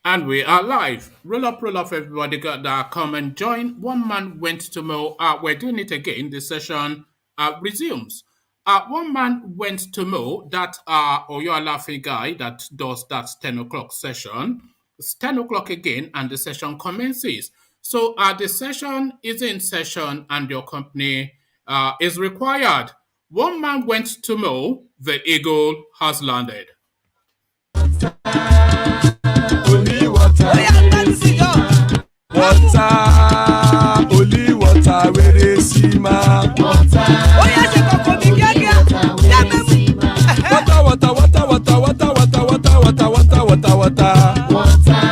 And we are live. Roll up, everybody. Got that? Come and join. One man went to mow. We're doing it again. The session resumes. One man went to mow. That Oyo laughing guy that does that 10 o'clock session. It's 10 o'clock again, and the session commences. So the session is in session, and your company is required. One man went to mow. The eagle has landed. Only water. Water. Only water. Where they see ma. Water. Water. Water. Water. Water. Water. Water. Water. Water. Water. Water. Water.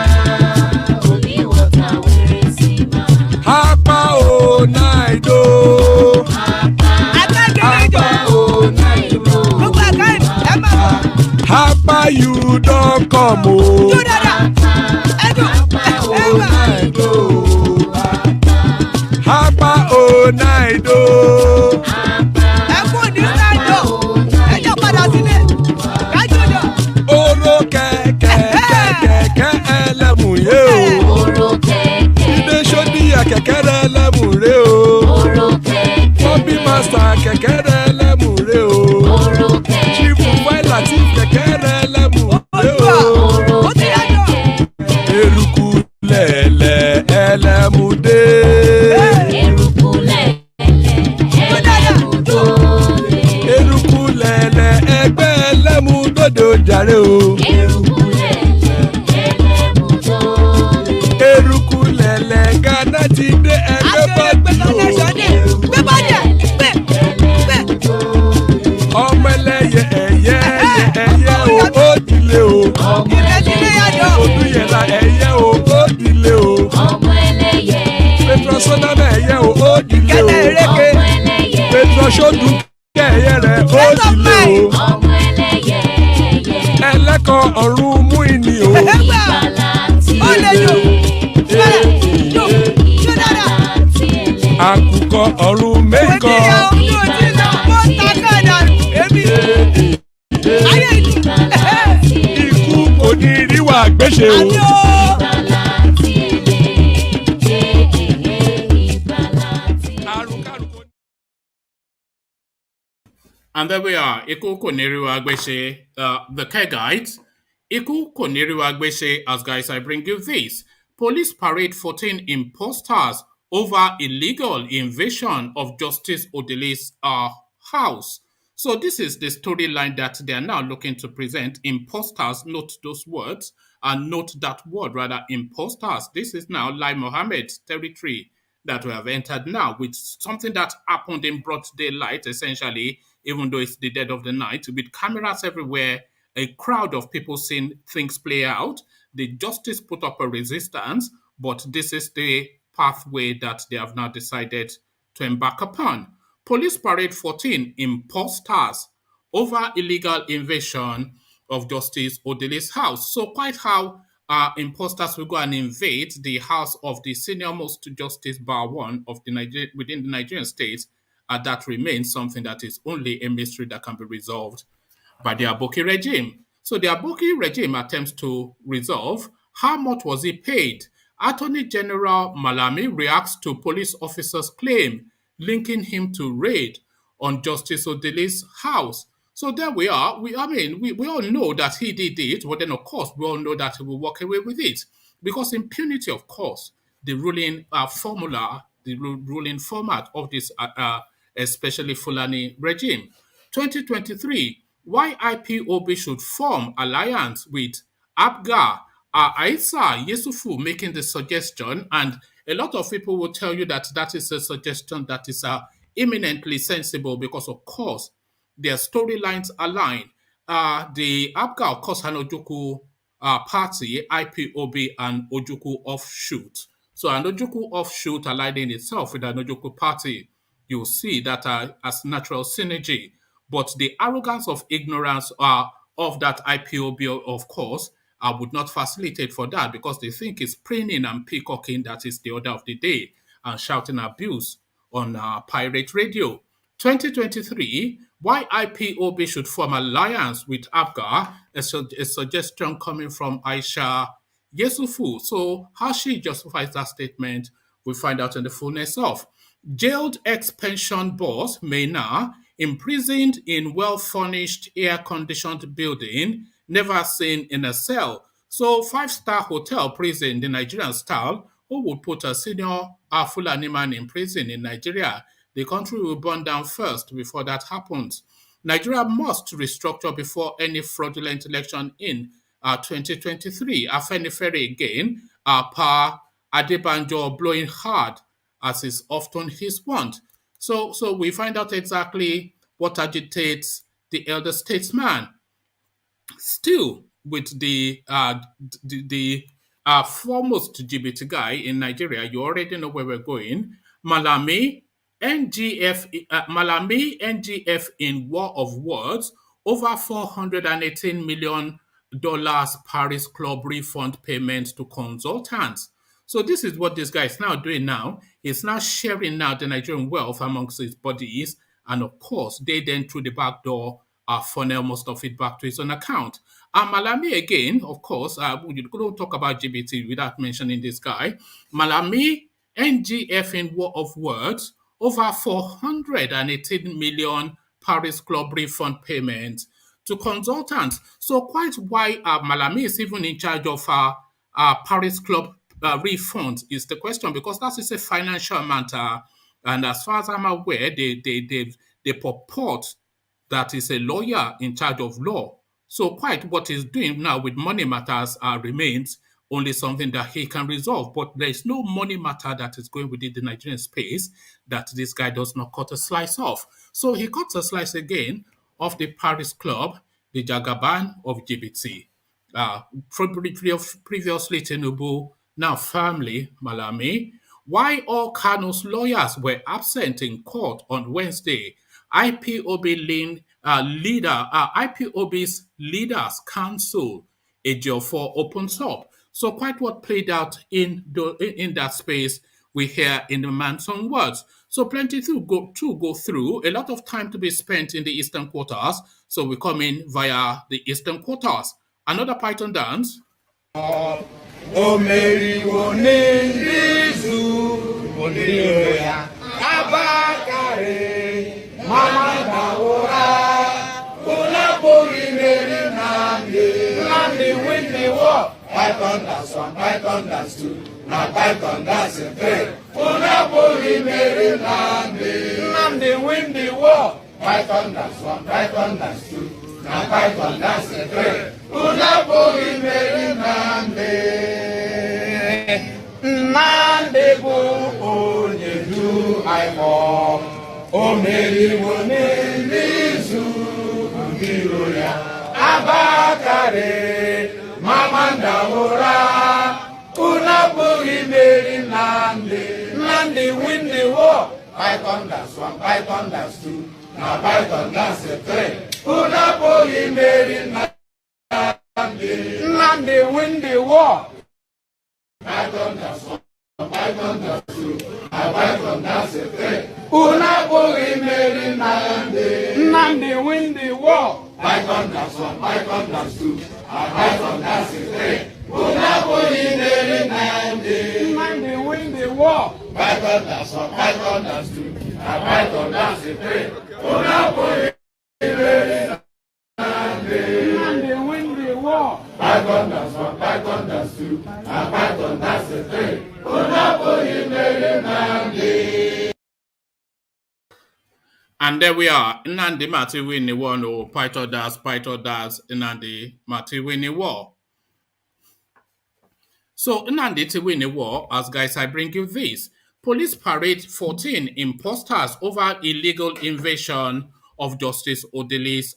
Only water. Where they see ma. Hapa o naido. Hapa o naido. Hapa you don't come o. Hapa o naido. Oro kẹ̀kẹ́ ẹlẹ́mùyé o. Ilé sọ́díyà kẹ̀kẹ́ ẹlẹ́mùrè o. Bobby master kẹ̀kẹ́ ẹlẹ́mùrè o. Chief Wike ti kẹ̀kẹ́ ẹlẹ́mùrè o. Eruku lẹ̀lẹ̀ ẹlẹ́mùdé. Eruku lẹ̀lẹ̀ ẹgbẹ́ ẹlẹ́mùdódò jàre o. Eruku lẹ̀lẹ̀ Ghana ti dé ẹgbẹ́ bọ́ọ̀dù o. Ọmọ ẹlẹ́yẹ ẹyẹ o ó dilé o. Odúyẹ̀lá ẹyẹ o ó dilé o. Petrosodam ẹyẹ o ó dilé o. Petrosodun ẹyẹ rẹ̀ ó dilé o. Ẹlẹ́kọ̀ ọ̀run mú ìní o. Àkùkọ ọ̀run mẹ́kọ̀. Ikú kò ní rí wà gbéṣe o. And there we are. Iku Koniriwa Agbeshe, the care guides. Iku Koniriwa Agbeshe, as guys, I bring you this. Police parade 14 imposters over illegal invasion of Justice Odili's house. So this is the storyline that they are now looking to present. Imposters, note those words, and note that word, rather, imposters. This is now Lai Mohammed's territory that we have entered now with something that happened in broad daylight, essentially, even though it's the dead of the night, with cameras everywhere, a crowd of people seeing things play out. The justice put up a resistance, but this is the pathway that they have now decided to embark upon. Police parade 14 imposters over illegal invasion of Justice Odili's house. So quite how imposters will go and invade the house of the senior most Justice Bar 1 of the within the Nigerian state, that remains something that is only a mystery that can be resolved by the Aboki regime. So the Aboki regime attempts to resolve how much was he paid. Attorney General Malami reacts to police officer's claim linking him to raid on Justice Odili's house. So there we are. We all know that he did it, but then of course we all know that he will walk away with it. Because impunity, of course, the ruling formula, the ruling format of this especially Fulani regime. 2023, why IPOB should form alliance with APGA. Aisha Yesufu making the suggestion, and a lot of people will tell you that that is a suggestion that is eminently sensible because, of course, their storylines align. The APGA, of course, an Ojuku party, IPOB, and Ojuku offshoot. So an Ojuku offshoot aligning itself with an Ojuku party, you'll see that as natural synergy. But the arrogance of ignorance of that IPOB, of course, would not facilitate for that because they think it's preening and peacocking that is the order of the day and shouting abuse on pirate radio. 2023, why IPOB should form alliance with APGA, a suggestion coming from Aisha Yesufu. So how she justifies that statement, we find out in the fullness of. Jailed ex-pension boss MAINA, imprisoned in well-furnished, air-conditioned building, never seen in a cell. So five-star hotel prison, the Nigerian style, who would put a senior Fulani man in prison in Nigeria? The country will burn down first before that happens. Nigeria must restructure before any fraudulent election in 2023. Afenifere again, Pa Adebanjo blowing hard, as is often his wont. So we find out exactly what agitates the elder statesman. Still, with the foremost LGBT guy in Nigeria, you already know where we're going. Malami, NGF in War of Words, over $418 million Paris Club refund payment to consultants. So this is what this guy is now doing now. He's now sharing now the Nigerian wealth amongst his buddies. And of course, they then through the back door funnel most of it back to his own account. Malami again, of course, we don't talk about GBT without mentioning this guy. Malami, NGF in War of Words, over 418 million Paris Club refund payments to consultants. So quite why Malami is even in charge of Paris Club refunds is the question, because that is a financial matter. And as far as I'm aware, they purport that is a lawyer in charge of law. So quite what he's doing now with money matters remains only something that he can resolve. But there is no money matter that is going within the Nigerian space that this guy does not cut a slice of. So he cuts a slice again of the Paris Club, the Jagaban of GBT. Previously Tinubu, now firmly Malami. Why all KANU'S lawyers were absent in court on Wednesday? IPOB's leaders council, AGO4 opens up. So quite what played out in that space we hear in the man's own words. So plenty to go through, a lot of time to be spent in the eastern quarters. So we come in via the eastern quarters. Another Python dance. Python dance 1, Python dance 2, now Python dance 3. Unapoli Mary Nnamdi win the war. Python dance 1, Python dance 2, now Python dance 3. Unapoli Mary Nnamdi bu onye du aimo. O Mary wone nizu biro ya abakare. Mamanda ora, Unapoli Mary Nnamdi win the war. Python dance 1, Python dance 2, now Python dance 3. Unapoli Mary Nnamdi win the war. Python dance 1, Python dance 2, now Python dance 3. Unapoli Mary Nnamdi win the war. Python dance 1, Python dance 2, Python dance 3. Unapoli Mary Nnamdi win the war. Python dance 1, Python dance 2, Python dance 3. Unapoli Mary Nnamdi win the war. Python dance 1, Python dance 2, Python dance 3. Unapoli Mary Nnamdi. And there we are. Nnamdi Mati win the war. No, Python does, Nnamdi Mati win the war. So Nnamdi to win the war, as guys, I bring you this. Police parade 14 imposters over illegal invasion of Justice Odili's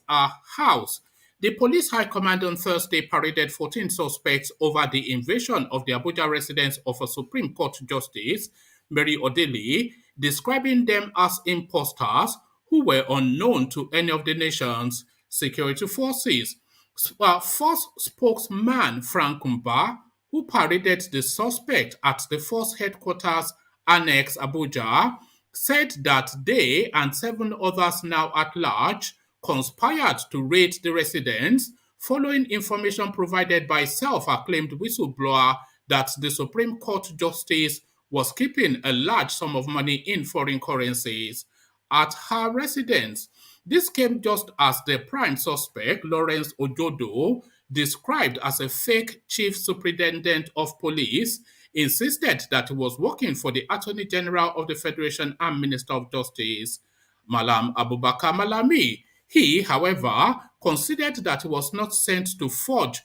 house. The police high command on Thursday paraded 14 suspects over the invasion of the Abuja residence of a Supreme Court Justice, Mary Odili, describing them as imposters who were unknown to any of the nation's security forces. First spokesman Frank Mba, who paraded the suspect at the force headquarters Annex Abuja, said that they and 7 others now at large conspired to raid the residence following information provided by self-acclaimed whistleblower that the Supreme Court justice was keeping a large sum of money in foreign currencies at her residence. This came just as the prime suspect, Lawrence Ojodo, described as a fake chief superintendent of police, insisted that he was working for the Attorney General of the Federation and Minister of Justice, Malam Abubakar Malami. He, however, considered that he was not sent to forge.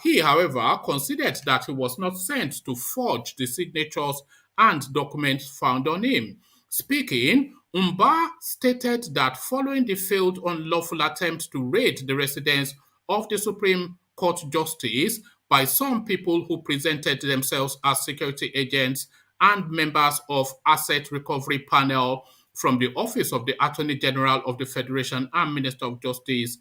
He considered that he was not sent to forge the signatures and documents found on him. Speaking, Umba stated that following the failed unlawful attempt to raid the residence of the Supreme Court Justice by some people who presented themselves as security agents and members of Asset Recovery Panel from the Office of the Attorney General of the Federation and Minister of Justice,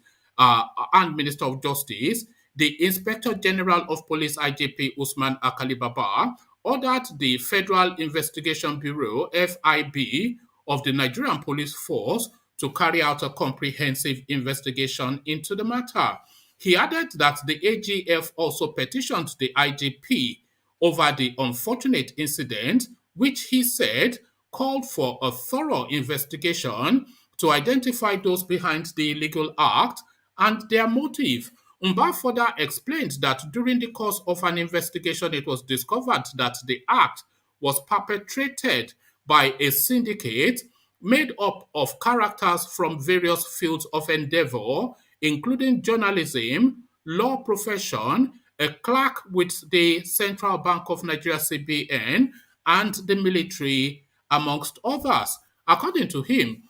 the Inspector General of Police IGP Usman Akali Baba ordered the Federal Investigation Bureau (FIB) of the Nigerian Police Force to carry out a comprehensive investigation into the matter. He added that the AGF also petitioned the IGP over the unfortunate incident, which he said called for a thorough investigation to identify those behind the illegal act and their motive. Umba further explained that during the course of an investigation, it was discovered that the act was perpetrated by a syndicate made up of characters from various fields of endeavor, including journalism, law profession, a clerk with the Central Bank of Nigeria (CBN), and the military, amongst others. According to him,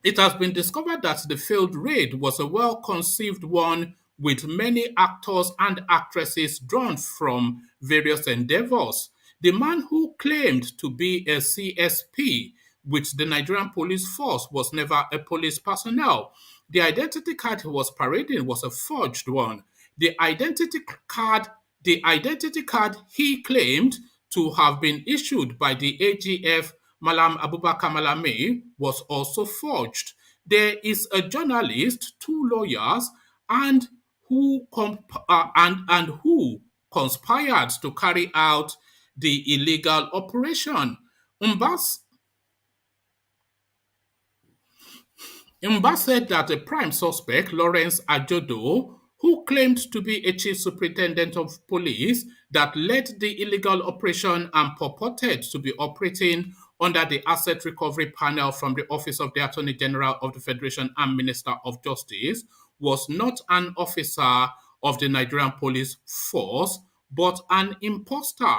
it has been discovered that the failed raid was a well-conceived one with many actors and actresses drawn from various endeavors. The man who claimed to be a CSP with the Nigerian police force was never a police personnel. The identity card he was parading was a forged one. The identity card he claimed to have been issued by the AGF Malam Abubakar Malami was also forged. There is a journalist, two lawyers, and who conspired to carry out the illegal operation. Mbas Mba said that the prime suspect, Lawrence Ajodo, who claimed to be a chief superintendent of police that led the illegal operation and purported to be operating under the Asset Recovery Panel from the Office of the Attorney General of the Federation and Minister of Justice, was not an officer of the Nigerian Police Force, but an imposter.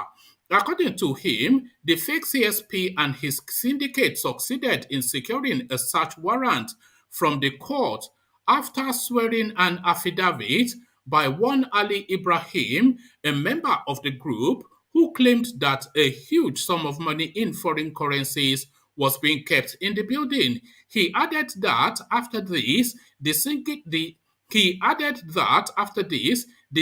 According to him, the fake CSP and his syndicate succeeded in securing a search warrant from the court after swearing an affidavit by one Ali Ibrahim, a member of the group, who claimed that a huge sum of money in foreign currencies was being kept in the building. He added that after this, the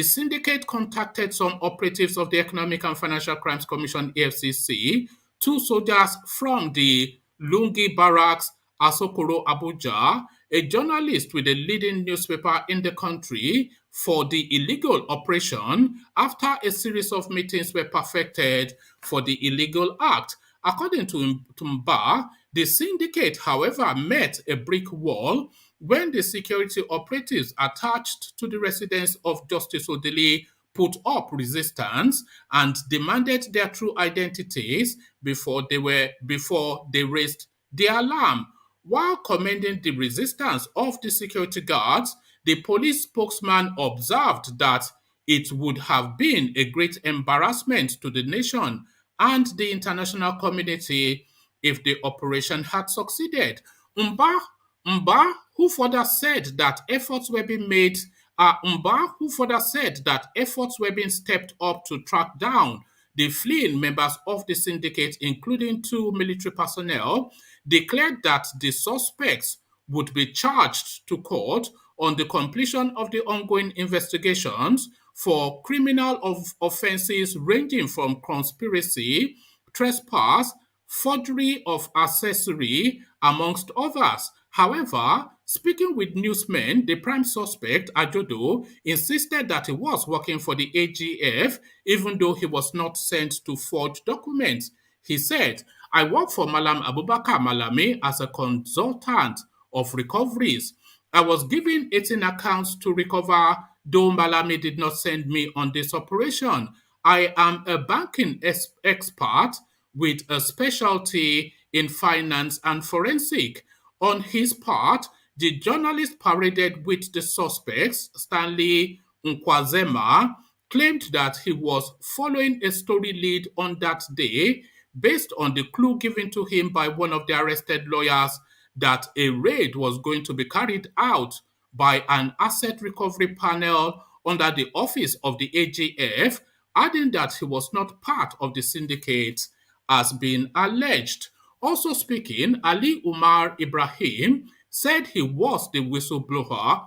syndicate contacted some operatives of the Economic and Financial Crimes Commission (EFCC), two soldiers from the Lungi Barracks, Asokoro, Abuja, a journalist with a leading newspaper in the country, for the illegal operation after a series of meetings were perfected for the illegal act. According to Mba, the syndicate, however, met a brick wall when the security operatives attached to the residence of Justice Odili put up resistance and demanded their true identities before they raised the alarm. While commending the resistance of the security guards, the police spokesman observed that it would have been a great embarrassment to the nation and the international community if the operation had succeeded. Mba, who further said that efforts were being made, Mba, who further said that efforts were being stepped up to track down the fleeing members of the syndicate, including two military personnel, declared that the suspects would be charged to court on the completion of the ongoing investigations for criminal offenses ranging from conspiracy, trespass, forgery of accessory, amongst others. However, Speaking with newsmen, the prime suspect, Ajodo, insisted that he was working for the AGF even though he was not sent to forge documents. He said, I work for Malam Abubakar Malami as a consultant of recoveries. I was given 18 accounts to recover, though Malami did not send me on this operation. I am a banking expert with a specialty in finance and forensic. On his part, the journalist paraded with the suspects, Stanley Nkwazema, claimed that he was following a story lead on that day based on the clue given to him by one of the arrested lawyers that a raid was going to be carried out by an asset recovery panel under the office of the AGF, adding that he was not part of the syndicate as being alleged. Also speaking, Ali Umar Ibrahim said he was the whistleblower.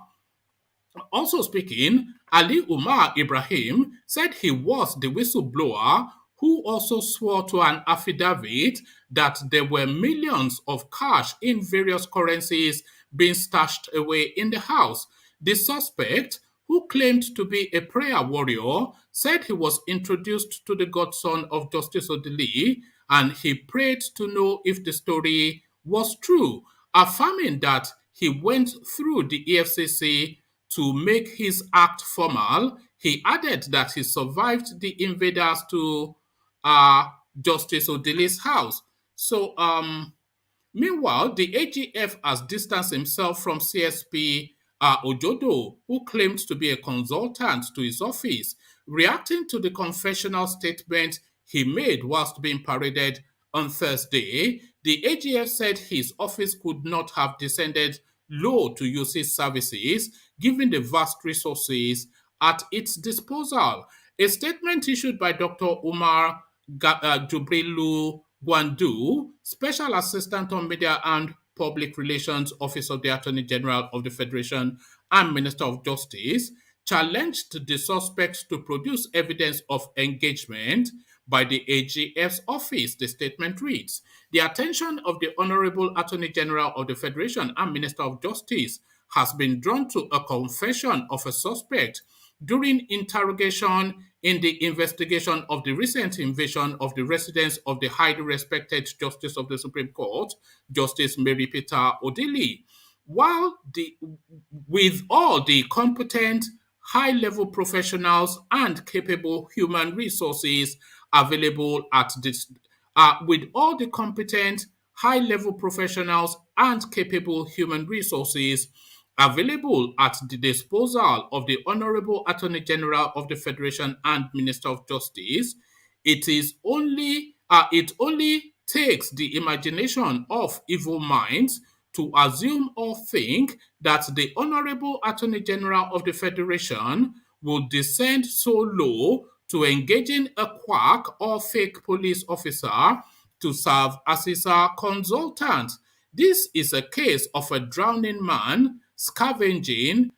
Also speaking, Ali Umar Ibrahim said he was the whistleblower who also swore to an affidavit that there were millions of cash in various currencies being stashed away in the house. The suspect, who claimed to be a prayer warrior, said he was introduced to the godson of Justice Odili and he prayed to know if the story was true, affirming that he went through the EFCC to make his act formal. He added that he survived the invaders to uh, Justice Odili's house. So, meanwhile, the AGF has distanced himself from CSP Ojodo, who claimed to be a consultant to his office, reacting to the confessional statement he made whilst being paraded on Thursday. The AGF said his office could not have descended low to use his services, given the vast resources at its disposal. A statement issued by Dr. Umar Jubrilu Gwandu, Special Assistant on Media and Public Relations, Office of the Attorney General of the Federation and Minister of Justice, challenged the suspects to produce evidence of engagement by the AGF's office. The statement reads, the attention of the Honorable Attorney General of the Federation and Minister of Justice has been drawn to a confession of a suspect during interrogation in the investigation of the recent invasion of the residence of the highly respected Justice of the Supreme Court, Justice Mary Peter Odili. While with all the competent, high-level professionals and capable human resources available at this, with all the competent, high-level professionals and capable human resources available at the disposal of the Honorable Attorney General of the Federation and Minister of Justice, it only takes the imagination of evil minds to assume or think that the Honorable Attorney General of the Federation will descend so low to engaging a quack or fake police officer to serve as his consultant. This is a case of a drowning man scavenging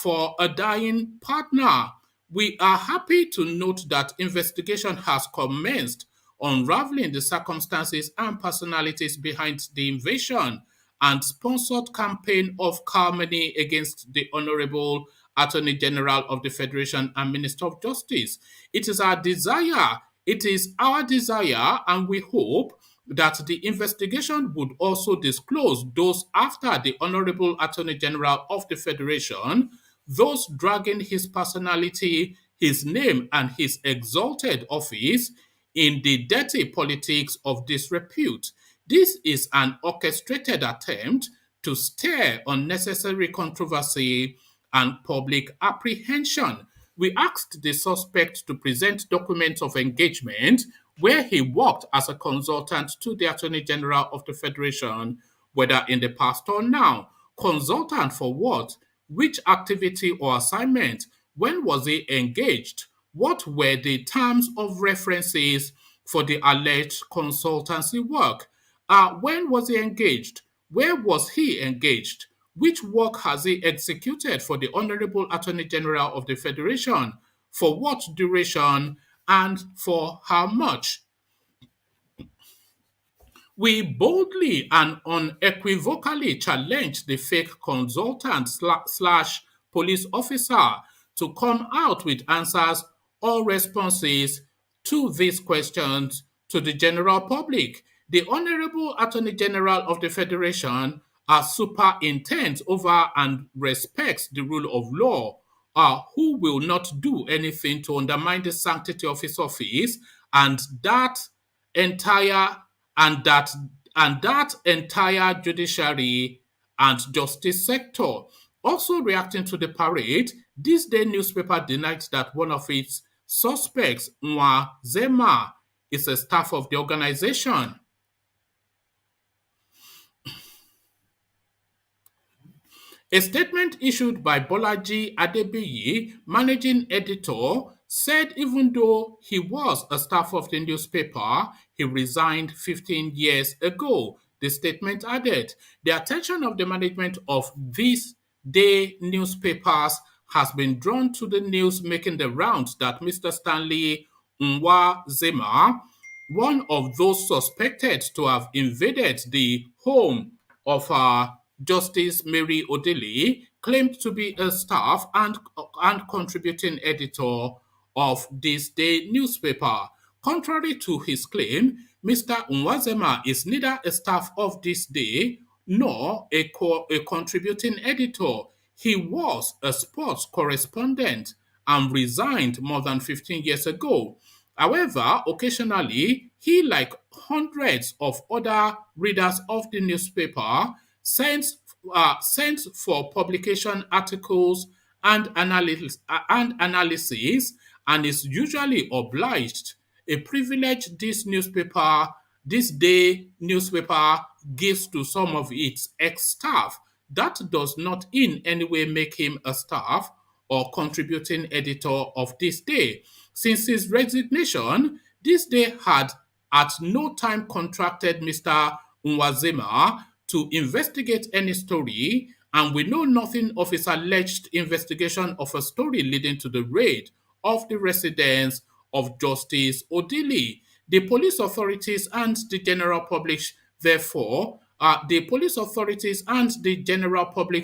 for a dying partner. We are happy to note that investigation has commenced unraveling the circumstances and personalities behind the invasion and sponsored campaign of calumny against the Honorable Attorney General of the Federation and Minister of Justice. It is our desire, and we hope that the investigation would also disclose those after the Honorable Attorney General of the Federation, those dragging his personality, his name, and his exalted office in the dirty politics of disrepute. This is an orchestrated attempt to stir unnecessary controversy and public apprehension. We asked the suspect to present documents of engagement where he worked as a consultant to the Attorney General of the Federation, whether in the past or now. Consultant for what? Which activity or assignment? When was he engaged? What were the terms of references for the alleged consultancy work? When was he engaged? Where was he engaged? Which work has he executed for the Honorable Attorney General of the Federation? For what duration and for how much? We boldly and unequivocally challenge the fake consultant slash police officer to come out with answers or responses to these questions to the general public. The Honorable Attorney General of the Federation are super intense over and respects the rule of law, who will not do anything to undermine the sanctity of his office, and that entire and that entire judiciary and justice sector. Also reacting to the parade, this day newspaper denied that one of its suspects, Zema, is a staff of the organization. A statement issued by Bolaji Adebiyi, managing editor, said even though he was a staff of the newspaper, he resigned 15 years ago. The statement added, the attention of the management of these day newspapers has been drawn to the news making the rounds that Mr. Stanley Nwazema, one of those suspected to have invaded the home of Justice Mary Odili, claimed to be a staff and contributing editor of this day newspaper. Contrary to his claim, Mr. Nwazema is neither a staff of this day nor a contributing editor. He was a sports correspondent and resigned more than 15 years ago. However, occasionally, he, like hundreds of other readers of the newspaper, sends for publication articles and analysis, and is usually obliged, a privilege this day newspaper gives to some of its ex-staff. That does not in any way make him a staff or contributing editor of this day. Since his resignation, this day had at no time contracted Mr. Nwazema to investigate any story, and we know nothing of his alleged investigation of a story leading to the raid of the residence of Justice Odili. The police authorities and the general public, therefore,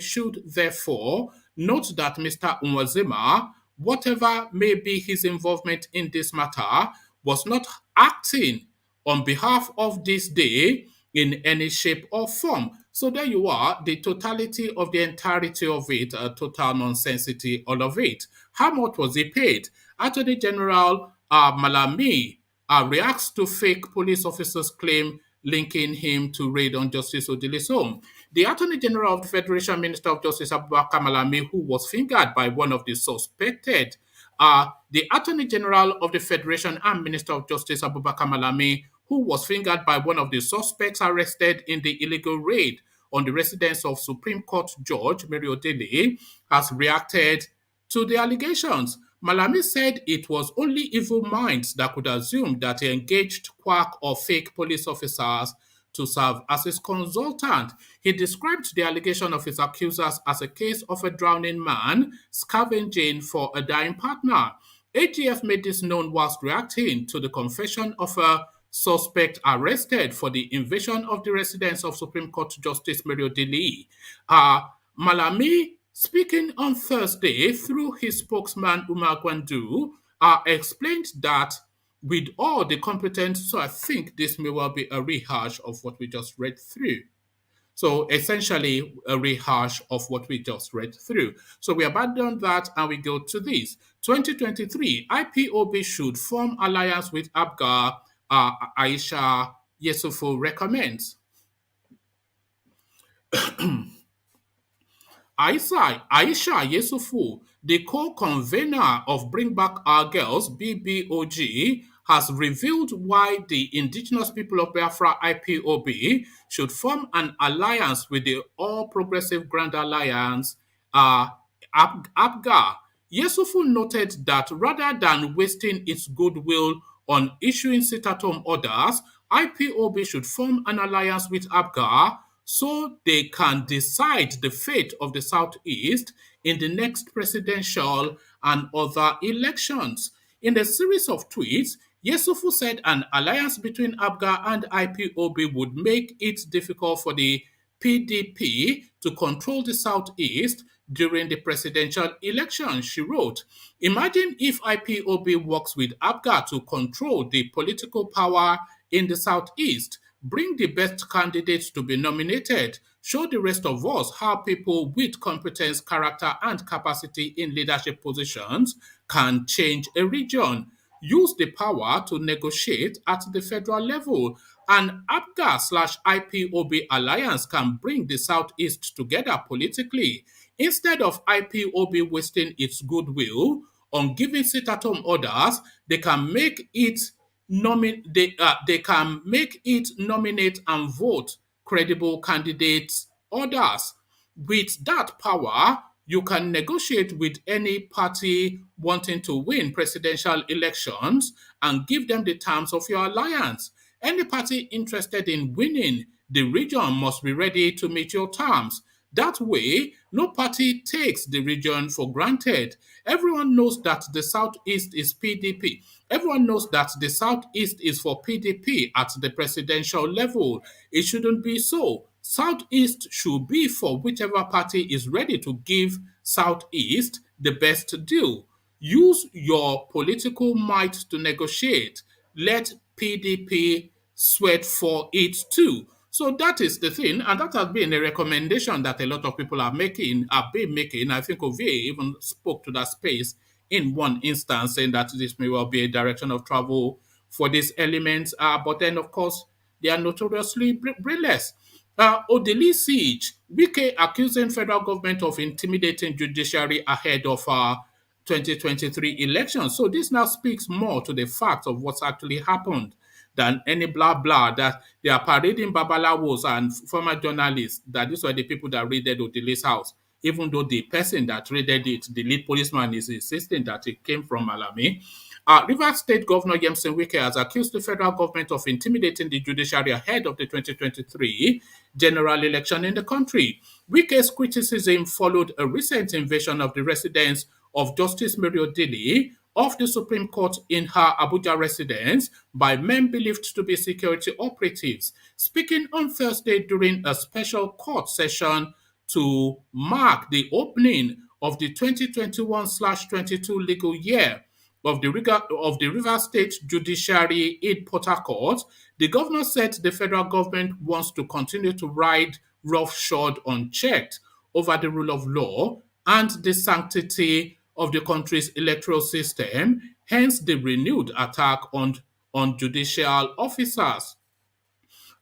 should therefore note that Mr. Nwazema, whatever may be his involvement in this matter, was not acting on behalf of this day in any shape or form. So there you are, the totality of the entirety of it, total nonsensity, all of it. How much was he paid? Attorney General Malami reacts to fake police officers' claim linking him to raid on Justice Odili's home. The Attorney General of the Federation, Minister of Justice Abubakar Malami, who was fingered by one of the suspected, the Attorney General of the Federation and Minister of Justice Abubakar Malami, who was fingered by one of the suspects arrested in the illegal raid on the residence of Supreme Court Judge Mary Odili, has reacted to the allegations. Malami said it was only evil minds that could assume that he engaged quack or fake police officers to serve as his consultant. He described the allegation of his accusers as a case of a drowning man scavenging for a dying partner. AGF made this known whilst reacting to the confession of a suspect arrested for the invasion of the residence of Supreme Court Justice Mary Odili. Malami, speaking on Thursday through his spokesman Umar Gwandu, explained that with all the competence, so I think this may well be a rehash of what we just read through. So essentially a rehash of what we just read through. So we abandon that and we go to this. 2023, IPOB should form alliance with APGA, Aisha Yesufu recommends. Aisha Yesufu, the co-convener of Bring Back Our Girls, BBOG, has revealed why the indigenous people of Biafra, IPOB, should form an alliance with the All Progressive Grand Alliance, APGA. Yesufu noted that rather than wasting its goodwill on issuing sit-at-home orders, IPOB should form an alliance with APGA so they can decide the fate of the Southeast in the next presidential and other elections. In a series of tweets, Yesufu said an alliance between APGA and IPOB would make it difficult for the PDP to control the Southeast during the presidential election. She wrote, "Imagine if IPOB works with APGA to control the political power in the Southeast. Bring the best candidates to be nominated. Show the rest of us how people with competence, character, and capacity in leadership positions can change a region. Use the power to negotiate at the federal level. An APGA/IPOB alliance can bring the Southeast together politically. Instead of IPOB wasting its goodwill on giving sit-at-home orders, they can make it they can make it nominate and vote credible candidates orders. With that power, you can negotiate with any party wanting to win presidential elections and give them the terms of your alliance. Any party interested in winning the region must be ready to meet your terms. That way, no party takes the region for granted. Everyone knows that the Southeast is PDP. Everyone knows that the Southeast is for PDP at the presidential level. It shouldn't be so. Southeast should be for whichever party is ready to give Southeast the best deal. Use your political might to negotiate. Let PDP sweat for it too. So that is the thing, and that has been a recommendation that a lot of people have been making. I think Ovie even spoke to that space in one instance, saying that this may well be a direction of travel for these elements. But then, of course, they are notoriously brainless. Odili siege, Wike accusing federal government of intimidating judiciary ahead of 2023 elections. So this now speaks more to the fact of what's actually happened than any blah blah that they are parading babalawos and former journalists that these were the people that raided Odili's house, even though the person that raided it, the lead policeman, is insisting that it came from Malami. Rivers State Governor Yemson Wike has accused the federal government of intimidating the judiciary ahead of the 2023 general election in the country. Wike's criticism followed a recent invasion of the residence of Justice Mary Odili of the Supreme Court in her Abuja residence by men believed to be security operatives. Speaking on Thursday during a special court session to mark the opening of the 2021/22 legal year of the River State Judiciary in Port Harcourt, the governor said the federal government wants to continue to ride roughshod unchecked over the rule of law and the sanctity of the country's electoral system, hence the renewed attack on judicial officers.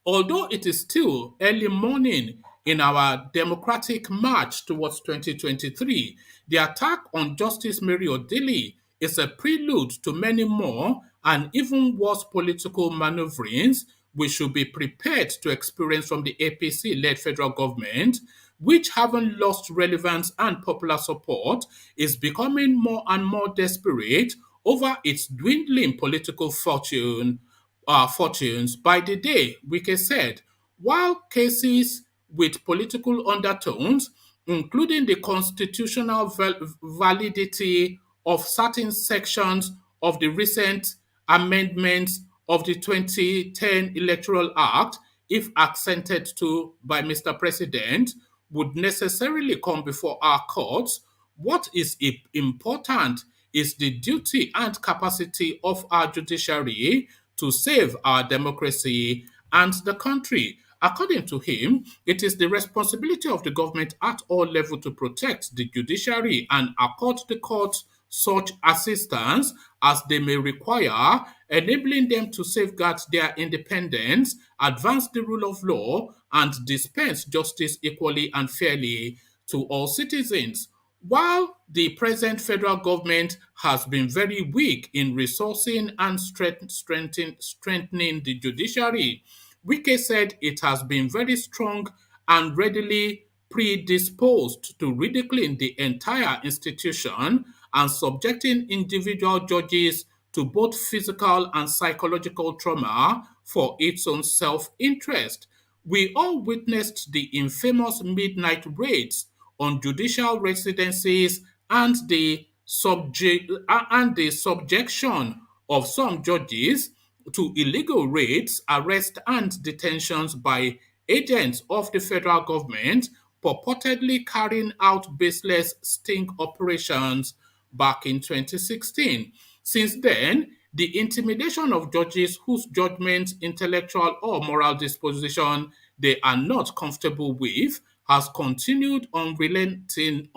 Although it is still early morning in our democratic march towards 2023, the attack on Justice Mary Odili is a prelude to many more and even worse political maneuverings we should be prepared to experience from the APC-led federal government, which, having lost relevance and popular support, is becoming more and more desperate over its dwindling political fortunes by the day, Wike said, while cases with political undertones, including the constitutional validity of certain sections of the recent amendments of the 2010 Electoral Act, if accented to by Mr. President, would necessarily come before our courts. What is important is the duty and capacity of our judiciary to save our democracy and the country. According to him, it is the responsibility of the government at all levels to protect the judiciary and accord the courts such assistance as they may require, enabling them to safeguard their independence, advance the rule of law, and dispense justice equally and fairly to all citizens. While the present federal government has been very weak in resourcing and strengthening the judiciary, Wike said it has been very strong and readily predisposed to ridiculing the entire institution and subjecting individual judges to both physical and psychological trauma for its own self-interest. We all witnessed the infamous midnight raids on judicial residences and the the subjection of some judges to illegal raids, arrests, and detentions by agents of the federal government purportedly carrying out baseless sting operations back in 2016. Since then, the intimidation of judges whose judgment, intellectual, or moral disposition they are not comfortable with has continued unrelenting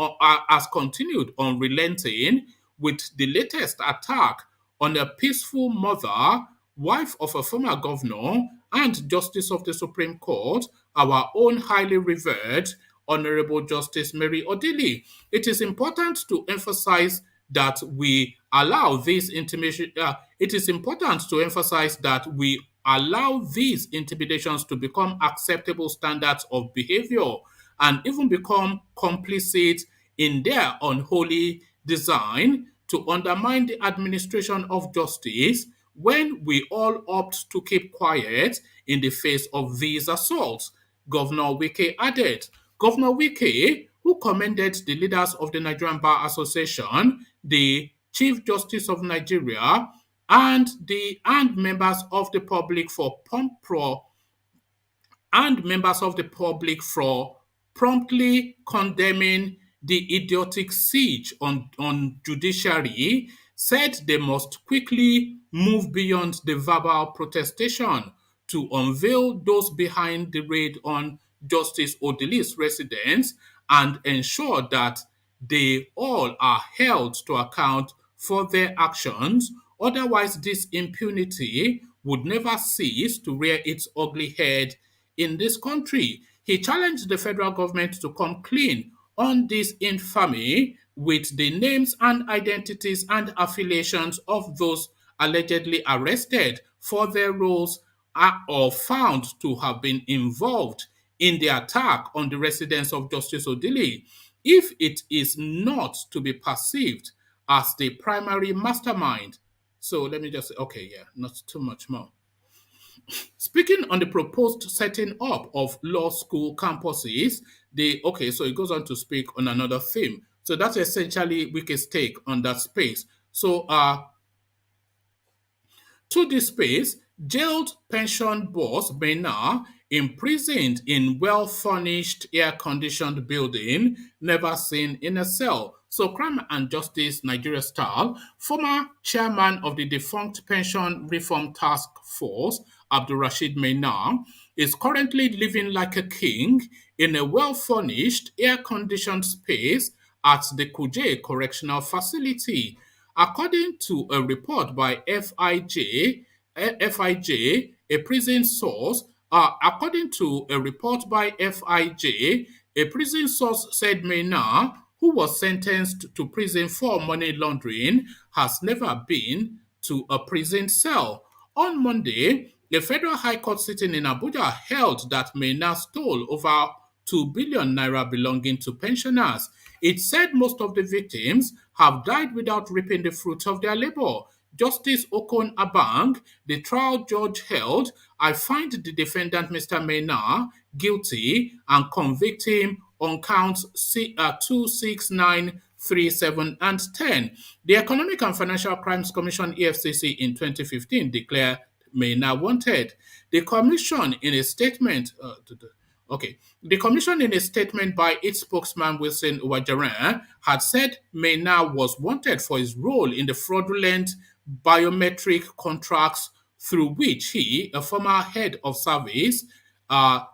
with the latest attack on a peaceful mother, wife of a former governor, and justice of the Supreme Court, our own highly revered Honorable Justice Mary Odili. It is important to emphasize that we allow this intimidation. It is important to emphasize that we allow these intimidations to become acceptable standards of behavior and even become complicit in their unholy design to undermine the administration of justice when we all opt to keep quiet in the face of these assaults. Governor Wike added. Governor Wike, who commended the leaders of the Nigerian Bar Association, the Chief Justice of Nigeria, and members of the public for promptly condemning the idiotic siege on judiciary, said they must quickly move beyond the verbal protestation to unveil those behind the raid on Justice Odili's residence and ensure that they all are held to account for their actions. Otherwise, this impunity would never cease to rear its ugly head in this country. He challenged the federal government to come clean on this infamy with the names and identities and affiliations of those allegedly arrested for their roles or found to have been involved in the attack on the residence of Justice Odili, if it is not to be perceived as the primary mastermind. So let me just say, okay, yeah, not too much more. Speaking on the proposed setting up of law school campuses, so it goes on to speak on another theme. So that's essentially Wike's take on that space. So to this space, jailed pension boss MAINA, imprisoned in well-furnished, air-conditioned building, never seen in a cell. So Crime and Justice Nigeria style, former chairman of the defunct Pension Reform Task Force, Abdulrashid MAINA, is currently living like a king in a well-furnished, air-conditioned space at the Kuje Correctional Facility. According to a report by FIJ, a prison source, a prison source said MAINA, who was sentenced to prison for money laundering, has never been to a prison cell. On Monday, the Federal High Court sitting in Abuja held that MAINA stole over 2 billion naira belonging to pensioners. It said most of the victims have died without reaping the fruits of their labor. Justice Okon Abang, the trial judge, held, I find the defendant, Mr. MAINA, guilty and convict him on counts 2, 6, 9, 3, 7, and 10. The Economic and Financial Crimes Commission EFCC in 2015 declared MAINA wanted. The commission in a statement by its spokesman Wilson Uwajaran had said MAINA was wanted for his role in the fraudulent biometric contracts through which he, a former head of service,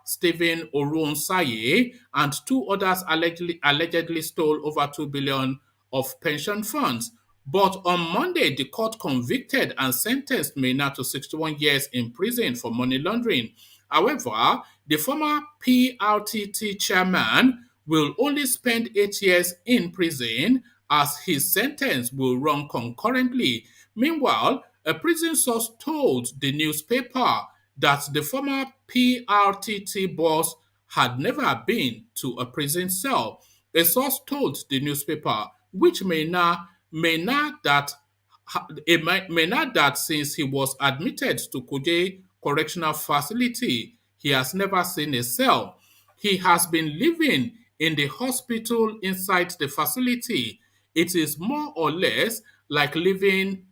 Stephen Orunsaye, and two others allegedly stole over 2 billion of pension funds. But on Monday, the court convicted and sentenced MAINA to 61 years in prison for money laundering. However, the former PRTT chairman will only spend 8 years in prison as his sentence will run concurrently. Meanwhile, a prison source told the newspaper that the former PRTT boss had never been to a prison cell. A source told the newspaper, which may not that since he was admitted to Kuje Correctional Facility, he has never seen a cell. He has been living in the hospital inside the facility. It is more or less like a living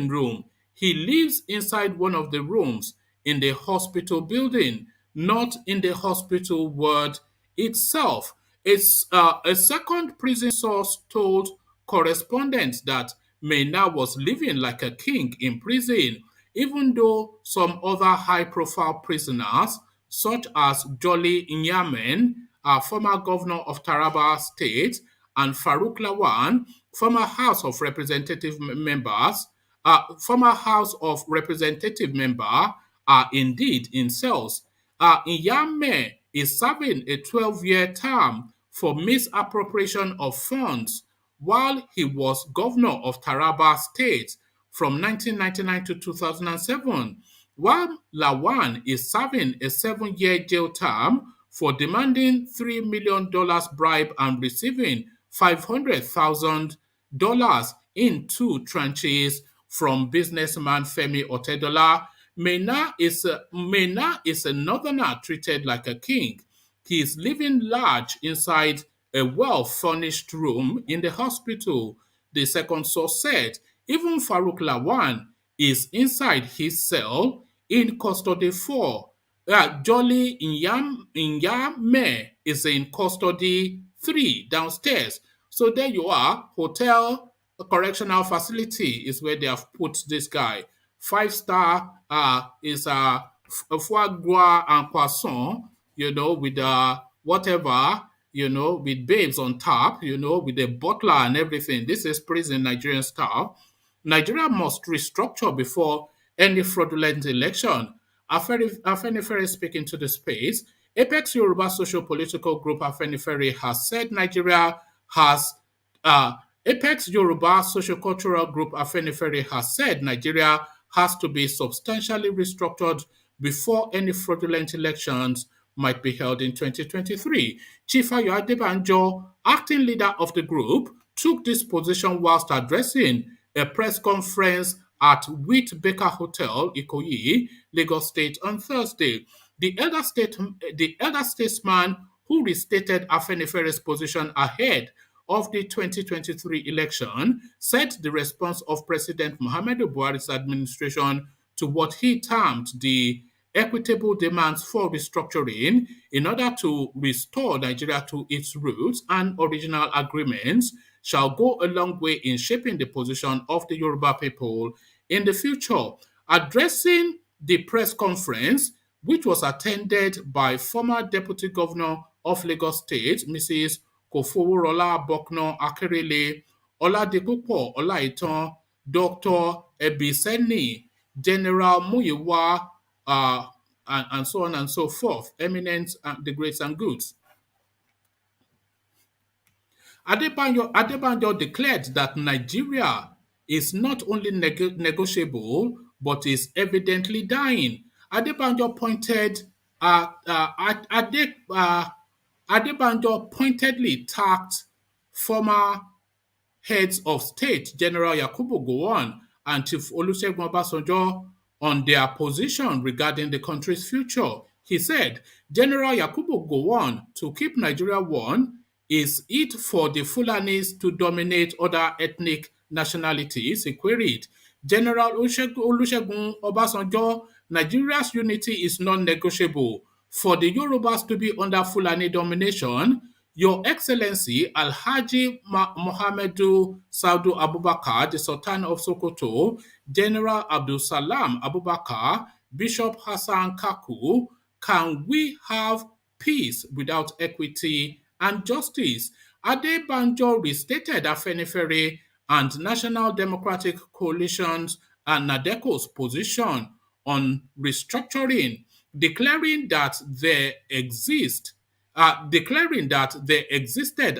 room. He lives inside one of the rooms in the hospital building, not in the hospital ward itself. It's a second prison source told correspondents that MAINA was living like a king in prison, even though some other high-profile prisoners, such as Jolly Nyamen, a former governor of Taraba State, and Farouk Lawan, former House of Representative members, former House of Representative member, are indeed in cells. Nyame is serving a 12-year term for misappropriation of funds while he was governor of Taraba State from 1999 to 2007, while Lawan is serving a 7-year jail term for demanding $3 million bribe and receiving $500,000 in 2 tranches from businessman Femi Otedola. Maina is a northerner treated like a king. He is living large inside a well-furnished room in the hospital. The second source said even Farouk Lawan is inside his cell in custody 4. Jolly Inyame is in custody 3 downstairs. So there you are, hotel correctional facility is where they have put this guy. 5-star is foie gras and croissant, with whatever, with babes on top, with the butler and everything. This is prison Nigerian style. Nigeria must restructure before any fraudulent election. Afenifere speaking to the space. Apex Yoruba Social Political Group Afenifere has said Nigeria has Apex Yoruba Sociocultural Group Afenifere has said Nigeria has to be substantially restructured before any fraudulent elections might be held in 2023. Chief Ayo Adebanjo, acting leader of the group, took this position whilst addressing a press conference at Wheat Baker Hotel, Ikoyi, Lagos State on Thursday. The elder statesman who restated Afenifere's position ahead of the 2023 election said the response of President Muhammadu Buhari's administration to what he termed the equitable demands for restructuring in order to restore Nigeria to its roots and original agreements shall go a long way in shaping the position of the Yoruba people in the future. Addressing the press conference, which was attended by former Deputy Governor of Lagos State, Mrs. Kofoworola Bokno Akerele, Oladipupo Olaitan, Dr. Ebiseni, General Muyiwa, and so on and so forth, eminent, the greats and goods. Adebanjo declared that Nigeria is not only negotiable, but is evidently dying. Adebanjo pointedly tagged former heads of state, General Yakubu Gowon and Chief Olusegun Obasanjo, on their position regarding the country's future. He said, General Yakubu Gowon, to keep Nigeria one, is it for the Fulanis to dominate other ethnic nationalities? He queried. General Olusegun Obasanjo, Nigeria's unity is non-negotiable. For the Yorubas to be under Fulani domination, Your Excellency Alhaji Mohammedu Saudu Abubakar, the Sultan of Sokoto, General Abdul Salam Abubakar, Bishop Hassan Kaku, can we have peace without equity and justice? Adebanjo restated Afenifere and National Democratic Coalition's and NADECO's position on restructuring, declaring that there existed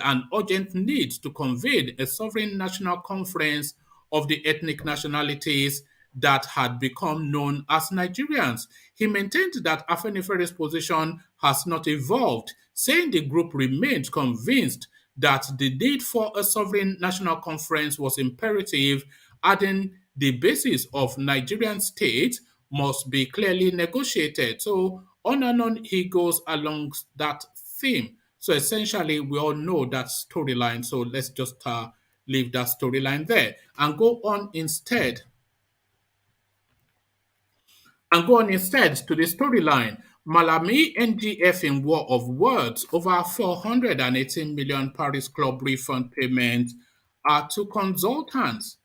an urgent need to convene a sovereign national conference of the ethnic nationalities that had become known as Nigerians. He maintained that Afenifere's position has not evolved, saying the group remained convinced that the need for a sovereign national conference was imperative, adding the basis of Nigerian state must be clearly negotiated. So on and on he goes along that theme. So essentially, we all know that storyline. So let's just leave that storyline there and go on instead to the storyline. Malami NGF in war of words over 418 million Paris Club refund payment are to consultants.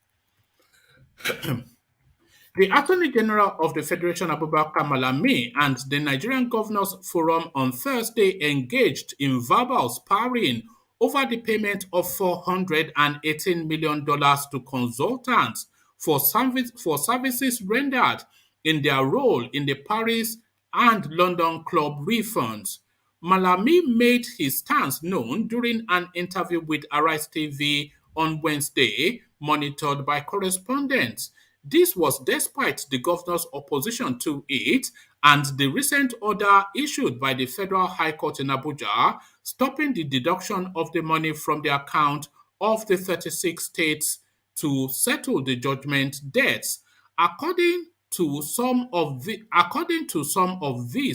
The Attorney General of the Federation, Abubakar Malami, and the Nigerian Governors Forum on Thursday engaged in verbal sparring over the payment of $418 million to consultants for services rendered in their role in the Paris and London club refunds. Malami made his stance known during an interview with Arise TV on Wednesday, monitored by correspondents. This was despite the governor's opposition to it and the recent order issued by the Federal High Court in Abuja stopping the deduction of the money from the account of the 36 states to settle the judgment debts. According to some of these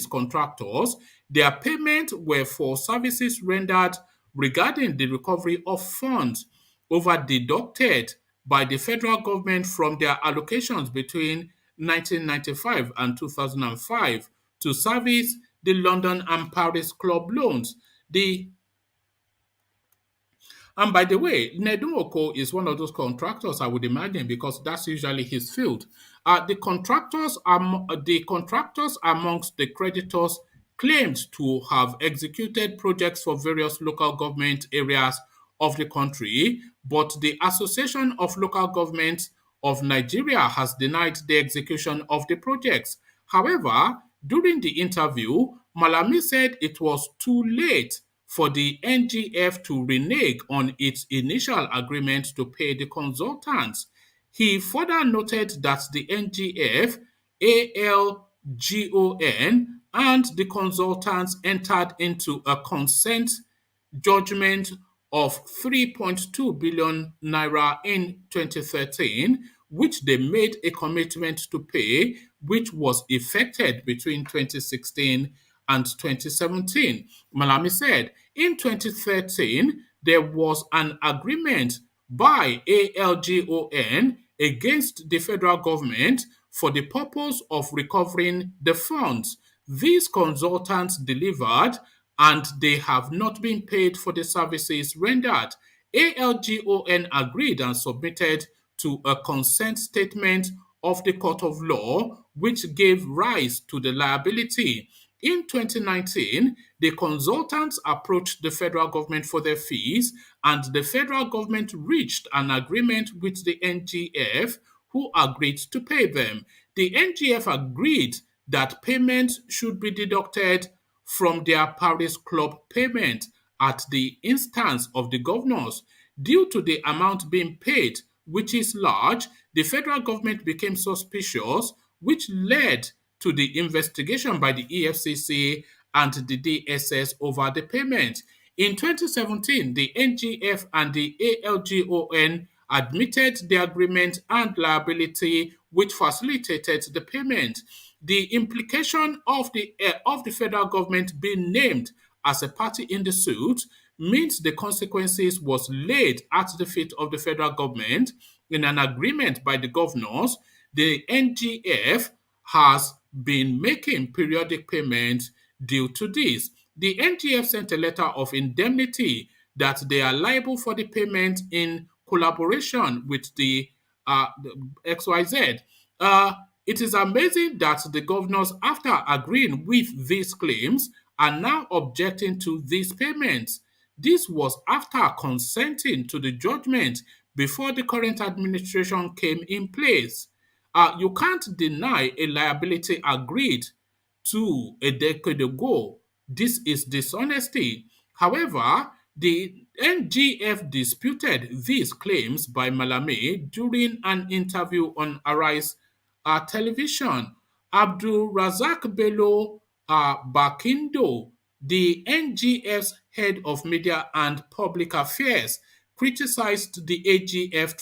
contractors, their payments were for services rendered regarding the recovery of funds over deducted by the federal government from their allocations between 1995 and 2005 to service the London and Paris club loans. And by the way, Nedumoko is one of those contractors, I would imagine, because that's usually his field. The contractors amongst the creditors claimed to have executed projects for various local government areas of the country, but the Association of Local Governments of Nigeria has denied the execution of the projects. However, during the interview, Malami said it was too late for the NGF to renege on its initial agreement to pay the consultants. He further noted that the NGF, ALGON, and the consultants entered into a consent judgment of 3.2 billion naira in 2013, which they made a commitment to pay, which was effected between 2016 and 2017. Malami said in 2013, there was an agreement by ALGON against the federal government for the purpose of recovering the funds. These consultants delivered and they have not been paid for the services rendered. ALGON agreed and submitted to a consent statement of the Court of Law, which gave rise to the liability. In 2019, the consultants approached the federal government for their fees, and the federal government reached an agreement with the NGF, who agreed to pay them. The NGF agreed that payments should be deducted from their Paris Club payment at the instance of the governors. Due to the amount being paid, which is large, the federal government became suspicious, which led to the investigation by the EFCC and the DSS over the payment. In 2017, the NGF and the ALGON admitted the agreement and liability which facilitated the payment. The implication of the federal government being named as a party in the suit means the consequences was laid at the feet of the federal government in an agreement by the governors. The NGF has been making periodic payments due to this. The NGF sent a letter of indemnity that they are liable for the payment in collaboration with the XYZ. It is amazing that the governors, after agreeing with these claims, are now objecting to these payments. This was after consenting to the judgment before the current administration came in place. You can't deny a liability agreed to a decade ago. This is dishonesty. However, the NGF disputed these claims by Malami during an interview on Arise television. Abdul Razak Bello Bakindo, the NGF's head of media and public affairs, criticized the AGF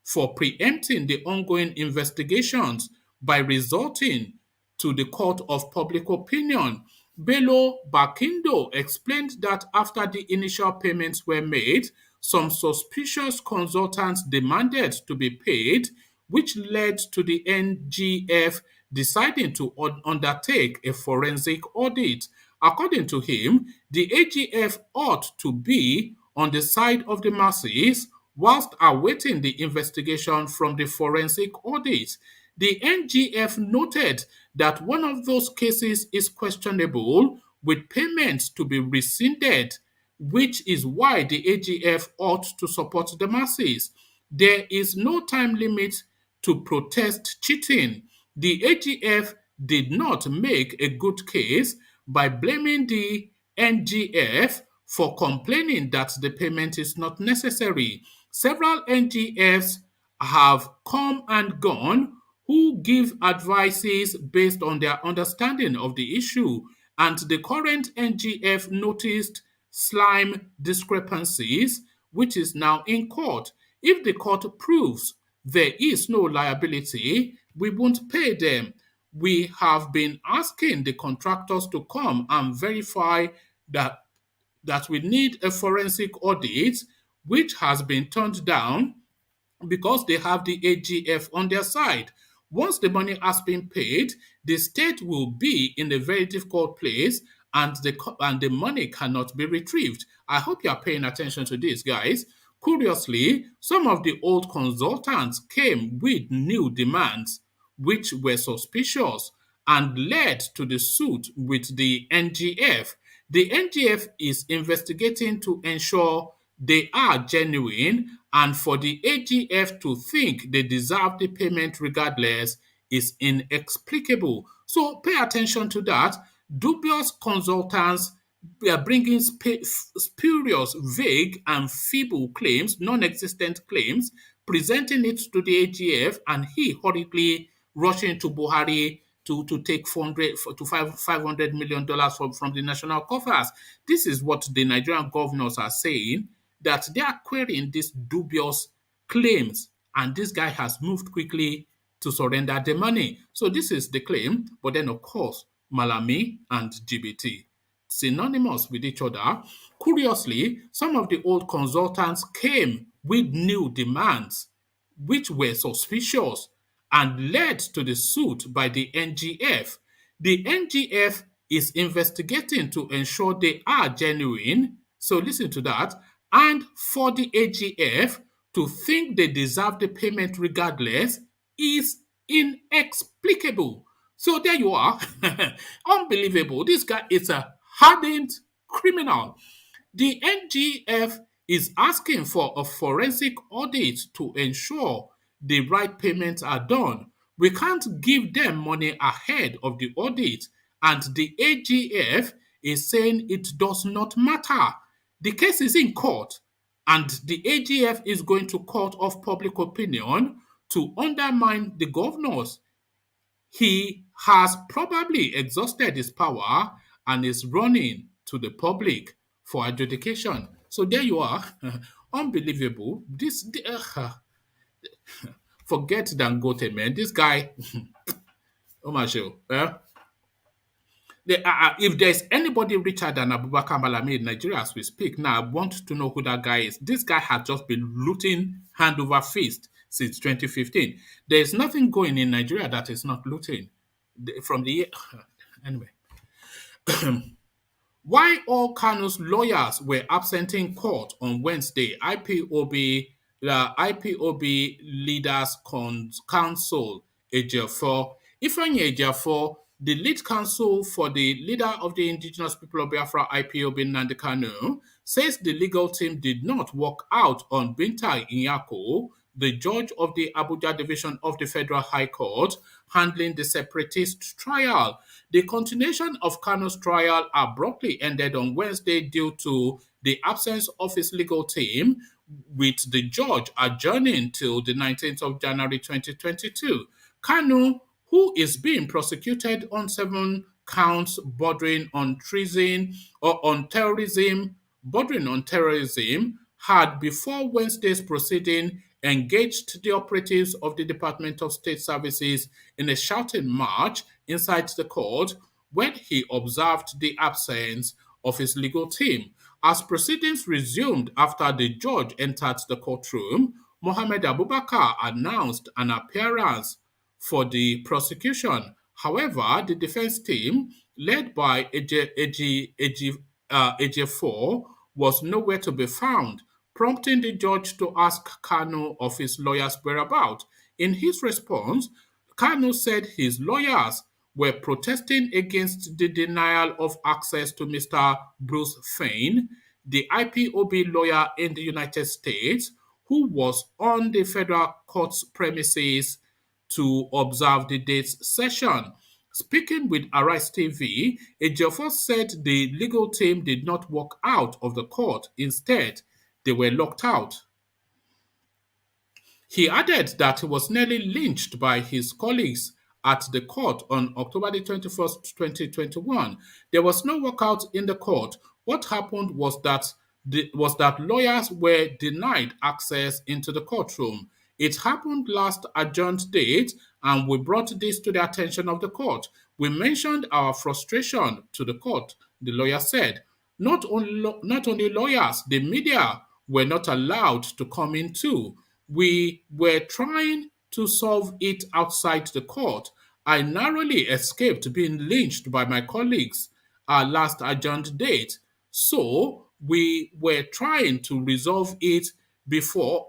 for preempting the ongoing investigations by resorting to the court of public opinion. Bello Bakindo explained that after the initial payments were made, some suspicious consultants demanded to be paid, which led to the NGF deciding to undertake a forensic audit. According to him, the AGF ought to be on the side of the masses whilst awaiting the investigation from the forensic audit. The NGF noted that one of those cases is questionable, with payments to be rescinded, which is why the AGF ought to support the masses. There is no time limit to protest cheating. The AGF did not make a good case by blaming the NGF for complaining that the payment is not necessary. Several NGFs have come and gone who give advices based on their understanding of the issue, and the current NGF noticed slime discrepancies, which is now in court. If the court proves there is no liability, we won't pay them. We have been asking the contractors to come and verify that we need a forensic audit, which has been turned down because they have the AGF on their side. Once the money has been paid, the state will be in a very difficult place, and the money cannot be retrieved. I hope you are paying attention to this, guys. Curiously, some of the old consultants came with new demands, which were suspicious and led to the suit with the NGF. The NGF is investigating to ensure they are genuine, and for the AGF to think they deserve the payment regardless is inexplicable. So pay attention to that. Dubious consultants are bringing spurious, vague, and feeble claims, non-existent claims, presenting it to the AGF, and he hurriedly rushing to Buhari to take $500 million from the national coffers. This is what the Nigerian governors are saying, that they are querying these dubious claims, and this guy has moved quickly to surrender the money. So this is the claim, but then of course, Malami and GBT, synonymous with each other. Curiously, some of the old consultants came with new demands, which were suspicious and led to the suit by the NGF. The NGF is investigating to ensure they are genuine. So listen to that. And for the AGF to think they deserve the payment regardless is inexplicable. So there you are. Unbelievable. This guy is a hardened criminal. The NGF is asking for a forensic audit to ensure the right payments are done. We can't give them money ahead of the audit, and the AGF is saying it does not matter. The case is in court, and the AGF is going to court of public opinion to undermine the governors. He has probably exhausted his power and is running to the public for adjudication. So there you are. Unbelievable. Forget Dangote, man. This guy, oh my show. If there's anybody richer than Abubakar Malami in Nigeria as we speak, now I want to know who that guy is. This guy has just been looting hand over fist since 2015. There's nothing going in Nigeria that is not looting. From the year. Anyway. Why all KANU'S lawyers were absent in court on Wednesday, the IPOB Leaders Council, Ejiofor, Ifeanyi Ejiofor, the lead counsel for the leader of the indigenous people of Biafra, IPOB, Nnamdi Kanu, says the legal team did not work out on Binta Inyako, the judge of the Abuja division of the Federal High Court, handling the separatist trial. The continuation of Kanu's trial abruptly ended on Wednesday due to the absence of his legal team, with the judge adjourning till the 19th of January 2022. Kanu, who is being prosecuted on 7 counts bordering on treason or on terrorism, had before Wednesday's proceeding engaged the operatives of the Department of State Services in a shouting match inside the court when he observed the absence of his legal team. As proceedings resumed after the judge entered the courtroom, Mohammed Abubakar announced an appearance for the prosecution. However, the defense team, led by AJ4, was nowhere to be found, prompting the judge to ask Kanu of his lawyer's whereabouts. In his response, Kanu said his lawyers were protesting against the denial of access to Mr. Bruce Fein, the IPOB lawyer in the United States, who was on the federal court's premises to observe the date's session. Speaking with Arise TV, Ejiofor said the legal team did not walk out of the court. Instead, they were locked out. He added that he was nearly lynched by his colleagues at the court on October the 21st, 2021. There was no walkout in the court. What happened was that lawyers were denied access into the courtroom. It happened last adjourned date, and we brought this to the attention of the court. We mentioned our frustration to the court, the lawyer said. Not only lawyers, the media were not allowed to come in too. We were trying to solve it outside the court. I narrowly escaped being lynched by my colleagues at last adjourned date. So we were trying to resolve it before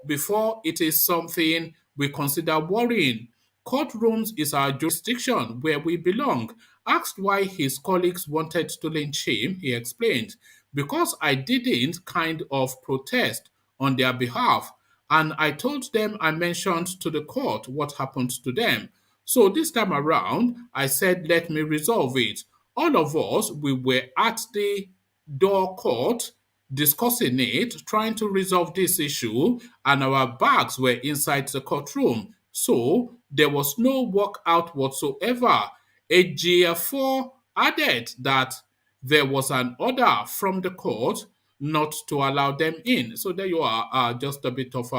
it is something we consider worrying. Courtrooms is our jurisdiction where we belong. Asked why his colleagues wanted to lynch him, he explained, because I didn't kind of protest on their behalf. And I told them I mentioned to the court what happened to them. So this time around, I said, let me resolve it. All of us, we were at the door court discussing it, trying to resolve this issue, and our bags were inside the courtroom. So there was no walkout whatsoever. AGF4 added that there was an order from the court not to allow them in. So there you are, just a bit of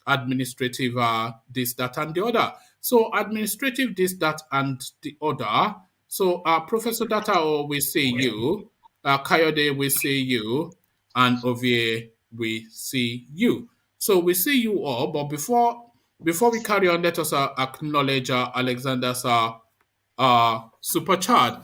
administrative this, that, and the other. So administrative this, that, and the other. So Professor Datao, we see you. Kayode, we see you. And Ovie, we see you. So we see you all, but before we carry on, let us acknowledge Alexander's super chat.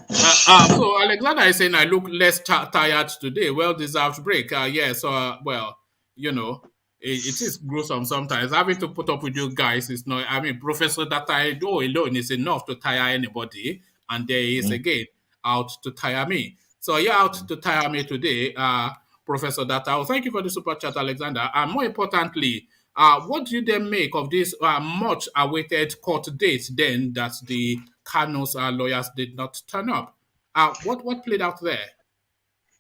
So Alexander is saying I look less tired today. Well-deserved break. Yes. Well, you know, it is gruesome sometimes. Having to put up with you guys is not. I mean, Professor that I do alone is enough to tire anybody, and there is again out to tire me. So you're out to tire me today, Professor Data. Thank you for the super chat, Alexander. And more importantly, what do you then make of this much awaited court date then that the KANU'S lawyers did not turn up? What played out there?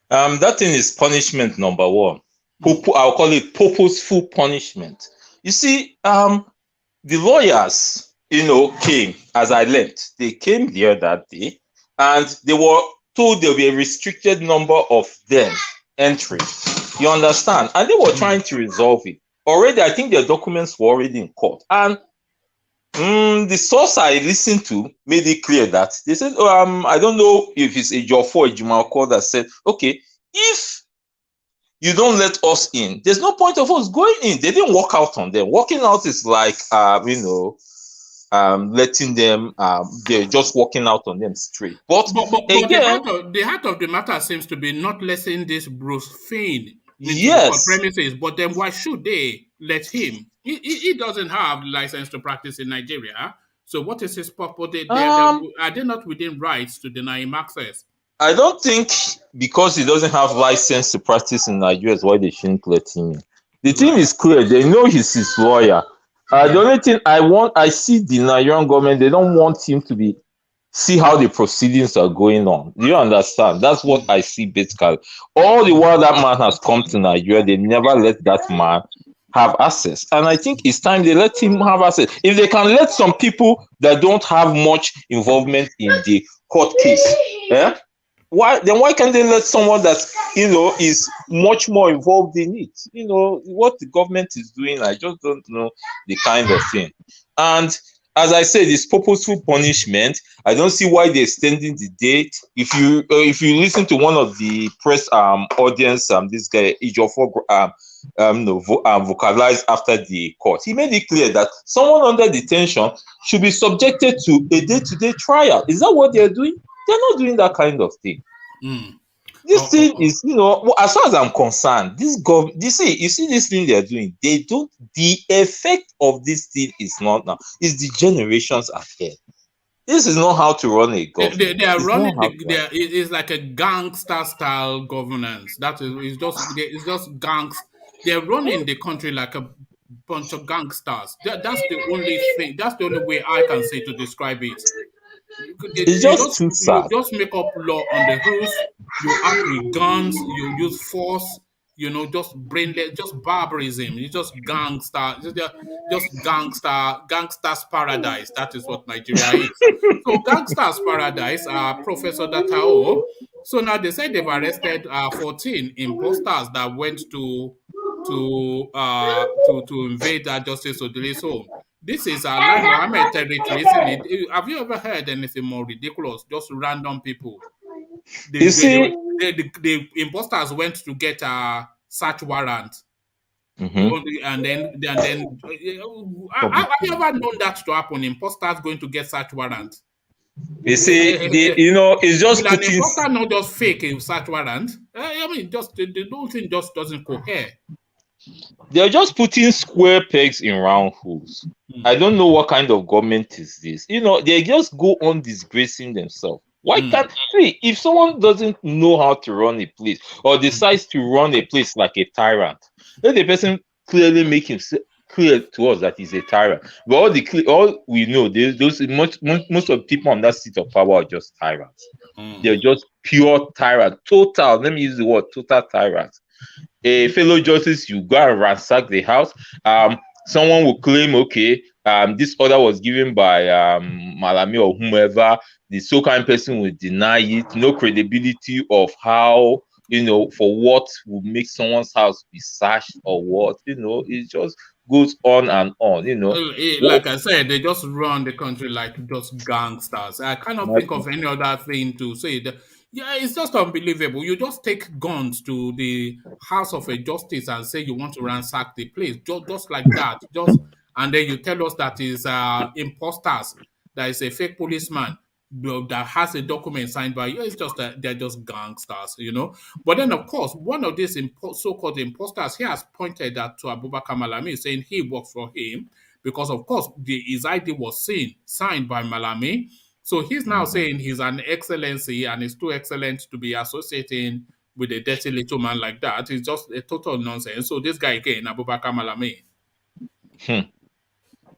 That thing is punishment number one. I'll call it purposeful punishment. You see, the lawyers, came as I left. They came there that day, and they were told there'll be a restricted number of them entering. You understand? And they were trying to resolve it. Already, I think their documents were already in court. And the source I listened to made it clear that they said, I don't know if it's a Ejiofor or Ejimako that said, okay, if you don't let us in, there's no point of us going in. They didn't walk out on them. Walking out is like, letting them, they're just walking out on them straight. But again, the heart of the matter seems to be not letting this Bruce Fein yes, premises, but then why should they let him? He doesn't have license to practice in Nigeria. So what is his purpose? Are they not within rights to deny him access? I don't think because he doesn't have license to practice in Nigeria is why they shouldn't let him in. The thing is clear. They know he's his lawyer. The only thing I see the Nigerian government, they don't want him to see how the proceedings are going on. Do you understand? That's what I see basically. All the while that man has come to Nigeria, they never let that man have access. And I think it's time they let him have access. If they can let some people that don't have much involvement in the court case, why can't they let someone that is much more involved in it? What the government is doing, I just don't know the kind of thing. And as I said, it's purposeful punishment. I don't see why they're extending the date. If you listen to one of the press audience, this guy Yesufu vocalized after the court, he made it clear that someone under detention should be subjected to a day-to-day trial. Is that what they're doing? They're not doing that kind of thing. This thing is, as far as I'm concerned, you see this thing they're doing, the effect of this thing is not now, it's the generations ahead. This is not how to run a government. They are running, it's like a gangster style governance. It's just gangster. They're running the country like a bunch of gangsters. That's the only thing, that's the only way I can say to describe it. It's just too sad. You just make up law on the rules. You act with guns. You use force. Just brainless, just barbarism. It's just gangster. Just gangsters paradise. That is what Nigeria is. So gangsters paradise. Professor Datao. So now they said they've arrested 14 imposters that went to invade Justice Odili's home. This is Lai Mohammed territory, isn't it? Have you ever heard anything more ridiculous? Just random people. The imposters went to get a search warrant. And then have you ever known that to happen? Imposters going to get search warrant. You see, it's just an imposter not just fake a search warrant. I mean, the whole thing just doesn't cohere. They're just putting square pegs in round holes. I don't know what kind of government is this. They just go on disgracing themselves. Why can't if someone doesn't know how to run a place or decides to run a place like a tyrant, let the person clearly make him clear to us that he's a tyrant. But all we know, most of the people on that seat of power are just tyrants. They're just pure tyrants. Total, let me use the word total tyrants. A fellow justice, you go and ransack the house. Someone will claim, okay, this order was given by Malami or whomever. The so-kind person will deny it. No credibility of how, for what would make someone's house be searched or what. It just goes on and on. Like I said, they just run the country like just gangsters. I cannot think of any other thing to say that. Yeah, it's just unbelievable. You just take guns to the house of a justice and say you want to ransack the place, just like that. And then you tell us that is imposters, that is a fake policeman that has a document signed by you. It's just that they're just gangsters, But then, of course, one of these so-called imposters, he has pointed that to Abubakar Malami, saying he works for him because, of course, his ID was signed by Malami. So he's now saying he's an excellency and is too excellent to be associating with a dirty little man like that. It's just a total nonsense. So this guy again, Abubakar Malami.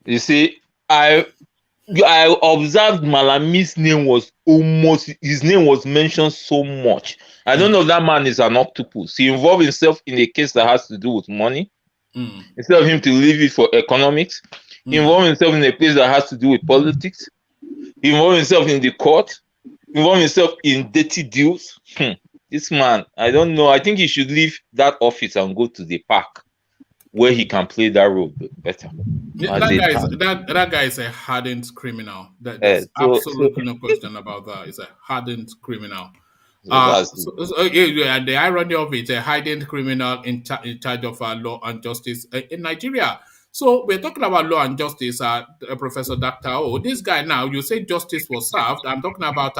You see, I observed Malami's name was mentioned so much. I don't know if that man is an octopus. He involved himself in a case that has to do with money. Instead of him to leave it for economics, he involved himself in a place that has to do with politics. He involved himself in the court, involved himself in dirty deals. This man, I don't know. I think he should leave that office and go to the park where he can play that role better. That guy is a hardened criminal. There's absolutely no question about that. He's a hardened criminal. The irony of it, a hardened criminal in charge of law and justice in Nigeria. So we're talking about law and justice, Professor Dr. O. This guy now, you say justice was served. I'm talking about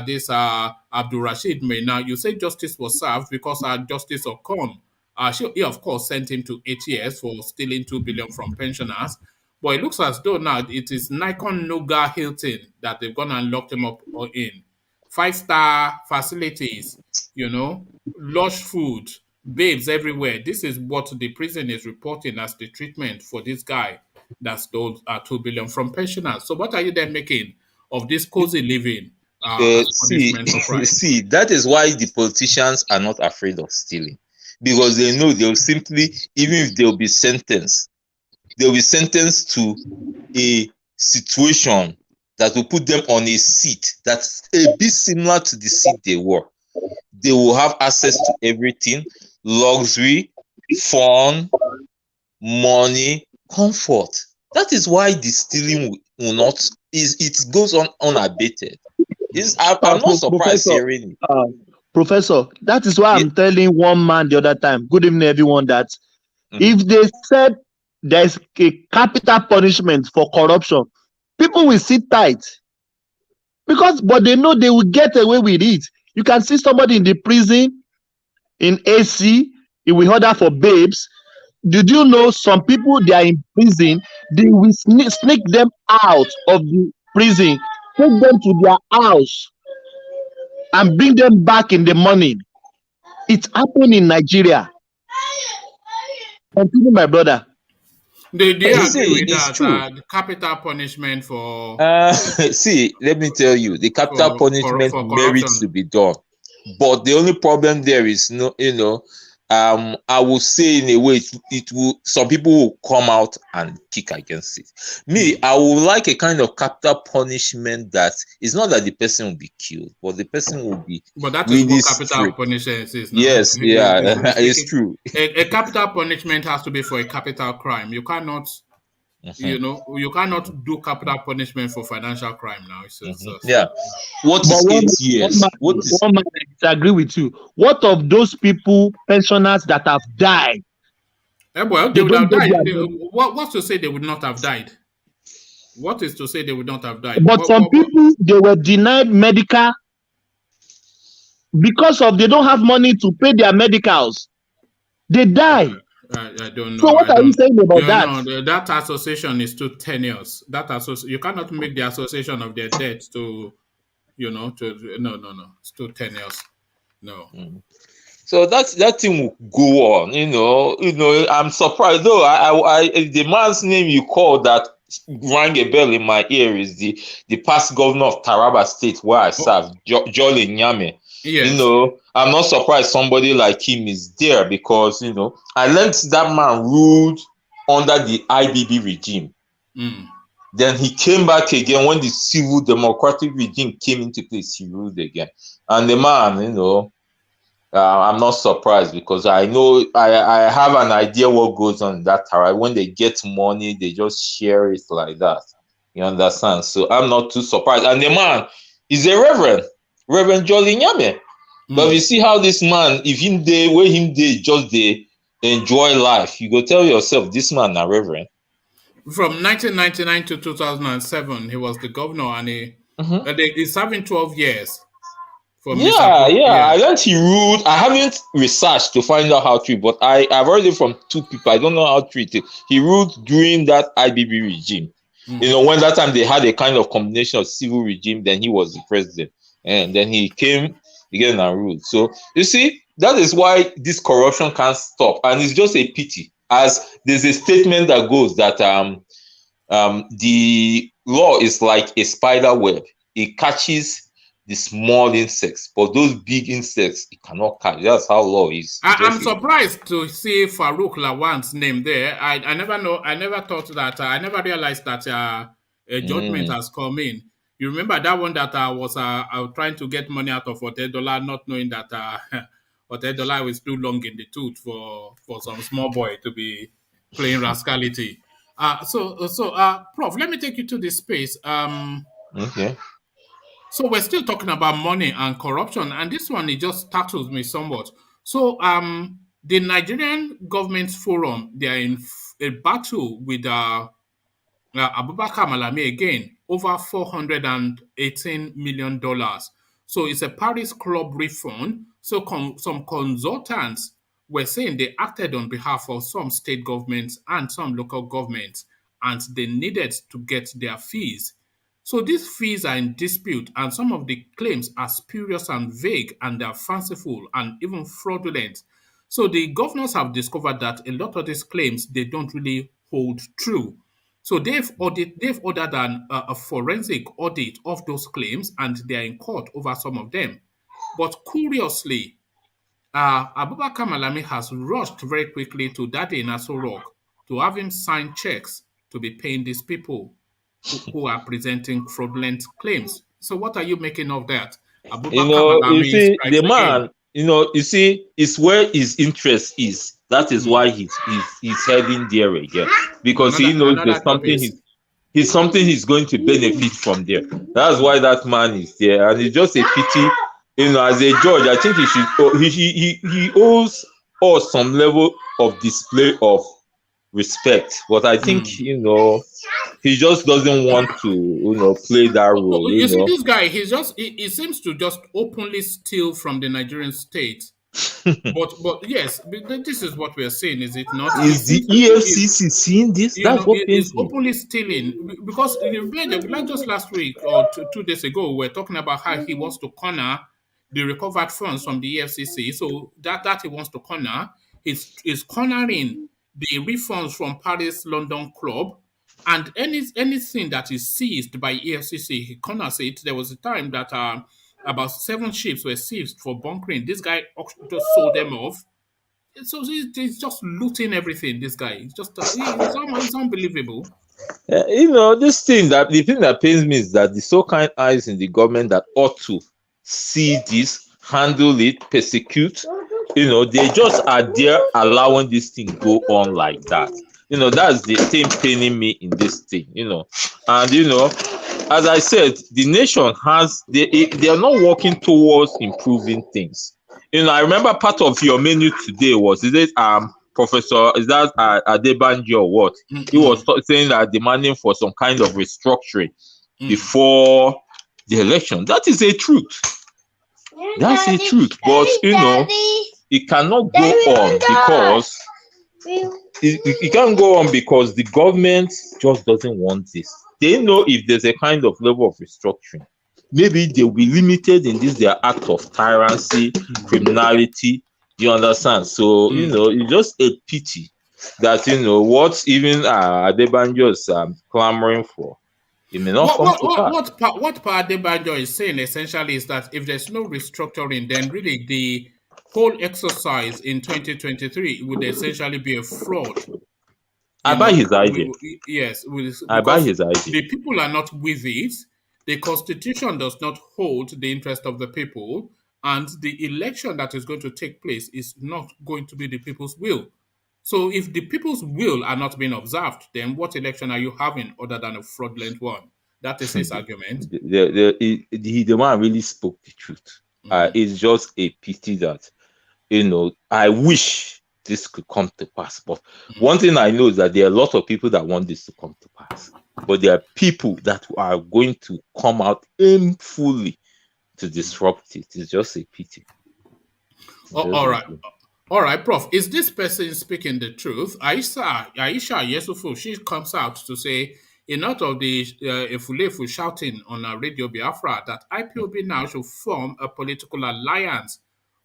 this Abdul Rashid Maina. You say justice was served because Justice Okon, he of course sent him to 8 years for stealing 2 billion from pensioners. But it looks as though now it is Nikon Noga Hilton that they've gone and locked him up in 5-star facilities, lush food, babes everywhere. This is what the prison is reporting as the treatment for this guy that stole 2 billion from pensioners. So what are you then making of this cozy living as punishment for crime? See, that is why the politicians are not afraid of stealing, because they know they'll simply, even if they'll be sentenced to a situation that will put them on a seat that's a bit similar to the seat they were. They will have access to everything: luxury, fun, money, comfort. That is why the stealing will not it goes on unabated. I'm not surprised hearing it. Professor, that is why I'm telling one man the other time, good evening everyone, that if they said there's a capital punishment for corruption, people will sit tight. But they know they will get away with it. You can see somebody in the prison, in AC, he will order for babes. Did you know some people, they are in prison, they will sneak them out of the prison, take them to their house, and bring them back in the morning. It happened in Nigeria. Continue, my brother. Do you agree with that? Capital punishment for... see, let me tell you, the capital punishment for merits to be done. But the only problem there is, I will say in a way, it will. Some people will come out and kick against it. Me, I would like a kind of capital punishment that is not that the person will be killed, but the person will be. But that is what capital punishment is. Yes, yeah, it's true. A capital punishment has to be for a capital crime. You cannot. You cannot do capital punishment for financial crime now. Yeah. What is 8 years? One man, I disagree with you. What of those people, pensioners that have died? Well, they would have died. What's to say they would not have died? What is to say they would not have died? But some people, they were denied medical because they don't have money to pay their medicals. They die. I don't know. So what are you saying about that? No, that association is too tenuous. You cannot make the association of their debt to, no. It's too tenuous. No. So that thing will go on. I'm surprised though. I the man's name you called that rang a bell in my ear is the past governor of Taraba State where I served, Jolly Nyame. Yes. I'm not surprised somebody like him is there because, I learned that man ruled under the IBB regime. Then he came back again when the civil democratic regime came into place, he ruled again. And the man, I'm not surprised because I know, I have an idea what goes on in that Taraba. When they get money, they just share it like that. You understand? So I'm not too surprised. And the man is a Reverend Jolly Nyame. But you see how this man, if him day just they enjoy life, you go tell yourself this man a reverend. From 1999 to 2007, he was the governor, and he's serving 12 years. I learned he ruled. I haven't researched to find out how true, but I've heard it from two people. I don't know how true it is. He ruled during that IBB regime. When that time they had a kind of combination of civil regime, then he was the president. And then he came again and ruled. So you see, that is why this corruption can't stop. And it's just a pity, as there's a statement that goes that the law is like a spider web. It catches the small insects, but those big insects it cannot catch. That's how law is. I'm surprised to see Farouk Lawan's name there. I never thought that. I never realized that a judgment has come in. You remember that one that I was trying to get money out of Odili, not knowing that Odili was too long in the tooth for some small boy to be playing rascality. Prof, let me take you to this space. Okay. So we're still talking about money and corruption, and this one, it just startles me somewhat. So the Nigerian Government Forum, they are in a battle with Abubakar Malami again, over $418 million. So it's a Paris Club refund. So some consultants were saying they acted on behalf of some state governments and some local governments, and they needed to get their fees. So these fees are in dispute, and some of the claims are spurious and vague, and they are fanciful and even fraudulent. So the governors have discovered that a lot of these claims, they don't really hold true. So they've ordered a forensic audit of those claims, and they are in court over some of them. But curiously, Abubakar Malami has rushed very quickly to Daddy in Aso Rock to have him sign checks to be paying these people who are presenting fraudulent claims. So what are you making of that? You see, the man, you see, it's where his interest is. That is why he's heading there again, because he knows there's something he's going to benefit from there. That's why that man is there, and it's just a pity. As a judge, I think he owes us some level of display of respect, but I think he just doesn't want to play that role. You see, this guy, he seems to just openly steal from the Nigerian state. but yes, this is what we are saying, is it not? Is the EFCC seeing this? That's what is openly stealing, because like just last week or 2 days ago, we were talking about how he wants to corner the recovered funds from the EFCC. So that he wants to corner is cornering the refunds from Paris London Club, and anything that is seized by EFCC, he corners it. There was a time that about 7 ships were seized for bunkering. This guy just sold them off. So he's just looting everything. This guy, it's unbelievable. The thing that pains me is that the so-called eyes in the government that ought to see this, handle it, persecute, they just are there allowing this thing go on like that. That's the thing paining me in this thing. And as I said, the nation they are not working towards improving things. I remember part of your menu today was, Professor, is that Adebanjo or what? He was saying that demanding for some kind of restructuring before the election. That is a truth. That's a truth. But it cannot go on because it can't go on because the government just doesn't want this. They know if there's a kind of level of restructuring, maybe they'll be limited in their act of tyranny, criminality. You understand? So it's just a pity that what even Adebanjo is clamoring for, it may not come to pass. What Adebanjo is saying essentially is that if there's no restructuring, then really the whole exercise in 2023 would essentially be a fraud. I buy his idea. Yes, I buy his idea. The people are not with it. The constitution does not hold the interest of the people, and the election that is going to take place is not going to be the people's will. So if the people's will are not being observed, then what election are you having other than a fraudulent one? That is his argument. The man really spoke the truth. It's just a pity that, I wish this could come to pass. But one thing I know is that there are a lot of people that want this to come to pass. But there are people that are going to come out aimfully to disrupt it. It's just a pity. All right, Prof. Is this person speaking the truth? Aisha Yesufu, she comes out to say, enough of the Efulefu shouting on Radio Biafra that IPOB now should form a political alliance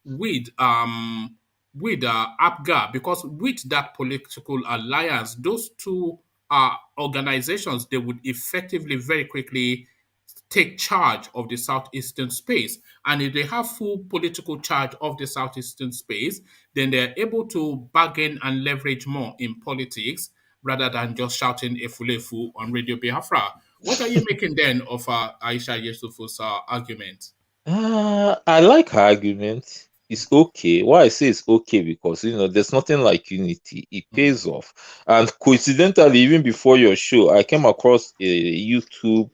with APGA, because with that political alliance, those two organizations, they would effectively very quickly take charge of the southeastern space. And if they have full political charge of the southeastern space, then they're able to bargain and leverage more in politics rather than just shouting Efulefu on Radio Biafra. What are you making then of Aisha Yesufu's argument? I like her argument. It's okay. Why I say it's okay, because there's nothing like unity. It pays off. And coincidentally, even before your show, I came across a YouTube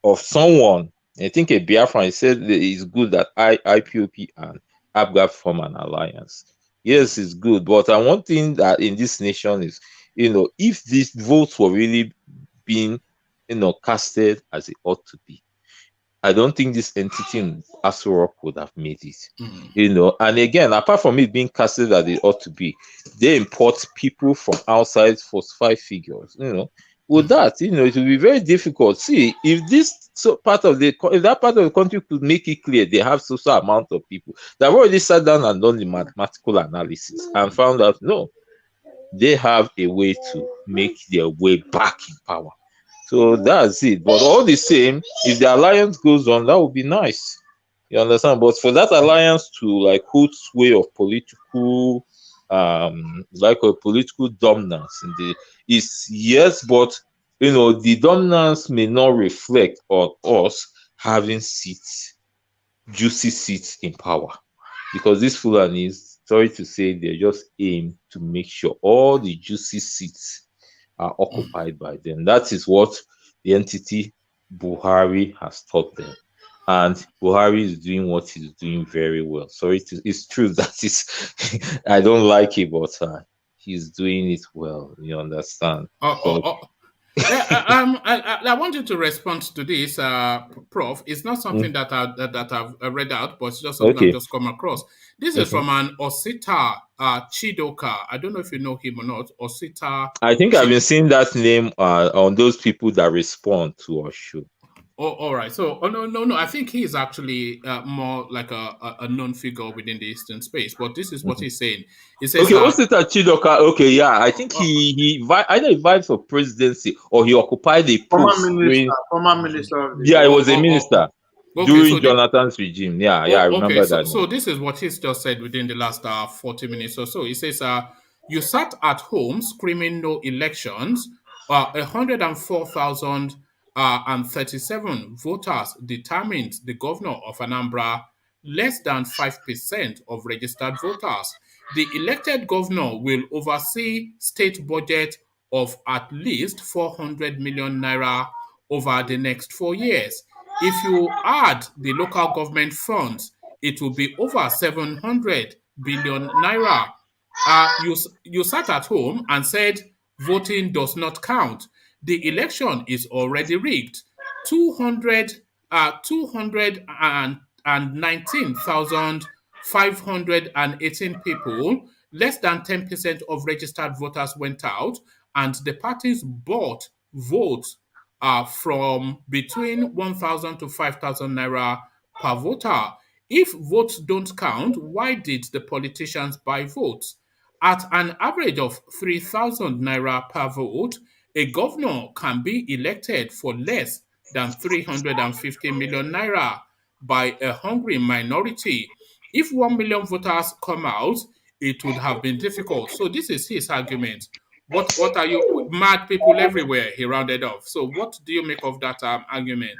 of someone, I think a Biafran, he said it's good that IPOP and APGA form an alliance. Yes, it's good, but one thing that in this nation is, if these votes were really being, casted as it ought to be, I don't think this entity in Aso Rock would have made it. And again, apart from it being casted as it ought to be, they import people from outside for 5 figures. With that, it will be very difficult. See, if that part of the country could make it clear they have social amount of people, they've already sat down and done the mathematical analysis and found out no, they have a way to make their way back in power. So that's it. But all the same, if the alliance goes on, that would be nice. You understand? But for that alliance to hold sway of political a political dominance yes, but the dominance may not reflect on us having seats, juicy seats in power. because these Fulanis, sorry to say, they just aim to make sure all the juicy seats are occupied by them. That is what the entity Buhari has taught them. And Buhari is doing what he's doing very well. Sorry, it's true that is I don't like it, but he's doing it well. You understand? I want you to respond to this, Prof. It's not something Mm. that I've read out, but it's just something I've Okay. just come across. This is Okay. from an Osita Chidoka. I don't know if you know him or not. Osita. I think I've been seeing that name on those people that respond to our show. Oh, all right. So, no. I think he is actually more like a known figure within the Eastern space. But this is what he's saying. He says, Okay, Osita Chidoka. Okay, yeah, I think he either he vied for presidency or he occupied a post former minister. Yeah, he was a minister during so Jonathan's regime. Yeah, I remember that. So this is what he's just said within the last 40 minutes or so. He says, you sat at home screaming no elections. 104,037 voters determined the governor of Anambra, less than 5% of registered voters. The elected governor will oversee state budget of at least 400 million naira over the next 4 years. If you add the local government funds, it will be over 700 billion naira. You sat at home and said voting does not count. The election is already rigged. 219,518 people, less than 10% of registered voters went out, and the parties bought votes from between 1,000 to 5,000 naira per voter. If votes don't count, why did the politicians buy votes? At an average of 3,000 naira per vote, a governor can be elected for less than 350 million naira by a hungry minority. If 1 million voters come out, it would have been difficult. So this is his argument. What are you, mad people everywhere, he rounded off. So what do you make of that argument?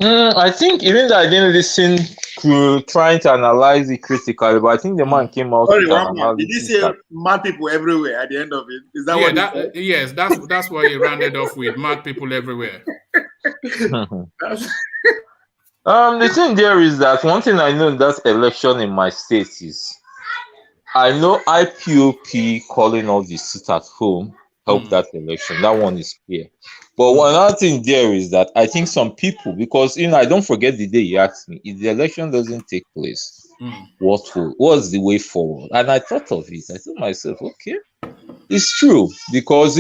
I think even though I didn't listen to trying to analyze it critically, but I think the man came out with an analysis. Did you say mad people everywhere at the end of it? Is that what he said? Yes, that's what he rounded off with, mad people everywhere. The thing there is that one thing I know in that election in my state is I know IPOP calling all the sit at home helped that election. That one is clear. But one other thing there is that I think some people, because I don't forget the day you asked me, if the election doesn't take place, what's the way forward? And I thought of it. I told myself, okay, it's true, because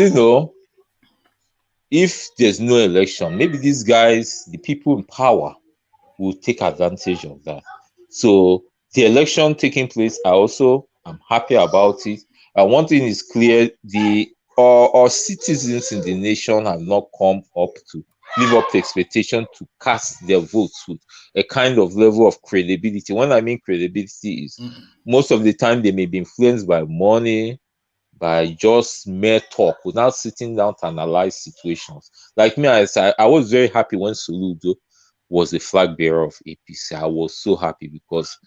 if there's no election, maybe these guys, the people in power, will take advantage of that. So the election taking place, I'm happy about it. And one thing is clear, our citizens in the nation have not come up to live up to expectation to cast their votes with a kind of level of credibility. When I mean credibility is most of the time they may be influenced by money, by just mere talk without sitting down to analyze situations. Like me, I was very happy when Soludo was the flag bearer of APC. I was so happy because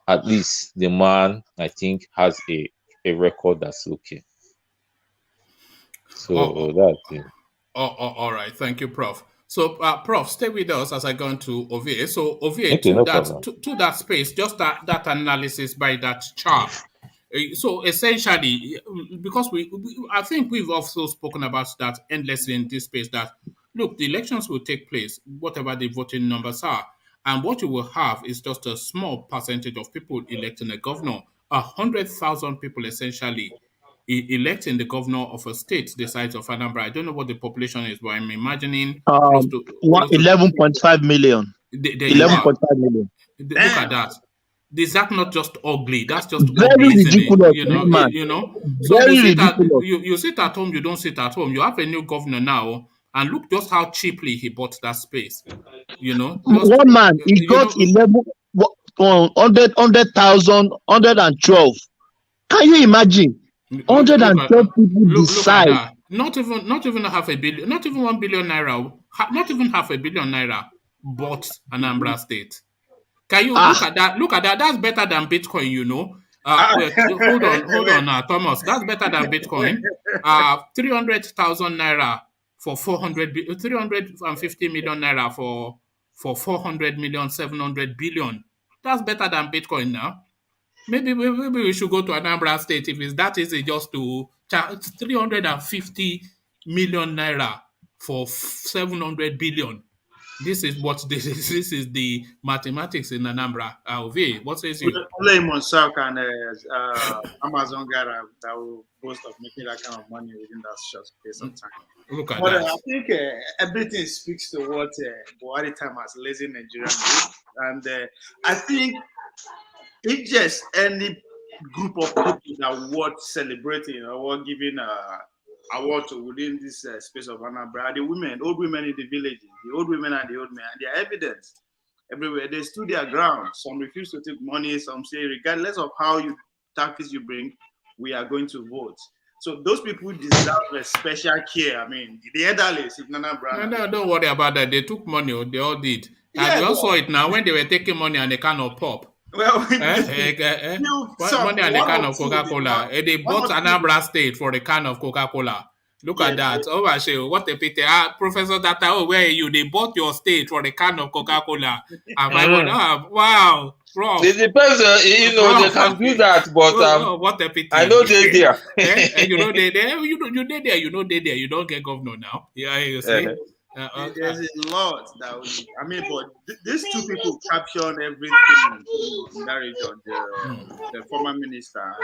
at least the man, I think, has a record that's okay. So that's it. All right. Thank you, Prof. So, Prof, stay with us as I go into Ovie. So, Ovie, Okay, to that space, just that analysis by that chart. So, essentially, because I think we've also spoken about that endlessly in this space, that, look, the elections will take place, whatever the voting numbers are. And what you will have is just a small percentage of people electing a governor. 100,000 people, essentially, electing the governor of a state the size of Anambra. I don't know what the population is, but I'm imagining close to 11.5 million. 11.5 million. Look at that. Is that not just ugly? That's just very ugly, ridiculous, So ridiculous. You sit at home, you don't sit at home. You have a new governor now, and look just how cheaply he bought that space. One man, he got 100,000, 112. Can you imagine? 112 people decide. Not even half a billion, not even 1 billion naira, not even half a billion naira bought Anambra State. Can you look at that? Look at that. That's better than Bitcoin, you know. Hold on, Thomas. That's better than Bitcoin. 300,000 naira for 350 million naira for 400 million, 700 billion. That's better than Bitcoin now. Maybe we should go to Anambra State if it's that easy just to charge 350 million naira for 700 billion. This is what this is. This is the mathematics in Anambra. What says you? Only Monsauk and Amazon guy that will boast of making that kind of money within that short space of time. Look at that. I think everything speaks to what Buhari time has lazy Nigerian, and I think if just any group of people that worth celebrating or worth giving award to within this space of Anambra, the women, old women in the villages, the old women and the old men, and their evidence everywhere. They stood their ground. Some refuse to take money. Some say, regardless of how you tactics you bring, we are going to vote. So those people deserve a special care. I mean, the elderly, No, don't worry about that. They took money. They all did. And we all saw it now when they were taking money and they kind of pop. Well, money and a can of Coca-Cola. They bought Anambra State for a can of Coca-Cola. Look at that. Oh, what a pity. Professor Data, where are you? They bought your state for a can of Coca-Cola. Wow. Prof. It depends, they can do that, but what a pity. I know they're there. You know they're there. You they're there. You know they're there. You don't get governor now. Yeah, you see. There's a lot that but these two people captured everything in that region. The former minister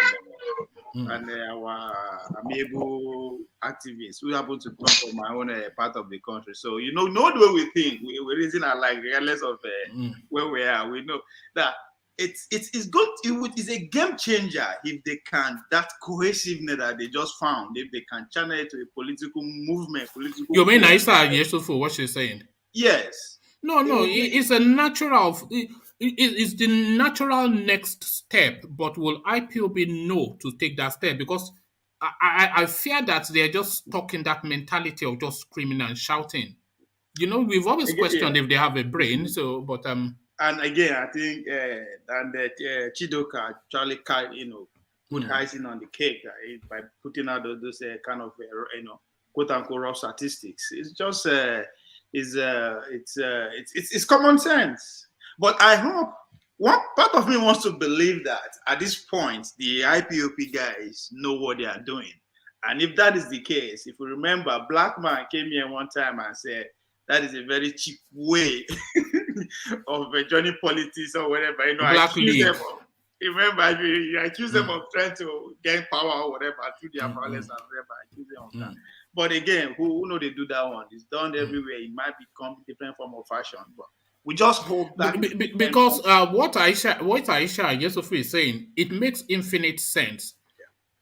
and our amiable activists who happen to come from my own part of the country. So know the way we think. We reason alike regardless of where we are. We know that it's good. It's a game changer if they can, that cohesiveness that they just found, if they can channel it to a political movement. You mean Aisha Yesufu, what she's saying? Yes. No, it's a natural. It's the natural next step, but will IPOB know to take that step? Because I fear that they're just stuck in that mentality of just screaming and shouting. We've always questioned if they have a brain. So, but And again, I think Chidoka Charlie put icing on the cake by putting out those kind of quote unquote raw statistics. It's just it's common sense. But I hope one part of me wants to believe that at this point the IPOP guys know what they are doing, and if that is the case, if you remember, Black Man came here one time and said that is a very cheap way of joining politics or whatever. Remember, you accuse them of trying to gain power or whatever through their violence and whatever. Accuse them of that. But again, who know they do that one? It's done everywhere. It might become a different form of fashion, but we just hope that because what Aisha Yesufu is saying, it makes infinite sense.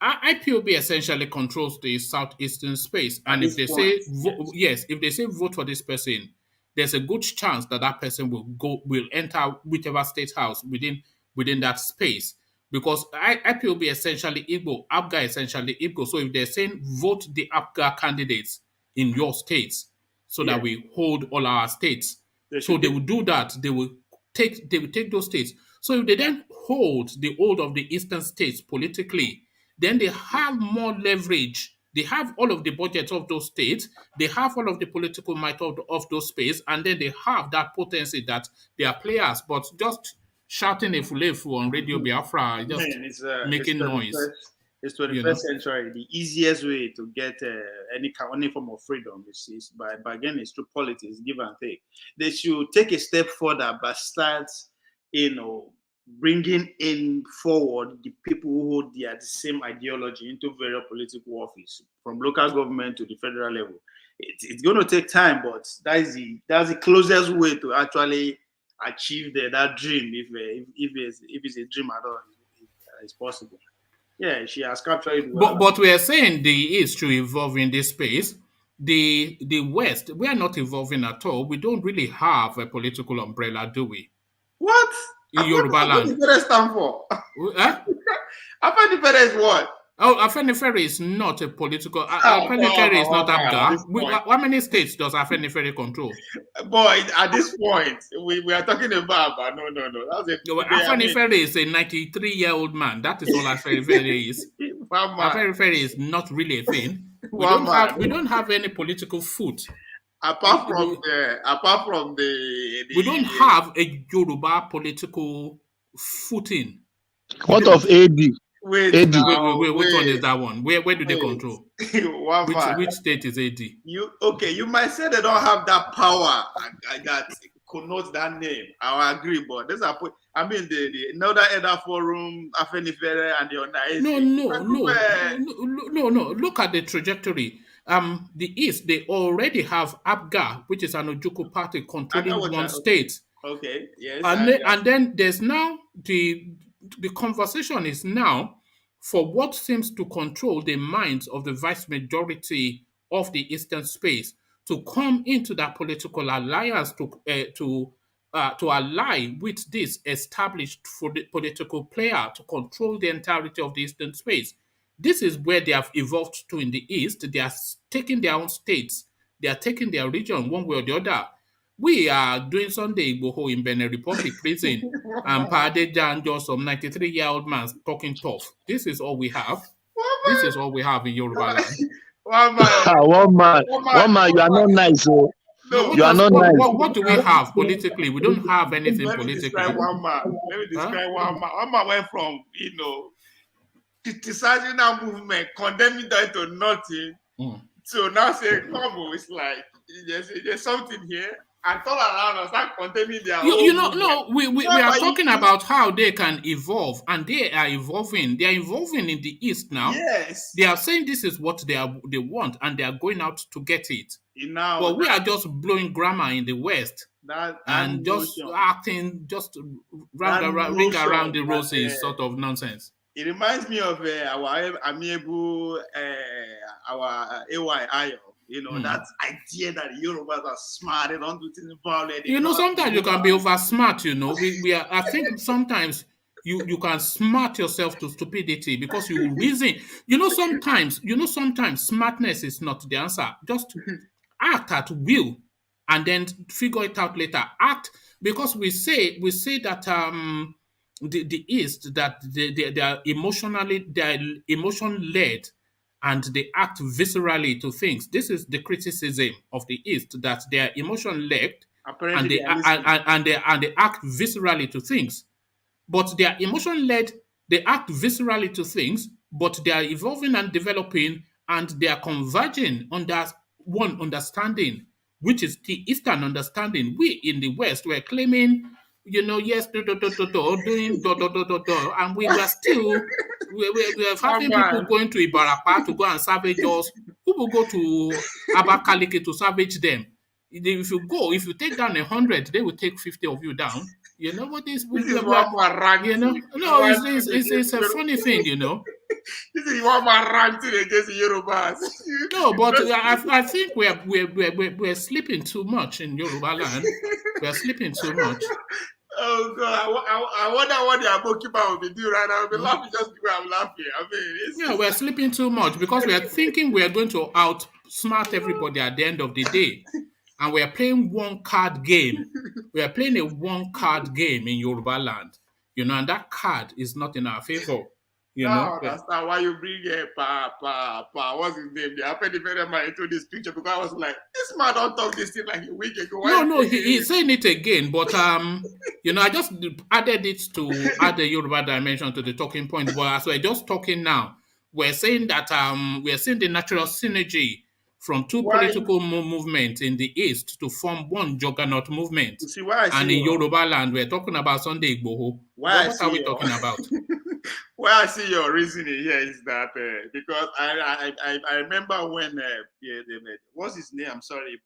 IPOB essentially controls the southeastern space, and if they say if they say vote for this person, there's a good chance that person will enter whichever state house within that space, because IPOB essentially Igbo, APGA essentially Igbo. So if they're saying vote the APGA candidates in your states, so that we hold all our states, so they will do that. They will take those states. So if they then hold the whole of the eastern states politically, then they have more leverage. They have all of the budgets of those states. They have all of the political might of those spaces. And then they have that potency that they are players. But just shouting a fulefu on Radio Biafra, just making noise. It's 21st century. The easiest way to get any form of freedom is by again, it's through politics, give and take. They should take a step further, but start, bringing in forward the people who hold the same ideology into various political office, from local government to the federal level. It's going to take time, but that's the closest way to actually achieve that dream, if it's a dream at all, it's possible. Yeah, she has captured it well. But we are saying the East should evolve in this space. The West, we are not evolving at all. We don't really have a political umbrella, do we? What? In Yoruba land. What does stand for? Afenifere is what? Oh, Afenifere is not a political. Afenifere is not APGA. How many states does Afenifere control? Boy, at this point, we are talking about, but no. Afenifere is a 93-year-old man. That is all Afenifere is. Afenifere is not really a thing. We don't have any political foot. Apart from the we don't have a Yoruba political footing. What of AD? Wait, AD. Which one is that one? Where do they control? Which state is AD? You might say they don't have that power. I got connotes that name. I agree, but these are the another Elder Forum, Afenifere, and the No. Look at the trajectory. The East, they already have APGA, which is an Ojukwu party controlling one state. Okay, yes. And then there's now the conversation is now for what seems to control the minds of the vast majority of the Eastern space to come into that political alliance to ally with this established political player to control the entirety of the Eastern space. This is where they have evolved to in the East. They are taking their own states. They are taking their region one way or the other. We are doing Sunday Igboho in Benin Republic prison and Padeja just some 93-year-old man talking tough. This is all we have. This is all we have in Yoruba land. One man, you are not nice. Oh. No, you are not nice. What do we have politically? We don't have anything politically. Describe one man. Let me describe one man. One man went from, criticizing that movement, condemning that to nothing. So now say, come on, it's like, there's something here. And turn around and start condemning their own we are talking about how they can evolve, and they are evolving. They are evolving in the East now. Yes. They are saying this is what they want, and they are going out to get it. But we are just blowing grammar in the West and just acting, just ring around the roses sort of nonsense. It reminds me of our amiable, our AYIO. That idea that the Yorubas are smart, they don't do things violently. Sometimes you can be over smart, We are, I think sometimes you can smart yourself to stupidity because you reason. Sometimes smartness is not the answer. Just act at will and then figure it out later. Act because we say that the East that they are emotion led. And they act viscerally to things. This is the criticism of the East, that they are emotion-led and they act viscerally to things. But they are emotion-led, they act viscerally to things, but they are evolving and developing, and they are converging under one understanding, which is the Eastern understanding. We in the West were claiming, yes, doing, and we were still. We're having people going to Ibarapa to go and savage us. People go to Abakaliki to savage them. If you take down 100, they will take 50 of you down. You know what this? This is one more ranking. No, it's a funny thing, This is one more ranking against the Yorubas. No, but I think we're sleeping too much in Yoruba land. We're sleeping too much. Oh God! I wonder what the Abokiba will be doing right now. I'll be laughing just because I'm laughing. We're sleeping too much because we are thinking we are going to outsmart everybody at the end of the day, and we are playing one card game. We are playing a one card game in Yoruba land, and that card is not in our favor. That's not why you bring what's his name? The Afenifere man into this picture because I was like, this man don't talk this thing like a week ago. No, he's saying it again, but I just added it to add the Yoruba dimension to the talking point. But as we're just talking now, we're saying that we're seeing the natural synergy from two political movements in the East to form one juggernaut movement. In Yoruba land, we're talking about Sunday Igboho. What are we talking about? Where I see your reasoning here is that because I remember when what's his name? I'm sorry,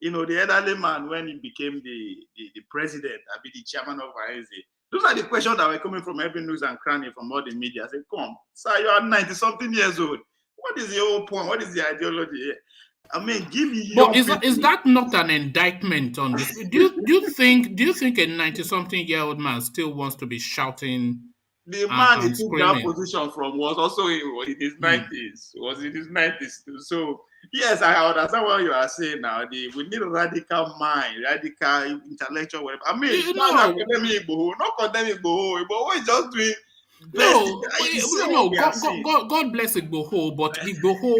the elderly man when he became the president, the chairman of ISA. Those are the questions that were coming from every news and cranny from all the media. I said, come, sir, you are 90-something years old. What is your whole point? What is the ideology here? Give me your. But is that not an indictment on this? Do you think a 90-something-year-old man still wants to be shouting The man he and took that screaming. position from was also in his 90s. Was in his 90s too. So yes, I understand what you are saying now. We need a radical mind, radical intellectual, whatever. I mean, You not know, condemning Igboho, not condemning Igboho. Igboho is just doing best. God bless Igboho, but Igboho,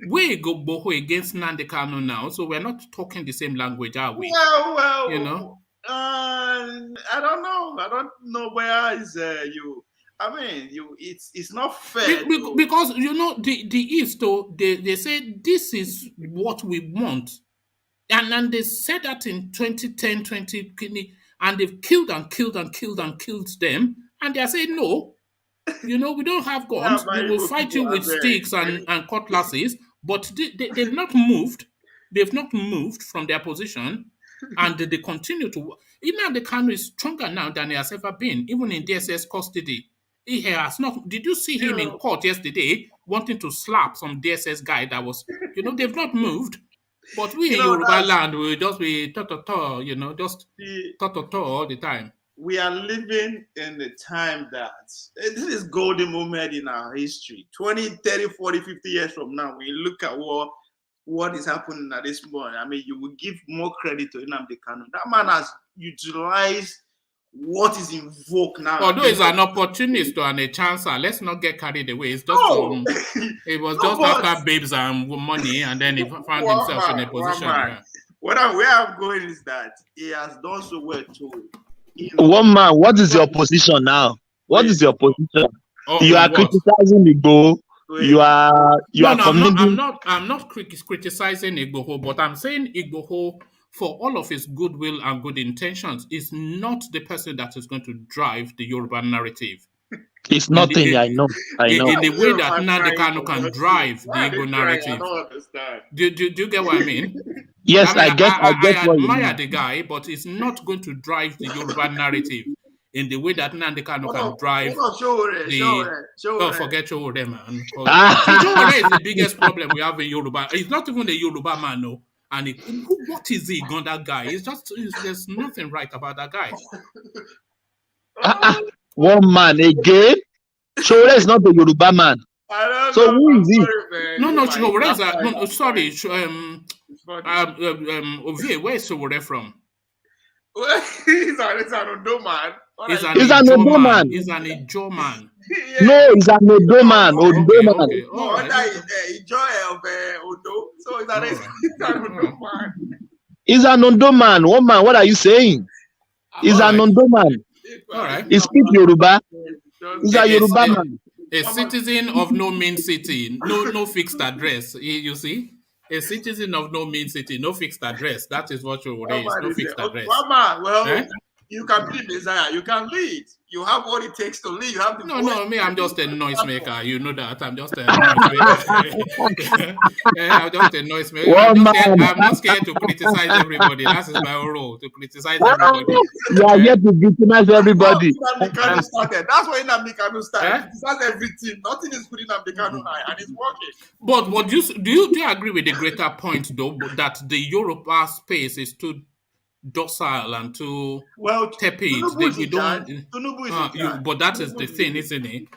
we Igboho against Nnamdi Kanu now, so we're not talking the same language, are we? Well, You know, I don't know. I don't know where is you. I mean, it's not fair. because you know the East, though, they say this is what we want, and they said that in 2010, 2020, and they've killed and killed and killed and killed them, and they are saying no. You know, we don't have guns. We will fight you with sticks and cutlasses, but they've not moved. They've not moved from their position, and they continue to. Nnamdi Kanu is stronger now than he has ever been, even in DSS custody. He has not. Did you see him in court yesterday wanting to slap some DSS guy that was, you know, they've not moved. But we in Yoruba land will just be you know, just all the time. We are living in the time that this is golden moment in our history. 20, 30, 40, 50 years from now, when you look at what is happening at this moment, I mean, you will give more credit to Nnamdi Kanu. That man has utilized what is in vogue now. Although he's an opportunist and a chancer, let's not get carried away. It's just it was just after babes and money, and then he found himself in a position. Where I'm going is that he has done so well too. One man, what is your position now? What is your position? You are criticizing Igbo. You are I'm not criticizing Igboho, but I'm saying Igboho, for all of his goodwill and good intentions, is not the person that is going to drive the Yoruba narrative. It's nothing, I know. In the way that Nnamdi Kanu can drive the Igbo narrative. Do you get what I mean? Yes, I get I what you admire mean. the guy, but it's not going to drive the Yoruba narrative in the way that Nnamdi Kanu can drive forget Showore, man. Showore is the biggest problem we have in Yoruba. He's not even a Yoruba man, no. And what is he, that guy? There's nothing right about that guy. One man again. Showore is not the Yoruba man. So who is he? No, Showore is sorry. Ovie, where is Showore from? He's an Ondo man. He's an Ondo man. He's an Ijo man. No, he's an Ondo man. Ondo man. Okay. Ijo of Ondo. So he's an Ondo man. He's an Ondo man. One man, what are you saying? He's an Ondo man. All right. He speaks Yoruba. He's a Yoruba man. A citizen of no mean city, no fixed address. You see? A citizen of no mean city, no fixed address. That is what you raise, no fixed address. You can be Messiah. You can lead. You have what it takes to lead. You have the me. I'm just a noisemaker. You know that. I'm just a noisemaker. I'm just a noisemaker. I'm not scared to criticize everybody. That is my role, to criticize everybody. You are here to victimize everybody. That's why Nnamdi Kanu started. That's everything. Nothing is putting Nnamdi Kanu high, and it's working. But do you agree with the greater point though, that the Yoruba space is too docile and too tepid? We don't. But that is the thing, isn't it?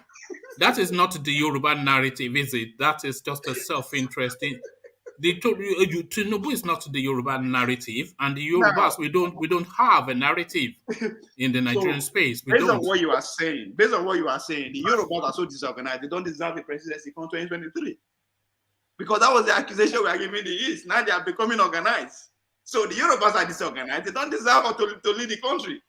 That is not the Yoruba narrative, is it? That is just a self-interest. Tinubu is not the Yoruba narrative, and the Yorubas we don't have a narrative in the Nigerian space. Based on what you are saying, the Yorubas are so disorganized. They don't deserve the presidency from 2023 because that was the accusation we are giving the East. Now they are becoming organized. So the Yorubas are disorganized. They don't deserve to lead the country.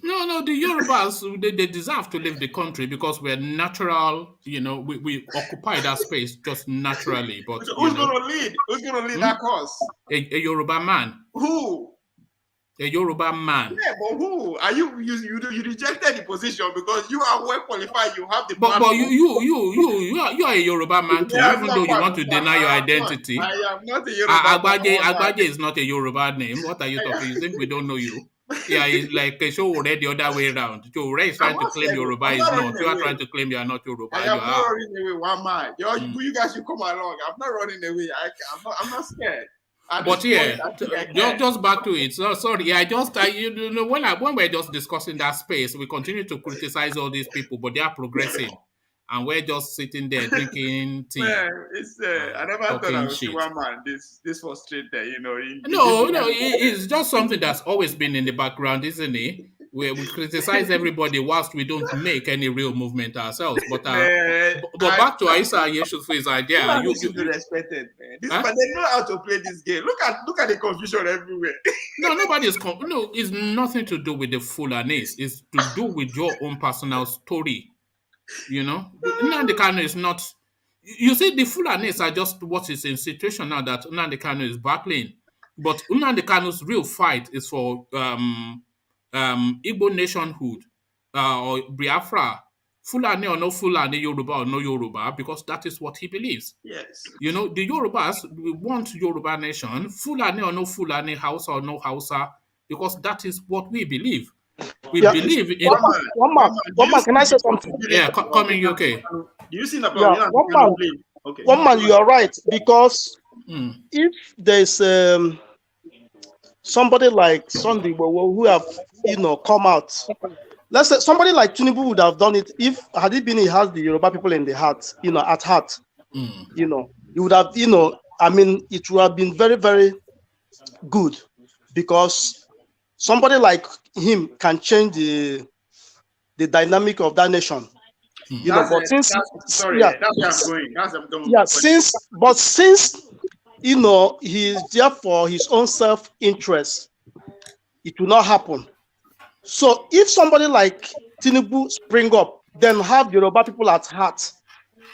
No, the Yorubas, they deserve to leave the country because we're natural, you know, we occupy that space just naturally. But so who's going to lead? Who's going to lead that cause? A Yoruba man. Who? A Yoruba man. Yeah, but who? Are you rejected the position because you are well qualified, you have the But you are a Yoruba man too, even though you want to deny your identity. I am not a Yoruba man. Agbaje is not a Yoruba name. What are you talking? You think we don't know you? Yeah, it's like Showore the other way around. Showore is trying to claim Yoruba is not. You are trying to claim you are not Yoruba. I am not running away, one man. You guys should come along. I'm not running away. I'm not scared. But yeah, just back to it. So sorry, yeah, you know when we're just discussing that space, we continue to criticize all these people, but they are progressing, and we're just sitting there drinking tea. Man, it's I never thought I would see one man this frustrated. You know, it's just something that's always been in the background, isn't it? Where we criticize everybody whilst we don't make any real movement ourselves. But back to Aisha Yesufu's idea. You should be respected, man. But they know how to play this game. Look at the confusion everywhere. No, it's nothing to do with the Fulanis. It's to do with your own personal story. You know, Nnamdi Kanu is not. You see, the Fulanis are just what is in situation now that Nnamdi Kanu is battling. But Nnamdi Kanu's real fight is for Igbo nationhood or Biafra, Fulani or no Fulani, Yoruba or no Yoruba, because that is what he believes. Yes. You know, the Yorubas want Yoruba nation, Fulani or no Fulani, Hausa or no Hausa, because that is what we believe. We believe in... One man, can I say something? Yeah, coming UK. Do you see that? One man, you are right, because if there's somebody like Sunday who have, come out, let's say somebody like Tinubu would have done it if had it been he has the Yoruba people in the heart, at heart, he would have, it would have been very, very good, because somebody like him can change the dynamic of that nation. Since he is there for his own self-interest, it will not happen. So if somebody like Tinubu spring up, then have Yoruba people at heart,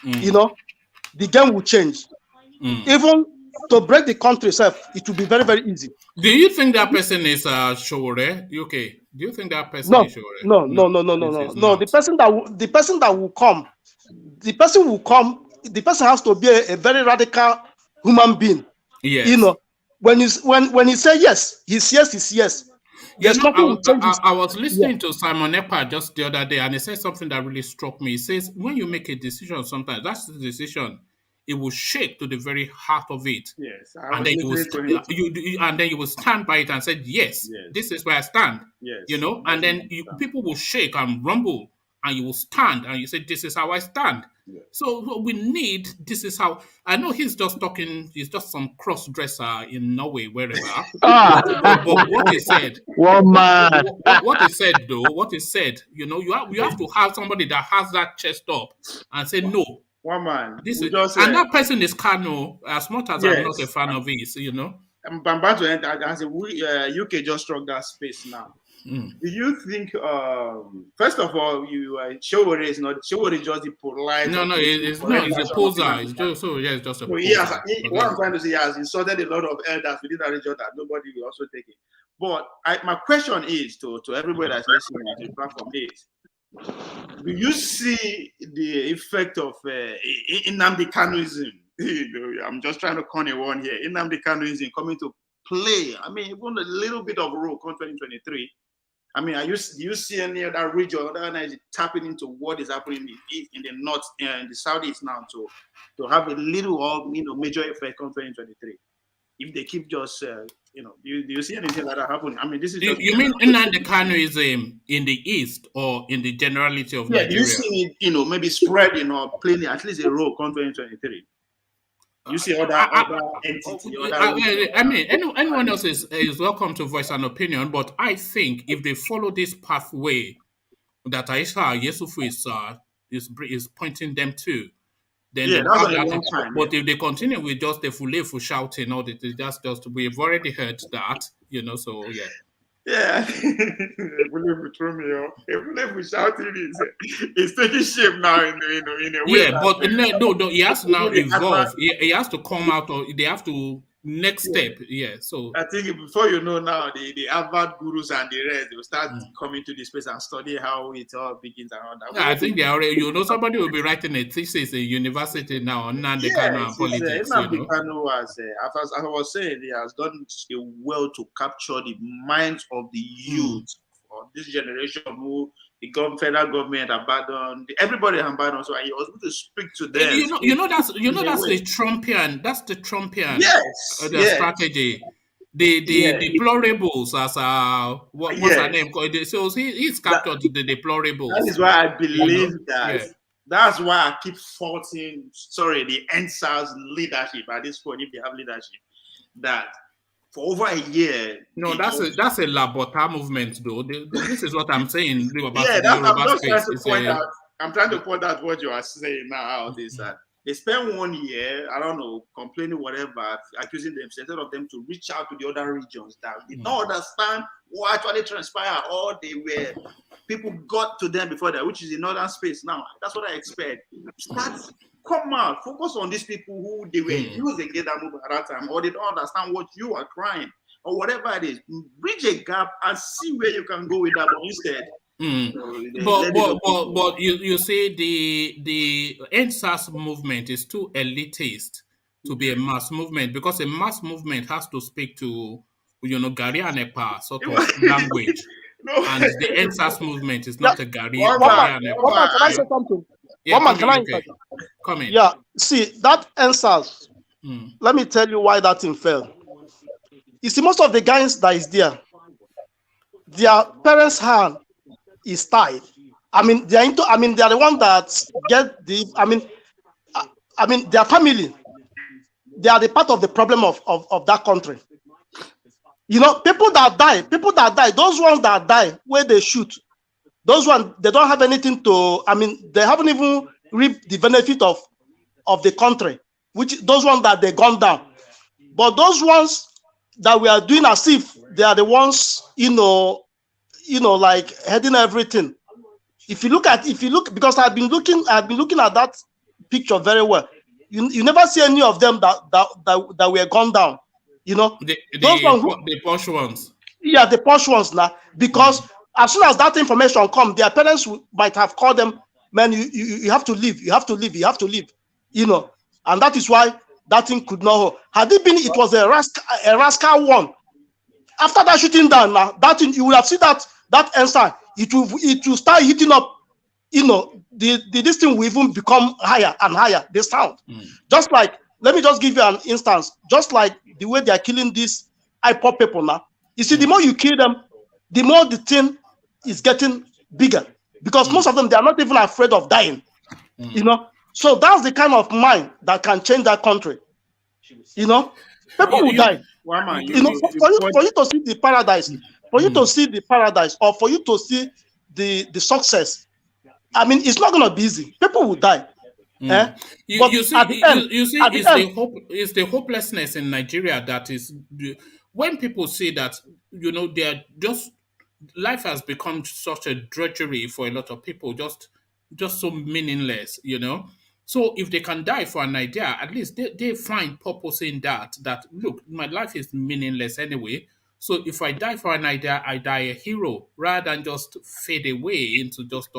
the game will change. Even to break the country itself, it will be very, very easy. Do you think that person is Showore? UK? Do you think that person is Showore? No. The person that will come, the person has to be a very radical human being. Yes. When he say yes, his yes is yes. I was listening to Simon Epa just the other day, and he said something that really struck me. He says, when you make a decision, sometimes that's the decision. It will shake to the very heart of it. Yes. And then you will stand by it and say, yes, this is where I stand. Yes. And then people will shake and rumble, and you will stand and you say, this is how I stand. Yes. So we need, this is how, I know he's just talking, he's just some cross-dresser in Norway, wherever. But what he said, what he said, you have to have somebody that has that chest up and say, no. One man. That person is Kanu, as much as I'm not a fan of his, I'm about to enter. As UK just struck that space now. Do you think, first of all, Showore is just the polite? No, it's a poser. It's just a poser. What I'm trying to say, he has insulted a lot of elders within that region that nobody will also take it. But my question is to everybody that's listening to the platform is, do you see the effect of Nnamdi Kanuism? I'm just trying to corner one here. Nnamdi Kanuism coming to play. Even a little bit of a role in 2023. Do you see any other region, other tapping into what is happening in the north and the southeast now to have a little or major effect on 2023? If they keep just, do you see anything like that happening? This is. You mean Nnamdi Kanuism in the east or in the generality of Nigeria? Do you see it, maybe spreading or playing at least a role in 2023? You see other entity. Anyone else is welcome to voice an opinion, but I think if they follow this pathway that Aisha Yesufu is pointing them to, then that's a long time. But if they continue with just the full shouting, or just we've already heard that, so yeah. Yeah, we shouting it's taking shape now in a way. Yeah, but no, he has to now evolve. He has to come out, or they have to next step. Yeah, so I think before now, the Harvard gurus and the rest, they will start coming to this place and study how it all begins and all that. Yeah, I think they already. Somebody will be writing a thesis in university now on Nnamdi Kanu and politics. Nnamdi Kanu was, as I was saying, he has done well to capture the minds of the youth of this generation who the federal government abandoned, everybody abandoned. So he was able to speak to them. That's the Trumpian. That's the Trumpian. Yes. Strategy. The deplorables, as what's her name called? So he's captured the deplorables. That is why I believe that. Yeah. That's why I keep faulting. The NSAS leadership at this point, if they have leadership, that for over a year. No, that's a Labota movement, though. This is what I'm saying. I'm trying to point out what you are saying now. They spend 1 year, I don't know, complaining, whatever, accusing them, instead of them to reach out to the other regions that did not understand what actually transpired, or people got to them before that, which is in northern space now. That's what I expect. Come out, focus on these people who they were using that movement at that time, or they don't understand what you are crying, or whatever it is. Bridge a gap and see where you can go with that. But instead, but you say the NSAS movement is too elitist to be a mass movement, because a mass movement has to speak to Gari and Epa sort of language. And the NSAS movement is not a Gari and Epa. Can I say something? Come in. Yeah, see, that NSAS, let me tell you why that thing fell. You see, most of the guys that is there, their parents' hand is tied. They are the one that get their family, they are the part of the problem of that country. People that die, those ones that die where they shoot, those ones, they don't have anything to, they haven't even reaped the benefit of the country, which those ones that they gone down. But those ones that we are doing as if they are the ones, like heading everything. If you look, because I've been looking at that picture very well. You never see any of them that were gone down. The posh ones. Yeah, the posh ones now. Because as soon as that information comes, their parents might have called them, man, you have to leave, you have to leave, you have to leave. And that is why that thing could not hold. Had it been, it was a rascal one. After that shooting down, now that thing, you will have seen that answer. It will start hitting up. This thing will even become higher and higher. The sound, just like, let me just give you an instance. Just like the way they are killing these IPOB people now. You see, the more you kill them, the more the thing is getting bigger, because most of them, they are not even afraid of dying. So that's the kind of mind that can change that country. People will die. For you to see the paradise, or for you to see the success, it's not going to be easy. People will die. It's the hopelessness in Nigeria that is, when people say that, they are just, life has become such a drudgery for a lot of people, just so meaningless, So if they can die for an idea, at least they find purpose in that, look, my life is meaningless anyway. So if I die for an idea, I die a hero, rather than just fade away into just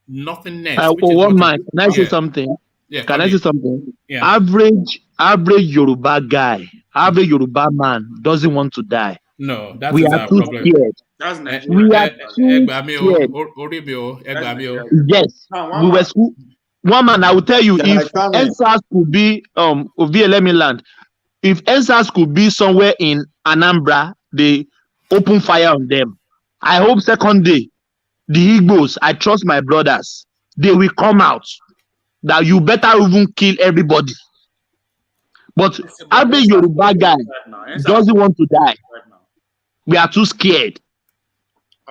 nothingness. Can I say something? Yeah, can I say something? Yeah. Average Yoruba guy, average Yoruba man doesn't want to die. No, that's we are too problem. Scared. That's nice. We are too scared. Yes, we were school. One man, I will tell you, if NSAS could be let me land. If NSAS could be somewhere in Anambra, they open fire on them. I hope second day, the Igbos, I trust my brothers, they will come out. That you better even kill everybody. But every Yoruba guy doesn't want to die. We are too scared.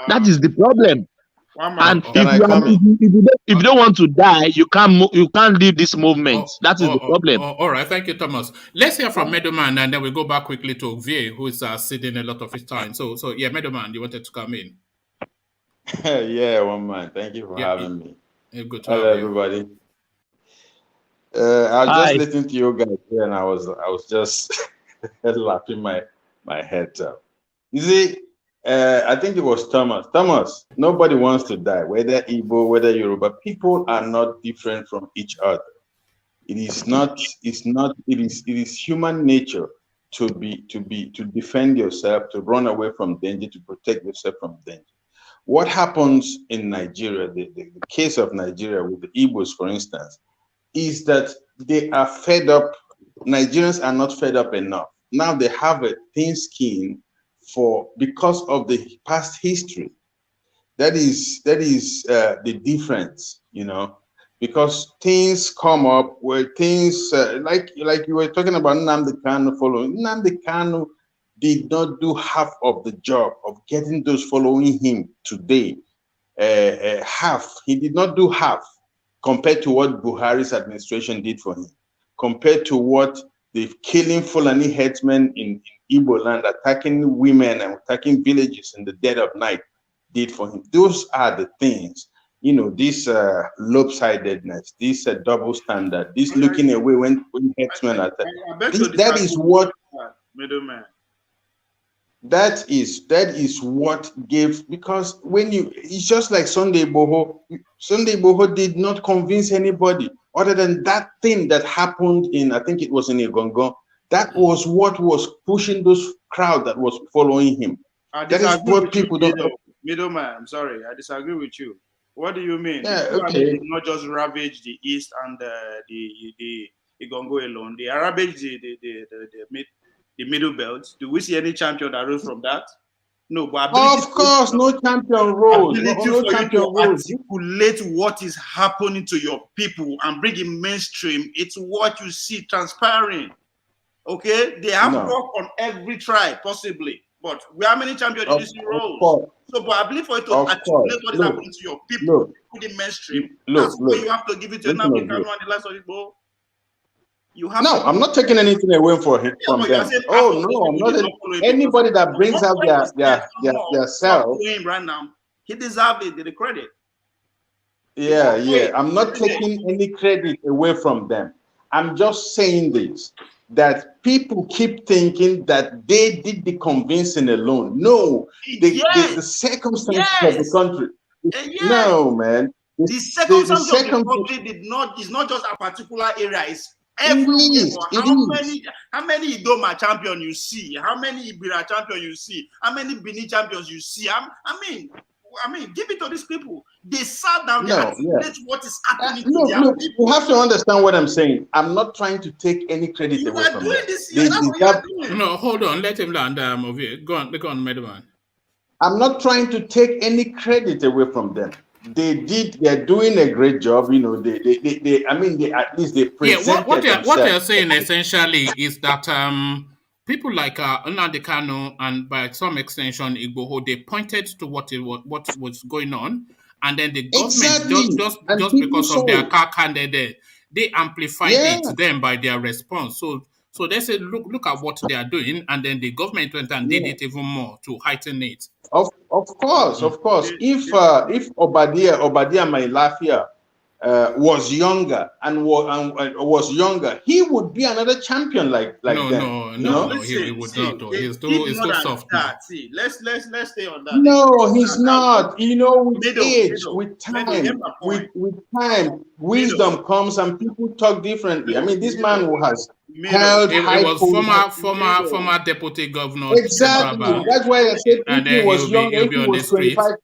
That is the problem. And if you don't want to die, you can't leave this movement. That is the problem. All right, thank you, Thomas. Let's hear from Meadowman, and then we go back quickly to Vie, who is sitting a lot of his time. So yeah, Meadowman, you wanted to come in. Yeah, one man. Thank you for having me. Good to Hello, have you. everybody. I was just listening to you guys here, and I was just laughing my head up. You see, I think it was Thomas. Thomas, nobody wants to die, whether Igbo, whether Yoruba. People are not different from each other. It is human nature to defend yourself, to run away from danger, to protect yourself from danger. what happens in Nigeria, the case of Nigeria with the Igbos, for instance, is that they are fed up. Nigerians are not fed up enough. Now they have a thin skin because of the past history. That is the difference, you know, because things come up where things like you were talking about Nnamdi Kanu following. Nnamdi Kanu did not do half of the job of getting those following him today. Half. He did not do half compared to what Buhari's administration did for him, compared to what the killing Fulani headsmen in Igbo land, attacking women and attacking villages in the dead of night did for him. Those are the things, you know, this lopsidedness, this double standard, this looking away when headsmen attack. That is what middleman. That is what gave, because when it's just like Sunday Igboho. Sunday Igboho did not convince anybody other than that thing that happened in, I think it was in Igongo. That was what was pushing those crowd that was following him. That is what people don't. Middleman, I'm sorry, I disagree with you. What do you mean? Yeah, okay. Did not just ravage the east and the Igongo alone. They ravaged the middle belt. Do we see any champion that rose from that? No, but of course, no champion rose. No champion rose. Articulate what is happening to your people and bring it mainstream. It's what you see transpiring. Okay, they have work on every tribe possibly, but how many champions did you see rose? So, but I believe for you to articulate what is happening to your people, put it mainstream. That's why you have to give it to Nnamdi Kanu and the last of it, bro. I'm not taking anything away from them. Oh no, I'm not. Anybody that brings out their self right now, he deserves the credit. Yeah. I'm not taking any credit away from them. I'm just saying this, that people keep thinking that they did the convincing alone. No, the circumstances of the country. No, man. The circumstances of the country is not just a particular area. It's everywhere. How many Idoma champion you see? How many Ibira champion you see? How many Bini champions you see? I mean, give it to these people. They sat down there and what is happening to their people. You have to understand what I'm saying. I'm not trying to take any credit away from them. No, hold on. Let him land. Go on, Madam. I'm not trying to take any credit away from them. They're doing a great job, you know. They at least they presented what they're saying essentially is that people like Nnamdi Kanu and by some extension Igboho, they pointed to what was going on, and then the government just because of their candidate, they amplified it to them by their response. So they said, look at what they are doing, and then the government went and did it even more to heighten it. Of course. If Obadiah Mailafia was younger and was younger, he would be another champion like them. No, he would not. He's too soft. See, let's stay on that. No, he's not. You know, with age, with time, wisdom comes and people talk differently. I mean, this man who has held high was former deputy governor. Exactly. That's why I said if he was young, if he was 25.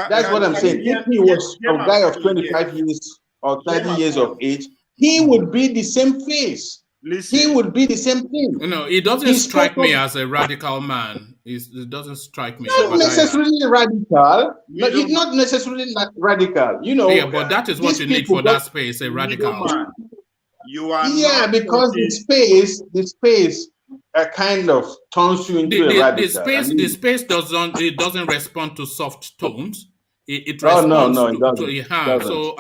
That's what I'm saying. If he was a guy of 25 years or 30 years of age, he would be the same face. He would be the same thing. No, it doesn't strike me as a radical man. It doesn't strike me. Not necessarily radical. No, it's not necessarily radical. You know. Yeah, but that is what you need for that space, a radical man. You are because the space kind of turns you into a radical. The space doesn't respond to soft tones. It responds So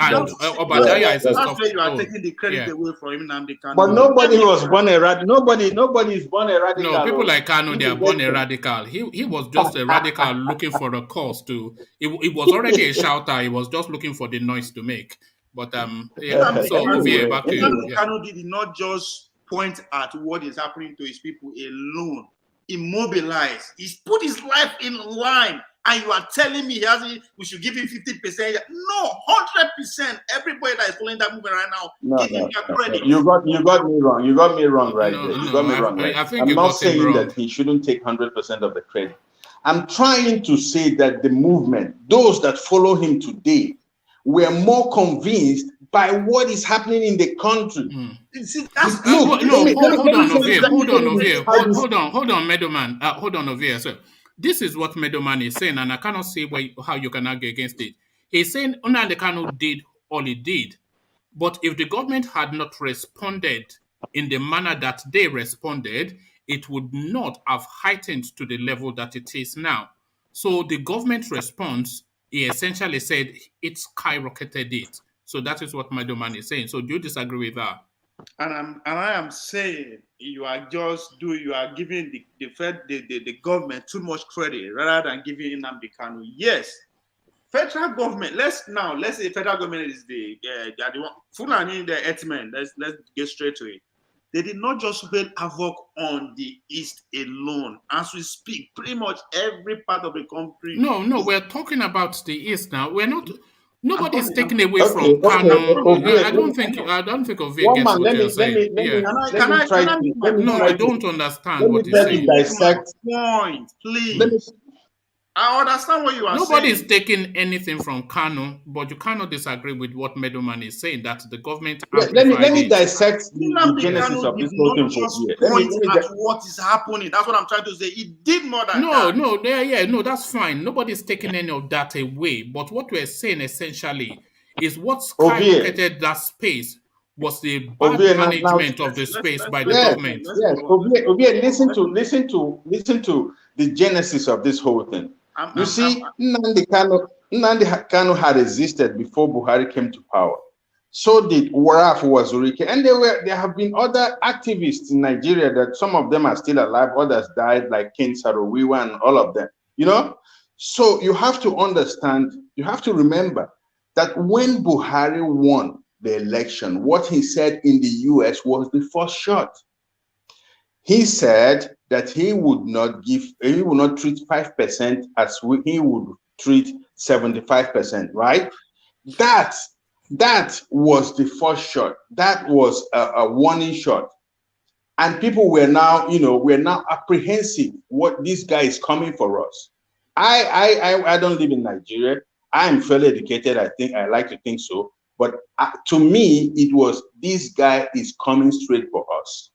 Obadiah is a soft tone. You are taking the credit away from him, Nnamdi Kanu. But nobody was born a radical. Nobody is born a radical. No, people like Kanu, they are born a radical. He was just a radical looking for a cause to. It was already a shouter. He was just looking for the noise to make. But back to you. Kanu did not just point at what is happening to his people alone. He mobilized. He's put his life in line. And you are telling me we should give him 50%? No, 100%. Everybody that is following that movement right now, give him that credit. You got me wrong. You got me wrong right there. You got me wrong. Right? I'm not saying that he shouldn't take 100% of the credit. I'm trying to say that the movement, those that follow him today, were more convinced by what is happening in the country. See, that's hold on, Meadowman. Hold on, Ovia. So, this is what Meadowman is saying, and I cannot see how you can argue against it. He's saying Nnamdi Kanu did all he did, but if the government had not responded in the manner that they responded, it would not have heightened to the level that it is now. So the government response, he essentially said it skyrocketed it. So that is what Meadowman is saying. So do you disagree with that? And I am saying you are giving the government too much credit rather than giving Nnamdi Kanu. Yes, federal government. Let's say federal government is the one. Fulani the Earthmen. Let's get straight to it. They did not just build havoc on the East alone. As we speak, pretty much every part of the country. No, we're talking about the East now. We're not. Nobody's taken away from Kanu. I don't think Ovia gets what you're saying. No, I don't understand what you're saying. Dissect. Point, please. I understand what you are saying. Nobody's taking anything from Kanu, but you cannot disagree with what Meadowman is saying, that the government... Let me dissect the genesis of this whole thing for you. What is happening. That's what I'm trying to say. It did more than that. No, that's fine. Nobody's taking any of that away. But what we're saying essentially is what skyrocketed that space was the bad management of the space by the government. Yes, Ovia, listen to the genesis of this whole thing. You see, Nnamdi Kanu had existed before Buhari came to power. So did Waraf Wazurike, and there have been other activists in Nigeria that some of them are still alive, others died, like Ken Saro-Wiwa and all of them. You know, so you have to understand, you have to remember that when Buhari won the election, what he said in the US was the first shot. He said that he would not treat 5% as he would treat 75%, right? That was the first shot. That was a warning shot. And people were now, we're now apprehensive what this guy is coming for us. I don't live in Nigeria. I am fairly educated. I like to think so. But to me, it was, this guy is coming straight for us.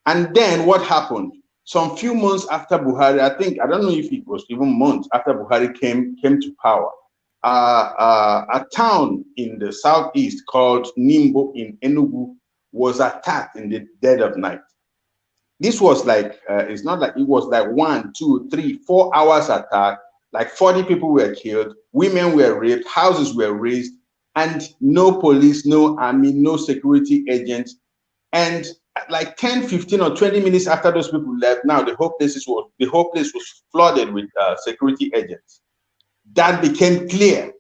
And then what happened? Some few months after Buhari, I don't know if it was even months after Buhari came to power, a town in the southeast called Nimbo in Enugu was attacked in the dead of night. This was like, it's not like, it was like 1, 2, 3, 4 hours attack, like 40 people were killed, women were raped, houses were razed, and no police, no army, no security agents. And like 10, 15 or 20 minutes after those people left, now the whole place was flooded with security agents. That became clear.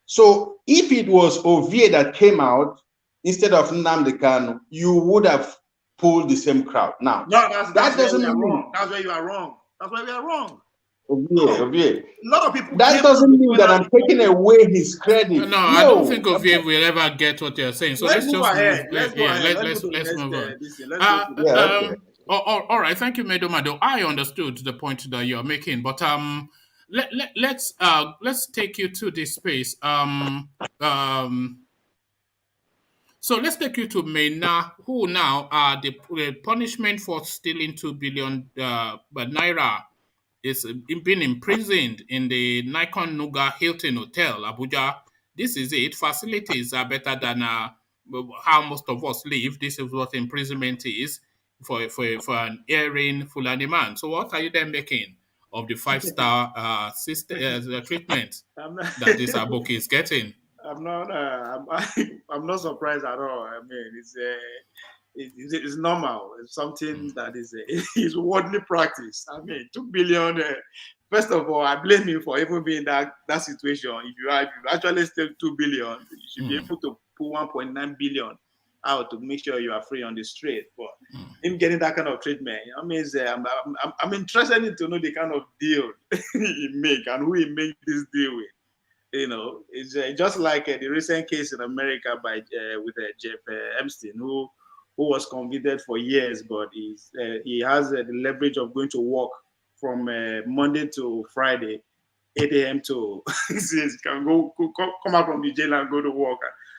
So if it was Ovie that came out instead of Nnamdi Kanu, you would have pulled the same crowd. Now, that doesn't mean that's where you are wrong. That's where we are wrong. Ovie. A lot of people. That doesn't mean that I'm taking away his credit. No, I don't think Ovie will ever get what you're saying. So let's just move on. All right, thank you, Medomado. I understood the point that you're making, but let's take you to this space. So let's take you to MAINA, who now are the punishment for stealing 2 billion naira is being imprisoned in the Nikon Nuga Hilton Hotel, Abuja. This is it. Facilities are better than how most of us live. This is what imprisonment is for an erring Fulani man. So what are you then making of the 5-star treatment that this Aboki is getting? I'm not surprised at all. I mean, it's normal. It's something that is worldly practice. I mean, 2 billion. First of all, I blame him for even being in that situation. If you actually steal 2 billion, you should be able to put 1.9 billion out to make sure you are free on the street. But him getting that kind of treatment, I mean, I'm interested in to know the kind of deal he make and who he make this deal with. You know, it's just like the recent case in America with Jeff Epstein, who was convicted for years, but he has the leverage of going to work from Monday to Friday, 8 a.m. to can come out from the jail and go to work.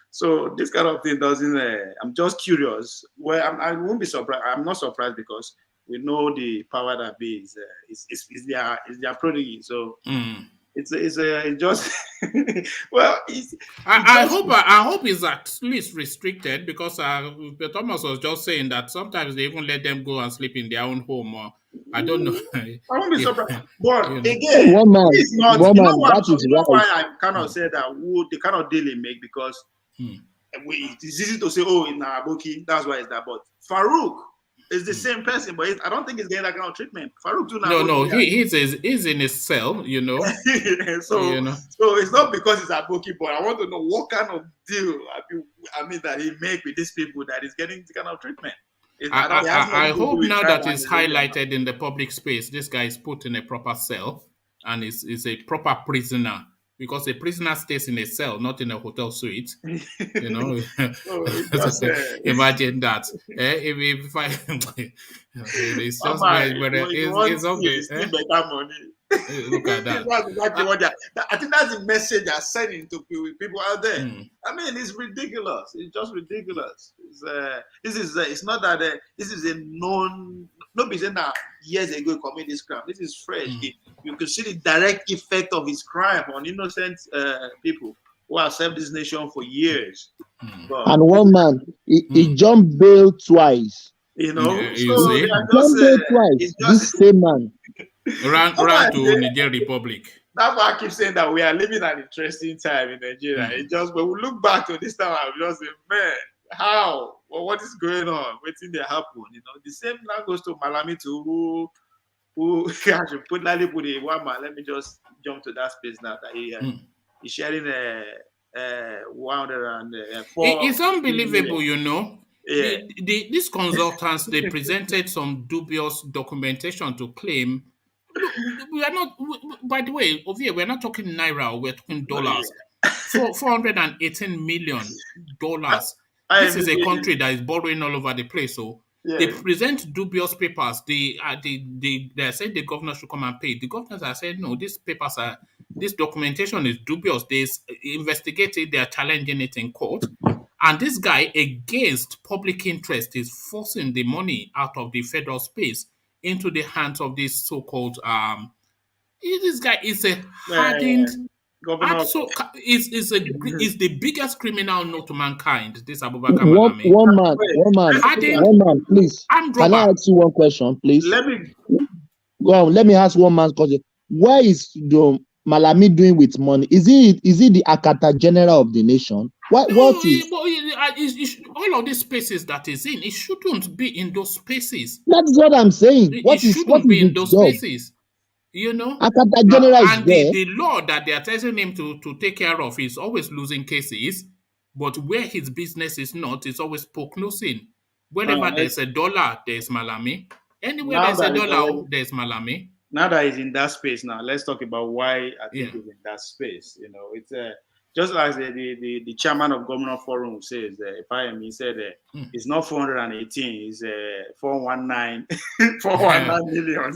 So this kind of thing doesn't. I'm just curious. Well, I won't be surprised. I'm not surprised because we know the power that be is their prodigy. So it's just well. I hope it's at least restricted because Thomas was just saying that sometimes they even let them go and sleep in their own home. Or I don't know. I won't be surprised. But You know. again, it's not. One man, That is right. Why right. I cannot say that the kind of deal they make because it's easy to say, oh, in Aboki, that's why it's that. But Farouk is the same person, but I don't think he's getting that kind of treatment. Farouk too. No, he's in his cell, you know. So, so it's not because it's Aboki, but I want to know what kind of deal I mean that he make with these people that is getting this kind of treatment. I hope now that it's highlighted in the public space, this guy is put in a proper cell and is a proper prisoner. Because a prisoner stays in a cell, not in a hotel suite. You know, imagine that. If I, it's just it's okay. Better money. Look at that. That's exactly what I think that's the message they're sending to people out there. I mean, it's ridiculous. It's just ridiculous. It's not that this is a known. Nobody said that years ago he committed this crime. This is fresh. You can see the direct effect of his crime on innocent people who have served this nation for years. But, and one man, he jumped bail twice. You know, you so see? Jumped bail twice. This same man. Ran to Niger Republic. That's why I keep saying that we are living an interesting time in Nigeria. It just when we look back to this time, I'm just saying, man, how? Well, what is going on? Waiting there happen, you know. The same now goes to Malami too, who I should put a one man. Let me just jump to that space now. That he's sharing 104. It's unbelievable, you know. Yeah. These consultants, they presented some dubious documentation to claim. Look, we are not. By the way, over here we're not talking naira. We're talking dollars. $418 million. This is a country that is borrowing all over the place. So they present dubious papers. They said the governor should come and pay. The governors are saying no. This documentation is dubious. They investigated. They are challenging it in court. And this guy, against public interest, is forcing the money out of the federal space into the hands of this so-called this guy is a hardened governor. Is the biggest criminal known to mankind. This Abubakar Malami. One man, please. Can I ask you one question, please? Let me ask one man's question. What is the Malami doing with money? Is he the Akata General of the nation? What is all of these spaces that is in? It shouldn't be in those spaces. That's what I'm saying. It shouldn't be in those spaces. You know, Akata General and the law that they are telling him to take care of is always losing cases, but where his business is not, it's always poke nosing. Wherever there's a dollar, there's Malami. Anywhere there's a dollar, there's Malami. Now that he's in that space, now let's talk about why I think he's in that space. You know, it's just like the chairman of Governor Forum says, he said it's not 418, it's 419, 419 million.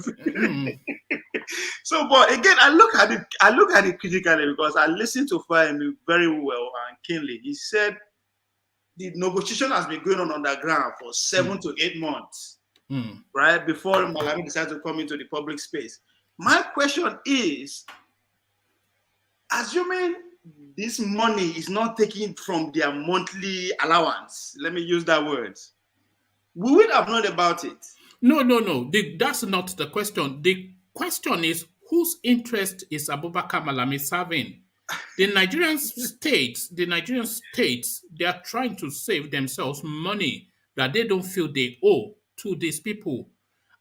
So, but again, I look at it critically because I listened to Fahemi very well and keenly. He said the negotiation has been going on the ground for 7 to 8 months, right before Malami decided to come into the public space. My question is, assuming this money is not taken from their monthly allowance, let me use that word, we would have known about it. No. That's not the question. The question is, whose interest is Abubakar Malami serving? The Nigerian states, they are trying to save themselves money that they don't feel they owe to these people.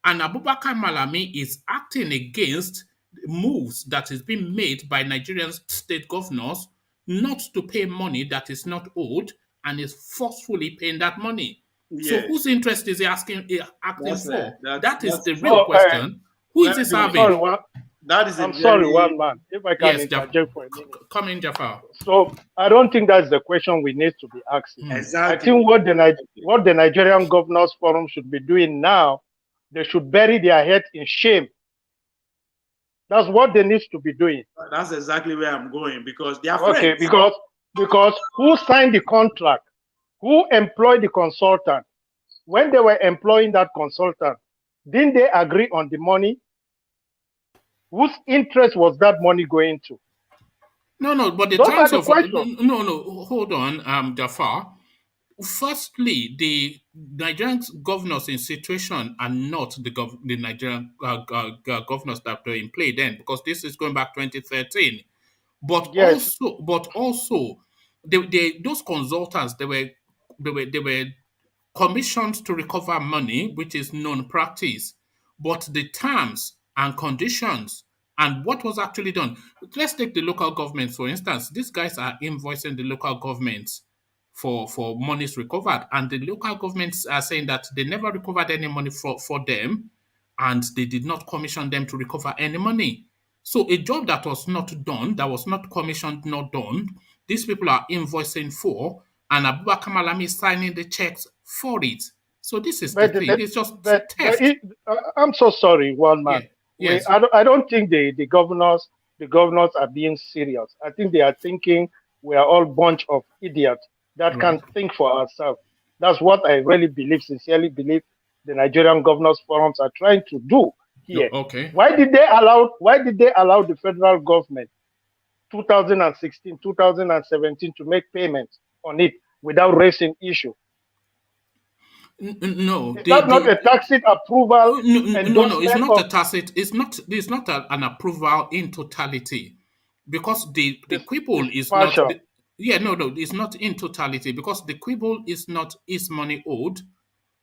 And Abubakar Malami is acting against moves that is being made by Nigerian state governors not to pay money that is not owed and is forcefully paying that money. So whose interest is he acting for? That is the real question. Who is he serving? I'm sorry, one man. If I can interject for a minute. Come in, Jafar. So I don't think that's the question we need to be asking. Exactly. I think what the Nigerian Governors Forum should be doing now, they should bury their head in shame That's what they need to be doing. That's exactly where I'm going, because they are okay, friends. because who signed the contract? Who employed the consultant? When they were employing that consultant, didn't they agree on the money? Whose interest was that money going to? No, but the Those terms are the of questions. no, hold on, Jafar. Firstly, the Nigerian governors in situation are not the Nigerian governors that were in play then, because this is going back 2013. But Yes. also, those consultants they were commissioned to recover money, which is known practice, but the terms and conditions and what was actually done. Let's take the local governments, for instance. These guys are invoicing the local governments for monies recovered, and the local governments are saying that they never recovered any money for them, and they did not commission them to recover any money. So a job that was not done, that was not commissioned, not done, these people are invoicing for, and Abubakar Malami is signing the checks for it. So this is the thing. It's just theft. I'm so sorry, one man. Yeah. Yes. I don't think the governors are being serious. I think they are thinking we are all bunch of idiots that can't think for ourselves. That's what I really believe, sincerely believe, the Nigerian Governors Forums are trying to do here. Okay. Why did they allow the federal government 2016, 2017 to make payments on it without raising issue? No, that's not a tacit approval. No, it's not a tacit. It's not an approval in totality, because the quibble is partial. not. No, it's not in totality, because the quibble is not is money owed,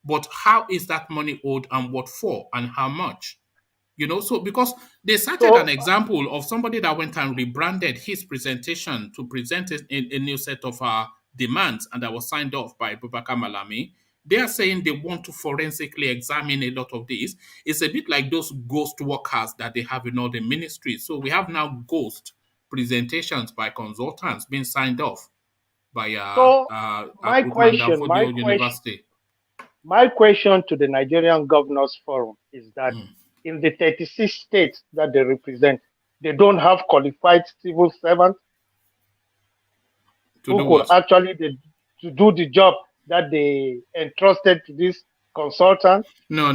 but how is that money owed and what for and how much. So because they cited an example of somebody that went and rebranded his presentation to present a new set of demands, and that was signed off by Abubakar Malami. They are saying they want to forensically examine a lot of these. It's a bit like those ghost workers that they have in all the ministries. So we have now ghost presentations by consultants being signed off by University. My question to the Nigerian Governors Forum is that in the 36 states that they represent, they don't have qualified civil servants who could actually to do the job that they entrusted to this consultant. No.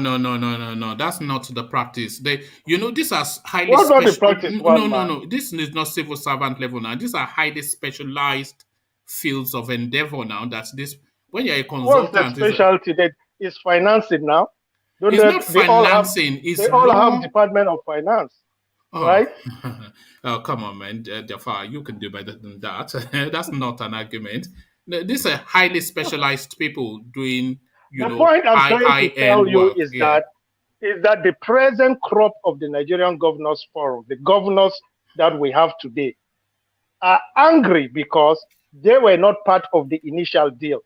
That's not the practice. These are highly What's not the practice? No. This is not civil servant level now. These are highly specialized fields of endeavor now. That's this. When you're a consultant, what's the specialty that is financing now? It's not financing. They all have Department of Finance, right? Oh, come on, man. Jafar, you can do better than that. That's not an argument. These are highly specialized people doing, the point I'm trying to tell you is that the present crop of the Nigerian Governors Forum, the governors that we have today, are angry because they were not part of the initial deal.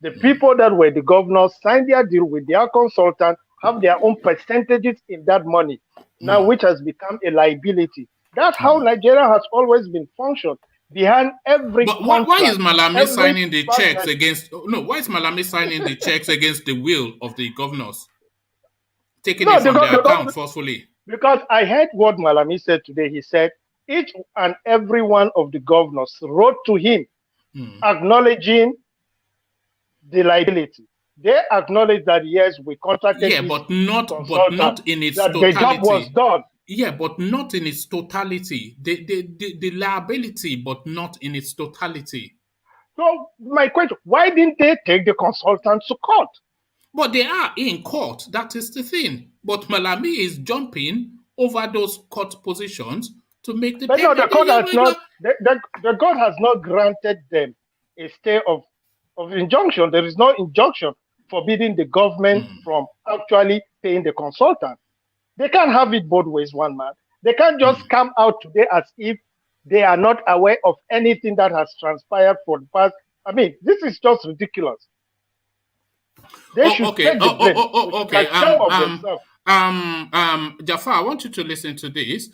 The people that were the governors signed their deal with their consultant, have their own percentages in that money, now which has become a liability. That's how Nigeria has always been functioned. Behind every contract, why is Malami signing the checks against? No, why is Malami signing the checks against the will of the governors, taking it from their account forcefully? Because I heard what Malami said today. He said each and every one of the governors wrote to him, acknowledging the liability. They acknowledge that yes, we contracted. Yeah, but not in its totality. The job was done. Yeah, but not in its totality. The liability, but not in its totality. So my question: why didn't they take the consultants to court? But they are in court. That is the thing. But Malami is jumping over those court positions to make the payment. No, the court has not. The court has not granted them a stay of injunction. There is no injunction forbidding the government from actually paying the consultant. They can't have it both ways, one man. They can't just come out today as if they are not aware of anything that has transpired for the past. I mean, this is just ridiculous. They should take the blame. Jafar, I want you to listen to this.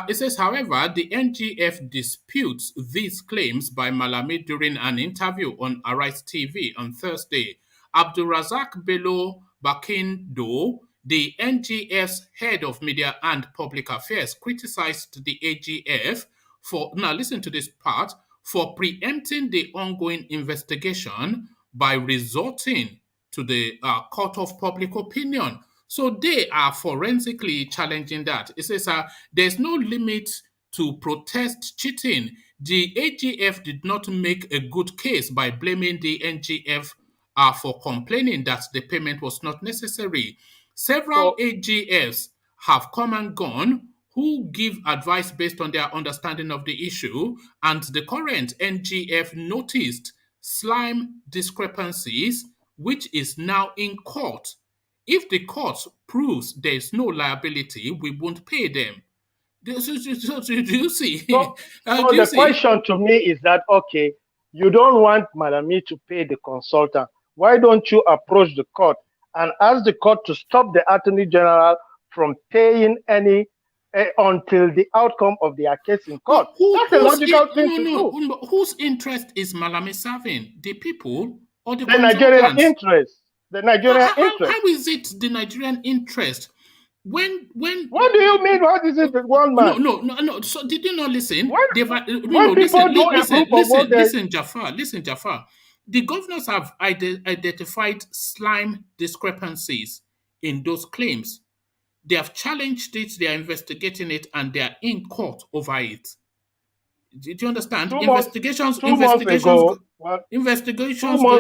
It says, however, the NGF disputes these claims by Malami during an interview on Arise TV on Thursday. Abdulrazak Bello Bakindo, the NGF's head of media and public affairs criticized the AGF for, now listen to this part, for preempting the ongoing investigation by resorting to the court of public opinion. So they are forensically challenging that. It says there's no limit to protest cheating. The AGF did not make a good case by blaming the NGF for complaining that the payment was not necessary. Several AGFs have come and gone who give advice based on their understanding of the issue, and the current NGF noticed slime discrepancies, which is now in court. If the court proves there is no liability, we won't pay them. Do you see? So the question to me is that, okay, you don't want Malami to pay the consultant. Why don't you approach the court and ask the court to stop the Attorney General from paying any until the outcome of their case in court? That's a logical thing to do. Whose interest is Malami serving? The people or the Nigerian interest? The Nigerian interest. How is it the Nigerian interest? When what do you mean? What is it with one man? No. So did you not listen? Listen, Jafar. The governors have identified slime discrepancies in those claims. They have challenged it, they are investigating it, and they are in court over it. Did you understand? Investigations going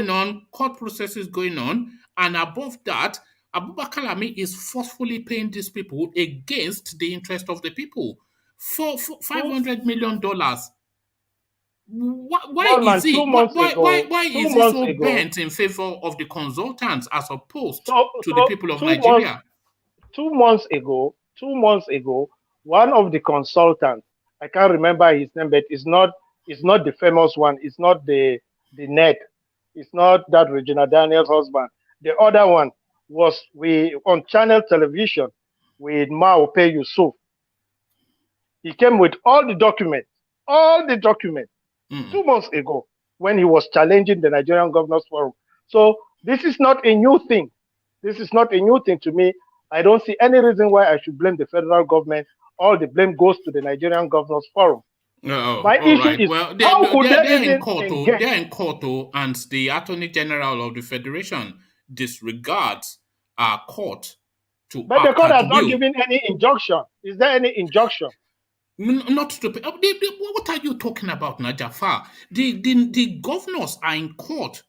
on, court processes going on, and above that, Abubakar Lami is forcefully paying these people against the interest of the people for $500 million. Why is he so bent in favor of the consultants as opposed to the people of Nigeria? 2 months ago, one of the consultants, I can't remember his name, but it's not the famous one. It's not the net. It's not that Regina Daniels' husband. The other one was on channel television with Maope Yesufu. He came with all the documents, 2 months ago when he was challenging the Nigerian Governors Forum. So this is not a new thing. This is not a new thing to me. I don't see any reason why I should blame the federal government. All the blame goes to the Nigerian Governors Forum. My issue is, well, they're in court, and the Attorney General of the Federation disregards our court to. But the court has not given any injunction. Is there any injunction? Not to pay. What are you talking about, Najafar? The governors are in court,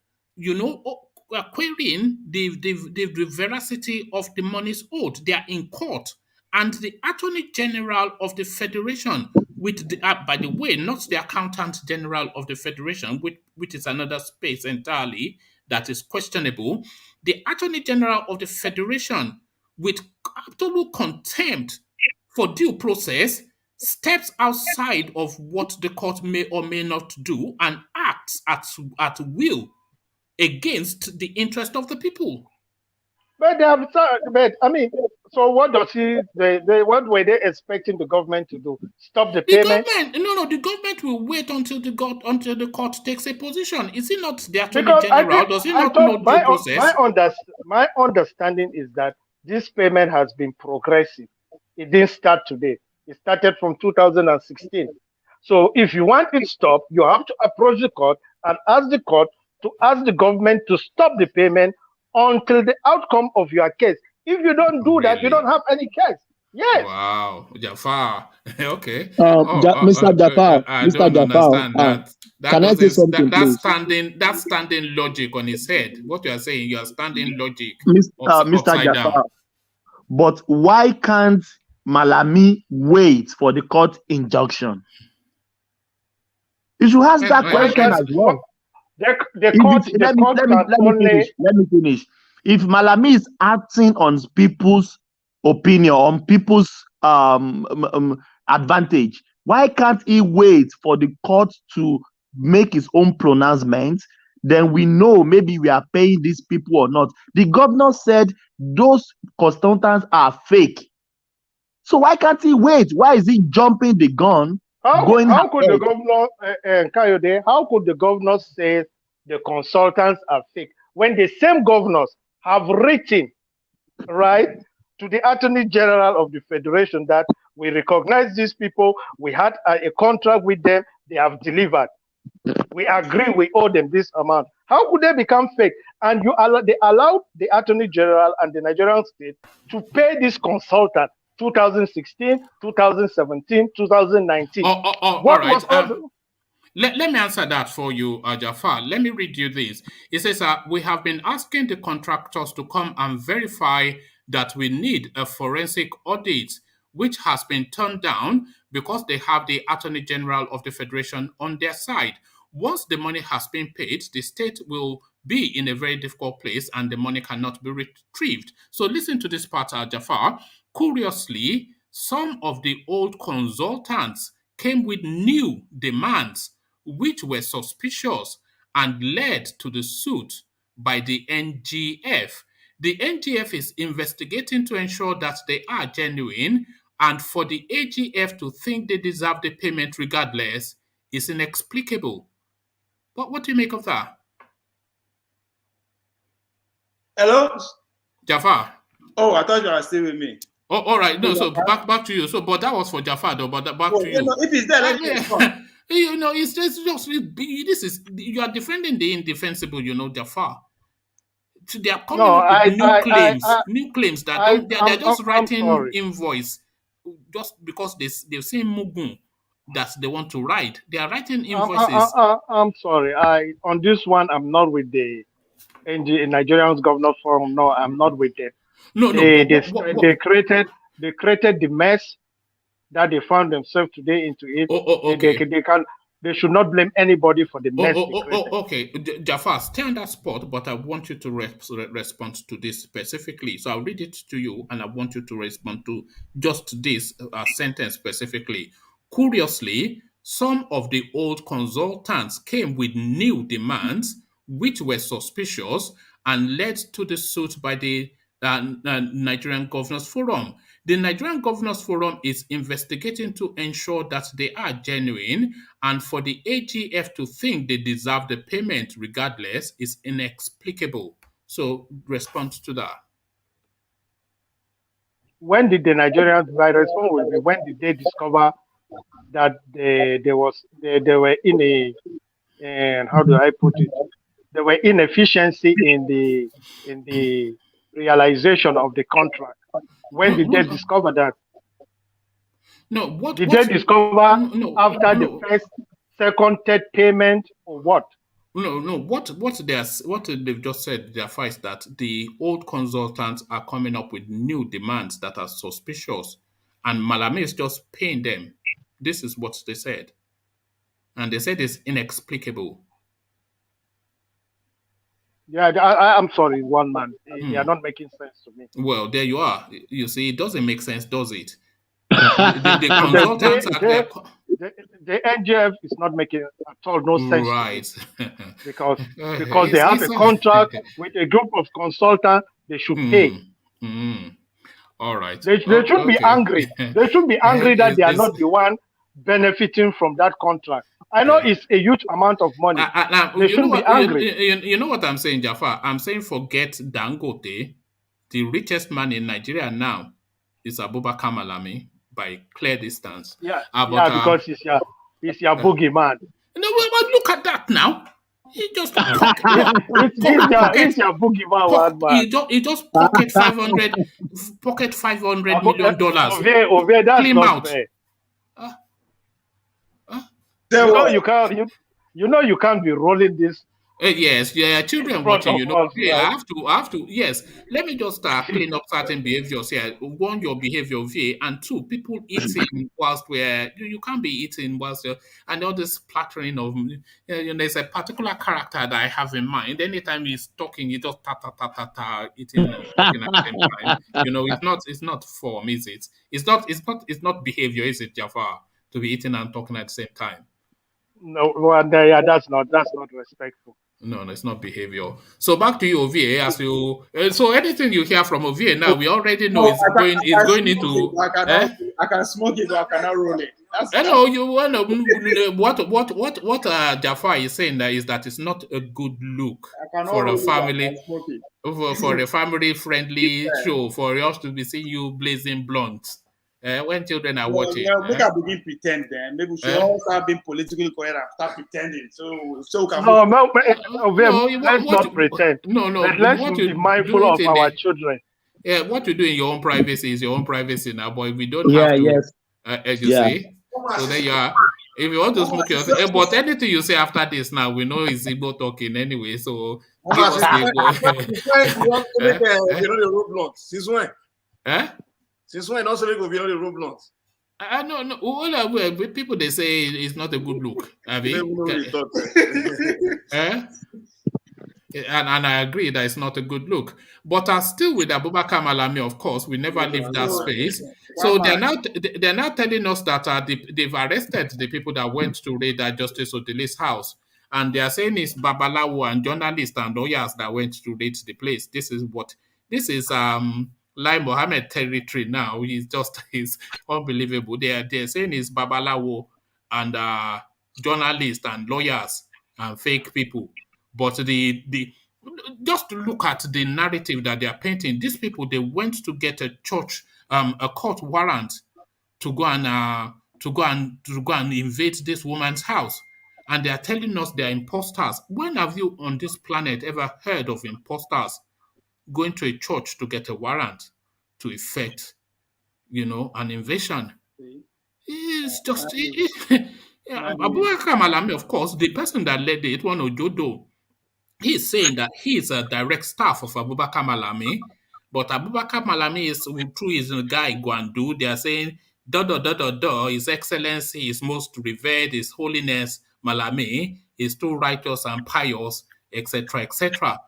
querying the veracity of the monies owed. They are in court. And the Attorney General of the Federation, by the way, not the Accountant General of the Federation, which is another space entirely that is questionable, the Attorney General of the Federation, with absolute contempt for due process, steps outside of what the court may or may not do and acts at will against the interest of the people. But so what does what were they expecting the government to do? Stop the payment? The government will wait until the court takes a position. Is it not the Attorney General? Does he not know the process? My understanding is that this payment has been progressive. It didn't start today. It started from 2016. So if you want it stopped, you have to approach the court and ask the court to ask the government to stop the payment until the outcome of your case. If you don't do that, you don't have any case. Yes. Wow, Jafar. Okay. Mr. Jafar. Mr. Jafar. Can I say something, please? That's standing logic on his head. What you are saying, you are standing logic. Mr. Jafar. But why can't Malami wait for the court injunction? You should ask that question as well. Let me finish. If Malami is acting on people's opinion, on people's advantage, why can't he wait for the court to make his own pronouncement? Then we know maybe we are paying these people or not. The governor said those consultants are fake. So why can't he wait? Why is he jumping the gun? How could the governor, Kayode, how could the governor say the consultants are fake when the same governors have written, right, to the Attorney General of the Federation that we recognize these people, we had a contract with them, they have delivered. We agree we owe them this amount. How could they become fake? And they allowed the Attorney General and the Nigerian state to pay this consultant 2016, 2017, 2019. All right. Let me answer that for you, Jafar. Let me read you this. It says, we have been asking the contractors to come and verify that we need a forensic audit, which has been turned down because they have the Attorney General of the Federation on their side. Once the money has been paid, the state will be in a very difficult place and the money cannot be retrieved. So listen to this part, Jafar. Curiously, some of the old consultants came with new demands which were suspicious and led to the suit by the NGF. The NGF is investigating to ensure that they are genuine, and for the AGF to think they deserve the payment regardless is inexplicable. But what do you make of that? Hello? Jafar. Oh, I thought you were still with me. Oh, all right. No, so back to you. So, but that was for Jafar, though. But back to you. No, if it's there, let me respond. It's just this is you are defending the indefensible, Jafar. So they are coming up with new claims that they're just writing invoice just because they've seen Mugun that they want to write. They are writing invoices. I'm sorry. On this one, I'm not with the Nigerian Governors Forum. No, I'm not with them. They created the mess that they found themselves today into it. Okay. They should not blame anybody for the mess. Okay, Jafar, stay on that spot, but I want you to respond to this specifically. So I'll read it to you, and I want you to respond to just this sentence specifically. Curiously, some of the old consultants came with new demands, which were suspicious and led to the suit by the Nigerian Governors Forum. The Nigerian Governors Forum is investigating to ensure that they are genuine, and for the AGF to think they deserve the payment regardless is inexplicable. So, respond to that. When did the Nigerians when did they discover that they were in a how do I put it? There were inefficiency in the realization of the contract. When did they discover that? No, what did they discover after the first, second, third payment, or what? No. What they've just said, Jafar, is that the old consultants are coming up with new demands that are suspicious, and Malami is just paying them. This is what they said, and they said it's inexplicable. Yeah, I'm sorry, one man. They are not making sense to me. Well, there you are. You see, it doesn't make sense, does it? The consultants the NGF is not making at all no sense. Right. because they have a contract with a group of consultants, they should pay. All right. They should be angry. They should be angry that they are not the one benefiting from that contract. I know it's a huge amount of money. They should be angry. You know what I'm saying, Jafar? I'm saying forget Dangote. The richest man in Nigeria now is Abubakar Malami by clear distance. Because he's your boogeyman. No, but look at that now. He just pocket, it's your boogeyman. He just pocket $500 million. Okay, that's Clean not out. fair. You can't be rolling this. Yes, children watching, I have to, yes. Let me just clean up certain behaviors here. One, your behavior, and two, people eating whilst you can't be eating whilst and all this plattering of, there's a particular character that I have in mind. Anytime he's talking, he just eating and talking at the same time. It's not form, is it? It's not behavior, is it, Jafar, to be eating and talking at the same time? No, that's not respectful. No, it's not behavior. So back to you, OVA. So anything you hear from OVA now, we already know it's going into. I can smoke it, but I cannot roll it. know you what Jafar is saying that is that it's not a good look for a family for a family friendly show for us to be seeing you blazing blunt when children are watching. Make I begin pretend then. Maybe we should all start being politically correct and start pretending. So we can. Let's not pretend. No. Let's be mindful of our children. Yeah, what you do in your own privacy is your own privacy now, but we don't have to. As you say, so there you are. If you want to smoke your, but anything you say after this now, we know is Igbo talking anyway. So give us the Since when? Since when also they go beyond the roadblocks? No. Well, people they say it's not a good look. And I agree that it's not a good look. But still with Abubakar Malami, of course, we never leave that space. So they're now telling us that they've arrested the people that went to raid Justice Odili's house. And they are saying it's Babalawo and journalists and lawyers that went to raid the place. This is Lai Mohammed territory now. He's unbelievable. They're saying it's Babalawo and journalists and lawyers and fake people. But just to look at the narrative that they are painting, these people they went to get a court warrant to go and invade this woman's house, and they are telling us they are imposters. When have you on this planet ever heard of imposters going to a church to get a warrant to effect, an invasion? It's just Abubakar Malami, of course, the person that led it, one Ojodo. He's saying that he is a direct staff of Abubakar Malami, but Abubakar Malami is through his guy Gwandu. They are saying, His Excellency is most revered, His Holiness Malami is too righteous and pious, etc., etc.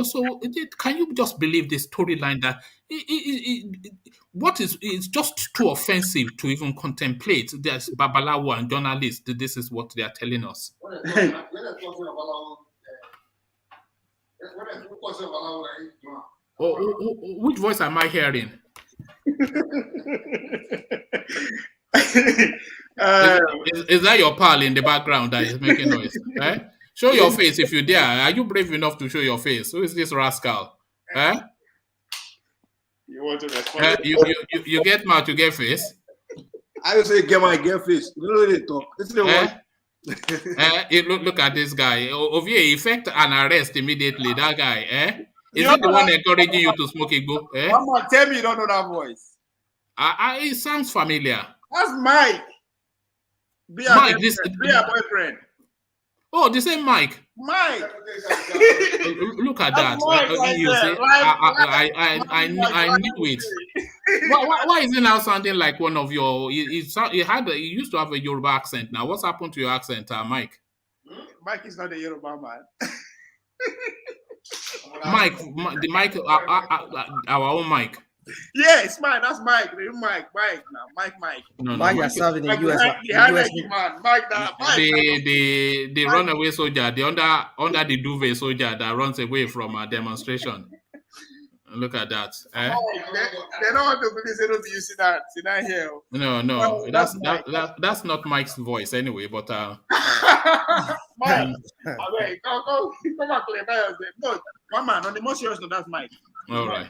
So can you just believe this storyline that it's just too offensive to even contemplate? There's Babalawo and journalists. This is what they are telling us. Which voice am I hearing? Is that your pal in the background that is making noise? Show your face if you dare. Are you brave enough to show your face? Who is this rascal? You want to respond? You get mouth, you get face. I would say get my get face. You know they talk. This is the one. Look at this guy. Ovie, effect an arrest immediately. That guy, Is it the one encouraging you to smoke Igbo? Mama, tell me you don't know that voice. It sounds familiar. That's Mike. Be a boyfriend. Oh, the same Mike. Mike. Look at that. I knew it. Why is it now sounding like one of your? He used to have a Yoruba accent. Now, what's happened to your accent, Mike? Mike is not a Yoruba man. Mike, the Mike, our own Mike. Yeah, it's mine. That's Mike. Mike. Now, Mike. No, Mike yourself in the US. Man. Mike. The runaway soldier, the under the duvet soldier that runs away from a demonstration. Look at that. They don't want to believe they don't use that. See that here. No. That's not Mike's voice anyway. But Mike, come back later. No, one man on the most serious note, that's Mike. All right.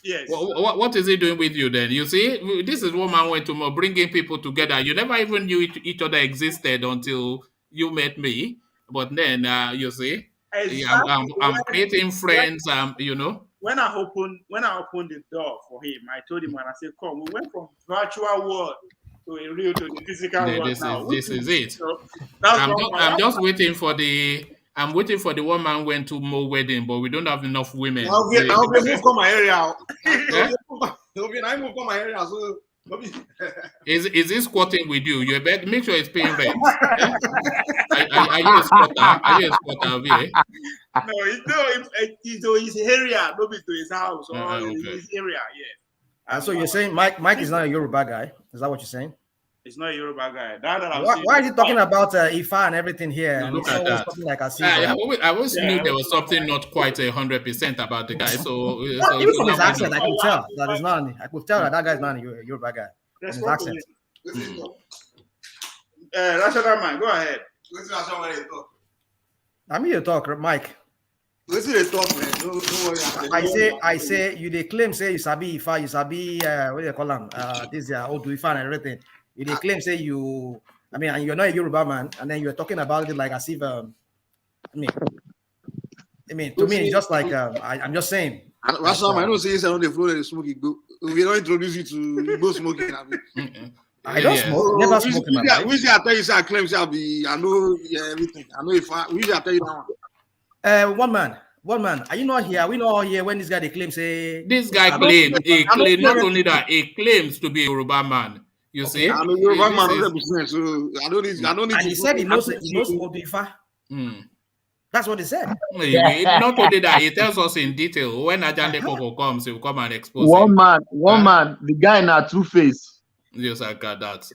Yes. What is he doing with you then? You see, this is what man went to bringing people together. You never even knew each other existed until you met me. But then, you see, I'm creating friends. When I opened the door for him, I told him, and I said, "Come, we went from virtual world to the physical world." This is it. So I'm just waiting for the. I'm waiting for the one man went to more wedding, but we don't have enough women. I'll move from my area. I move from my area. So is he squatting with you? You better make sure it's paying rent. Are you a squatter? Are you a squatter? No, it's to his area, not to his house or his area. Yeah. So you're saying Mike is not a Yoruba guy? Is that what you're saying? It's not a Yoruba guy. Why is he talking about Ifa and everything here? Look at that. Like I always knew there was something not quite 100% about the guy. So even from his accent, I could tell that is not. I could tell that guy is not a Yoruba guy. His accent. Rational man, go ahead. I'm here to talk, Mike. Listen to talk, man. Don't worry. I say, you they claim say you sabi Ifa, you sabi what do you call them? This Odu Ifa and everything. You they claim say you, I mean, and you're not a Yoruba man, and then you're talking about it like as if I mean, to me, it's just like I'm just saying. Rational man, I don't say it's on the floor and smoking. We don't introduce you to go smoking. I don't smoke. Never smoke in my life. Which I tell you, say I claim shall be. I know everything. I know if I. Which I tell you that one. One man. Are you not here? Are we not all here when this guy they claim say this guy claims not only that he claims to be a Yoruba man. You see, I'm a Yoruba man 100%. So I don't need. And he said he knows Odifa. That's what he said. Not only that, he tells us in detail when Ajande Koko comes, he will come and expose one man, the guy in a two-face. Yes, I got that.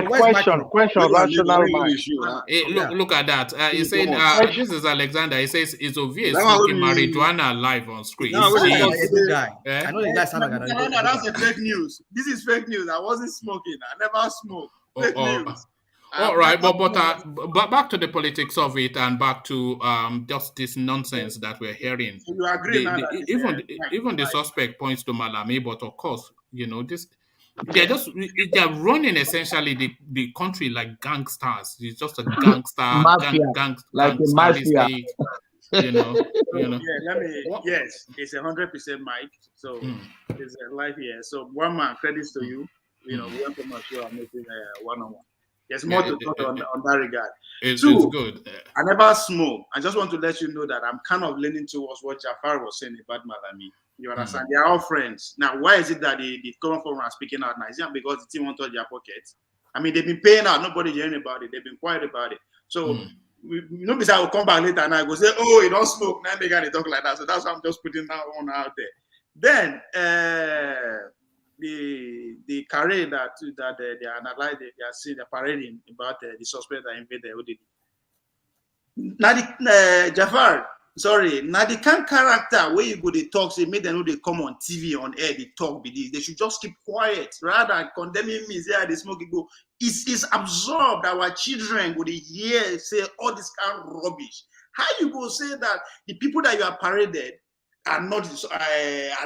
Question, rational man. Look at that. He said, this is Alexander. He says, it's obvious smoking marijuana live on screen. I know the guy sound like No, that's a fake news. This is fake news. I wasn't smoking. I never smoked. Fake news. All right, but back to the politics of it and back to just this nonsense that we're hearing. So you agree even the suspect points to Malami, but of course, you know, they're running essentially the country like gangsters. It's just a gangster, like a mafia. You know. Yeah, yes, it's 100% Mike. So it's a life here. So one man, credits to you. You know, we went from a show and making a one-on-one. There's more to talk on that regard. It's good. I never smoke. I just want to let you know that I'm kind of leaning towards what Jafar was saying about Malami. You understand? They are all friends. Now, why is it that they come from and speaking out now? Is it because the team won't touch their pockets? I mean, they've been paying out. Nobody hearing about it. They've been quiet about it. So, nobody will come back later and I go say, oh, you don't smoke. Now they can't talk like that. So that's why I'm just putting that one out there. Then, the career that they analyze, they're parading about the suspect that invaded Odili. Now Jafar, sorry, now the kind character where you go they talk, say make them know they come on TV on air, they talk with this. They should just keep quiet rather than condemning me. Say they smoke it go. It's absorbed. Our children go they hear say all this kind of rubbish. How you go say that the people that you are paraded are not the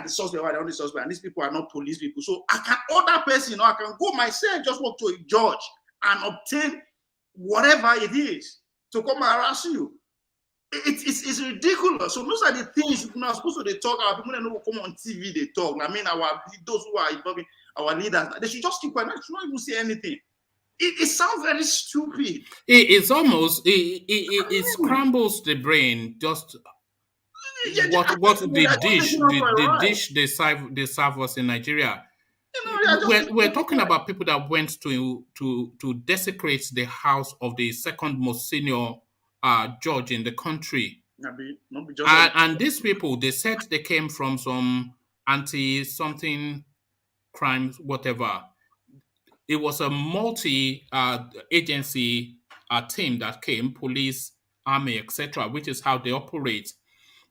suspect, the only suspect, and these people are not police people. So I can order person, or I can go myself, just walk to a judge and obtain whatever it is to come and harass you. It's ridiculous. So those are the things you're not supposed to talk. Our people that know come on TV, they talk. I mean, those who are involving our leaders, they should just keep quiet. They should not even say anything. It sounds very stupid. It's almost it scrambles the brain just. What the dish they serve us in Nigeria. We're talking about people that went to desecrate the house of the second most senior judge in the country. And these people, they said they came from some anti-something crimes, whatever. It was a multi-agency team that came, police, army, etc., which is how they operate.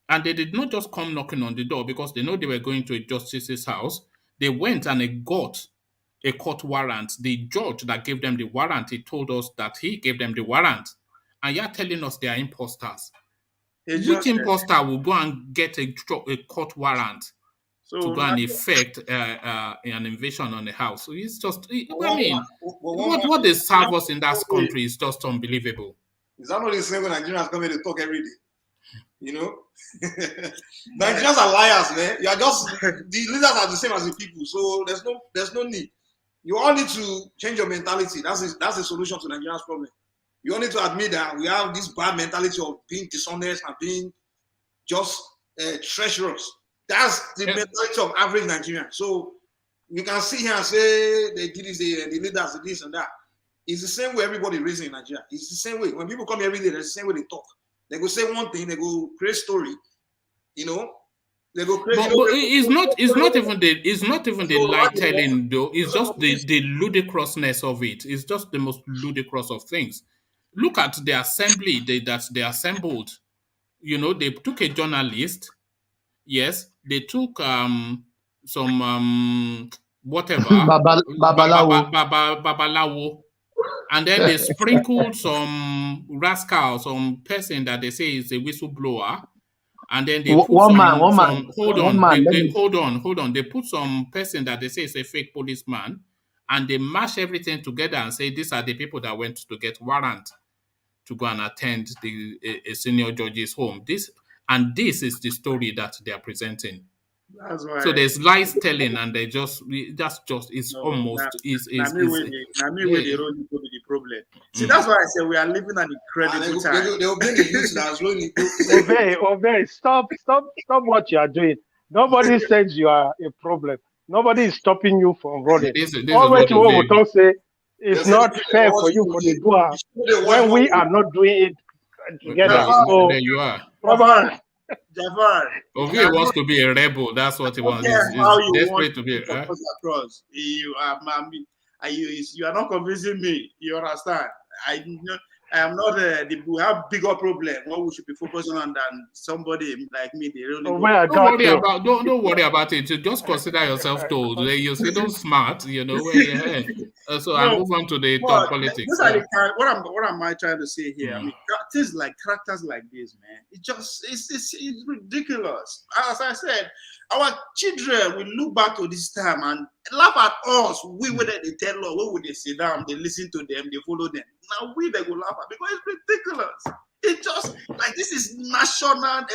And they did not just come knocking on the door because they know they were going to a justice's house. They went and they got a court warrant. The judge that gave them the warrant, he told us that he gave them the warrant. And you're telling us they are imposters. Which imposter will go and get a court warrant to go and effect an invasion on the house? So it's just, what they serve us in that country is just unbelievable. Is that not the same when Nigerians come here to talk every day? You know, Nigerians are liars, man. You are just the leaders are the same as the people, so there's no need. You all need to change your mentality. That's the solution to Nigerians' problem. You all need to admit that we have this bad mentality of being dishonest and being just treacherous. That's the mentality of average Nigerian. So you can sit here and say they did this, the leaders did this and that. It's the same way everybody raising in Nigeria. It's the same way when people come every day. It's the same way they talk. They go say one thing, they go create story, you know. They go create. But it's not even the lie telling though. It's just the ludicrousness of it. It's just the most ludicrous of things. Look at the assembly that they assembled. You know, they took a journalist. Yes, they took some whatever, Babalawo. And then they sprinkled some rascal, some person that they say is a whistleblower. And then they put one man. Hold on. They put some person that they say is a fake policeman, and they mash everything together and say these are the people that went to get warrant to go and attend a senior judge's home. This is the story that they are presenting. That's why. So there's lies telling, and they it's almost is the problem. See, that's why I say we are living an incredible time. They'll bring the youth that's rolling. Obey, stop what you are doing. Nobody says you are a problem. Nobody is stopping you from running. All what you will say it's not fair for you for the doer when we are not doing it together. There you are. Jafar. Ovie wants to be a rebel. That's what he wants. He's desperate to be. Across. You are not convincing me. You understand? I am not. We have bigger problem. What we should be focusing on than somebody like me. They really don't worry about it. You just consider yourself told. You say don't smart. You know where you're headed. So I move on to the top politics. What am I trying to say here? I mean, things like characters like this, man. It's ridiculous. As I said, our children will look back to this time and laugh at us. We would they tell us, we would they sit down, they listen to them, they follow them. Now they go laugh at because it's ridiculous. It's just like this is national. At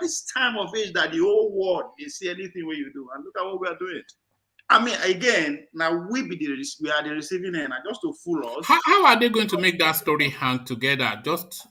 this time of age that the whole world they see anything where you do, and look at what we are doing. I mean, again, now we are the receiving end, and just to fool us. How are they going to make that story hang together? Because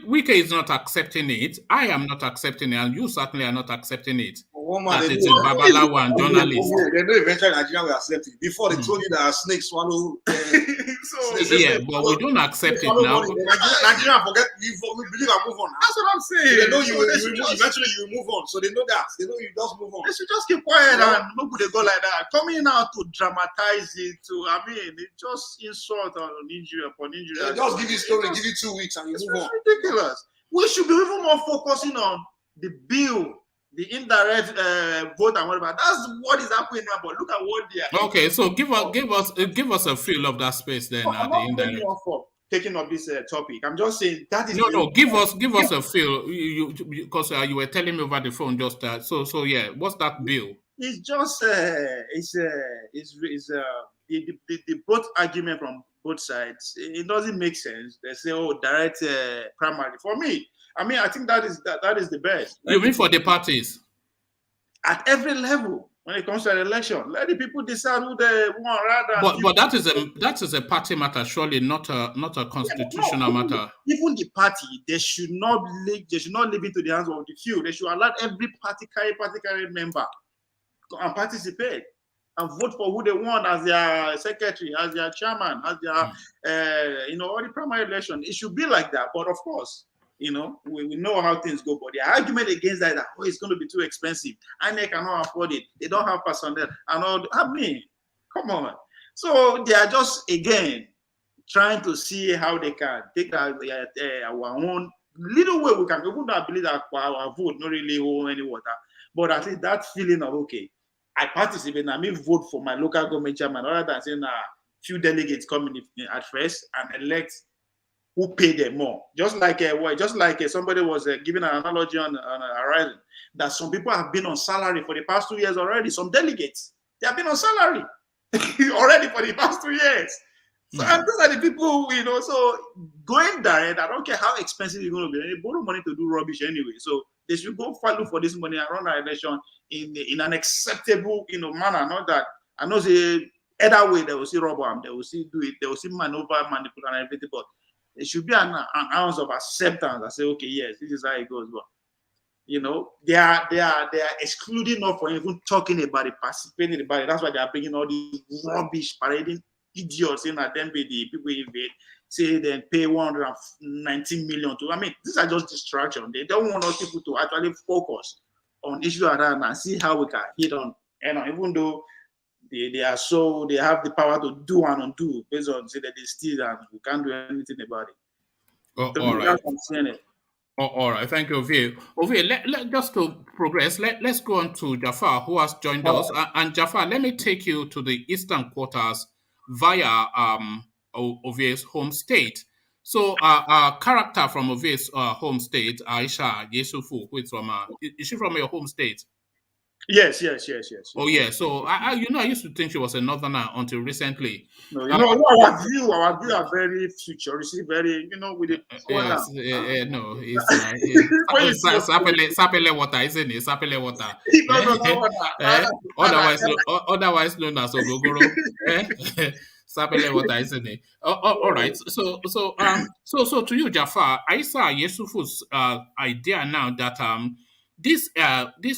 Wike is not accepting it, I am not accepting it, and you certainly are not accepting it. That it is Babalawo and journalists. They know eventually Nigeria will accept it. Before they told you that snakes swallow. But we don't accept it now. Nigeria forget. We believe and move on. That's what I'm saying. They know eventually you will move on. So they know that. They know you just move on. They should just keep quiet and look they go like that. Coming out to dramatize it, it just insult on injury upon injury. They just give you story, give you 2 weeks and you move on. It's ridiculous. We should be even more focusing on the bill, the indirect vote and whatever. That's what is happening now. But look at what they are. Okay, so give us a feel of that space then. I'm not taking up this topic. I'm just saying that is give us a feel. Because you were telling me over the phone just that. So yeah, what's that bill? It's just the both argument from both sides. It doesn't make sense. They say, direct primary. For me, I think that is the best. You mean for the parties? At every level, when it comes to an election, let the people decide who they want rather. But that is a party matter, surely not a constitutional matter. Even the party, they should not leave into the hands of the few. They should allow every party carry member and participate and vote for who they want as their secretary, as their chairman, as their all the primary election. It should be like that. But of course, we know how things go. But the argument against that, it's going to be too expensive. And they cannot afford it. They don't have personnel and all. Come on. So they are just again trying to see how they can take our own little way we can. We would not believe that our vote not really hold any water. But at least that feeling of I participate and I may vote for my local government chairman rather than saying few delegates coming at first and elect who pay them more. Just like somebody was giving an analogy on Horizon that some people have been on salary for the past 2 years already. Some delegates, they have been on salary already for the past 2 years. So and those are the people, so going direct, I don't care how expensive it's going to be. They borrow money to do rubbish anyway. So they should go follow for this money and run an election in an acceptable, manner. Not that I know the either way they will see rubber, they will see do it, they will see maneuver, manipulate and everything. But it should be an ounce of acceptance. I say, okay, yes, this is how it goes. But they are excluding us from even talking about it, participating about it. That's why they are bringing all these rubbish, parading idiots saying that then be the people invade, say then pay 119 million to. These are just distractions. They don't want us people to actually focus on issues around and see how we can hit on. Even though they have the power to do and undo based on say that they steal and we can't do anything about it. All right. Oh, all right, thank you, Ovie. Ovie, just to progress, let's go on to Jafar, who has joined us. And Jafar, let me take you to the eastern quarters via Ovie's home state. So, a character from Ovie's home state, Aisha Yesufu, who is from, is she from your home state? Yes. Oh, yeah. So, I used to think she was a northerner until recently. No, our view are very futuristic, very, with the yes, no, it's sapele water, isn't it? Sapele water. Otherwise known as Ogogoro. Sapele water, isn't it? All right. So to you, Jafar, I saw Yesufu's idea now that this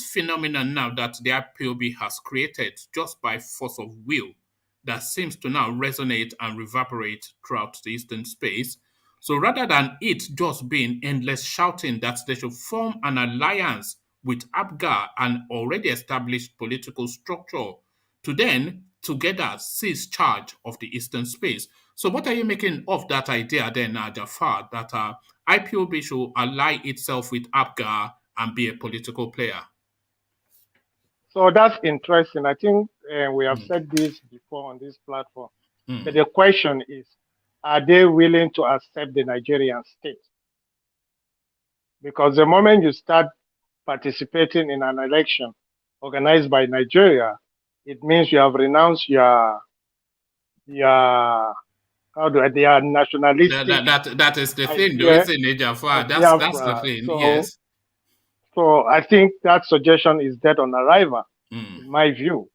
phenomenon now that the IPOB has created just by force of will that seems to now resonate and reverberate throughout the eastern space. So rather than it just being endless shouting that they should form an alliance with APGA, an already established political structure, to then together seize charge of the eastern space. So what are you making of that idea then, Jafar, that IPOB should ally itself with APGA and be a political player? So that's interesting. I think we have said this before on this platform. But the question is, are they willing to accept the Nigerian state? Because the moment you start participating in an election organized by Nigeria, it means you have renounced their nationalistic. That is the thing, though, isn't it, Jafar? That's the thing, yes. So I think that suggestion is dead on arrival, in my view.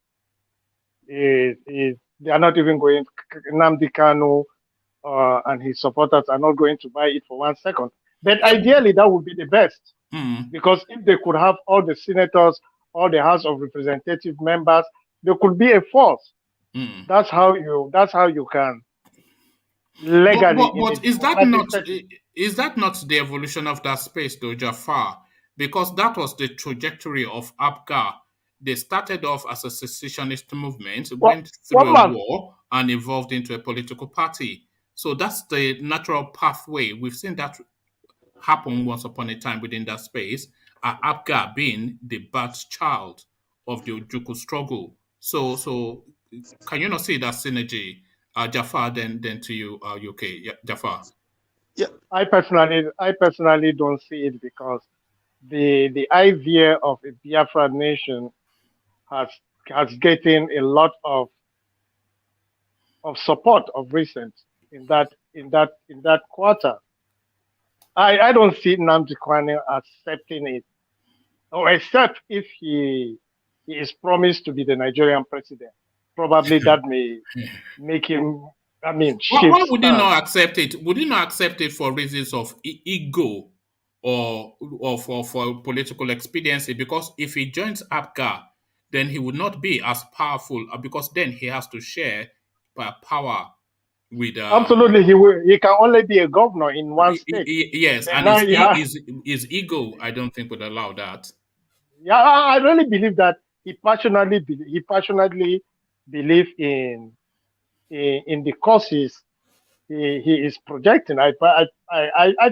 They are not even going, Nnamdi Kanu and his supporters are not going to buy it for 1 second. But ideally, that would be the best. Because if they could have all the senators, all the House of Representative members, there could be a force. That's how you can legally. But is that not the evolution of that space, though, Jafar? Because that was the trajectory of APGA. They started off as a secessionist movement, went through a war, and evolved into a political party. So that's the natural pathway. We've seen that happen once upon a time within that space, APGA being the birth child of the Ojukwu struggle. So can you not see that synergy, Jafar? Then to you, UK, Jafar. Yeah, I personally don't see it because the idea of a Biafra nation has getting a lot of support of recent in that quarter. I don't see Nnamdi Kanu accepting it, or except if he is promised to be the Nigerian president. Probably that may make him. I mean, why would he not accept it? Would he not accept it for reasons of ego or for political expediency? Because if he joins APGA, then he would not be as powerful because then he has to share power with. Absolutely, he can only be a governor in one state. Yes, and his ego, I don't think would allow that. Yeah, I really believe that he passionately believes in the causes he is projecting. I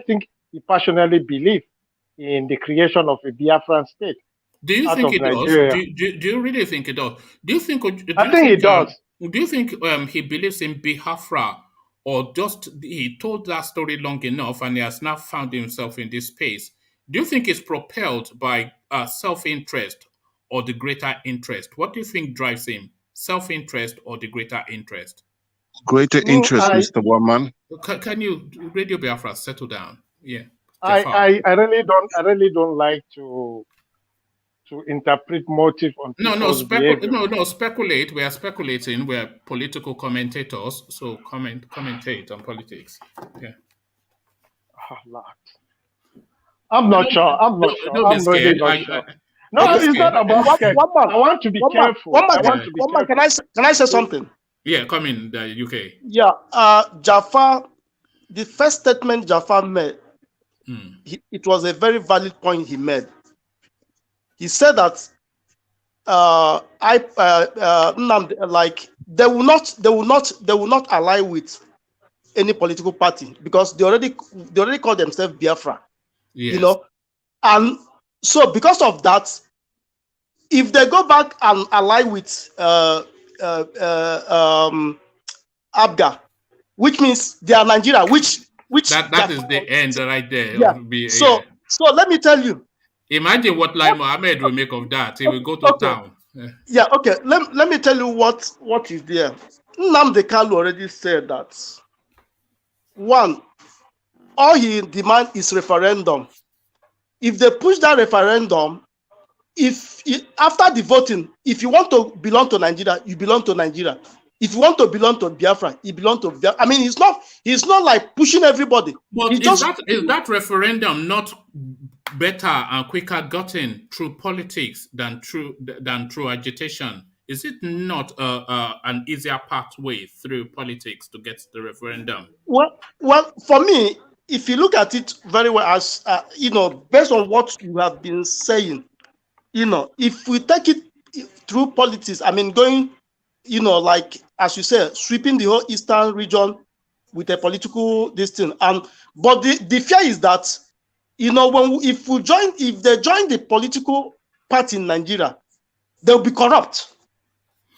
think he passionately believes in the creation of a Biafran state. Do you think it does? Do you really think it does? Do you think? I think it does. Do you think he believes in Biafra, or just he told that story long enough and he has now found himself in this space? Do you think it's propelled by self-interest or the greater interest? What do you think drives him? Self-interest or the greater interest? Greater interest, Mr. Woman. Can you, Radio Biafra, settle down? Yeah. I really don't like to interpret motive on people's behavior. No, speculate. We are speculating. We are political commentators, so commentate on politics. Yeah. Oh, Lord. I'm not sure. I'm really not sure. No, it's not about scared. I want to be careful. Can I say something? Yeah, come in, the UK. Yeah, Jafar, the first statement Jafar made, it was a very valid point he made. He said that they will not ally with any political party because they already call themselves Biafra. Yes. You know, and so because of that, if they go back and align with APGA, which means they are Nigeria, which that is the end right there. Yeah. So let me tell you. Imagine what Lai Mohammed will make of that. He will go to town. Yeah. Okay. Let me tell you what is there. Nnamdi Kanu already said that. One, all he demand is referendum. If they push that referendum, after the voting, if you want to belong to Nigeria, you belong to Nigeria. If you want to belong to Biafra, you belong to Biafra. I mean, he's not like pushing everybody. But is that referendum not better and quicker gotten through politics than through agitation? Is it not an easier pathway through politics to get the referendum? Well, for me, if you look at it very well, as based on what you have been saying, if we take it through politics, I mean, going, like as you said, sweeping the whole eastern region with a political distance, but the fear is that, if they join the political party in Nigeria, they'll be corrupt.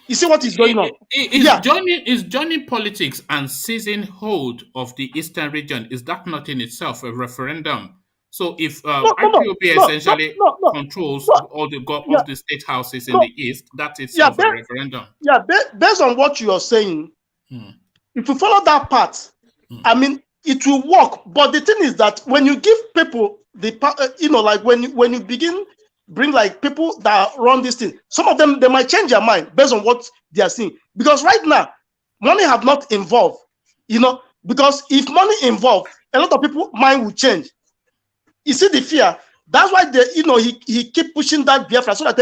You see what is going on? Is joining politics and seizing hold of the eastern region, is that not in itself a referendum? So if IPOB essentially controls all the state houses in the east, that is a referendum. Yeah, based on what you are saying, if you follow that path, I mean, it will work. But the thing is that when you give people like when you begin bring like people that run this thing, some of them, they might change their mind based on what they are seeing. Because right now, money have not involved, because if money involved, a lot of people mind will change. You see the fear. That's why he keep pushing that Biafra so that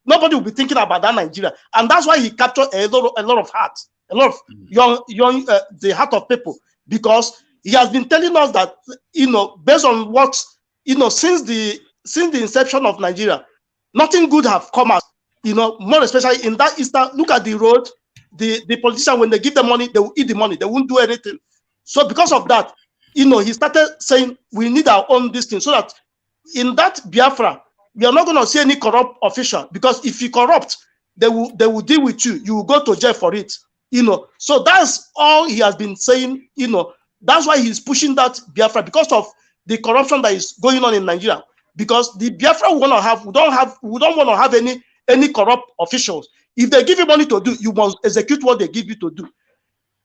nobody will be thinking about that Nigeria. And that's why he captured a lot of hearts, a lot of young the heart of people, because he has been telling us that, based on what, since the inception of Nigeria, nothing good have come out, more especially in that eastern. Look at the road, the politician, when they give them money, they will eat the money, they won't do anything. So because of that, he started saying we need our own this thing, so that in that Biafra, we are not going to see any corrupt official, because if you corrupt, they will deal with you. You will go to jail for it. So that's all he has been saying. That's why he's pushing that Biafra, because of the corruption that is going on in Nigeria. Because the Biafra we don't want to have any corrupt officials. If they give you money to do, you must execute what they give you to do.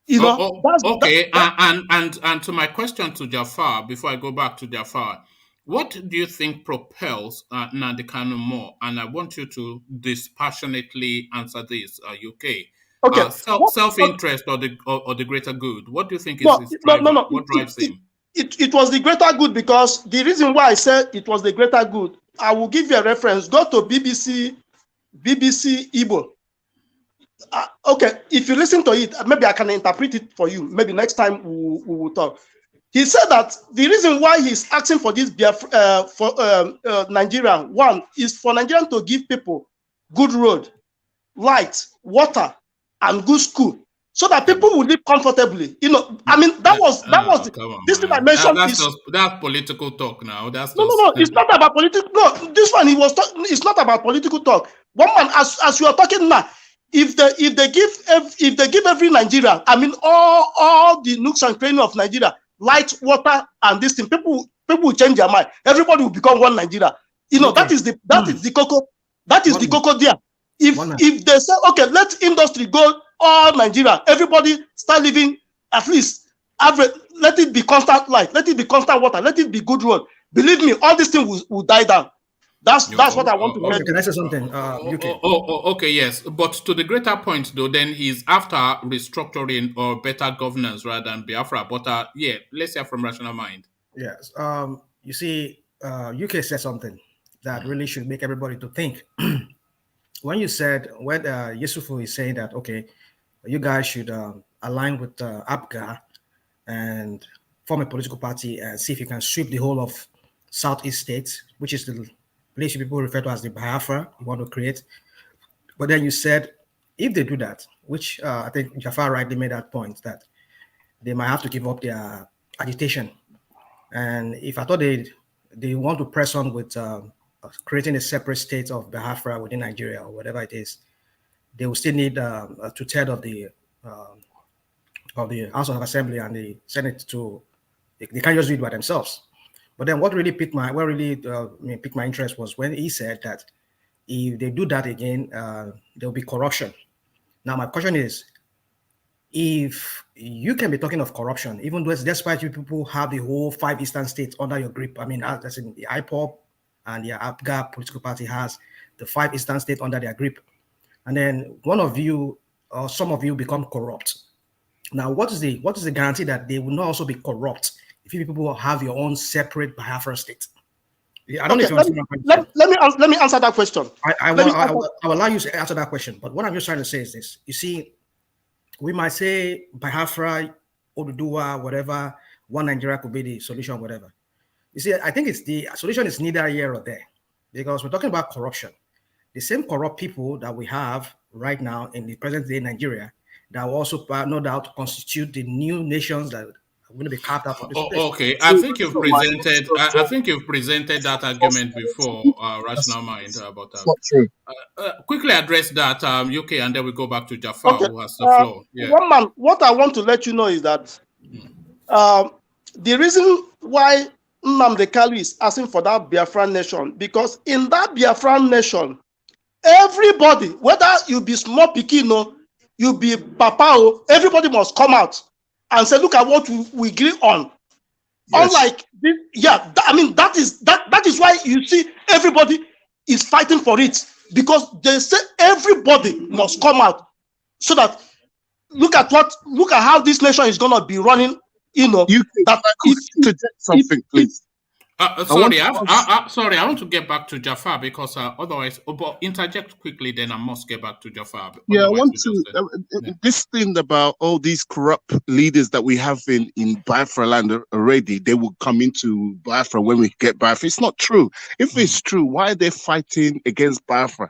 Okay. And to my question to Jafar, before I go back to Jafar, what do you think propels Nnamdi Kanu more? And I want you to dispassionately answer this, UK. Okay. Self-interest or the greater good. What do you think is his driver? No. What drives him? It was the greater good, because the reason why I said it was the greater good, I will give you a reference. Go to BBC Igbo. Okay, if you listen to it, maybe I can interpret it for you. Maybe next time we will talk. He said that the reason why he's asking for this Nigeria, one, is for Nigerian to give people good road, light, water, and good school, so that people will live comfortably. I mean, that was this thing I mentioned. That's political talk now. No. It's not about political. No, this one it's not about political talk. One man, as you are talking now, if they give every Nigeria, I mean, all the nooks and crannies of Nigeria, light, water, and this thing, people will change their mind. Everybody will become one Nigeria. That is the cocoa. That is the cocoa there. If they say, okay, let industry go all Nigeria, everybody start living at least average. Let it be constant light. Let it be constant water. Let it be good road. Believe me, all these things will die down. That's what I want to mention. Can I say something? Okay, yes. But to the greater point, though, then he's after restructuring or better governance rather than Biafra. But let's hear from Rational Mind. Yes. You see, UK said something that really should make everybody to think. When Yesufu is saying that, okay, you guys should align with APGA and form a political party and see if you can sweep the whole of Southeast states, which is the place people refer to as the Biafra you want to create. But then you said, if they do that, which I think Jafar rightly made that point, that they might have to give up their agitation. And if I thought they they want to press on with creating a separate state of Biafra within Nigeria or whatever it is, they will still need a two-thirds of the House of Assembly and the Senate to. They can't just do it by themselves. But then, what really piqued my interest was when he said that if they do that again, there will be corruption. Now, my question is, if you can be talking of corruption, even though despite you people have the whole 5 eastern states under your grip, I mean, that's in the IPOB and the APGA political party has the 5 eastern states under their grip, and then one of you or some of you become corrupt. Now, what is the guarantee that they will not also be corrupt if you people have your own separate Biafra state? I don't know if you understand my question. Let me answer that question. I will allow you to answer that question. But what I'm just trying to say is this. You see, we might say Biafra, Oduduwa, whatever, one Nigeria could be the solution, whatever. You see, I think the solution is neither here or there, because we're talking about corruption. The same corrupt people that we have right now in the present day Nigeria that will also no doubt constitute the new nations that are going to be carved out from this place. Okay, I think you've presented. I think you've presented that argument before, Rational Mind. Quickly address that, UK, and then we go back to Jafar, who has the floor. Yeah. One man, what I want to let you know is that the reason why Nnamdi Kanu is asking for that Biafran nation, because in that Biafran nation, everybody, whether you be small pikino, you be papa, everybody must come out and say, look at what we agree on. Yes. Unlike this, that is why you see everybody is fighting for it, because they say everybody must come out, so that look at how this nation is gonna be running. You know, something, please. Sorry, I want to get back to Jafar, because otherwise, but interject quickly, then I must get back to Jafar. Yeah, I want to. This thing about all these corrupt leaders that we have in Biafra land already, they will come into Biafra when we get Biafra. It's not true. If it's true, why are they fighting against Biafra?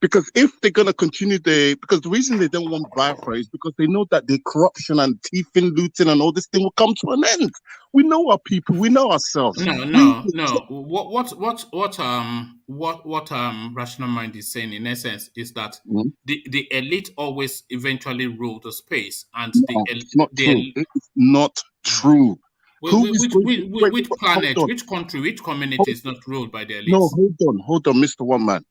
Because if they're going to continue because the reason they don't want Biafra is because they know that the corruption and thieving, looting and all this thing will come to an end. We know our people, we know ourselves. No. What Rational Mind is saying, in essence, is that the elite always eventually rule the space, and it's not true. It's not true. Which planet, which country, which community is not ruled by the elite? No, hold on, Mr. One Man.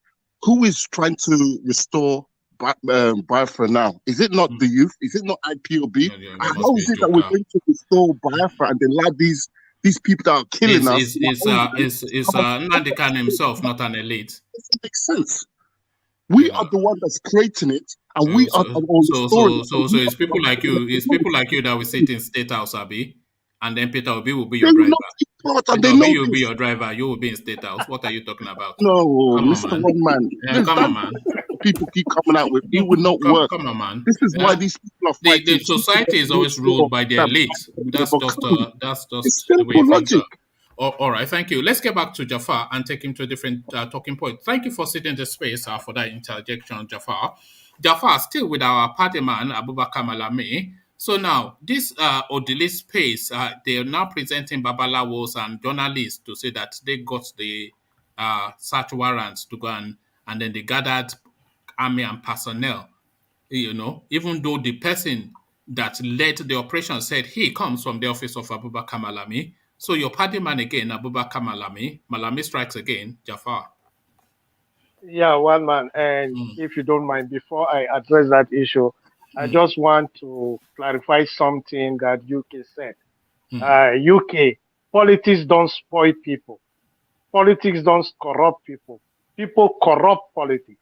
Who is trying to restore Biafra now? Is it not the youth? Is it not IPOB? How is it that we're going to restore Biafra and then allow these people that are killing us? Is Nnamdi Kanu himself not an elite? It doesn't make sense. We are the one that's creating it, and we are restoring it. So it's people like you. It's people like you that will sit in State House, Abi, and then Peter Obi will be your driver. You will be your driver. You will be in State House. What are you talking about? No, Mr. One Man. Yeah, come on, man. People keep coming out with. It will not work. Come on, man. This is why these people are fighting. The society is always ruled by the elite. That's just the way logic. All right, thank you. Let's get back to Jafar and take him to a different talking point. Thank you for sitting the space for that interjection, Jafar. Jafar, still with our party man, Abubakar Malami. So now, this Odili space, they are now presenting Babalawos and journalists to say that they got the search warrants to go and then they gathered army and personnel, you know, even though the person that led the operation said he comes from the office of Abubakar Malami. So your party man again, Abubakar Malami strikes again, Jafar. Yeah, One Man, and if you don't mind, before I address that issue, I just want to clarify something that UK said. UK, politics don't spoil people. Politics don't corrupt people. People corrupt politics.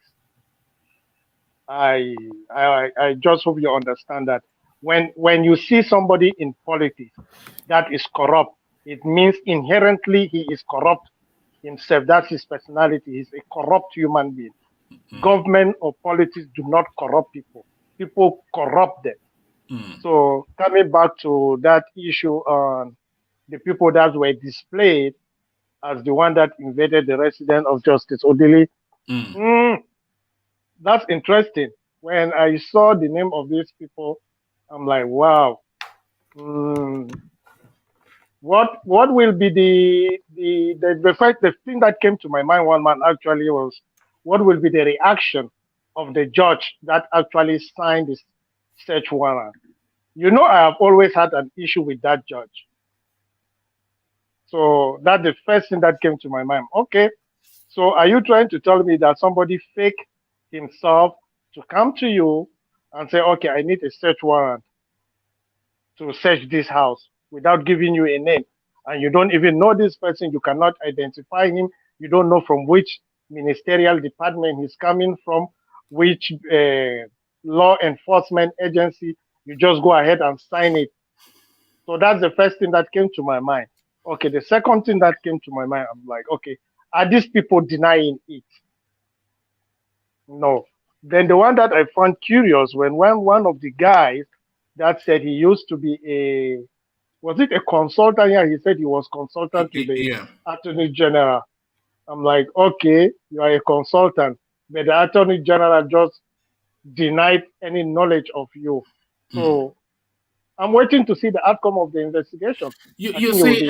I just hope you understand that. When you see somebody in politics that is corrupt, it means inherently he is corrupt himself. That's his personality. He's a corrupt human being. Government or politics do not corrupt people. People corrupt them. So coming back to that issue on the people that were displayed as the one that invaded the residence of Justice Odili, that's interesting. When I saw the name of these people, I'm like, wow. What will be the thing that came to my mind one man actually was, what will be the reaction of the judge that actually signed this search warrant? You know, I have always had an issue with that judge. So that's the first thing that came to my mind. Okay, so are you trying to tell me that somebody faked himself to come to you and say, okay, I need a search warrant to search this house without giving you a name, and you don't even know this person, you cannot identify him, you don't know from which ministerial department he's coming from, which law enforcement agency, you just go ahead and sign it. So that's the first thing that came to my mind. Okay, the second thing that came to my mind, I'm like, okay, are these people denying it? No. Then the one that I found curious, when one of the guys that said he used to be was it a consultant? Yeah, he said he was consultant to the Attorney General. I'm like, okay, you are a consultant, but the Attorney General just denied any knowledge of you. So I'm waiting to see the outcome of the investigation. You see,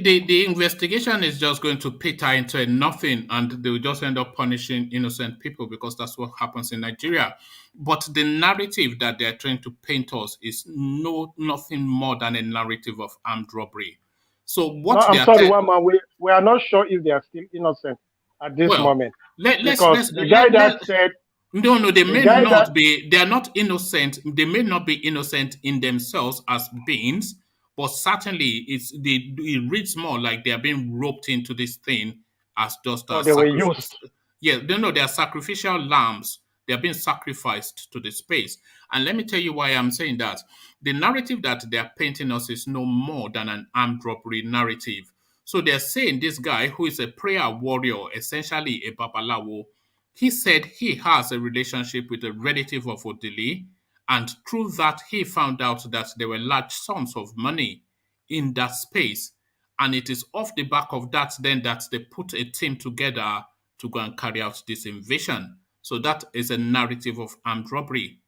the investigation is just going to peter into nothing, and they will just end up punishing innocent people, because that's what happens in Nigeria. But the narrative that they're trying to paint us is nothing more than a narrative of armed robbery. So what? No, I'm sorry, one man. We are not sure if they are still innocent at this moment. The guy that said. No, they may not be. They are not innocent. They may not be innocent in themselves as beings, but certainly it reads more like they are being roped into this thing as just as they were used. Yeah, they are sacrificial lambs. They are being sacrificed to the space. And let me tell you why I'm saying that. The narrative that they are painting us is no more than an armed robbery narrative. So they're saying this guy who is a prayer warrior, essentially a babalawo, he said he has a relationship with a relative of Odili, and through that, he found out that there were large sums of money in that space. And it is off the back of that then that they put a team together to go and carry out this invasion. So that is a narrative of armed robbery.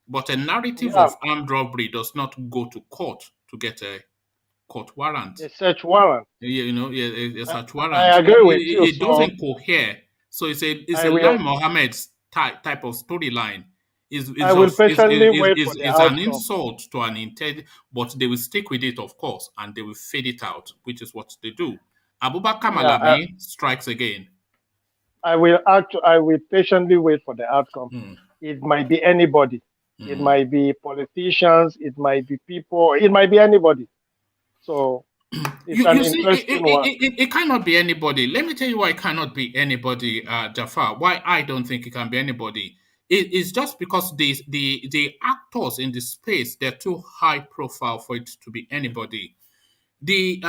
But a narrative of armed robbery does not go to court to get a court warrant. A search warrant. A search warrant. I agree with you. It doesn't cohere. So it's a Lai Mohammed's type of storyline. It's an insult to an intent, but they will stick with it, of course, and they will fade it out, which is what they do. Abubakar Malami strikes again. I will patiently wait for the outcome. It might be anybody. It might be politicians. It might be people. It might be anybody. So it's an interesting one. It cannot be anybody. Let me tell you why it cannot be anybody, Jafar. Why I don't think it can be anybody. It's just because the actors in the space, they're too high profile for it to be anybody. The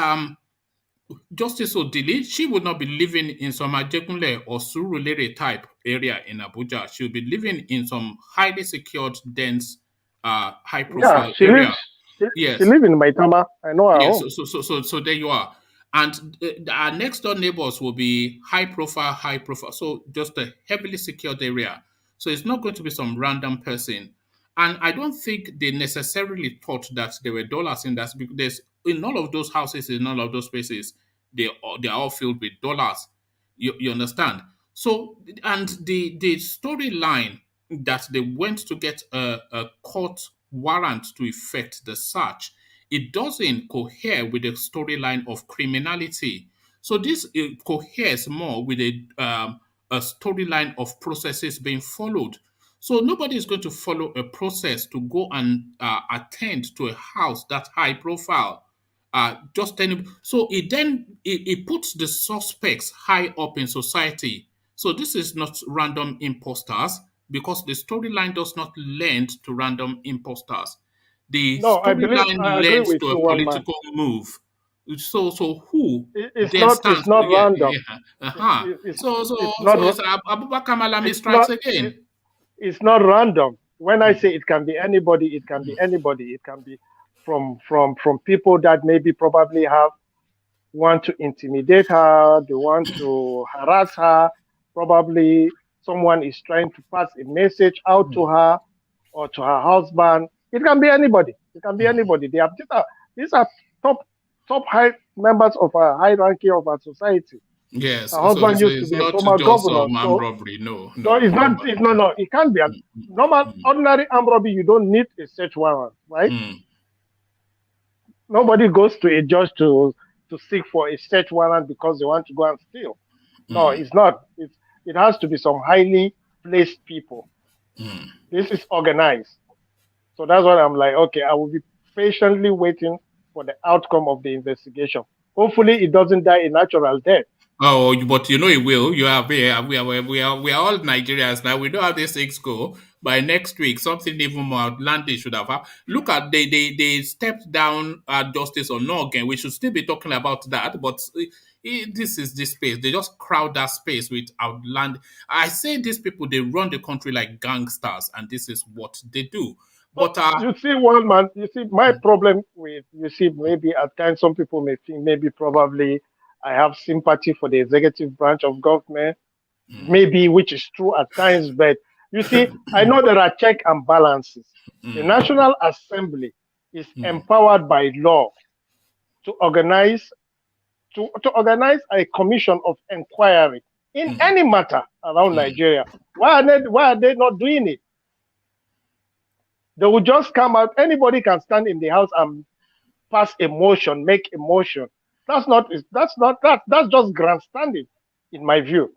Justice Odili, she would not be living in some Ajegunle or Surulere type area in Abuja. She would be living in some highly secured, dense, high profile area. She lives in Maitama. I know her home. So there you are. And our next door neighbors will be high profile. So just a heavily secured area. So it's not going to be some random person. And I don't think they necessarily thought that there were dollars in that, because in all of those houses, in all of those spaces, they are all filled with dollars. You understand? So, and the storyline that they went to get a court warrant to effect the search, it doesn't cohere with the storyline of criminality. So this coheres more with a storyline of processes being followed. So nobody is going to follow a process to go and attend to a house that high profile. So it puts the suspects high up in society. So this is not random imposters, because the storyline does not lend to random imposters. The storyline lends to a political move. So who? It's not random. Abubakar Malami strikes again. It's not random. When I say it can be anybody, it can be anybody. It can be from people that maybe probably want to intimidate her, they want to harass her. Probably someone is trying to pass a message out to her or to her husband. It can be anybody. It can be anybody. These are top top high members of our hierarchy of our society. Yes, Her so husband used to it's be a not former just governor. armed robbery. No. So it's not. It's no. It can't be a normal, ordinary armed robbery. You don't need a search warrant, right? Nobody goes to a judge to seek for a search warrant because they want to go and steal. No, it's not. It has to be some highly placed people. This is organized. So that's what I'm like, okay, I will be patiently waiting for the outcome of the investigation. Hopefully it doesn't die a natural death. Oh, but it will. We are all Nigerians now. We know how these things go. By next week, something even more outlandish should have happened. Look at they stepped down Justice Onogen. We should still be talking about that, but this is this space. They just crowd that space with outland. I say these people, they run the country like gangsters, and this is what they do. But you see, one man. You see, my problem with maybe at times some people may think maybe probably I have sympathy for the executive branch of government, maybe, which is true at times, but you see, I know there are check and balances. The National Assembly is empowered by law to organize a commission of inquiry in any matter around Nigeria. Why are they not doing it? They will just come out. Anybody can stand in the house and pass a motion, make a motion. That's just grandstanding, in my view.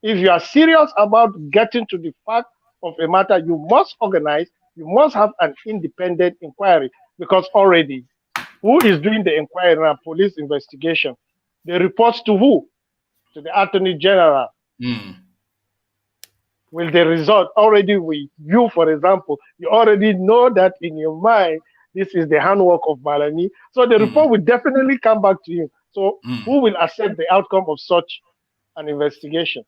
If you are serious about getting to the fact of a matter, you must organize, you must have an independent inquiry, because already, who is doing the inquiry and police investigation? They report to who? To the Attorney General. Will the result already with you, for example, you already know that in your mind, this is the handwork of Malami. So the report will definitely come back to you. So who will accept the outcome of such an investigation?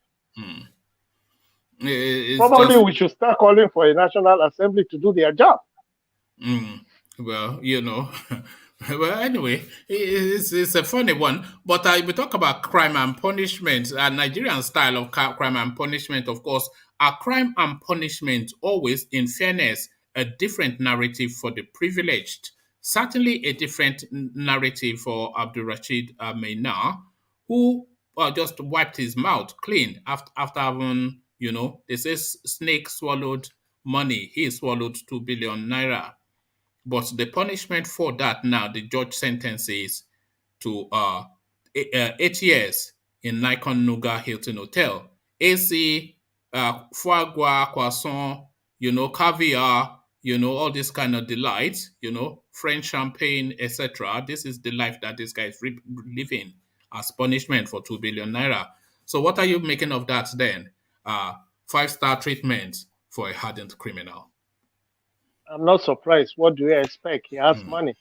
Probably we should start calling for a National Assembly to do their job. Well, well, anyway, it's a funny one. But we talk about crime and punishment, a Nigerian style of crime and punishment, of course. Are crime and punishment always, in fairness, a different narrative for the privileged? Certainly a different narrative for Abdulrashid MAINA, who just wiped his mouth clean after having, they say snake swallowed money. He swallowed 2 billion naira. But the punishment for that now, the judge sentences to 8 years in Nikon Nuga Hilton Hotel. AC, foie gras, croissant, caviar, all this kind of delights, French champagne, etc. This is the life that this guy is living as punishment for 2 billion naira. So what are you making of that then? 5-star treatment for a hardened criminal. I'm not surprised. What do you expect? He has money.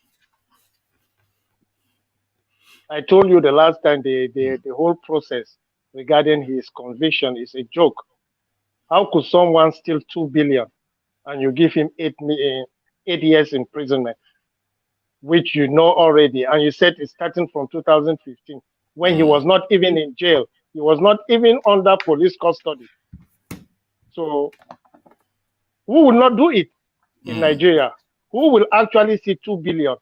I told you the last time the whole process regarding his conviction is a joke. How could someone steal 2 billion and you give him 8 years imprisonment, which you know already, and you said it's starting from 2015, when he was not even in jail. He was not even under police custody. So who will not do it in Nigeria? Who will actually see 2 billion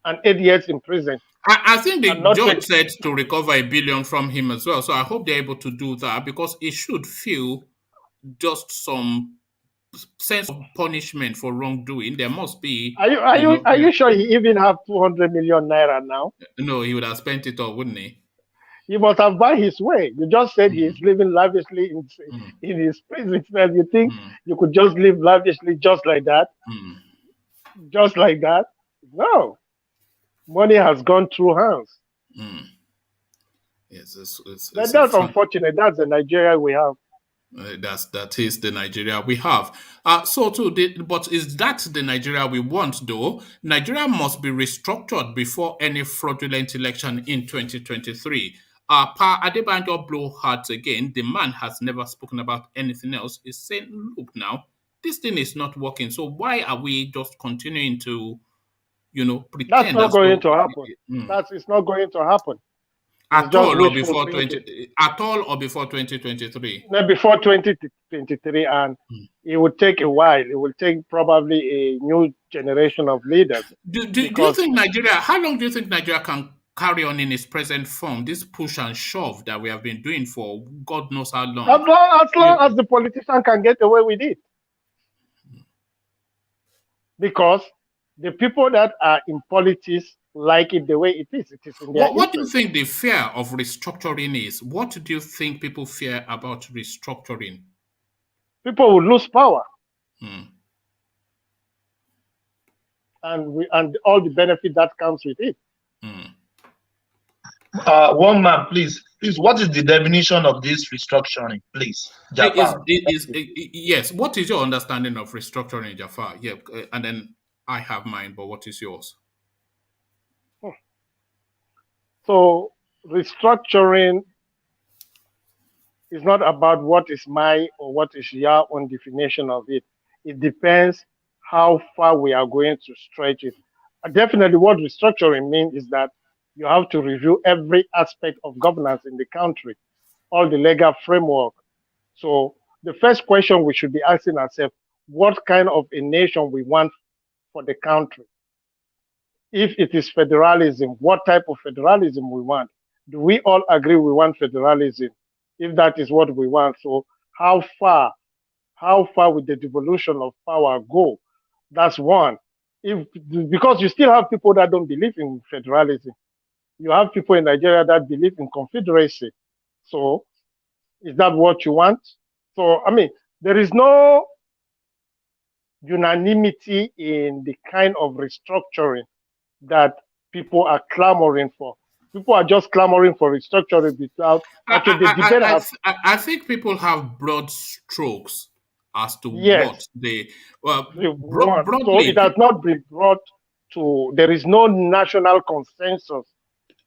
and 8 years in prison? I think the judge said to recover 1 billion from him as well. So I hope they're able to do that, because it should feel just some sense of punishment for wrongdoing. There must be. Are you sure he even have 200 million naira now? No, he would have spent it all, wouldn't he? He must have buy his way. You just said he's living lavishly in his prison cell. You think you could just live lavishly just like that? Just like that? No. Money has gone through hands. Yes, that's unfortunate. That's the Nigeria we have. That is the Nigeria we have. But is that the Nigeria we want, though? Nigeria must be restructured before any fraudulent election in 2023. Pa Adebanjo blow hearts again. The man has never spoken about anything else. He's saying, look now, this thing is not working. So why are we just continuing to, pretend? That's not going to happen. It's not going to happen. It's just wishful thinking. At all or before 2023? Before 2023, and it would take a while. It will take probably a new generation of leaders. Do you think Nigeria, how long do you think Nigeria can carry on in its present form, this push and shove that we have been doing for God knows how long? As long as the politician can get away with it. Because the people that are in politics like it the way it is. It is in their What do you think the fear of restructuring is? What do you think people fear about restructuring? People will lose power. And all the benefit that comes with it. One man, please, what is the definition of this restructuring, please? Jafar. Yes, what is your understanding of restructuring, Jafar? Yeah, and then I have mine, but what is yours? So restructuring is not about what is my or what is your own definition of it. It depends how far we are going to stretch it. Definitely what restructuring means is that you have to review every aspect of governance in the country, all the legal framework. So the first question we should be asking ourselves, what kind of a nation we want for the country? If it is federalism, what type of federalism we want? Do we all agree we want federalism? If that is what we want, so how far will the devolution of power go? That's one. Because you still have people that don't believe in federalism. You have people in Nigeria that believe in confederacy. So is that what you want? So, I mean, there is no unanimity in the kind of restructuring that people are clamoring for. People are just clamoring for restructuring without I think people have broad strokes as to what they broadly. So it has not been brought to. There is no national consensus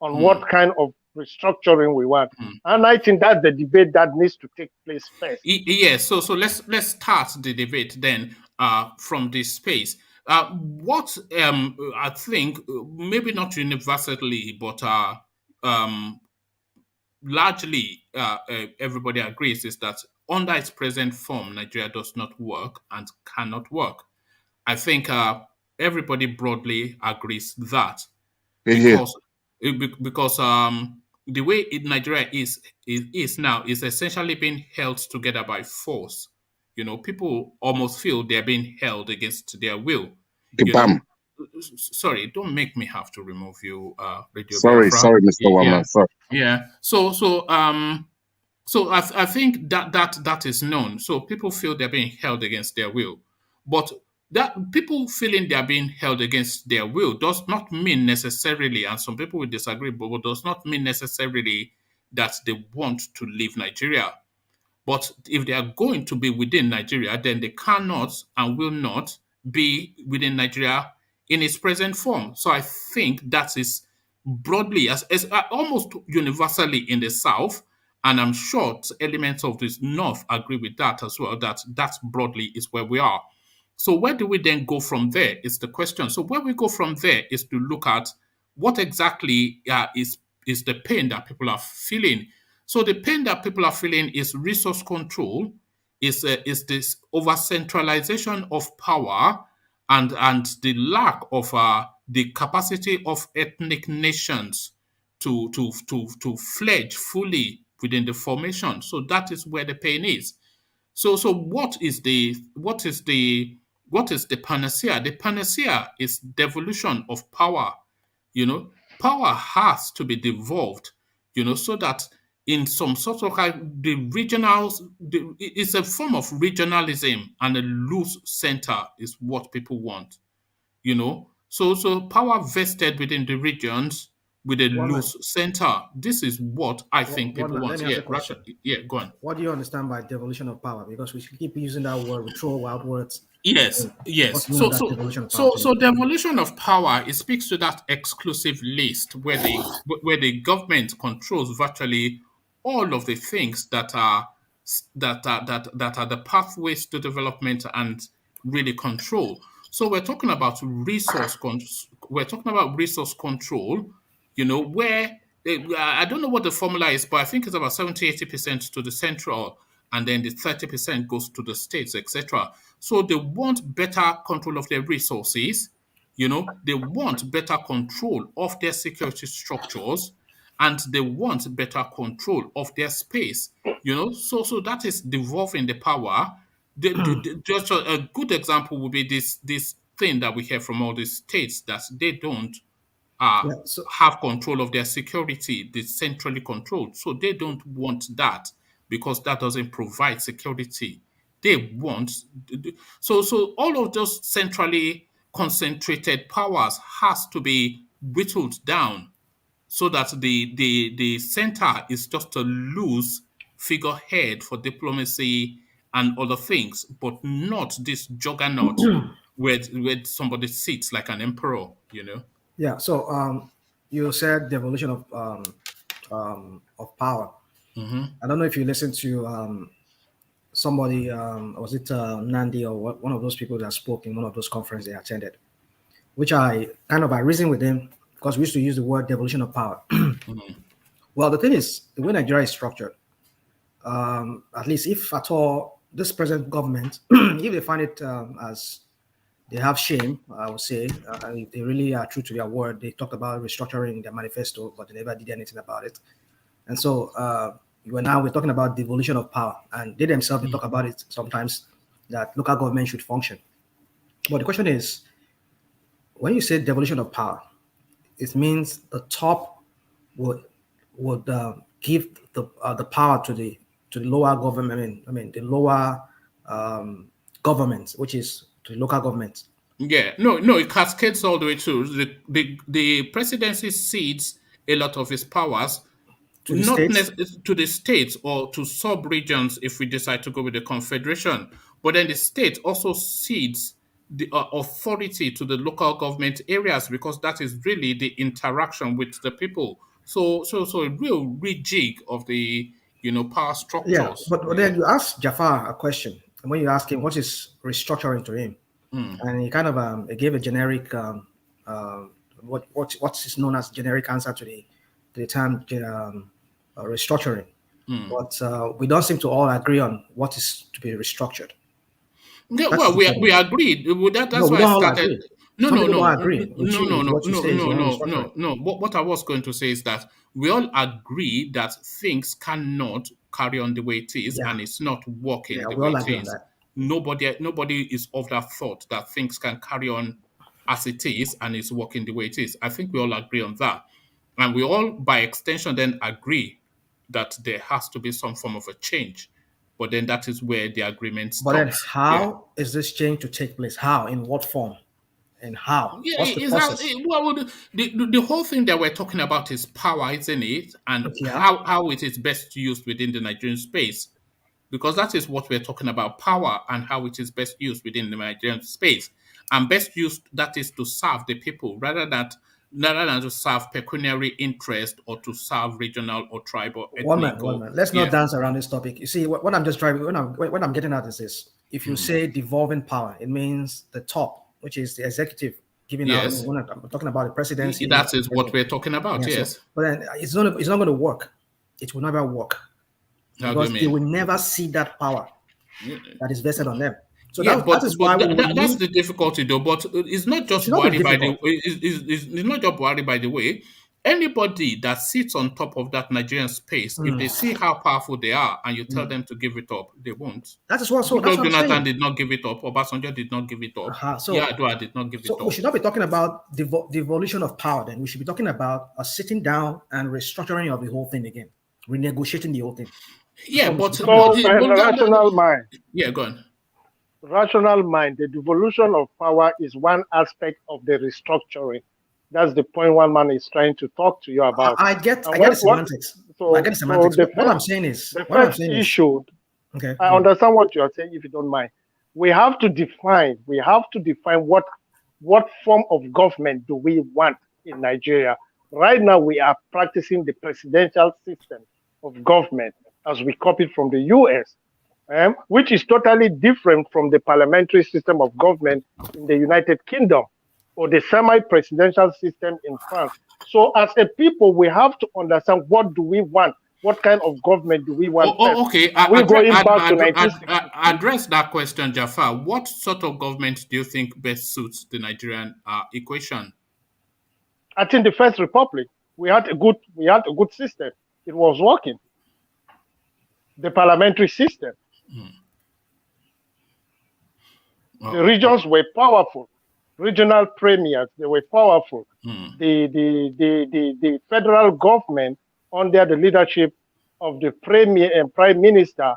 on what kind of restructuring we want, and I think that's the debate that needs to take place first. Yes. So let's start the debate then from this space. What I think maybe not universally, but largely everybody agrees is that under its present form, Nigeria does not work and cannot work. I think everybody broadly agrees that because the way Nigeria is now is essentially being held together by force. You know, people almost feel they're being held against their will. Sorry, don't make me have to remove you, Radio Sorry, Biafra. Mr. Wama. Sorry. Yeah. So I think that is known. So people feel they're being held against their will, but that people feeling they're being held against their will does not mean necessarily, and some people will disagree, but does not mean necessarily that they want to leave Nigeria. But if they are going to be within Nigeria, then they cannot and will not be within Nigeria in its present form. So I think that is broadly, as almost universally in the South, and I'm sure elements of the North agree with that as well, that broadly is where we are. So where do we then go from there is the question. So where we go from there is to look at what exactly is the pain that people are feeling. So the pain that people are feeling is resource control, is this over-centralization of power and the lack of the capacity of ethnic nations to fledge fully within the formation. So that is where the pain is. So what is the panacea? The panacea is devolution of power. You know, power has to be devolved, you know, so that in some sort of the regionals, it's a form of regionalism, and a loose center is what people want, you know. So power vested within the regions with a loose center. This is what I think people want. Yeah, go on. What do you understand by devolution of power? Because we keep using that word, we throw out words. Yes. So devolution of power, it speaks to that exclusive list where the government controls virtually all of the things that are the pathways to development and really control. So we're talking about resource control, you know, where I don't know what the formula is, but I think it's about 70-80% to the central, and then the 30% goes to the states, etc. So they want better control of their resources. They want better control of their security structures, and they want better control of their space. So that is devolving the power. Just a good example would be this thing that we hear from all the states that they don't have control of their security, they centrally controlled. So they don't want that because that doesn't provide security. They want so all of those centrally concentrated powers has to be whittled down so that the center is just a loose figurehead for diplomacy and other things, but not this juggernaut where somebody sits like an emperor. Yeah. So you said devolution of power. I don't know if you listened to somebody, was it Nnamdi or one of those people that spoke in one of those conferences they attended, which I reasoned with him because we used to use the word devolution of power. Well, the thing is, the way Nigeria is structured, at least if at all this present government, if they find it as they have shame, I would say, if they really are true to their word, they talked about restructuring in their manifesto, but they never did anything about it. And so we're talking about devolution of power, and they themselves they talk about it sometimes that local government should function. But the question is, when you say devolution of power, it means the top would give the power to the lower government. The lower government, which is to local government. Yeah, no, it cascades all the way to the presidency cedes a lot of its powers to the states or to sub-regions if we decide to go with the confederation. But then the state also cedes the authority to the local government areas because that is really the interaction with the people. So a real rejig of the power structures. Yeah, but then you ask Jafar a question, and when you ask him what is restructuring to him, and he kind of gave a generic what is known as generic answer to the term restructuring. But we don't seem to all agree on what is to be restructured. Yeah, well, we agreed. That's why I started. No. What I was going to say is that we all agree that things cannot carry on the way it is, and it's not working the way it is. Nobody is of that thought that things can carry on as it is and it's working the way it is. I think we all agree on that. And we all, by extension, then agree that there has to be some form of a change. But then that is where the agreement stops. But then how is this change to take place? How? In what form? And how? What's the process? The whole thing that we're talking about is power, isn't it? And how it is best used within the Nigerian space. Because that is what we're talking about, power and how it is best used within the Nigerian space. And best used, that is to serve the people rather than to serve pecuniary interest or to serve regional or tribal ethnic. One man. Let's not dance around this topic. You see, what I'm just driving, what I'm getting at is this. If you say devolving power, it means the top, which is the executive giving out. I'm talking about the presidency. That is what we're talking about, yes. So, but then it's not going to work. It will never work. Because they will never see that power that is vested on them. So that's the difficulty, though. But it's not just Buhari by the way. It's not just Buhari by the way. Anybody that sits on top of that Nigerian space, if they see how powerful they are, and you tell them to give it up, they won't. That is what. So that's what I'm saying. Jonathan did not give it up. Obasanjo did not give it up. Yar'Adua did not give it up. So we should not be talking about devolution of power. Then we should be talking about a sitting down and restructuring of the whole thing again, renegotiating the whole thing. Yeah, but rational mind. Yeah, go on. Rational mind. The devolution of power is one aspect of the restructuring. That's the point one man is trying to talk to you about. I get the semantics. What I'm saying is the first issue. Okay. I understand what you are saying. If you don't mind, we have to define. What form of government do we want in Nigeria? Right now, we are practicing the presidential system of government as we copied from the US, which is totally different from the parliamentary system of government in the United Kingdom. or the semi-presidential system in France. So as a people, we have to understand what do we want? What kind of government do we want first? Okay. We're going back to 1960. Address that question, Jafar. What sort of government do you think best suits the Nigerian equation? I think the First Republic, we had a good system. It was working. The parliamentary system. The regions were powerful. Regional premiers, they were powerful. The federal government, under the leadership of the premier and prime minister,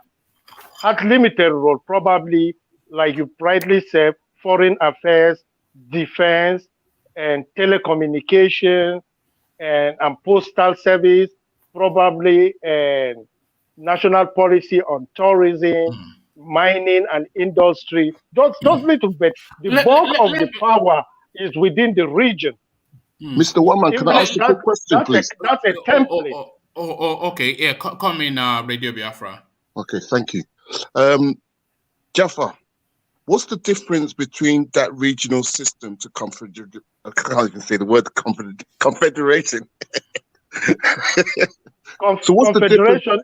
had limited role, probably, like you rightly said, foreign affairs, defense, and telecommunication, and postal service, probably, and national policy on tourism, mining and industry. Those little bit. The bulk of the power is within the region. Mr. Woman, can I ask you a quick question, please? That's a template. Okay. Yeah, come in, Radio Biafra. Okay, thank you. Jaffa, what's the difference between that regional system to I can't even say the word confederation. So what's confederation,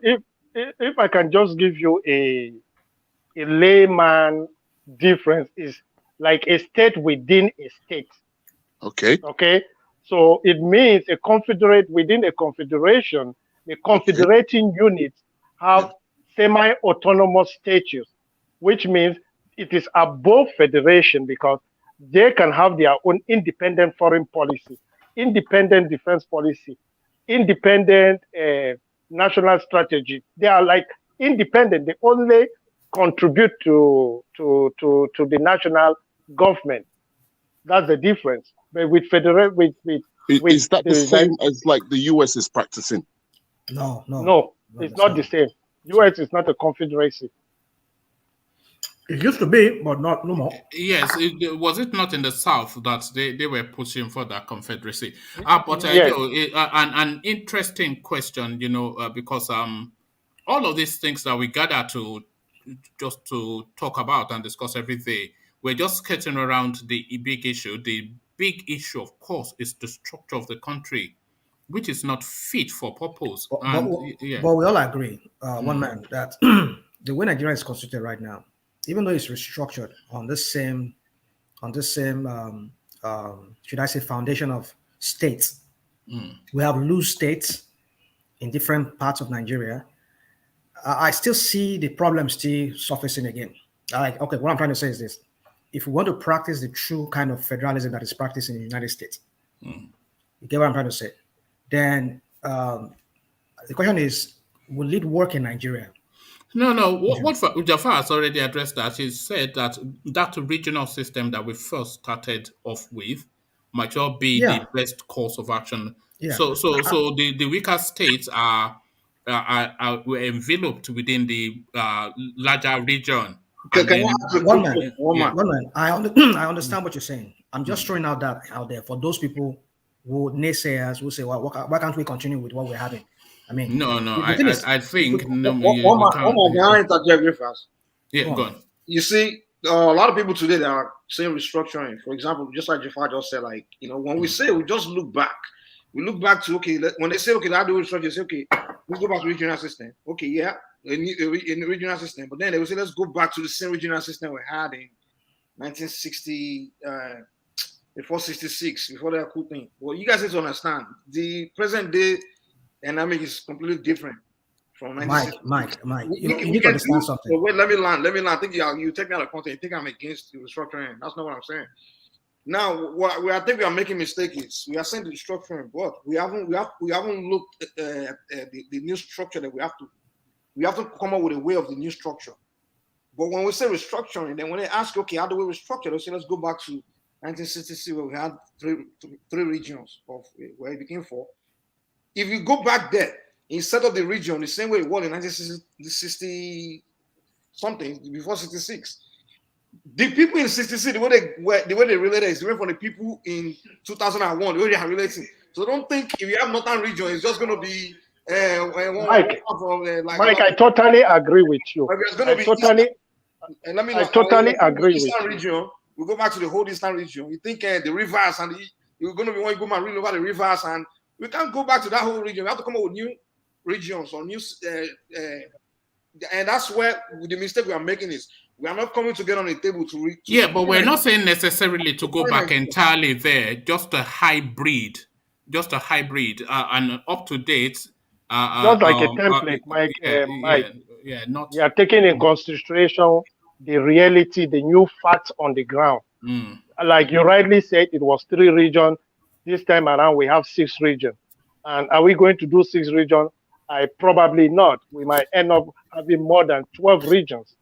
if I can just give you a layman difference, is like a state within a state. Okay. Okay. So it means a confederate within a confederation, the confederating units have semi-autonomous status, which means it is above federation because they can have their own independent foreign policy, independent defense policy, independent national strategy. They are like independent. They only contribute to the national government. That's the difference. But with federal, is that the same as like the US is practicing? No, it's not the same. US is not a confederacy. It used to be, but not no more. Yes, was it not in the South that they were pushing for that confederacy? But Yes. An interesting question, because all of these things that we gather to talk about and discuss every day, we're just skirting around the big issue. The big issue, of course, is the structure of the country, which is not fit for purpose. But we all agree, one man, that the way Nigeria is constituted right now, even though it's restructured on this same, should I say, foundation of states, we have loose states in different parts of Nigeria. I still see the problem still surfacing again. Okay, what I'm trying to say is this: if we want to practice the true kind of federalism that is practiced in the United States, you get what I'm trying to say? Then the question is, will it work in Nigeria? No. What Jafar has already addressed that. He said that regional system that we first started off with might not be the best course of action. Yeah. So the weaker states are enveloped within the larger region. One man. I understand what you're saying. I'm just throwing out there for those people who naysayers who say, well, why can't we continue with what we're having? I mean, no. I think can I interject very fast? Yeah, go on. You see, a lot of people today that are saying restructuring. For example, just like Jafar just said, when we say, we just look back. We look back to when they say how do we restructure? They say let's go back to the regional system. Okay, yeah, in the regional system. But then they will say let's go back to the same regional system we had in 1960. Before 66, before that cool thing. Well, you guys need to understand the present day dynamic is completely different from 1960. Mike, you need to understand something. So wait, let me land. I think you take me out of context. You think I'm against the restructuring. That's not what I'm saying. Now, I think we are making mistake is we are saying the restructuring, but we haven't looked at the new structure that we have to come up with a way of the new structure. But when we say restructuring, then when they ask, okay, how do we restructure? They say let's go back to 1966, where we had three regions of where it became 4. If you go back there, instead of the region, the same way it was in 1960 something before 66, the people in 66, the way they related is different from the people in 2001, the way they are relating. So don't think if you have northern region, it's just going to be Mike, I totally agree with you. I totally agree with you. we go back to the whole eastern region. You think the rivers and you're going to be when you go and read over the rivers, and we can't go back to that whole region. We have to come up with new regions or new, and that's where the mistake we are making is we are not coming together on a table to read. Yeah, but we're not saying necessarily to go back entirely there. Just a hybrid, and up to date. Just like a template, Mike. Not. We are taking in consideration the reality, the new facts on the ground. Like you rightly said, it was 3 regions. This time around, we have 6 regions. And are we going to do 6 regions? Probably not. We might end up having more than 12 regions,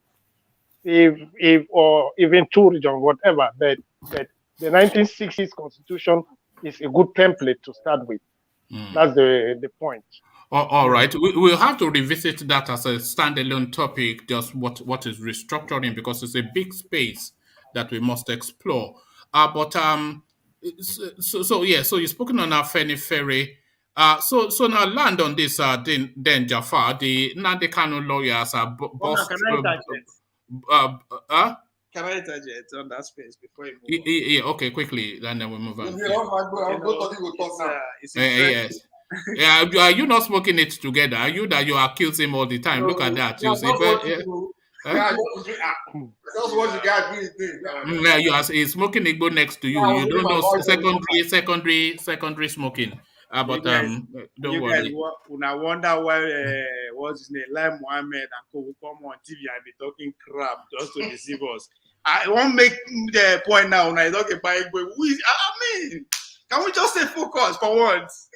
or even 2 regions, whatever. But the 1960s Constitution is a good template to start with. That's the point. All right, we'll have to revisit that as a standalone topic, just what is restructuring, because it's a big space that we must explore. So you've spoken on Afenifere. So now land on this, then Jafar, the Nnamdi Kanu lawyers are Can I interject on that space before you move on? Yeah, okay, quickly, and then we move on. Yes. Yeah, are you not smoking it together? Are you that you accuse him all the time? Look at that. You see, that's what you got me think. He's smoking Igbo next to you. You don't know secondary smoking. But don't worry. When I wonder why what's his name, Lai Mohammed and Co will come on TV and be talking crap just to deceive us. I won't make the point now when I talk about Igbo. Can we just stay focused for once?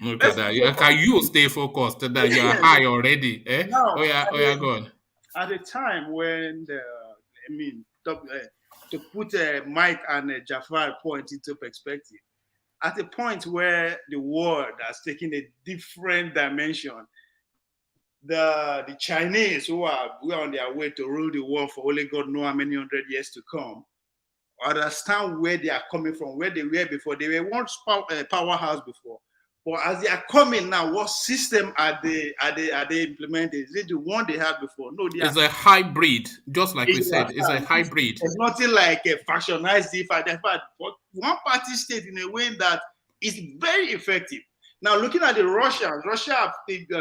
Look at that. Can you stay focused? That you are high already. No, go on. At the time when to put Mike and Jafar point into perspective, at a point where the world has taken a different dimension, the Chinese who are on their way to rule the world for only God knows how many 100 years to come, understand where they are coming from, where they were before. They were once powerhouse before. But as they are coming now, what system are they implementing? Is it the one they had before? No, it's a hybrid, just like we said. It's a hybrid. It's nothing like a factionized but one party state in a way that is very effective. Now, looking at the Russians, Russia have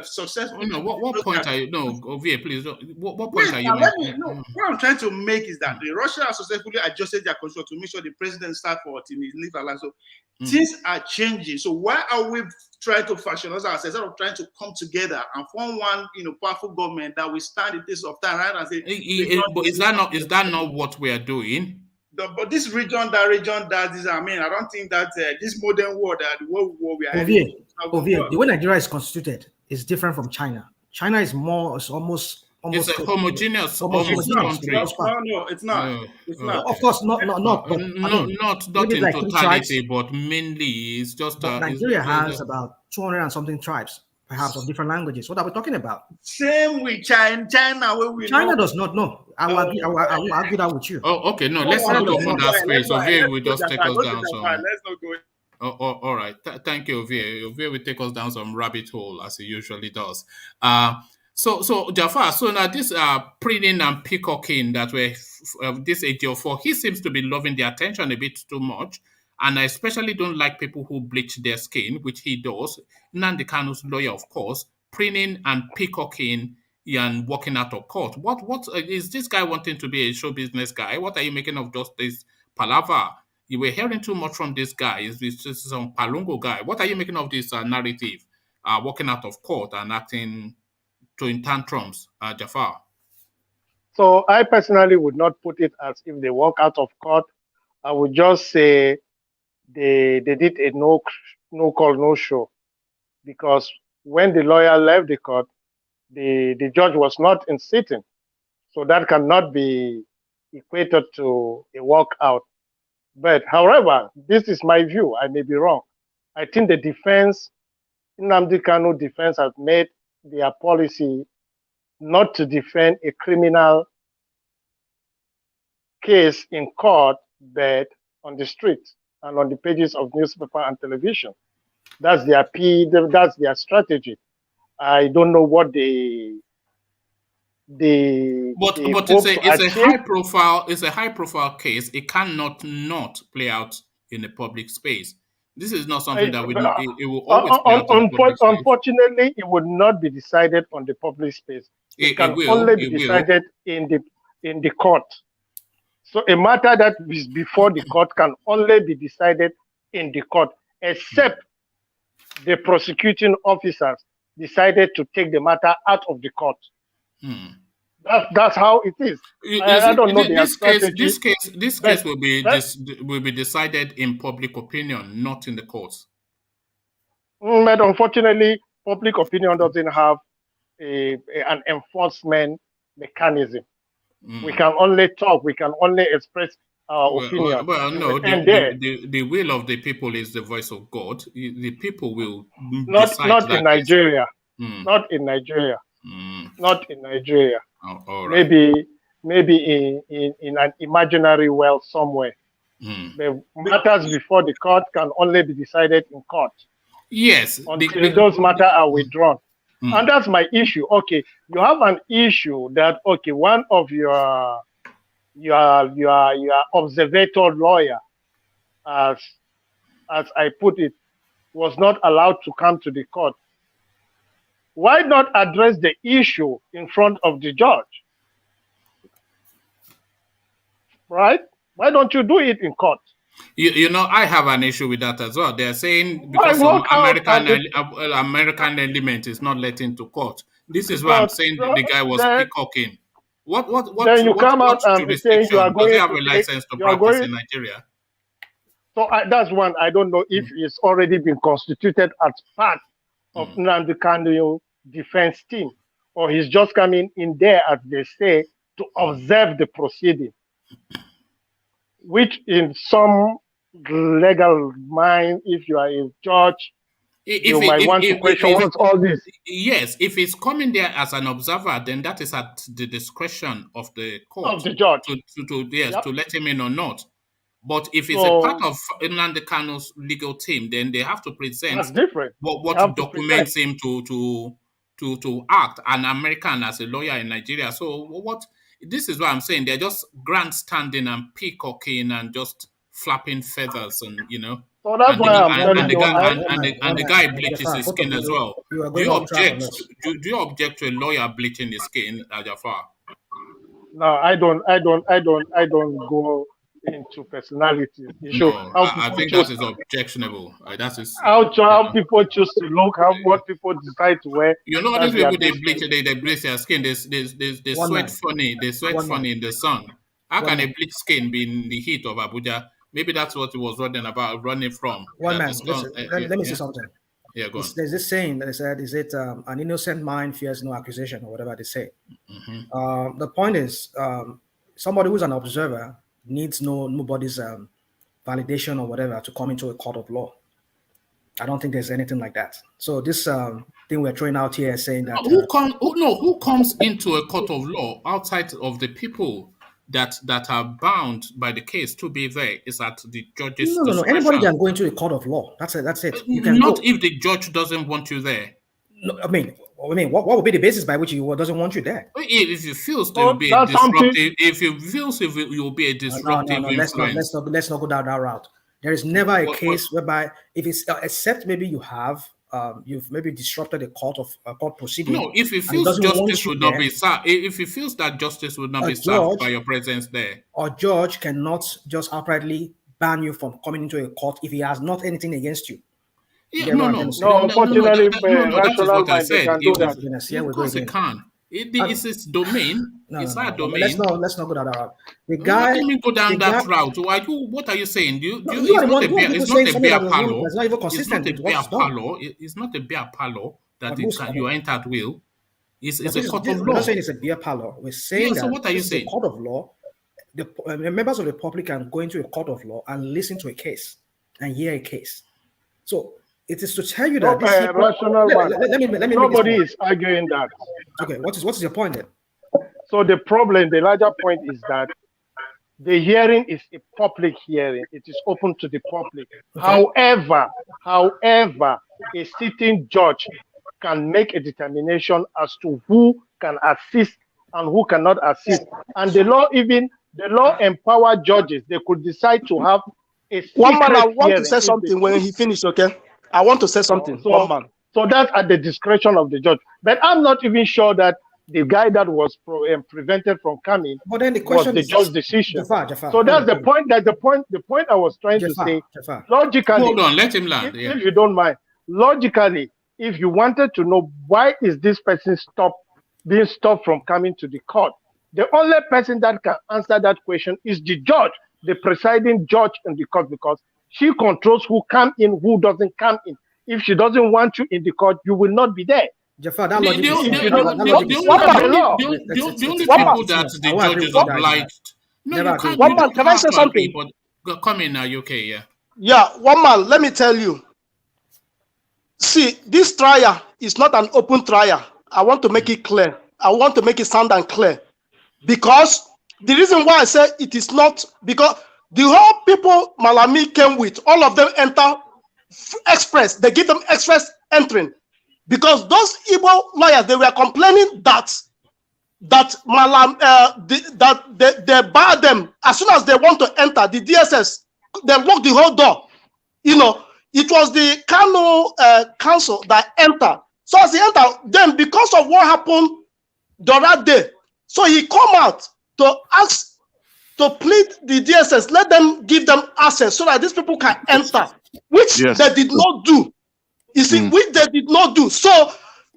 successfully. What point are you? No, Ovie, please. What point are you making? What I'm trying to make is that the Russia have successfully adjusted their constitution to make sure the president starts for his live alive. So things are changing. So why are we trying to factionize ourselves instead of trying to come together and form one, powerful government that will stand the test of time, right? And say, but is that not what we are doing? But this region, that region, that is. I don't think that this modern world, the world we are in. The way Nigeria is constituted is different from China. China is almost. It's a homogeneous country. No, it's not. It's not. Of course, not. Not in like totality, but mainly it's just. But Nigeria has about 200 and something tribes, perhaps of different languages. What are we talking about? Same with China. China does not know. I will argue that with you. Oh, okay. No, let's not go on that space. Ovie will just take us down some. Let's not go. All right. Thank you, Ovie. Ovie will take us down some rabbit hole as he usually does. So Jafar, so now this preening and peacocking that were this AGO4, he seems to be loving the attention a bit too much. And I especially don't like people who bleach their skin, which he does. Nnamdi Kanu's lawyer, of course, preening and peacocking and walking out of court. What is this guy wanting to be a show business guy? What are you making of just this palaver? You were hearing too much from this guy. Is this some Palungo guy? What are you making of this narrative? Walking out of court and acting in tantrums, Jafar? So I personally would not put it as if they walk out of court. I would just say they did a no call, no show, because when the lawyer left the court, the judge was not in sitting. So that cannot be equated to a walkout. But however, this is my view. I may be wrong. I think the defense, Nnamdi Kanu defense, has made their policy not to defend a criminal case in court, but on the street and on the pages of newspaper and television. That's their strategy. I don't know what the But it's a high profile case. It cannot not play out in the public space. This is not something that it will always play out in the public space. Unfortunately, it would not be decided on the public space. It can only be decided in the court. So a matter that is before the court can only be decided in the court, except the prosecuting officers decided to take the matter out of the court. That's how it is. I don't know this case will be decided in public opinion, not in the courts. But unfortunately, public opinion doesn't have an enforcement mechanism. We can only talk. We can only express our opinion. Well, no. The will of the people is the voice of God. The people will decide. Not in Nigeria. Not in Nigeria. Not in Nigeria. All right. Maybe in an imaginary world somewhere. The matters before the court can only be decided in court. Yes. Until those matters are withdrawn. And that's my issue. Okay, you have an issue that one of your observator lawyer, as I put it, was not allowed to come to the court. Why not address the issue in front of the judge? Right? Why don't you do it in court? You know, I have an issue with that as well. They're saying because some American element is not let into court. This is why I'm saying the guy was peacocking. What then you come out and say you are going to have a license to practice in Nigeria? So that's one. I don't know if it's already been constituted as part of Nnamdi Kanu defense team, or he's just coming in there, as they say, to observe the proceeding, which in some legal mind, if you are a judge, you might want to question what's all this. Yes, if it's coming there as an observer, then that is at the discretion of the court, of the judge, to let him in or not. But if it's a part of Nnamdi Kanu's legal team, then they have to present what documents him to act an American as a lawyer in Nigeria. So this is what I'm saying. They're just grandstanding and peacocking and just flapping feathers and So that's why I'm telling you. And the guy bleaches his skin as well. Do you object to a lawyer bleaching his skin, Jafar? No, I don't go into personality. I think that is objectionable. How people choose to look, what people decide to wear. You know, these people they bleach their skin. They sweat funny. They sweat funny in the sun. How can a bleached skin be in the heat of Abuja? Maybe that's what it was running from. Let me say something. Yeah, go on. There's this saying that they said, is it an innocent mind fears no accusation, or whatever they say. The point is, somebody who's an observer needs nobody's validation or whatever to come into a court of law. I don't think there's anything like that. So this thing we're throwing out here is saying that who comes into a court of law outside of the people that are bound by the case to be there is at the judge's discretion. No. Anybody can go into a court of law. That's it. You can not go. If the judge doesn't want you there. No, I mean, what would be the basis by which he doesn't want you there? If you feel there will be a disruptive, if you will be a disruptive influence. Let's not go down that route. There is never a case whereby, if it's except maybe you have you've maybe disrupted a court proceeding. No, if he feels justice would not be served, if he feels that justice would not be served by your presence there, a judge cannot just outrightly ban you from coming into a court if he has not anything against you. Yeah, unfortunately, that is what I said. Of course, it can. It's his domain. It's our domain. Let's not go down that route. The guy. Let me go down that route. What are you saying? It's not a beer parlor. It's not even consistent. It's not a beer parlor that you enter at will. It's a court of law. We're not saying it's a beer parlor. We're saying so what are you saying? A court of law. The members of the public can go into a court of law and listen to a case and hear a case. So it is to tell you that nobody is arguing that. Okay, what is your point then? So the larger point is that the hearing is a public hearing. It is open to the public. Okay. However, a sitting judge can make a determination as to who can assist and who cannot assist. And the law empower judges. They could decide to have a one man. I want to hearing say something when he finished. Okay, I want to say something. One man. So that's at the discretion of the judge. But I'm not even sure that the guy that was prevented from coming was the judge's decision. Jafar. So that's the point. The point I was trying to say. Logically, hold on, let him land. If you don't mind, logically, if you wanted to know why is this person being stopped from coming to the court, the only person that can answer that question is the judge, the presiding judge in the court, because she controls who come in, who doesn't come in. If she doesn't want you in the court, you will not be there. Jafar, that logic the only people that the judges obliged. No, you can't. One man, can I say something? Come in now, UK, yeah. Yeah, one man, let me tell you. See, this trial is not an open trial. I want to make it clear. I want to make it sound and clear. Because the reason why I say it is not, because the whole people Malami came with, all of them enter express. They give them express entering. Because those Igbo lawyers, they were complaining that Malam, they bar them as soon as they want to enter the DSS. They lock the whole door. You know, it was the Kanu council that entered. So as he entered, then because of what happened the other day, so he come out to ask to plead the DSS, let them give them access so that these people can enter, which they did not do. You see, which they did not do. So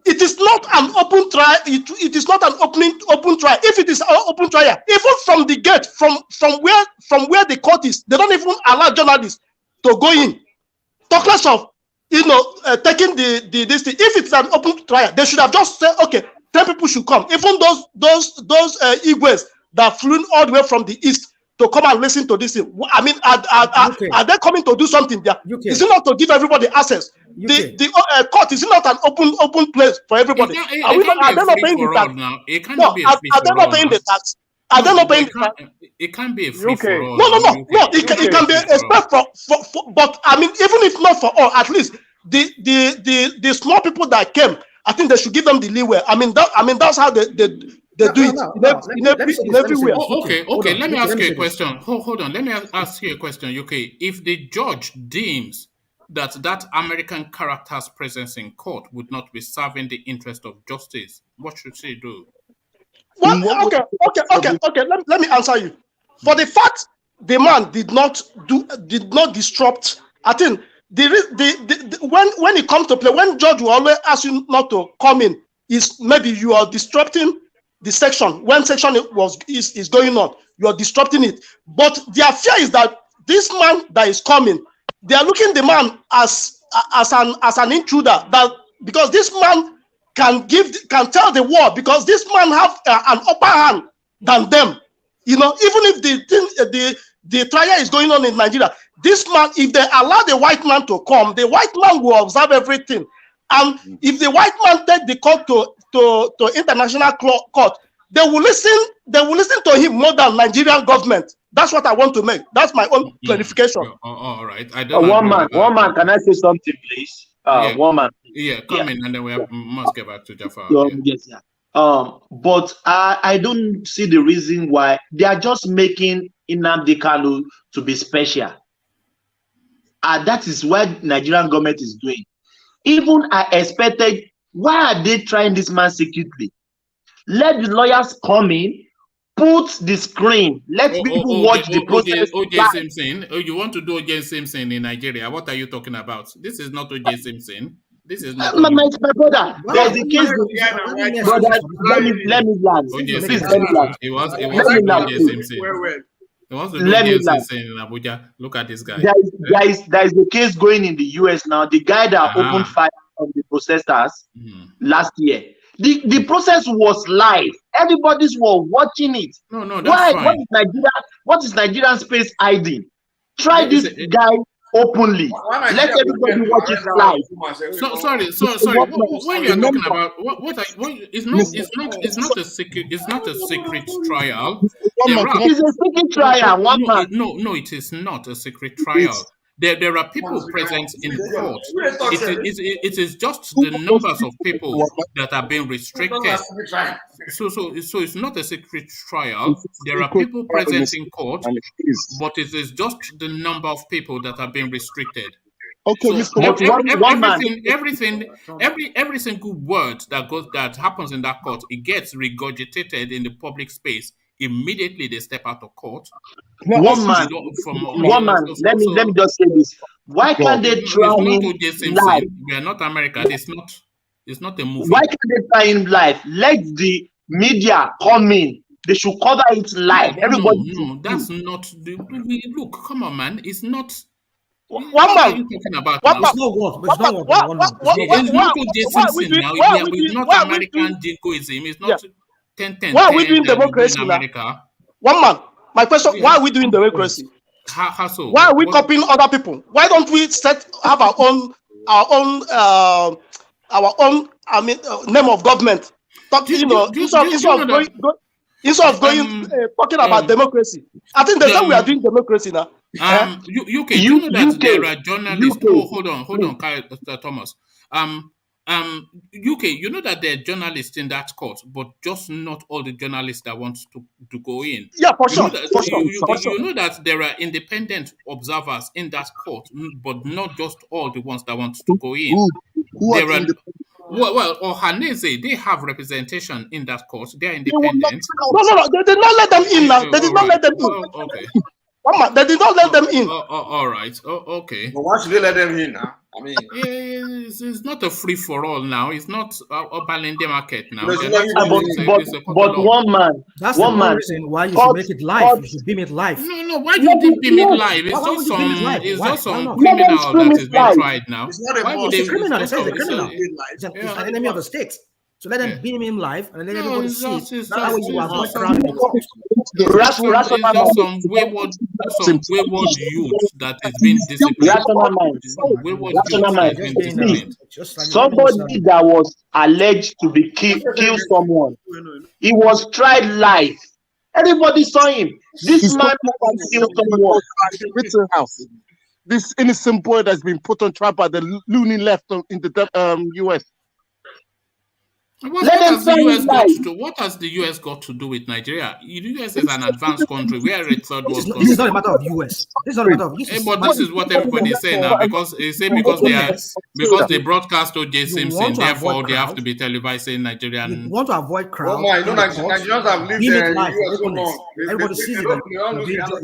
it is not an open trial. It is not an open trial. If it is an open trial, even from the gate, from where the court is, they don't even allow journalists to go in. Talk less of taking this thing. If it's an open trial, they should have just said, okay, 10 people should come. Even those Igwes that flew all the way from the east to come and listen to this thing. I mean, are they coming to do something there? Is it not to give everybody access? The court is not an open place for everybody. Are they not paying the tax? No, are they not paying the tax? Are they not paying the tax? It can't be a free for all. No. It can be a space for but I mean, even if not for all, at least the small people that came, I think they should give them the leeway. I mean that's how they do it everywhere. Okay. Let me ask you a question. Hold on. Let me ask you a question, UK. If the judge deems that American character's presence in court would not be serving the interest of justice, what should she do? Well, okay. Let me answer you. For the fact the man did not disrupt, I think when it comes to play, when judge will always ask you not to come in, is maybe you are disrupting the section when section is going on. You are disrupting it. But their fear is that this man that is coming, they are looking the man as an intruder. That because this man can tell the world, because this man have an upper hand than them. You know, even if the trial is going on in Nigeria, this man, if they allow the white man to come, the white man will observe everything. And if the white man take the court to international court, they will listen to him more than Nigerian government. That's what I want to make. That's my own clarification. All right. I don't one man, can I say something, please? One man. Yeah, come in and then we must get back to Jafar. Yes. But I don't see the reason why they are just making Nnamdi Kanu to be special. That is what Nigerian government is doing. Even I expected, why are they trying this man secretly? Let the lawyers come in, put the screen, let people watch the process. OJ Simpson. You want to do OJ Simpson in Nigeria? What are you talking about? This is not OJ Simpson. This is not. My brother, there's a case. Brother, let me land. Please let me land. It was OJ Simpson. He wants to do OJ Simpson in Abuja. Look at this guy. There is a case going in the US now. The guy that opened fire on the protesters last year. The process was live. Everybody was watching it. No, that's fine. What is Nigerian space hiding? Try this guy openly. Let everybody watch it live. Sorry. When you're talking about it's not a secret. It's not a secret trial. It's a secret trial. No, it is not a secret trial. There are people present in court. It is just the numbers of people that are being restricted. So it's not a secret trial. There are people present in court, but it is just the number of people that are being restricted. Okay, so every single word that happens in that court, it gets regurgitated in the public space immediately they step out of court. One man. Let me just say this. Why can't they try him live? We are not America. It's not a movie. Why can't they try him live? Let the media come in. They should cover it live. Everybody. No, that's not. Look, come on, man. It's not. One man. What are you talking about now? It's not what. It's not what. It's not O.J. Simpson now. It's not American jingoism. It's not 10-10. Why are we doing democracy in America? One man. My question: why are we doing democracy? How so? Why are we copying other people? Why don't we have our own? I mean, name of government. But instead of going talking about democracy, I think that's how we are doing democracy now. UK, you know that there are journalists. Hold on, Thomas. UK, you know that there are journalists in that court, but just not all the journalists that want to go in. Yeah, for sure. You know that there are independent observers in that court, but not just all the ones that want to go in. Well, Ohanese, they have representation in that court. They are independent. No. They did not let them in now. They did not let them in. Okay. They did not let them in. All right. Okay. But why should they let them in now? I mean, it's not a free for all now. It's not a Balende market now. But one man. That's the reason why you should make it live. You should beam it live. No. Why you didn't beam it live? It's just some criminal that is being tried now. It's not a criminal. It says a criminal. It's an enemy of the state. So let them beam him live and let everybody see it. That way you avoid crowd. It's just some wayward youth that is being disciplined. Somebody that was alleged to be killed someone. He was tried live. Everybody saw him. This man killed someone. Rittenhouse. This innocent boy that's been put on trial by the loony left in the US. What has the US got to do with Nigeria? The US is an advanced country. We are a third world country. This is not a matter of US. This is not a matter of US. But this is what everybody is saying now because they broadcast O.J. Simpson, therefore they have to be televising Nigerian. You want to avoid crowd. Nigerians have lived there. Everybody sees it.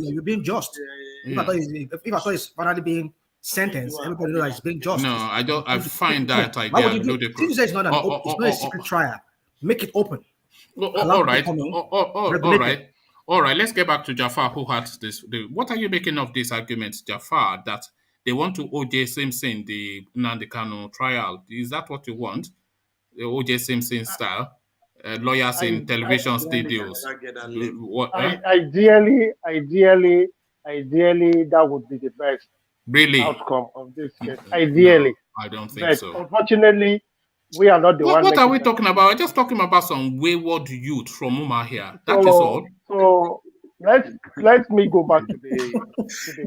You're being just. If I thought it's finally being sentence, everybody knows it's being just. No, I find that idea ludicrous. Since it's not a secret trial, make it open. All right. Let's get back to Jafar, who had this. What are you making of these arguments, Jafar, that they want to O.J. Simpson the Nnamdi Kanu trial? Is that what you want? The O.J. Simpson style? Lawyers in television studios? Ideally, that would be the best. Really? Outcome of this case. Ideally. No, I don't think so. Unfortunately, we are not the one. What are we talking about? We're just talking about some wayward youth from Umar here. That is all. So let me go back to the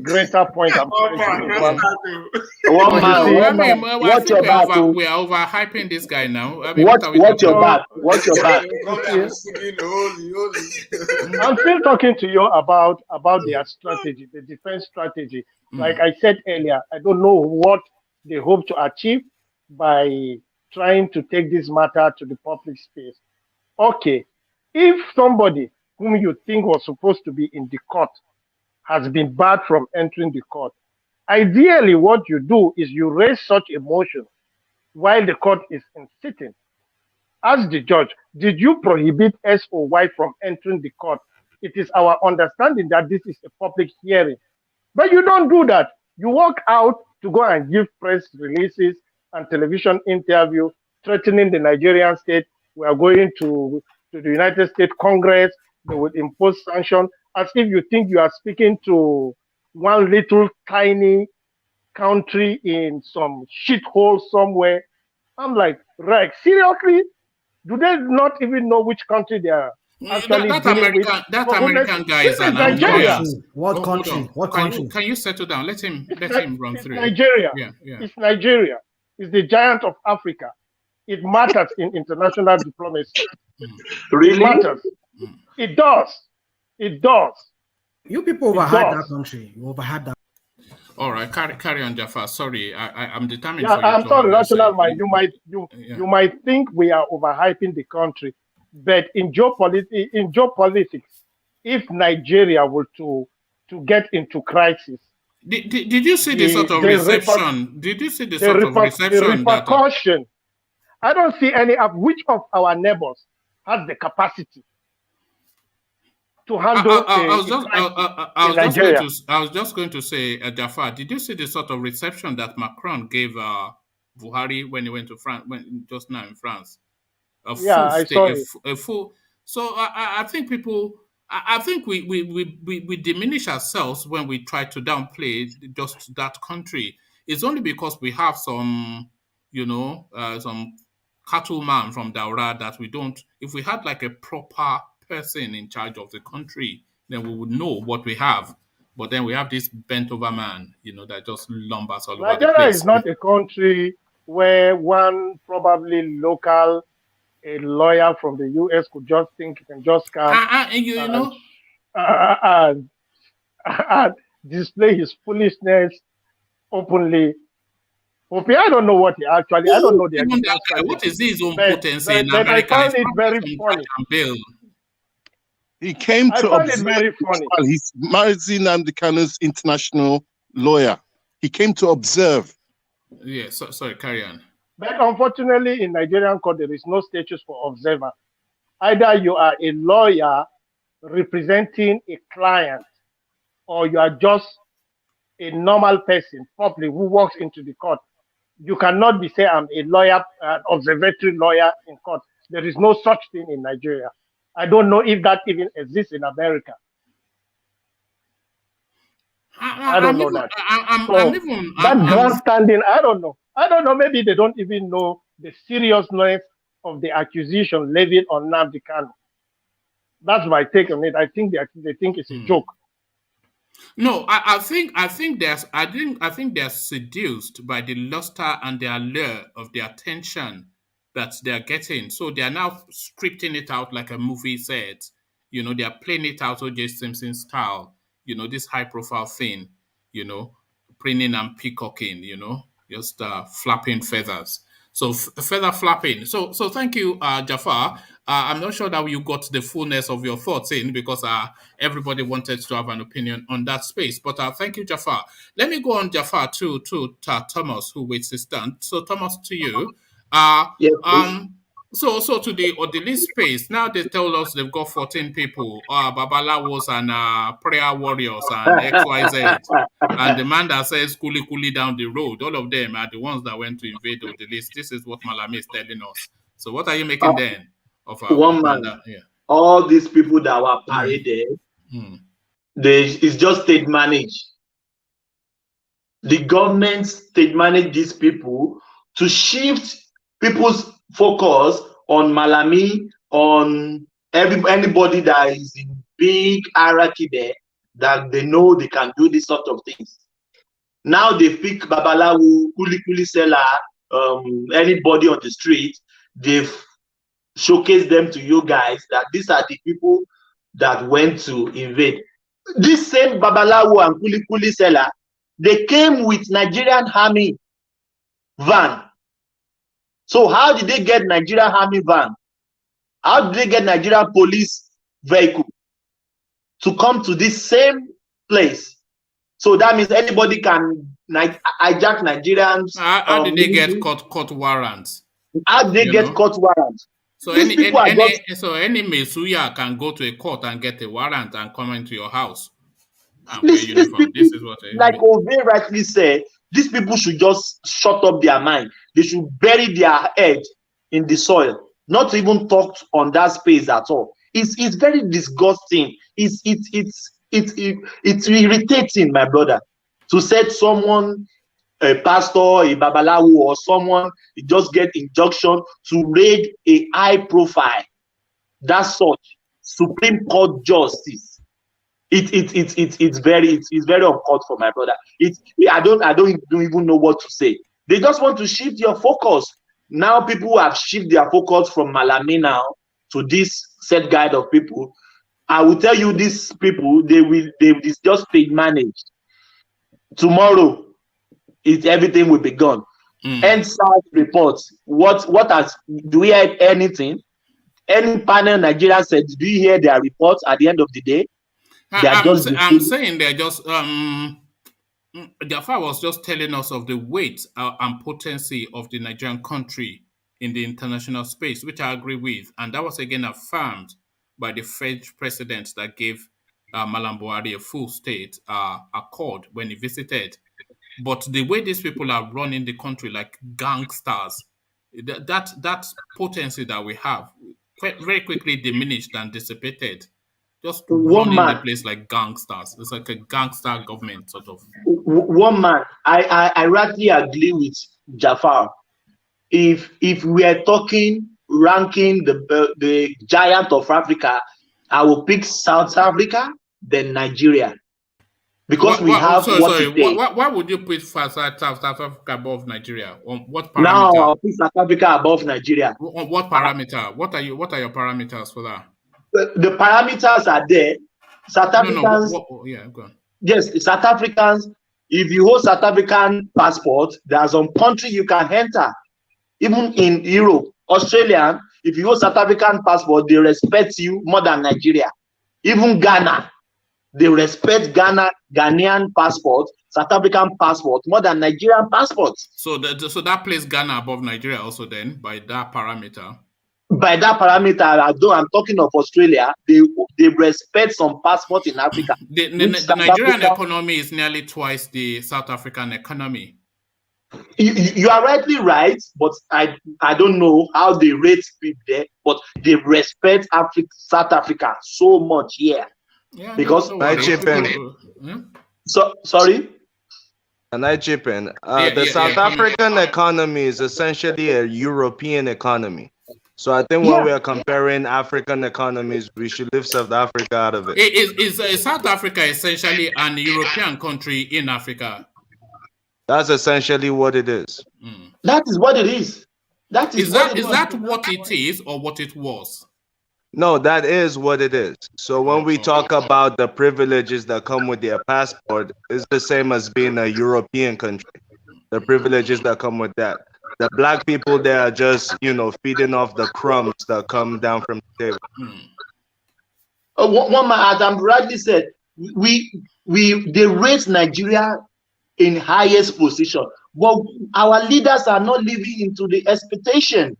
greater point I'm trying to we are overhyping this guy now. I mean, watch your back. I'm still talking to you about their strategy, the defense strategy. Like I said earlier, I don't know what they hope to achieve by trying to take this matter to the public space. Okay, if somebody whom you think was supposed to be in the court has been barred from entering the court, ideally what you do is you raise such a motion while the court is in sitting. Ask the judge, did you prohibit SOY from entering the court? It is our understanding that this is a public hearing. But you don't do that. You walk out to go and give press releases and television interview threatening the Nigerian state. We are going to the United States Congress. They would impose sanctions as if you think you are speaking to one little tiny country in some shithole somewhere. I'm like, right, seriously? Do they not even know which country they are actually that dealing with American guy is an Nigeria. What country? What country? Can you settle down? Let him run through. Nigeria. Yeah. It's Nigeria. It's the giant of Africa. It matters in international diplomacy. Really? It matters. It does. It does. You people overheard that country. You overheard that. All right, carry on, Jafar. Sorry, I'm determined. Yeah, for you I'm to sorry, have your National say. Mind. You might think we are overhyping the country, but in geopolitics, if Nigeria were to get into crisis, did you see the sort of reception? Did you see the sort of reception? The repercussion. I don't see any of which of our neighbors has the capacity to handle I was just going to say, Jafar, did you see the sort of reception that Macron gave Buhari when he went to France, just now in France? I saw it. A full. So I think people. I think we diminish ourselves when we try to downplay just that country. It's only because we have some, some cattleman from Daura that we don't. If we had like a proper person in charge of the country, then we would know what we have. But then we have this bent over man, that just lumbers all over the place. Nigeria is not a country where one probably local, a lawyer from the US could just think he can just come and display his foolishness openly. I don't know what he actually. I don't know the exact. What is his own potency in America? I found it very funny. He came to observe. It very funny. He's Nnamdi Kanu's international lawyer. He came to observe. Yeah, sorry, carry on. But unfortunately, in Nigerian court, there is no status for observer. Either you are a lawyer representing a client, or you are just a normal person, probably who walks into the court. You cannot be say I'm a lawyer, an observatory lawyer in court. There is no such thing in Nigeria. I don't know if that even exists in America. I don't know that. That grandstanding, I don't know. I don't know. Maybe they don't even know the seriousness of the accusation levied on Nnamdi Kanu. That's my take on it. I think they think it's a joke. No, I think they're seduced by the luster and the allure of the attention that they're getting. So they are now scripting it out like a movie set. They are playing it out O.J. Simpson style. This high profile thing. Preening and peacocking. Just flapping feathers. So feather flapping. So thank you, Jafar. I'm not sure that you got the fullness of your thoughts in because everybody wanted to have an opinion on that space. But thank you, Jafar. Let me go on, Jafar, to Thomas, who waits his turn. So Thomas, to you. So to the Odili space, now they tell us they've got 14 people, Babalawos and prayer warriors and XYZ. And the man that says kuli down the road, all of them are the ones that went to invade Odili. This is what Malami is telling us. So what are you making then? Of one man, all these people that were paraded, it's just state managed. The government state managed these people to shift people's focus on Malami, on anybody that is in big hierarchy there, that they know they can do this sort of things. Now they pick Babalawu, Kuli seller, anybody on the street, they've showcased them to you guys that these are the people that went to invade. This same Babalawu and Kuli seller, they came with Nigerian army van. So how did they get Nigerian army van? How did they get Nigerian police vehicle to come to this same place? So that means anybody can hijack Nigerians. How did they get court warrants? How did they get court warrants? So any Mesuya can go to a court and get a warrant and come into your house. This is what like Ove rightly said, these people should just shut up their mind. They should bury their head in the soil, not even talk on that space at all. It's very disgusting. It's irritating, my brother, to set someone, a pastor, a babalawo, or someone just get injunction to raid a high profile. That's such Supreme Court justice. It's very uncalled for, my brother. I don't even know what to say. They just want to shift your focus. Now people have shifted their focus from Malami now to this set guide of people. I will tell you, these people, it's just stage managed. Tomorrow, everything will be gone. NSAS reports. Do we hear anything? Any panel Nigeria said, do you hear their reports at the end of the day? I'm saying they're just Jafar was just telling us of the weight and potency of the Nigerian country in the international space, which I agree with, and that was again affirmed by the French president that gave Malam Buhari a full state accord when he visited. But the way these people are running the country like gangsters, that potency that we have very quickly diminished and dissipated. Just running the place like gangsters. It's like a gangster government, sort of. One man, I radically agree with Jafar. If we are talking ranking the giant of Africa, I will pick South Africa, then Nigeria. Because why would you put South Africa above Nigeria? On what parameter? Now I'll put South Africa above Nigeria. On what parameter? What are your parameters for that? The parameters are there. South Africans. Yeah, go on. Yes, South Africans. If you hold South African passport, there are some country you can enter. Even in Europe, Australia, if you hold South African passport, they respect you more than Nigeria. Even Ghana, they respect Ghanaian passport, South African passport more than Nigerian passports. So that places Ghana above Nigeria also then by that parameter. By that parameter, I'm talking of Australia, they respect some passport in Africa. The Nigerian economy is nearly twice the South African economy. You are rightly right, but I don't know how they rate people there, but they respect South Africa so much here. Yeah, because I chip in. So sorry. And I chip in. The South African economy is essentially a European economy. So I think when we are comparing African economies, we should leave South Africa out of it. Is South Africa essentially an European country in Africa? That's essentially what it is. That is what it is. Is that what it is or what it was? No, that is what it is. So when we talk about the privileges that come with their passport, it's the same as being a European country. The privileges that come with that. The black people there are just, feeding off the crumbs that come down from the table. One man, as I'm rightly said, they rate Nigeria in highest position, but our leaders are not living into the expectation.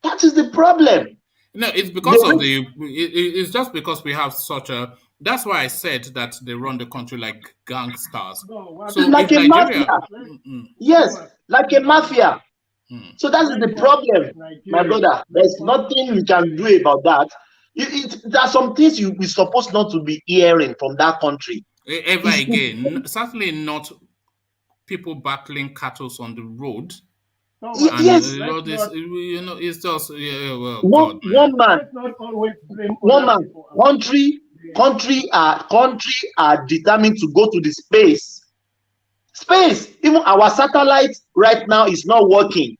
That is the problem. No, it's because it's just because we have such a. That's why I said that they run the country like gangsters. So like a mafia. Yes, like a mafia. So that's the problem, my brother. There's nothing we can do about that. There are some things we're supposed not to be hearing from that country. Ever again, certainly not people battling cattle on the road. Yes, it's just country are determined to go to the space. Even our satellite right now is not working.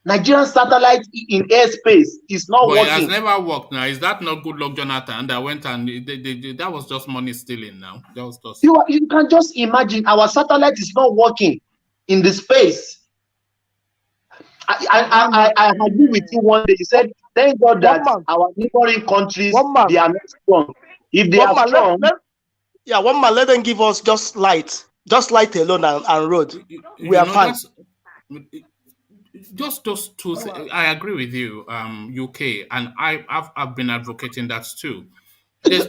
Nigerian satellite in airspace is not working. It has never worked now. Is that not good luck, Jonathan? That went and that was just money stealing now. That was just... You can just imagine our satellite is not working in the space. I agree with you one day. You said, thank God that our neighboring countries, they are not strong. If they are strong... one man, let them give us just light alone and road. We are fine. Just those two things. I agree with you, UK, and I've been advocating that too. There's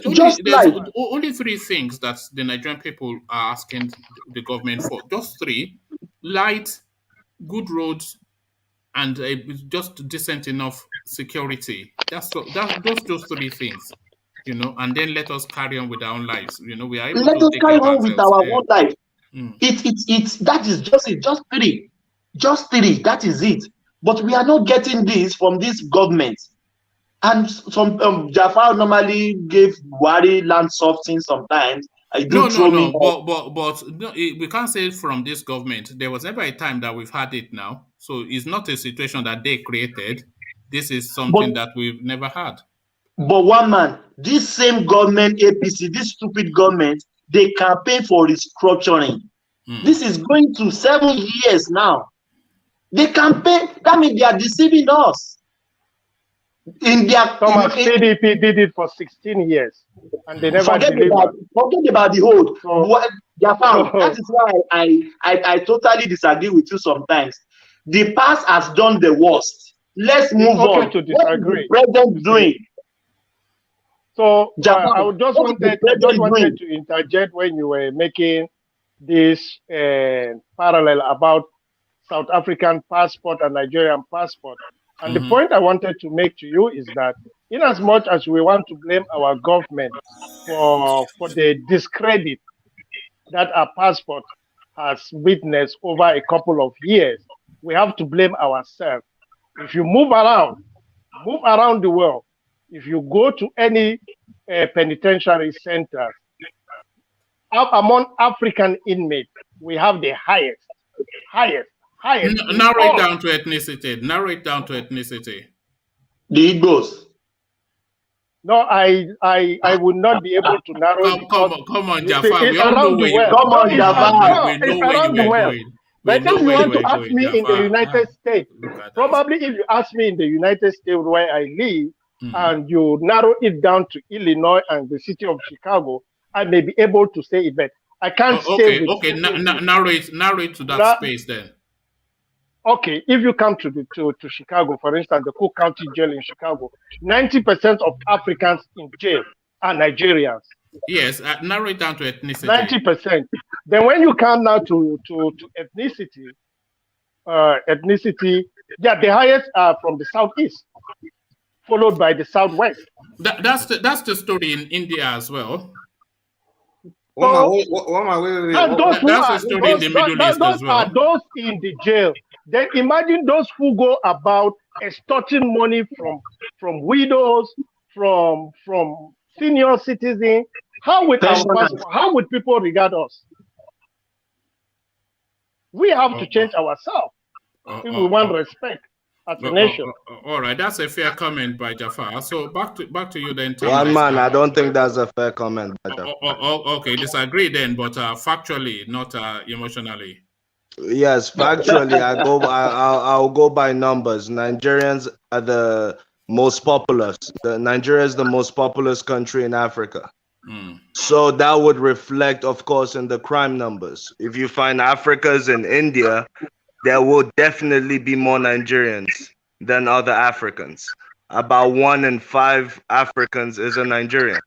only three things that the Nigerian people are asking the government for. Just three: light, good roads, and just decent enough security. Those three things, and then let us carry on with our own lives. We are able let to us take carry on with our own life. That is just it. Just three. That is it. But we are not getting this from this government. And some Jafar normally gave Buhari land softening sometimes. I do but no, we can't say from this government. There was never a time that we've had it now. So it's not a situation that they created. This is something that we've never had. But one man, this same government, APC, this stupid government, they campaign for restructuring. This is going to 7 years now. They campaign, that means they are deceiving us. In their PDP did it for 16 years and they never delivered. Forget about the whole. That is why I totally disagree with you sometimes. The past has done the worst. Let's move on. To disagree. What is the president doing? So I just wanted to interject when you were making this parallel about South African passport and Nigerian passport. And the point I wanted to make to you is that in as much as we want to blame our government for the discredit that our passport has witnessed over a couple of years, we have to blame ourselves. If you move around the world, if you go to any penitentiary center, among African inmates, we have the highest. Narrow it down to ethnicity. The Igbos. No, I would not be able to narrow it. Come on, Jafar. We all know where you're going. It's around the world. But if you want to ask me in the United States, probably if you ask me in the United States where I live, and you narrow it down to Illinois and the city of Chicago, I may be able to say it, but I can't say. Narrow it to that space then. Okay, if you come to Chicago, for instance, the Cook County Jail in Chicago, 90% of Africans in jail are Nigerians. Yes, narrow it down to ethnicity. 90%. Then when you come now to ethnicity, the highest are from the southeast, followed by the southwest. That's the story in India as well. That's the story in the Middle East as well. Are those in the jail. Then imagine those who go about extorting money from widows, from senior citizens. How would people regard us? We have to change ourselves if we want respect as a nation. All right, that's a fair comment by Jafar. So back to you then. One man, I don't think that's a fair comment by Jafar. Okay, disagree then, but factually, not emotionally. Yes, factually, I'll go by numbers. Nigerians are the most populous. Nigeria is the most populous country in Africa. So that would reflect, of course, in the crime numbers. If you find Africans in India, there will definitely be more Nigerians than other Africans. About 1 in 5 Africans is a Nigerian.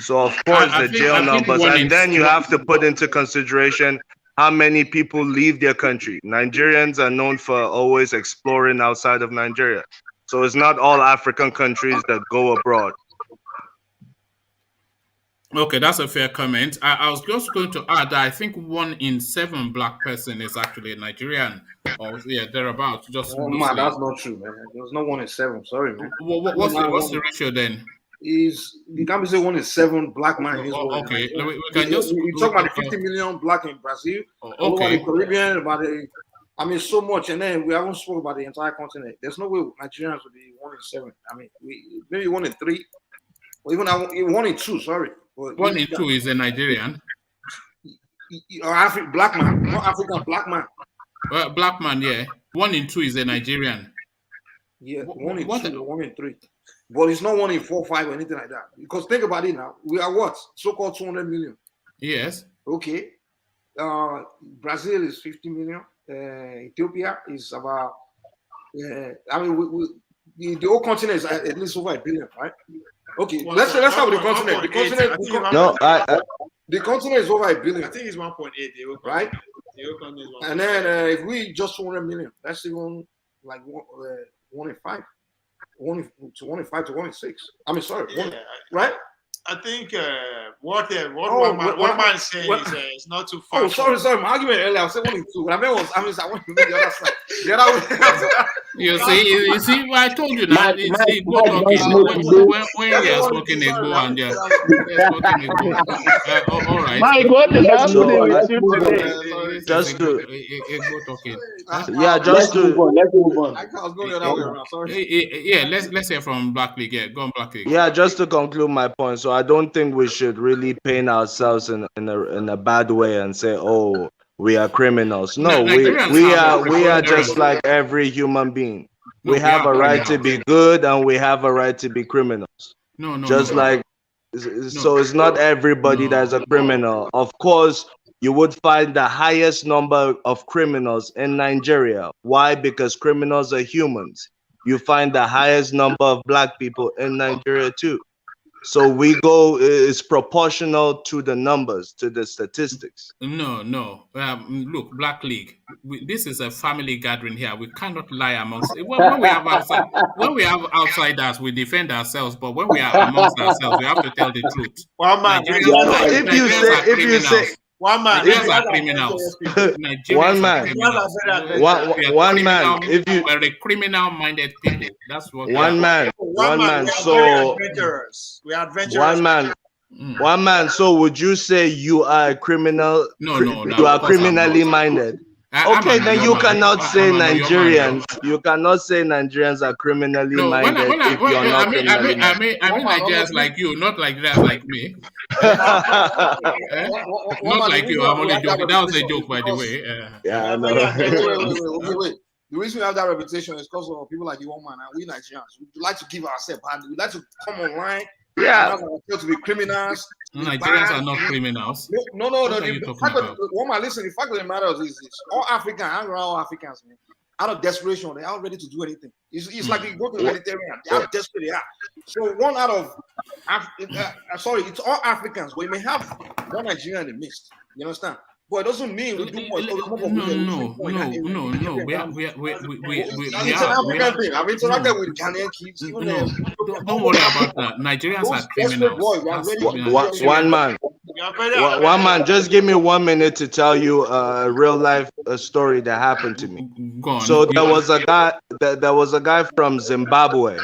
So, of course, the jail numbers. And then you have to put into consideration how many people leave their country. Nigerians are known for always exploring outside of Nigeria. So it's not all African countries that go abroad. Okay, that's a fair comment. I was just going to add that I think 1 in 7 black person is actually a Nigerian. Or thereabouts. Just man, that's not true, man. There's no 1 in 7. Sorry, man. What's the ratio then? You can't be saying 1 in 7 black man. Okay, we can just. We talk about the 50 million black in Brazil. Okay. About the Caribbean, so much, and then we haven't spoken about the entire continent. There's no way Nigerians would be 1 in 7. Maybe 1 in 3, or even 1 in 2. Sorry. 1 in 2 is a Nigerian. Black man, not African black man. Black man, yeah. 1 in 2 is a Nigerian. Yeah, 1 in 2 or 1 in 3. But it's not 1 in 4, 5 or anything like that. Because think about it now. We are what? So-called 200 million. Yes. Okay. Brazil is 50 million. Ethiopia is about. The whole continent is at least over 1 billion, right? Okay. Let's start with the continent. The continent is over 1 billion. I think it's 1.8. Right. And then if we just 200 million, that's even like 1 in 5. 1 in 5 to 1 in 6. Right? I think what one man is saying is not too far. Oh, sorry. My argument earlier, I was saying 1 and 2. What I meant was, I want to make the other side. The other way. You see, I told you that. See, go talking. When you are smoking a go and just smoking a go. All right. Mike, what is happening with you today? Just to go talking. Yeah, just to let's move on. I was going the other way around. Sorry. Yeah, let's hear from Black League. Yeah, go on, Black League. Yeah, just to conclude my point. So I don't think we should really paint ourselves in a bad way and say, oh, we are criminals. No, we are just like every human being. We have a right to be good and we have a right to be criminals. So it's not everybody that's a criminal. Of course, you would find the highest number of criminals in Nigeria. Why? Because criminals are humans. You find the highest number of Black people in Nigeria too. So it's proportional to the numbers, to the statistics. No. Look, Black League, this is a family gathering here. We cannot lie amongst. When we have outsiders, we defend ourselves. But when we are amongst ourselves, we have to tell the truth. One man, if you say. One man. Nigerians are criminals. One man. If you were a criminal-minded people, that's what. One man. So we are adventurous. One man. So would you say you are a criminal? No. You are criminally minded. Okay, then you cannot say Nigerians. You cannot say Nigerians are criminally minded if you're not criminally minded. I mean Nigerians like you, not like that, like me. Not like you. I'm only joking. That was a joke, by the way. Yeah, I know. Wait. The reason we have that reputation is because of people like you, one man, and we Nigerians. We like to give ourselves, and we like to come online. Yeah. To be criminals. Nigerians are not criminals. No. One man, listen. The fact of the matter is this: all Africans, I hang around all Africans, man. Out of desperation, they are ready to do anything. It's like you go to the Mediterranean, they are desperate. They are. So one out of, it's all Africans, but you may have one Nigerian in the midst. You understand? But it doesn't mean we do more. No. We are. I've interacted with Ghanaian kids. Don't worry about that. Nigerians are criminals. One man. Just give me 1 minute to tell you a real life story that happened to me. Go on. So there was a guy from Zimbabwe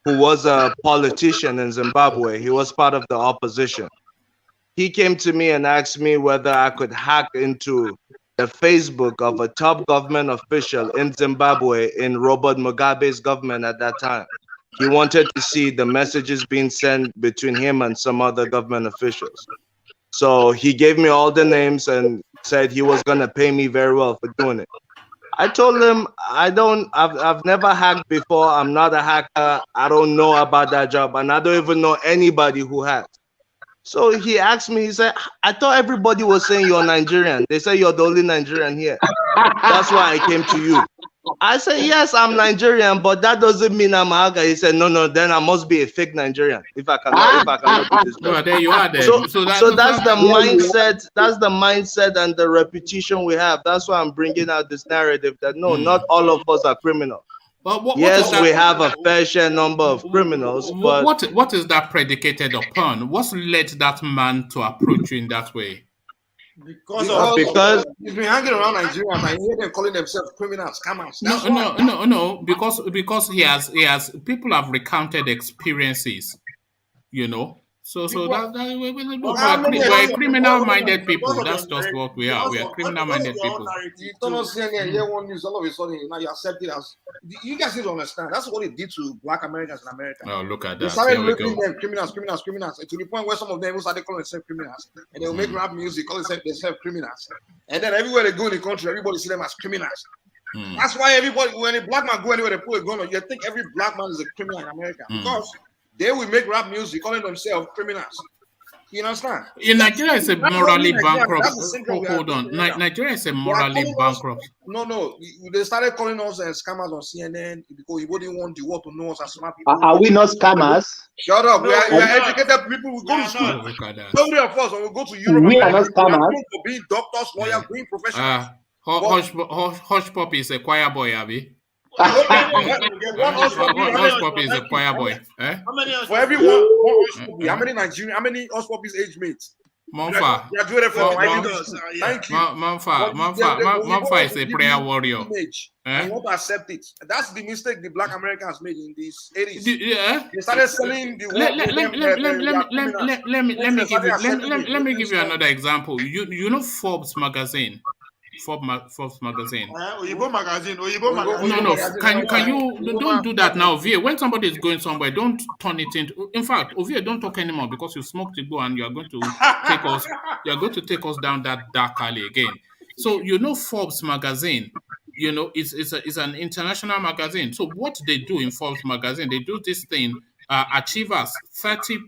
who was a politician in Zimbabwe. He was part of the opposition. He came to me and asked me whether I could hack into the Facebook of a top government official in Zimbabwe in Robert Mugabe's government at that time. He wanted to see the messages being sent between him and some other government officials. So he gave me all the names and said he was going to pay me very well for doing it. I told him, I've never hacked before. I'm not a hacker. I don't know about that job. And I don't even know anybody who hacks. So he asked me, he said, I thought everybody was saying you're Nigerian. They say you're the only Nigerian here. That's why I came to you. I said, yes, I'm Nigerian, but that doesn't mean I'm a hacker. He said, no, then I must be a fake Nigerian if I cannot do this. No, there you are. Then. So that's the mindset. That's the mindset and the repetition we have. That's why I'm bringing out this narrative that no, not all of us are criminals. But yes, we have a fair share number of criminals, but what is that predicated upon? What's led that man to approach you in that way? Because he's been hanging around Nigeria and I hear them calling themselves criminals, scammers. No. Because he has people have recounted experiences, you know. So we're criminal-minded people. That's just what we are. We are criminal-minded people. You don't know CNN, hear one news, all of a sudden now you accept it as. You guys need to understand. That's what it did to Black Americans in America. Oh, look at that. They started making them criminals, to the point where some of them started calling themselves criminals, and they will make rap music, call themselves criminals, and then everywhere they go in the country, everybody see them as criminals. That's why everybody, when a black man go anywhere, they put a gun on. You think every black man is a criminal in America because they will make rap music calling themselves criminals. You understand? In Nigeria, is a morally bankrupt. Hold on. Nigeria is a morally bankrupt. No. They started calling us scammers on CNN because you wouldn't want the world to know us as smart people. Are we not scammers? Shut up. We are educated people. We go to school. So many of us, when we go to Europe, we are not scammers. For being doctors, lawyers, being professionals. Hush Pop is a choir boy, Abby. Hush puppy is a choir boy. How many for every one how many Nigerian? How many hush puppies age mates? Monfa. Graduated from Thank you. Monfa is a prayer warrior. And you want to accept it. That's the mistake the black Americans made in these 80s. They started selling the let me give you another example. You know Forbes magazine. Forbes magazine. Oyibo magazine. No. Can you don't do that now, Ovie? When somebody is going somewhere, don't turn it into. In fact, Ovie, don't talk anymore because you smoked to go and you are going to take us. You are going to take us down that dark alley again. So you know Forbes magazine. You know it's an international magazine. So what they do in Forbes magazine, they do this thing. Achievers 30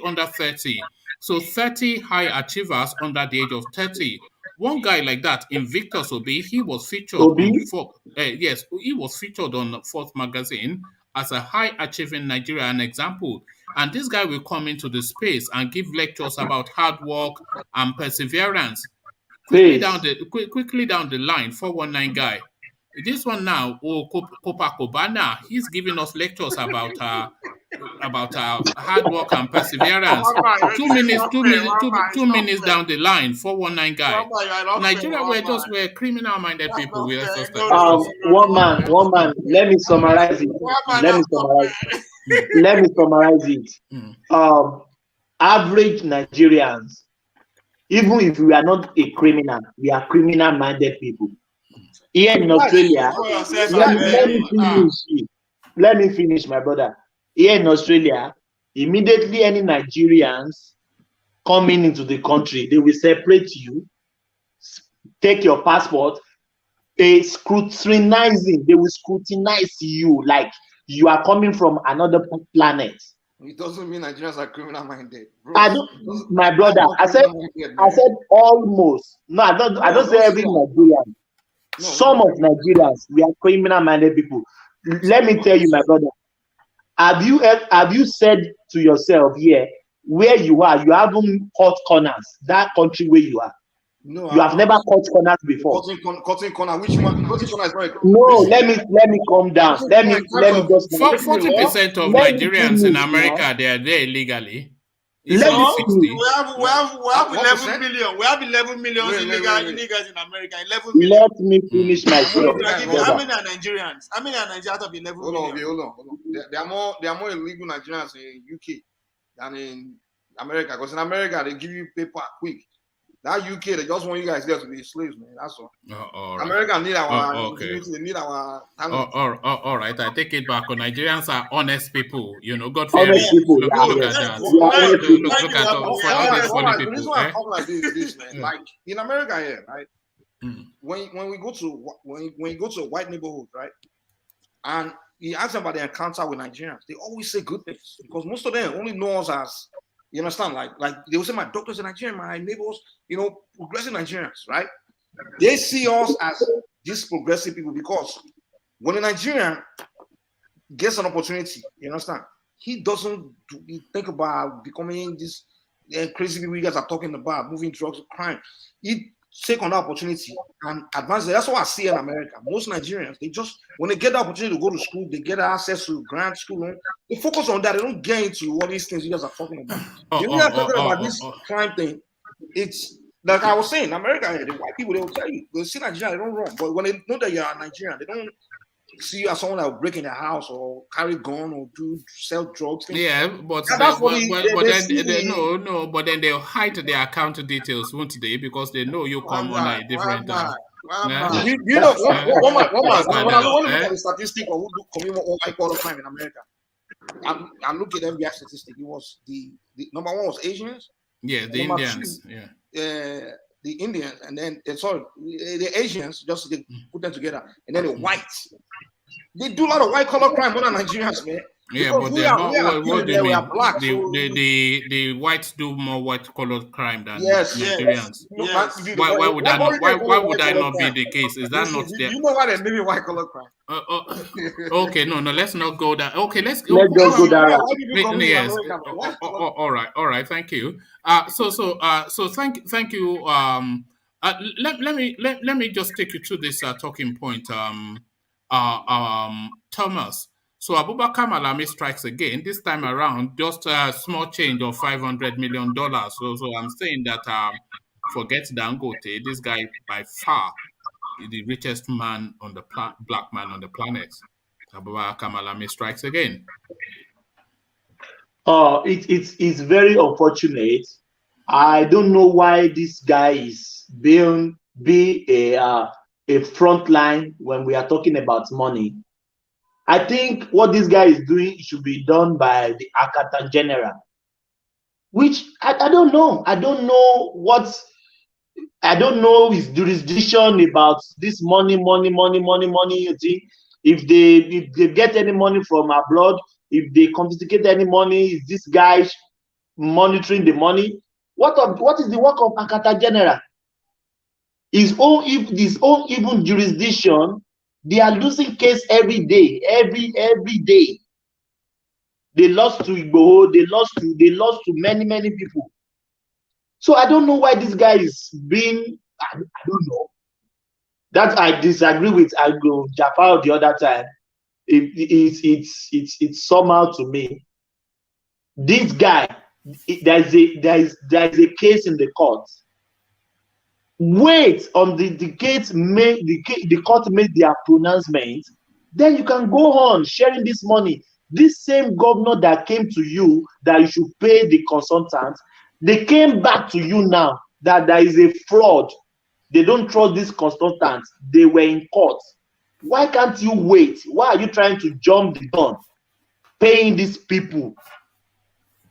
under 30. So 30 high achievers under the age of 30. One guy like that, Invictus Obi, he was featured on Forbes. Yes, he was featured on Forbes magazine as a high achieving Nigerian example. And this guy will come into the space and give lectures about hard work and perseverance. Quickly down the line, 419 guy. This one now, Copacabana, he's giving us lectures about hard work and perseverance. 2 minutes down the line, 419 guy. Nigeria were criminal-minded people. One man. Let me summarize it. Average Nigerians, even if we are not a criminal, we are criminal-minded people. Here in Australia, let me finish, my brother. Here in Australia, immediately any Nigerians coming into the country, they will separate you, take your passport, they will scrutinize you like you are coming from another planet. It doesn't mean Nigerians are criminal-minded. My brother, I said almost. No, I don't say every Nigerian. Some of Nigerians, we are criminal-minded people. Let me tell you, my brother. Have you said to yourself here where you are? You haven't cut corners. That country where you are. No, you have never cut corners before. Cutting corner. Which one? Cutting corner is right. No, let me calm down. Let me just. 40% of Nigerians in America, they are there illegally. We have 11 million. We have 11 million illegals in America. 11 million. Let me finish my story. How many are Nigerians? How many are Nigerians out of 11 million? Hold on. There are more illegal Nigerians in UK than in America. Because in America they give you paper quick. That UK, they just want you guys there to be slaves, man. That's all. Right. America need our they need our talent. All right, I take it back. Nigerians are honest people, God honest people. Look at that. Look at all these funny people. The reason why I talk like this, man. Like in America here, right? When you go to a white neighborhood, right? And you ask them about their encounter with Nigerians, they always say good things because most of them only know us as, you understand, like they will say my doctors are Nigerian, my neighbors, progressive Nigerians, right? They see us as these progressive people because when a Nigerian gets an opportunity, you understand, he doesn't think about becoming this crazy people you guys are talking about, moving drugs, crime. He take on that opportunity and advance it. That's what I see in America. Most Nigerians, they just, when they get the opportunity to go to school, they get access to grant school, they focus on that. They don't get into all these things you guys are talking about. You guys talking about this crime thing. It's like I was saying, America, the white people, they will tell you, they see Nigeria, they don't run. But when they know that you're a Nigerian, they don't see you as someone that will break in their house or carry gun or sell drugs. Yeah, but then they'll hide their account details, won't they? Because they know you come on a different time. You know, one man, when I look at the statistic of who commit all IPO crime in America, I'm looking at the statistic. It was the number one was Asians. Yeah, the Indians. The Indians, and then the Asians, just to put them together, and then the whites. They do a lot of white collar crime more than Nigerians, man. Yeah, but they're not. What do you mean? Black, the whites do more white collar crime than Nigerians. Yes. Why would that not? Why would that not be the case? Is that not there? You know why they're maybe white collar crime? Okay, no, let's not go there. Okay, let's go there. Yes. All right. Thank you. So thank you. Let me just take you through this talking point. Thomas. So Abubakar Malami strikes again. This time around, just a small change of $500 million. So I'm saying that forget Dangote. This guy by far is the richest man on the black man on the planet. Abubakar Malami strikes again. It's very unfortunate. I don't know why this guy is being a front line when we are talking about money. I think what this guy is doing should be done by the Accountant General, which I don't know. I don't know his jurisdiction about this money. If they get any money from abroad, if they confiscate any money, is this guy monitoring the money? What is the work of Accountant General? His own even jurisdiction, they are losing case every day, every day. They lost to Igbo, they lost to many people. So I don't know why this guy is being, I don't know. That I disagree with Jafar the other time. It's somehow to me. This guy, there is a case in the court. Wait on the court made their pronouncement, then you can go on sharing this money. This same governor that came to you that you should pay the consultants, they came back to you now that there is a fraud. They don't trust these consultants. They were in court. Why can't you wait? Why are you trying to jump the gun, paying these people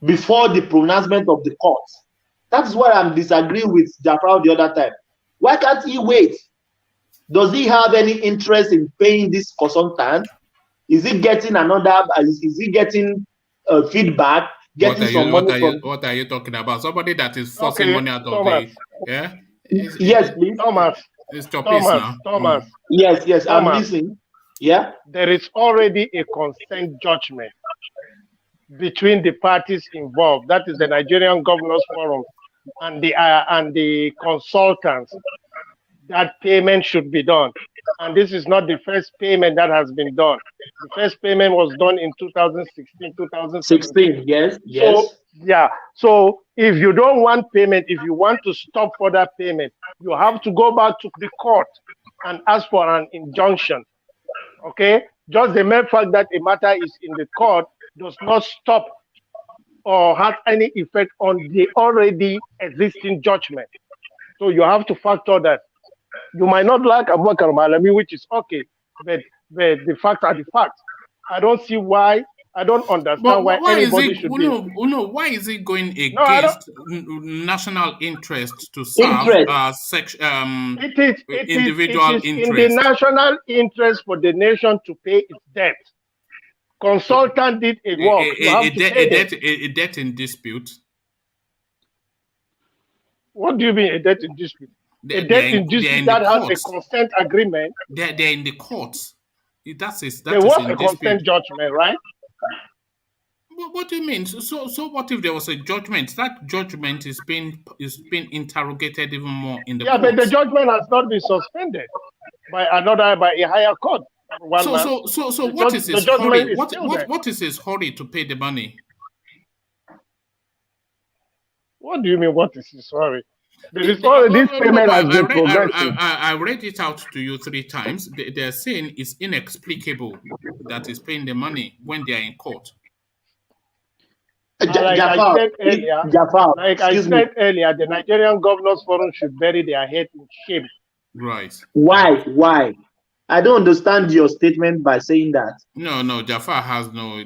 before the pronouncement of the court? That's what I'm disagreeing with Jafar the other time. Why can't he wait? Does he have any interest in paying this consultant? Is he getting another? Is he getting feedback? What are you talking about? Somebody that is forcing money out of the yes, please. Thomas. Yes, I'm listening. Yeah. There is already a consent judgment between the parties involved. That is the Nigerian Governors Forum and the consultants. That payment should be done. And this is not the first payment that has been done. The first payment was done in 2016, 2017. Yes. So, yeah. So if you don't want payment, if you want to stop for that payment, you have to go back to the court and ask for an injunction. Okay? Just the mere fact that a matter is in the court does not stop or have any effect on the already existing judgment. So you have to factor that. You might not like Abubakar Malami, which is okay, but the facts are the facts. I don't see why. I don't understand why anybody should be. Why is it going against national interest to serve individual interest? In the national interest for the nation to pay its debt. Consultant did a work. A debt in dispute. What do you mean a debt in dispute? A debt in dispute that has a consent agreement. They're in the courts. There was a consent judgment, right? What do you mean? So what if there was a judgment? That judgment is being interrogated even more in the courts. But the judgment has not been suspended by a higher court. So what is his hurry? What is his hurry to pay the money? What do you mean? What is his hurry? This payment has been progressive. I read it out to you 3 times. They're saying it's inexplicable that he's paying the money when they are in court. Like I said earlier, the Nigerian Governors Forum should bury their head in shame. Right. Why? I don't understand your statement by saying that. No, Jafar has no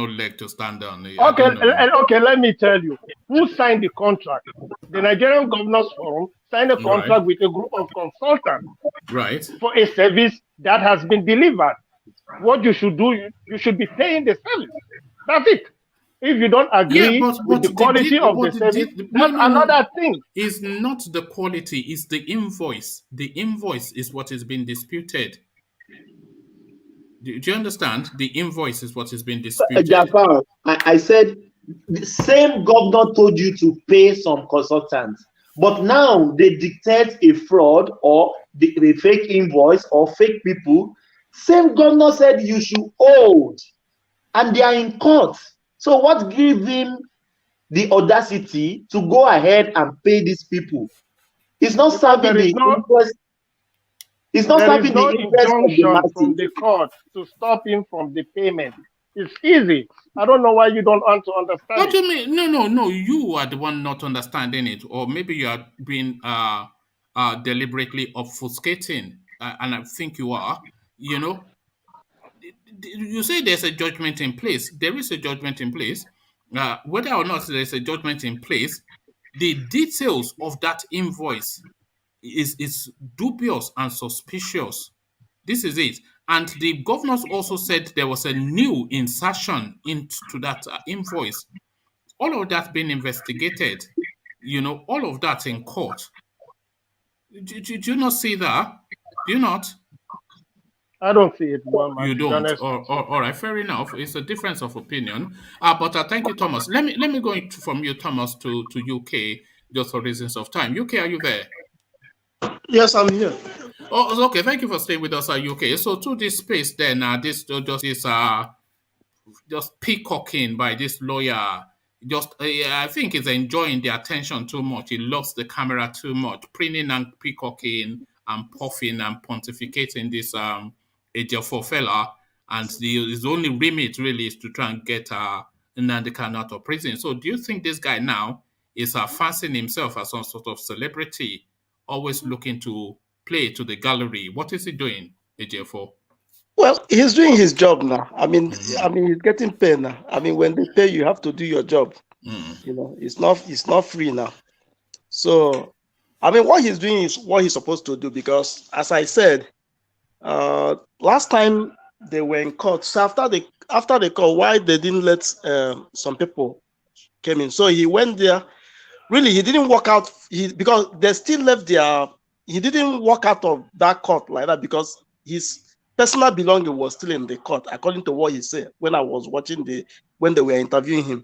leg to stand on. Okay, let me tell you. Who signed the contract? The Nigerian Governors Forum signed a contract with a group of consultants. Right. For a service that has been delivered. What you should do, you should be paying the service. That's it. If you don't agree with the quality of the service, that's another thing. It's not the quality, it's the invoice. The invoice is what is being disputed. Do you understand? The invoice is what is being disputed. Jafar, I said the same governor told you to pay some consultants, but now they dictate a fraud or the fake invoice or fake people. Same governor said you should hold, and they are in court. So what gave him the audacity to go ahead and pay these people? It's not serving the interest. It's not serving the interest of the masses. From the court to stop him from the payment. It's easy. I don't know why you don't want to understand. What do you mean? No. You are the one not understanding it, or maybe you are being deliberately obfuscating, and I think you are. You know, you say there's a judgment in place. There is a judgment in place. Whether or not there's a judgment in place, the details of that invoice is dubious and suspicious. This is it. And the governors also said there was a new insertion into that invoice. All of that being investigated, all of that in court. Do you not see that? Do you not? I don't see it. You don't. All right, fair enough. It's a difference of opinion. But thank you, Thomas. Let me go from you, Thomas, to UK, just for reasons of time. UK, are you there? Yes, I'm here. Oh, okay. Thank you for staying with us at UK. So to this space, then this just peacocking by this lawyer. I think he's enjoying the attention too much. He loves the camera too much, preening and peacocking and puffing and pontificating this Ejiofor fella, and his only remit really is to try and get Nnamdi Kanu out of prison. So do you think this guy now is fancying himself as some sort of celebrity, always looking to play to the gallery? What is he doing, Ejiofor? Well, he's doing his job now. I mean, he's getting paid now. I mean, when they pay, you have to do your job. It's not free now. So, I mean, what he's doing is what he's supposed to do, because, as I said, last time they were in court. So after the court, why they didn't let some people came in? So he went there. Really, he didn't walk out. Because they still left their. He didn't walk out of that court like that because his personal belonging was still in the court, according to what he said when I was watching when they were interviewing him,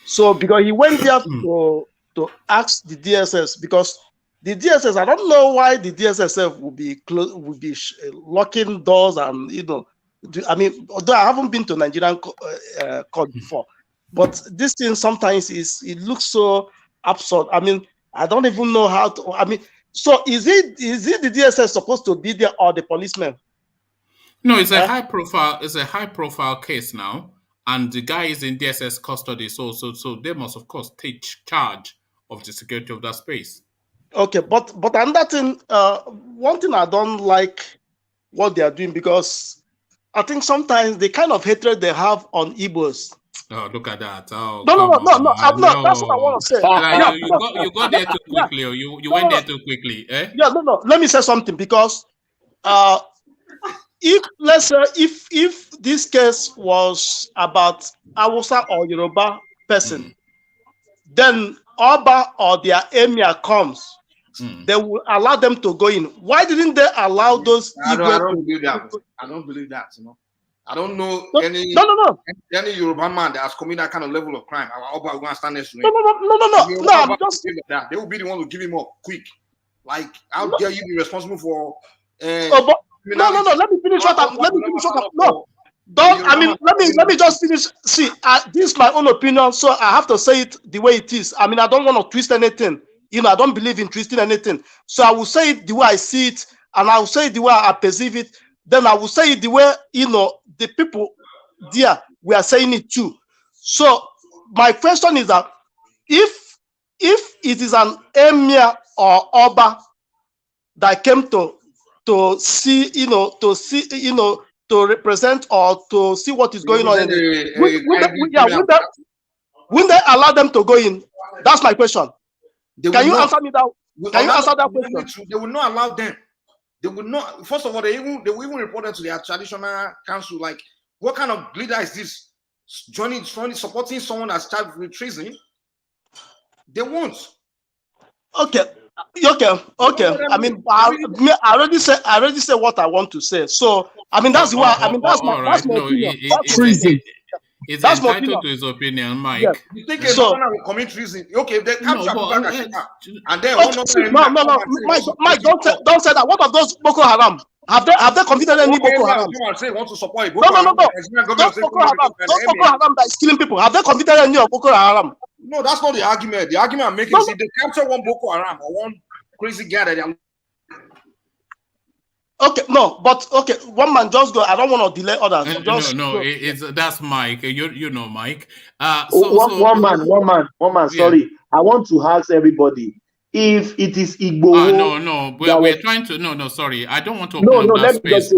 So because he went there to ask the DSS, because the DSS, I don't know why the DSS would be locking doors and I mean, although I haven't been to Nigerian court before, but this thing sometimes it looks so absurd. I mean, I don't even know how to. I mean. So is it the DSS supposed to be there or the policeman? No, it's a high profile case now, and the guy is in DSS custody. So they must of course take charge of the security of that space. Okay, but another thing, one thing I don't like what they are doing, because I think sometimes the kind of hatred they have on Igbos. Oh, look at that! Oh, no. I'm not. That's what I want to say. You got there too quickly, or you went there too quickly, eh? Yeah, no. Let me say something, because if let's say if this case was about Hausa or Yoruba person, then Oba or their emir comes, they will allow them to go in. Why didn't they allow those? I don't believe that. I don't believe that. I don't know any Yoruba man that has committed that kind of level of crime. No. I'm just that. They will be the one to give him up quick. Like, how dare you be responsible for? No. Let me finish what I'm. No, don't. I mean, let me just finish. See, this is my own opinion, so I have to say it the way it is. I mean, I don't want to twist anything. I don't believe in twisting anything. So I will say it the way I see it, and I will say it the way I perceive it. Then I will say it the way the people there we are saying it too. So my question is that if it is an emir or oba that came to see to represent or to see what is going on, wouldn't they allow them to go in? That's my question. Can you answer me that? Can you answer that question? They will not allow them. They would not. First of all, they will even report them to their traditional council. Like, what kind of leader is this? Joining, supporting someone that's charged with treason? They won't. Okay. I mean, I already said what I want to say. So, I mean, that's why. I mean, that's my opinion. Treason. He's entitled to his opinion, Mike. Yeah. You think a governor will commit treason? Okay, they capture and then no, Mike, don't say that. What of those Boko Haram? Have they convicted any Boko Haram? Say want to support No. Just Boko Haram. Just Boko Haram that is killing people. Have they convicted any of Boko Haram? No, that's not the argument. The argument I'm making is if they capture one Boko Haram or one crazy guy that they are. Okay, no, but okay, one man just go. I don't want to delay others. That's Mike. You know Mike. One man. Sorry, yeah. I want to ask everybody if it is Igbo. We're trying to. No, sorry, I don't want to open up that space.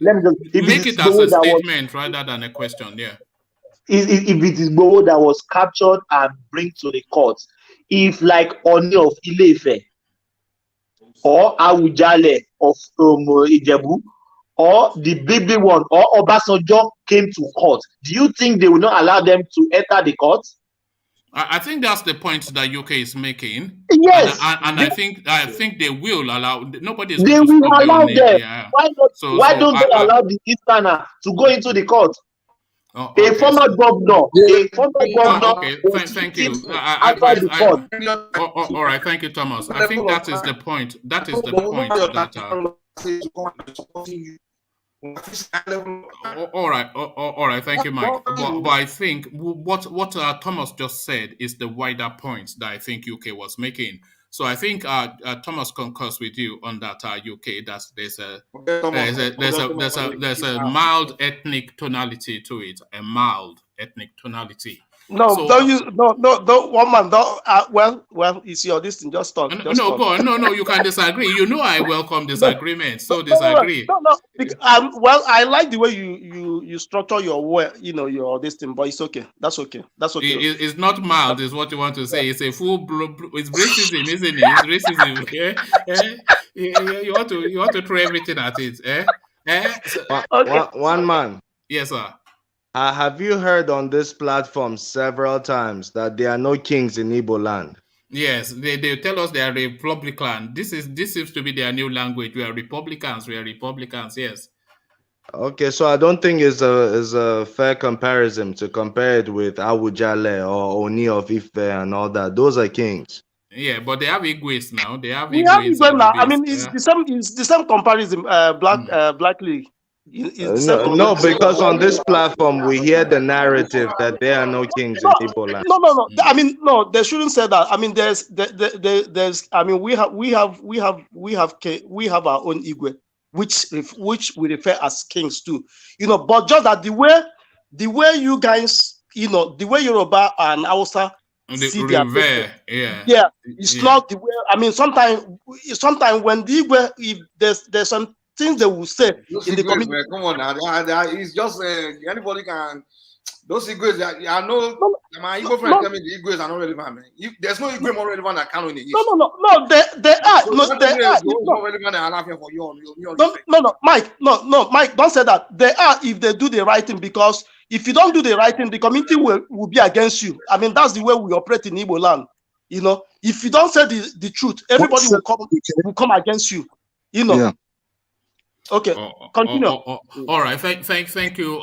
Let me just make it as a statement rather than a question. Yeah. If it is Igbo that was captured and bring to the court, if like Oni of Ile-Ife or Awujale of Ijebu, or the big one, or Obasanjo came to court, do you think they will not allow them to enter the court? I think that's the point that UK is making. Yes, and I think they will allow. Nobody's they going to will allow them. Yeah. Why don't they allow the Easterner to go into the court? Okay. A former governor. Okay, thank you. All right, thank you, Thomas. I think that is the point. That is the point. All right. Thank you, Mike. But I think what Thomas just said is the wider point that I think UK was making. So I think Thomas concurs with you on that UK. That there's a mild ethnic tonality to it. A mild ethnic tonality. No, one man. Well, it's your distance. Just talk. Go on. No, you can disagree. You know I welcome disagreement. So disagree. No. Well, I like the way you structure your your distance, but it's okay. That's okay. It's not mild, is what you want to say. It's a full it's racism, isn't it? It's racism. Yeah. You want to throw everything at it. Okay. One man. Yes, sir. Have you heard on this platform several times that there are no kings in Igbo land? Yes, they tell us they are Republican. This seems to be their new language. We are Republicans. Yes. Okay, so I don't think it's a fair comparison to compare it with Awujale or Oni of Ife and all that. Those are kings. Yeah, but they have Igwes now. They have Igwes now. I mean, it's the same comparison. Black League. No, because on this platform we hear the narrative that there are no kings in Igbo land. No. I mean, no, they shouldn't say that. I mean, there's. I mean, we have our own Igwe, which we refer as kings too. But just that the way you guys, the way Yoruba and Hausa see their people, it's not the way. I mean, sometimes when the Igwe, if there's some things they will say in the community. Come on now, it's just anybody can. Those Igwes, I know my Igbo friend tell me the Igwes are not relevant. If there's no Igwe more relevant than Kanu in the East. No, they are. Mike, don't say that. They are if they do the right thing, because if you don't do the right thing, the community will be against you. I mean, that's the way we operate in Igbo land. If you don't say the truth, everybody will come against you. Yeah. Okay, continue. All right, thank you.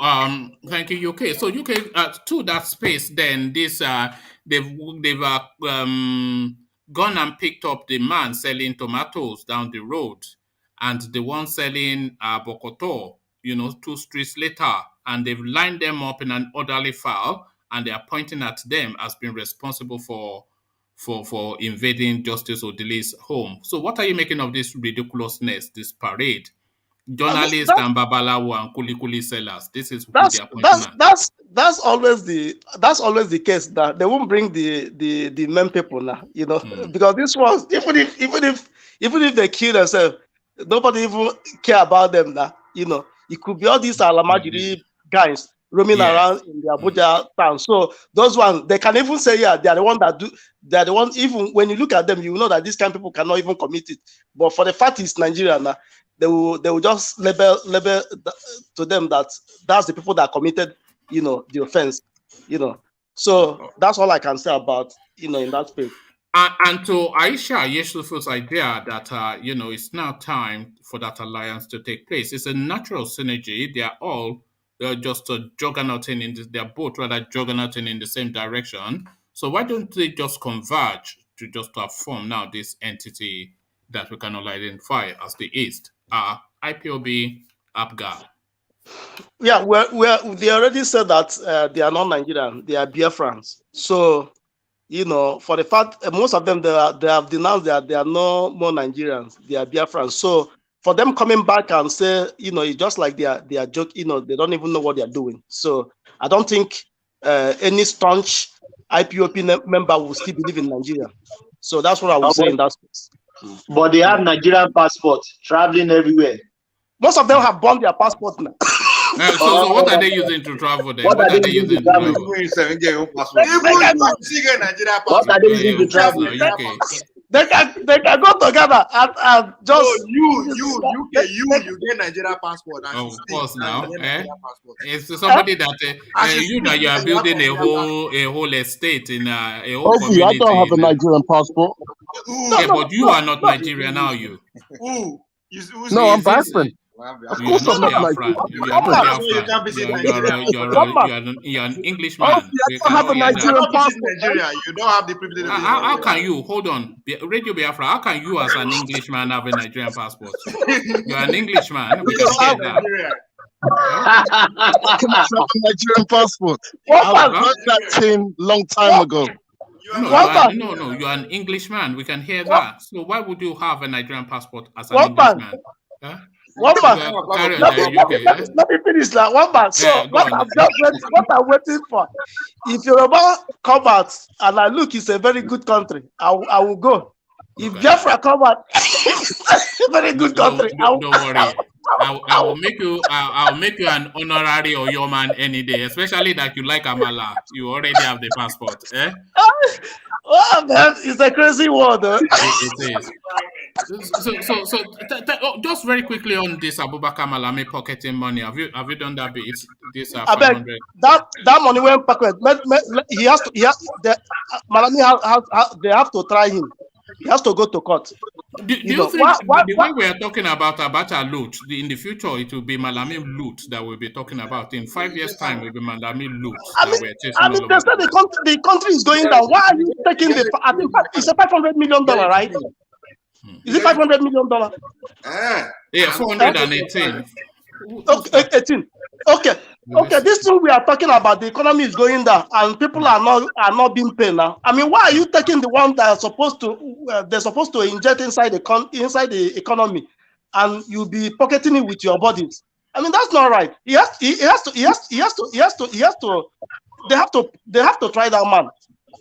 Thank you, UK. So UK to that space, then this they've gone and picked up the man selling tomatoes down the road, and the one selling bokoto, 2 streets later, and they've lined them up in an orderly file, and they are pointing at them as being responsible for invading Justice Odili's home. So what are you making of this ridiculousness, this parade? Journalists and Babalawo and Kulikuli sellers. This is that's always the case, that they won't bring the men people now, because this was even if they kill themselves, nobody even care about them now. It could be all these Alamajiri guys roaming around in the Abuja town. So those ones, they can even say, they are the one that do. They are the ones. Even when you look at them, you know that these kind of people cannot even commit it. But for the fact is Nigeria now, they will just label to them that that's the people that committed, the offense, So that's all I can say about, in that space. And to Aisha Yesufu's idea that it's now time for that alliance to take place. It's a natural synergy. They are all just juggernauting they're both rather juggernauting in the same direction. So why don't they just converge to form now this entity that we can all identify as the East? IPO-APGA? Yeah, they already said that they are not Nigerian, they are Biafrans. So, you know, for the fact most of them they have denounced that they are no more Nigerians, they are Biafrans. So for them coming back and say, you know, it's just like they are joking, you know, they don't even know what they are doing. So I don't think any staunch IPOP member will still believe in Nigeria. So that's what I would say in that space. But they have Nigerian passports traveling everywhere. Most of them have burned their passport now. So what are they using to travel then? What are they using to travel? What are they using to travel? They can go together and just you get Nigeria passport. Of course now. It's somebody that that you are building a whole estate in a whole community. I don't have a Nigerian passport. Yeah, but you are not Nigerian, are you? No, I'm Biafran. Of course I'm not Biafran. You are not Biafran. You're an Englishman. I don't have a Nigerian passport. You don't have the privilege. How can you, hold on, Radio Biafra, how can you as an Englishman have a Nigerian passport? You're an Englishman. We can say that. I cannot have a Nigerian passport. I learned that thing long time ago. No, you're an Englishman. We can hear that. So why would you have a Nigerian passport as an Englishman? Let me finish that one man. So what I'm waiting for, if Yoruba come out and I look, it's a very good country, I will go. If Biafra come out, very good country. Don't worry. I'll make you an honorary Oyoman any day, especially that you like Amala. You already have the passport. Oh man, it's a crazy world. It is. So just very quickly on this Abubakar Malami pocketing money. Have you done that bit? This 500. That money went pocket. Malami they have to try him. He has to go to court. Do you think the way we are talking about Abacha loot, in the future it will be Malami loot that we'll be talking about? In 5 years' time, it will be Malami loot that we're chasing. They said the country is going down. Why are you taking I think it's a $500 million, right? Is it $500 million? Yeah, 418. Okay, 18. Okay, this thing we are talking about, the economy is going down and people are not being paid now. I mean, why are you taking the one that are supposed to they're supposed to inject inside the economy and you'll be pocketing it with your bodies? I mean, that's not right. They have to try that man.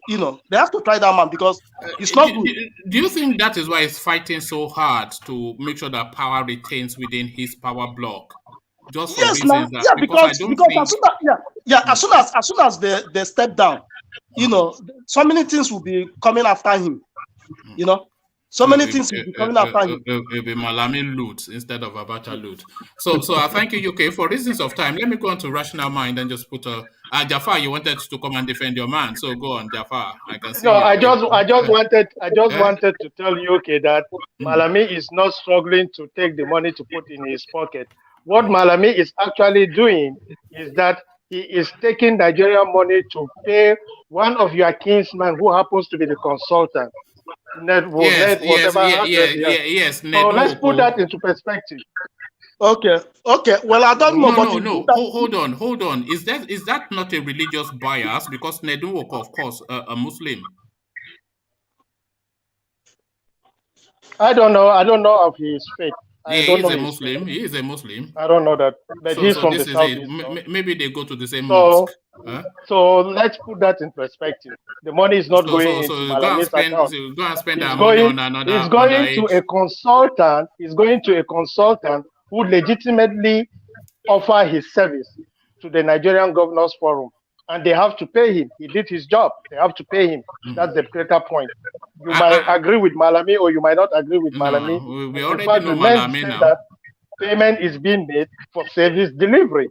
You know, they have to try that man because it's not good. Do you think that is why he's fighting so hard to make sure that power retains within his power block? Just for reasons that, because as soon as they step down, you know, so many things will be coming after him. You know, so many things will be coming after him. It will be Malami loot instead of Abacha loot. So I thank you, UK. For reasons of time, let me go on to rational mind and just put Jafar, you wanted to come and defend your man, so go on, Jafar. I can see. No, I just wanted to tell you, okay, that Malami is not struggling to take the money to put in his pocket. What Malami is actually doing is that he is taking Nigerian money to pay one of your kinsmen who happens to be the consultant. Yes. So let's put that into perspective. Okay. Well, I don't know. No. Hold on. Is that not a religious bias? Because Nedun, of course, a Muslim. I don't know of his faith. He is a Muslim. He is a Muslim. I don't know that, but he's from the south. Maybe they go to the same mosque. So let's put that in perspective. The money is not going into Malami's account. Go and spend that money on another. He's going to a consultant. He's going to a consultant who legitimately offer his service to the Nigerian Governors Forum, and they have to pay him. He did his job. They have to pay him. That's the greater point. You might agree with Malami or you might not agree with Malami. We already know Malami now. That payment is being made for service delivery.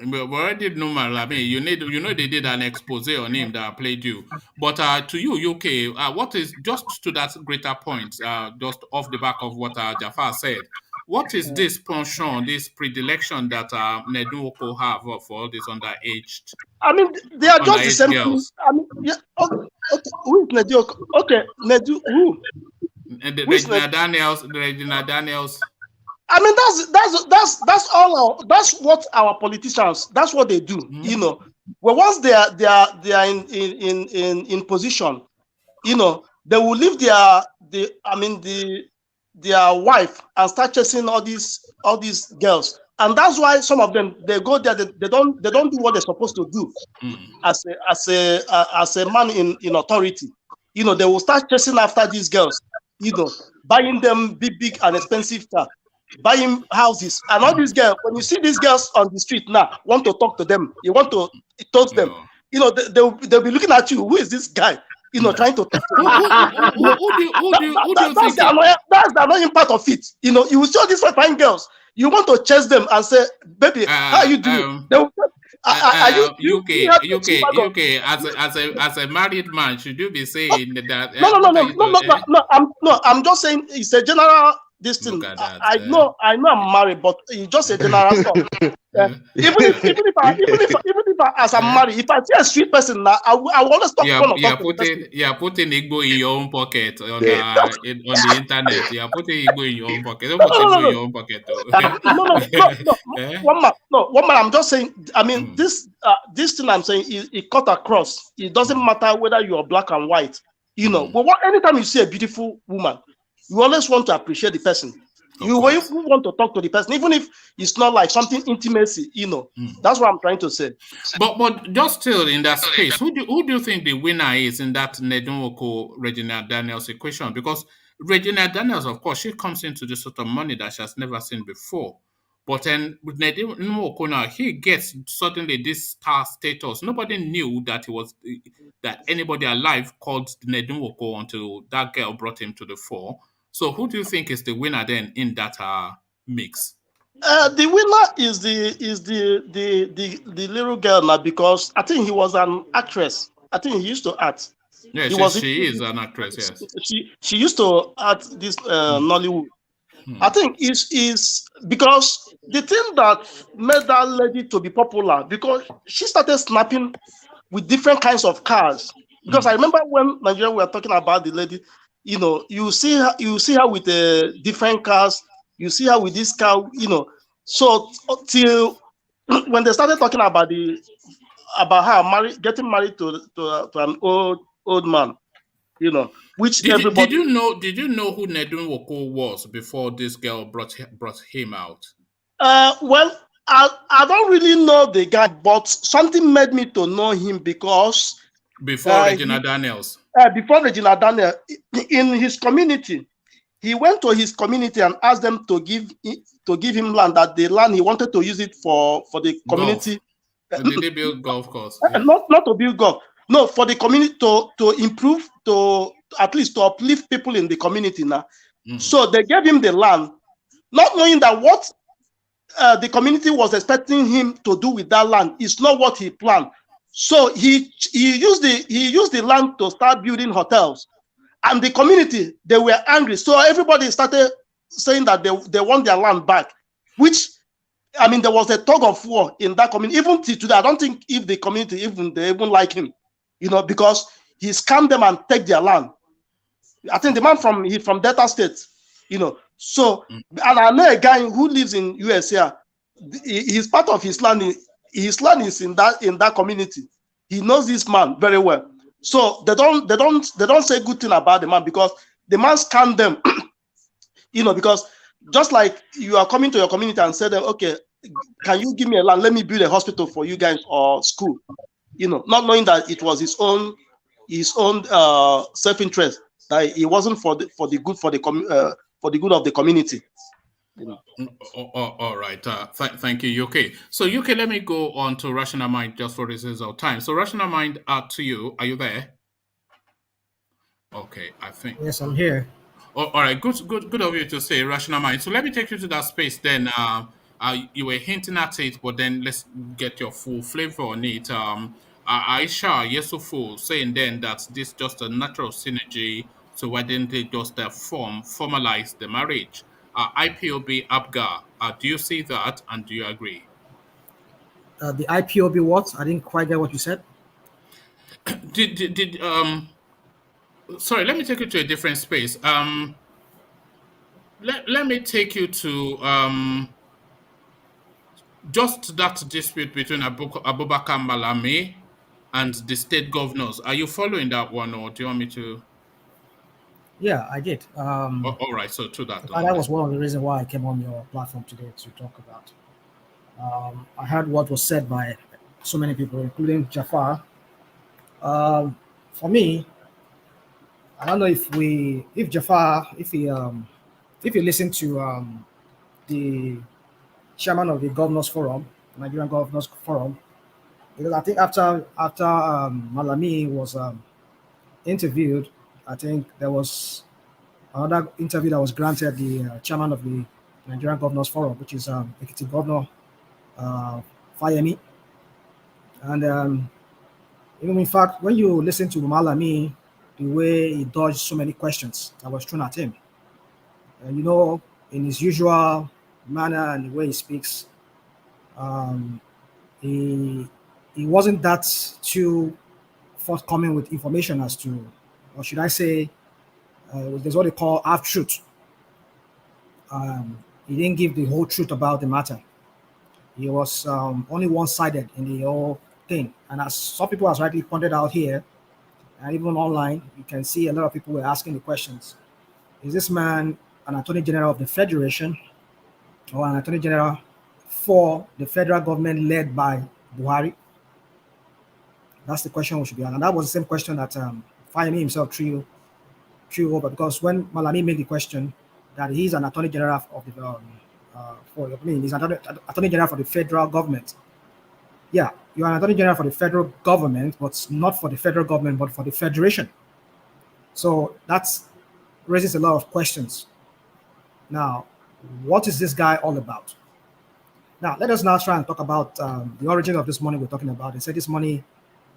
We already know Malami. You know they did an expose on him that I played you. But to you, UK, what is, just to that greater point, just off the back of what Jafar said, what is this penchant, this predilection that Neduoko have for all these underaged? I mean, they are just the same things. I mean, yeah. Okay. Who is Neduoko? Okay, who? Regina Daniels. I mean, that's what our politicians, that's what they do, you know. Well, once they are in position, you know, they will leave their wife and start chasing all these girls, and that's why some of them, they go there, they don't do what they're supposed to do as a man in authority. You know, they will start chasing after these girls, you know, buying them big and expensive car, buying houses, and all these girls. When you see these girls on the street now, want to talk to them, you want to toast them, you know, they'll be looking at you. Who is this guy? You know, trying to talk to you. That's the annoying part of it. You know, you will show these fine girls. You want to chase them and say, "Baby, how are you doing?" UK, as a married man, should you be saying that? I'm just saying it's a general. This thing, I know I'm married, but it's just a general stuff. Even if as I'm married, if I see a street person now, I will always talk. You're putting Igbo in your own pocket on the internet. You're putting Igbo in your own pocket. Don't put Igbo in your own pocket. One man. I'm just saying. I mean, this thing I'm saying, it cut across. It doesn't matter whether you are black and white. You know, but anytime you see a beautiful woman, you always want to appreciate the person. You want to talk to the person, even if it's not like something intimacy, you know. That's what I'm trying to say. But just still in that space, who do you think the winner is in that Nedunwoko Regina Daniels equation? Because Regina Daniels, of course, she comes into this sort of money that she has never seen before. But then with Nedunwoko now, he gets suddenly this star status. Nobody knew that that anybody alive called Nedunwoko until that girl brought him to the fore. So who do you think is the winner then in that mix? The winner is the little girl now, because I think he was an actress. I think he used to act. Yeah, she is an actress. Yes, she used to act this Nollywood. I think is because the thing that made that lady to be popular, because she started snapping with different kinds of cars. Because I remember when Nigeria were talking about the lady. You know, you see her with different cars. You see her with this car. You know, so till when they started talking about her getting married to an old man. You know, which everybody. Did you know who Nedunwoko was before this girl brought him out? Well, I don't really know the guy, but something made me to know him because before Regina Daniels. Before Regina Daniel, in his community, he went to his community and asked them to give him land. That the land he wanted to use it for the community. Did they build golf course? Not to build golf. No, for the community to improve, to at least to uplift people in the community now. So they gave him the land, not knowing that what the community was expecting him to do with that land is not what he planned. So he used the land to start building hotels, and the community, they were angry. So everybody started saying that they want their land back, which, I mean, there was a tug of war in that community. Even today, I don't think if the community they even like him, you know, because he scammed them and take their land. I think the man from Delta State, you know. So, and I know a guy who lives in USA. He's part of his land. His land is in that community. He knows this man very well. So they don't say good thing about the man, because the man scammed them. You know, because just like you are coming to your community and say that, okay, can you give me a land? Let me build a hospital for you guys or school. You know, not knowing that it was his own self-interest, that it wasn't for the good of the community. You know. All right. Thank you, UK. So, UK, let me go on to Rational Mind just for reasons of time. So, Rational Mind, to you. Are you there? Okay, I think. Yes, I'm here. All right. Good of you to say Rational Mind. So, let me take you to that space then. You were hinting at it, but then let's get your full flavor on it. Aisha, Yesufu, saying then that this is just a natural synergy. So, why didn't they just formalize the marriage? IPOB-APGA, do you see that and do you agree? The IPOB what? I didn't quite get what you said. Sorry, let me take you to a different space. let me take you to just that dispute between Abubakar Malami and the state governors. Are you following that one, or do you want me to? Yeah, I did. All right, so to that in fact, one that then. was one of the reasons why I came on your platform today to talk about. I heard what was said by so many people, including Jafar. For me, I don't know if Jafar, if you listen to the chairman of the Governors Forum, Nigerian Governors Forum, because I think after Malami was interviewed, I think there was another interview that was granted the chairman of the Nigerian Governors Forum, which is Ekiti Governor Fayemi. And in fact, when you listen to Malami, the way he dodged so many questions that was thrown at him, and in his usual manner and the way he speaks, um, he wasn't that too forthcoming with information as to, or should I say, there's what they call half truth. He didn't give the whole truth about the matter. He was only one-sided in the whole thing. And as some people has rightly pointed out here, and even online, you can see a lot of people were asking the questions. Is this man an attorney general of the federation or an attorney general for the federal government led by Buhari? That's the question we should be asking. And that was the same question that Fayemi himself threw over, because when Malami made the question that he's an attorney general of the he's an attorney general for the federal government. Yeah, you are an attorney general for the federal government, but not for the federal government, but for the federation. So that raises a lot of questions. Now, what is this guy all about? Now, let us now try and talk about the origin of this money we're talking about. They said this money,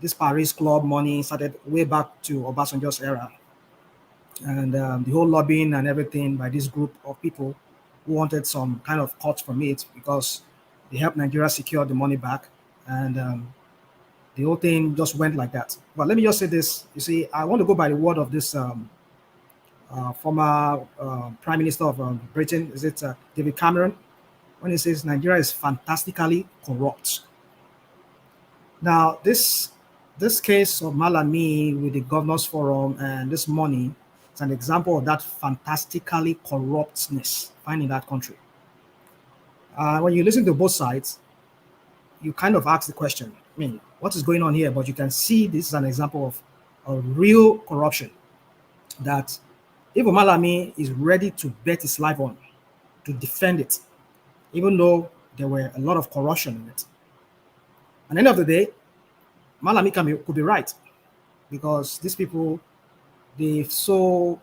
this Paris Club money, started way back to Obasanjo's era. And the whole lobbying and everything by this group of people who wanted some kind of cut from it because they helped Nigeria secure the money back. And the whole thing just went like that. But let me just say this. You see, I want to go by the word of this former Prime Minister of Britain. Is it David Cameron? When he says Nigeria is fantastically corrupt. Now, this case of Malami with the Governors Forum and this money is an example of that fantastically corruptness found in that country. When you listen to both sides, you kind of ask the question, I mean, what is going on here? But you can see this is an example of real corruption that even Malami is ready to bet his life on, to defend it, even though there were a lot of corruption in it. At the end of the day, Malami could be right, because these people, they so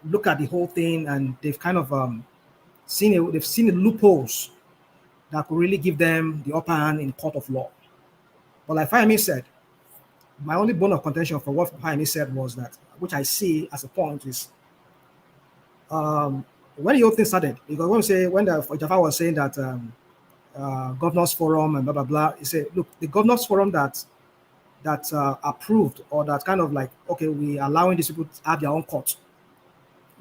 look at the whole thing and they've kind of seen the loopholes that could really give them the upper hand in court of law. But like Fayemi said, my only bone of contention for what Fayemi said was that, which I see as a point, is when the whole thing started, because when Jafar was saying that Governors Forum and blah blah blah, he said, look, the Governors Forum that approved, or that kind of like, okay, we are allowing these people to have their own court,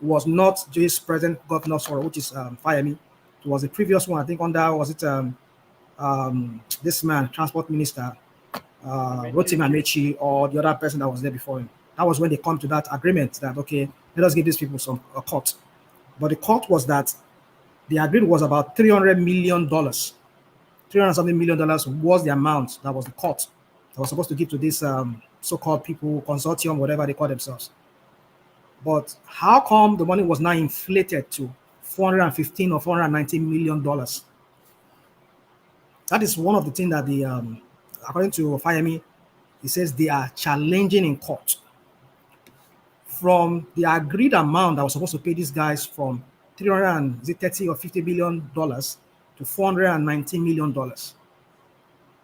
was not this present Governors Forum, which is Fayemi. It was the previous one, I think, under, was it this man, Transport Minister, Rotimi Amechi, or the other person that was there before him. That was when they come to that agreement that, okay, let us give these people a court. But the court was that the agreement was about $300 million. $300-something million was the amount that was the court that was supposed to give to this so-called people, consortium, whatever they call themselves. But how come the money was now inflated to $415 or $419 million? That is one of the things that the, according to Fayemi, he says they are challenging in court. From the agreed amount that was supposed to pay these guys from $330 or $50 billion to $419 million.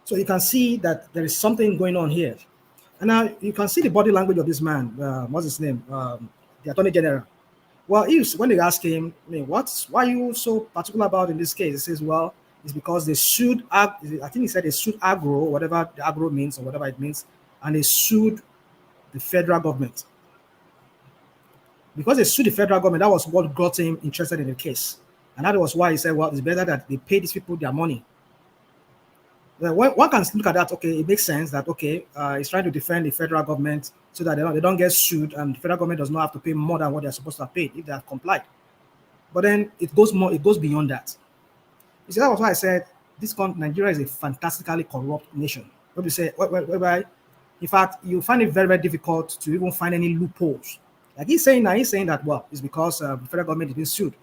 So you can see that there is something going on here. And now you can see the body language of this man. What's his name? The Attorney General. Well, when they ask him, I mean, why are you so particular about in this case? He says, well, it's because they sued, I think he said they sued agro, whatever the agro means or whatever it means, and they sued the federal government. because they sued the federal government, that was what got him interested in the case. And that was why he said, well, it's better that they pay these people their money. Well, one can look at that, okay, it makes sense that, okay, he's trying to defend the federal government so that they don't get sued and the federal government does not have to pay more than what they're supposed to have paid if they have complied. But then it goes beyond that. You see, that was why I said Nigeria is a fantastically corrupt nation. Whereby, in fact, you find it very, very difficult to even find any loopholes. Like he's saying that, well, it's because the federal government is being sued.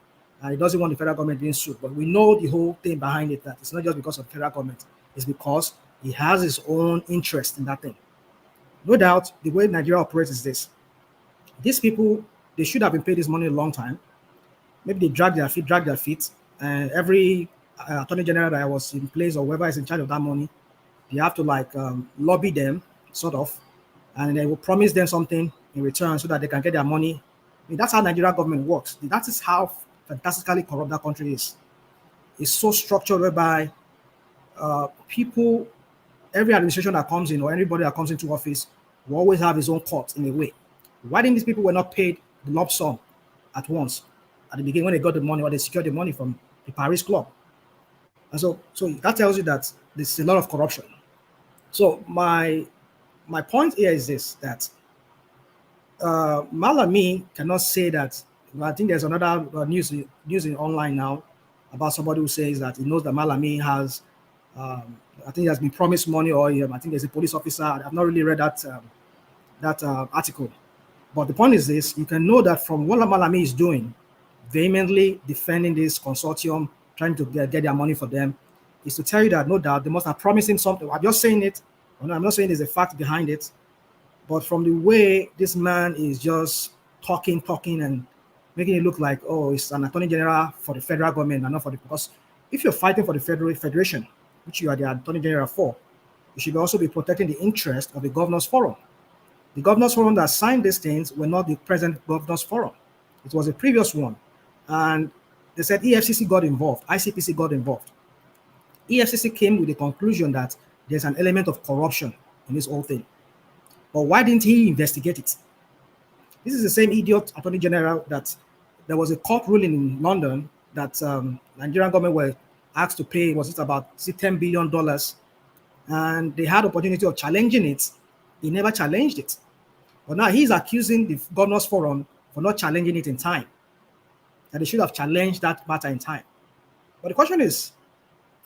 And he doesn't want the federal government being sued. But we know the whole thing behind it, that it's not just because of the federal government. It's because he has his own interest in that thing. No doubt, the way Nigeria operates is this. These people, they should have been paid this money a long time. Maybe they dragged their feet. And every attorney general that was in place or whoever is in charge of that money, they have to lobby them, sort of, and they will promise them something in return so that they can get their money. I mean, that's how Nigerian government works. That is how fantastically corrupt that country is. It's so structured whereby people, every administration that comes in or anybody that comes into office will always have his own court in a way. Why didn't these people were not paid the lump sum at once at the beginning when they got the money or they secured the money from the Paris Club? And so that tells you that there's a lot of corruption. So my point here is this, that Malami cannot say that. I think there's another news in online now about somebody who says that he knows that Malami has, I think he has been promised money, or I think there's a police officer. I've not really read that article. But the point is this, you can know that from what Malami is doing, vehemently defending this consortium, trying to get their money for them, is to tell you that no doubt they must have promised him something. I'm just saying it. I'm not saying there's a fact behind it. But from the way this man is just talking and making it look like, oh, it's an attorney general for the federal government and not for the, because if you're fighting for the federation, which you are the attorney general for, you should also be protecting the interest of the governors forum. The governors forum that signed these things were not the present governors forum. It was a previous one. And they said EFCC got involved, ICPC got involved. EFCC came with the conclusion that there's an element of corruption in this whole thing. But why didn't he investigate it? This is the same idiot attorney general that there was a court ruling in London that Nigerian government were asked to pay, was it about $10 billion? And they had opportunity of challenging it. He never challenged it. But now he's accusing the governors forum for not challenging it in time. That they should have challenged that matter in time. But the question is,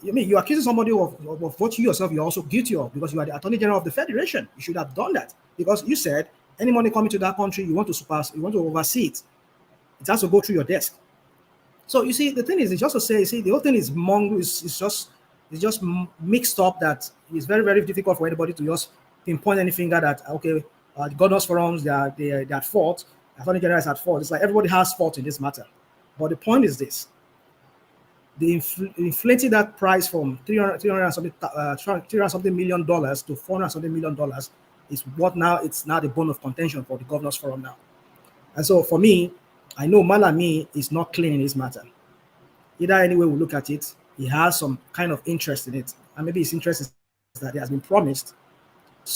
you're accusing somebody of what you yourself you're also guilty of, because you are the attorney general of the federation. You should have done that, because you said any money coming to that country, you want to oversee it. It has to go through your desk. So you see, the thing is, it's just to say, you see, the whole thing is it's just mixed up, that it's very, very difficult for anybody to just pinpoint any finger that, okay, the governors forums, they are at fault, the attorney general is at fault. It's like everybody has fault in this matter. But the point is this: they inflated that price from $300 something million to $400 something million is what now, it's now the bone of contention for the governors forum now. And so for me, I know Malami is not clean in this matter. Either any way we look at it, he has some kind of interest in it. And maybe his interest is that he has been promised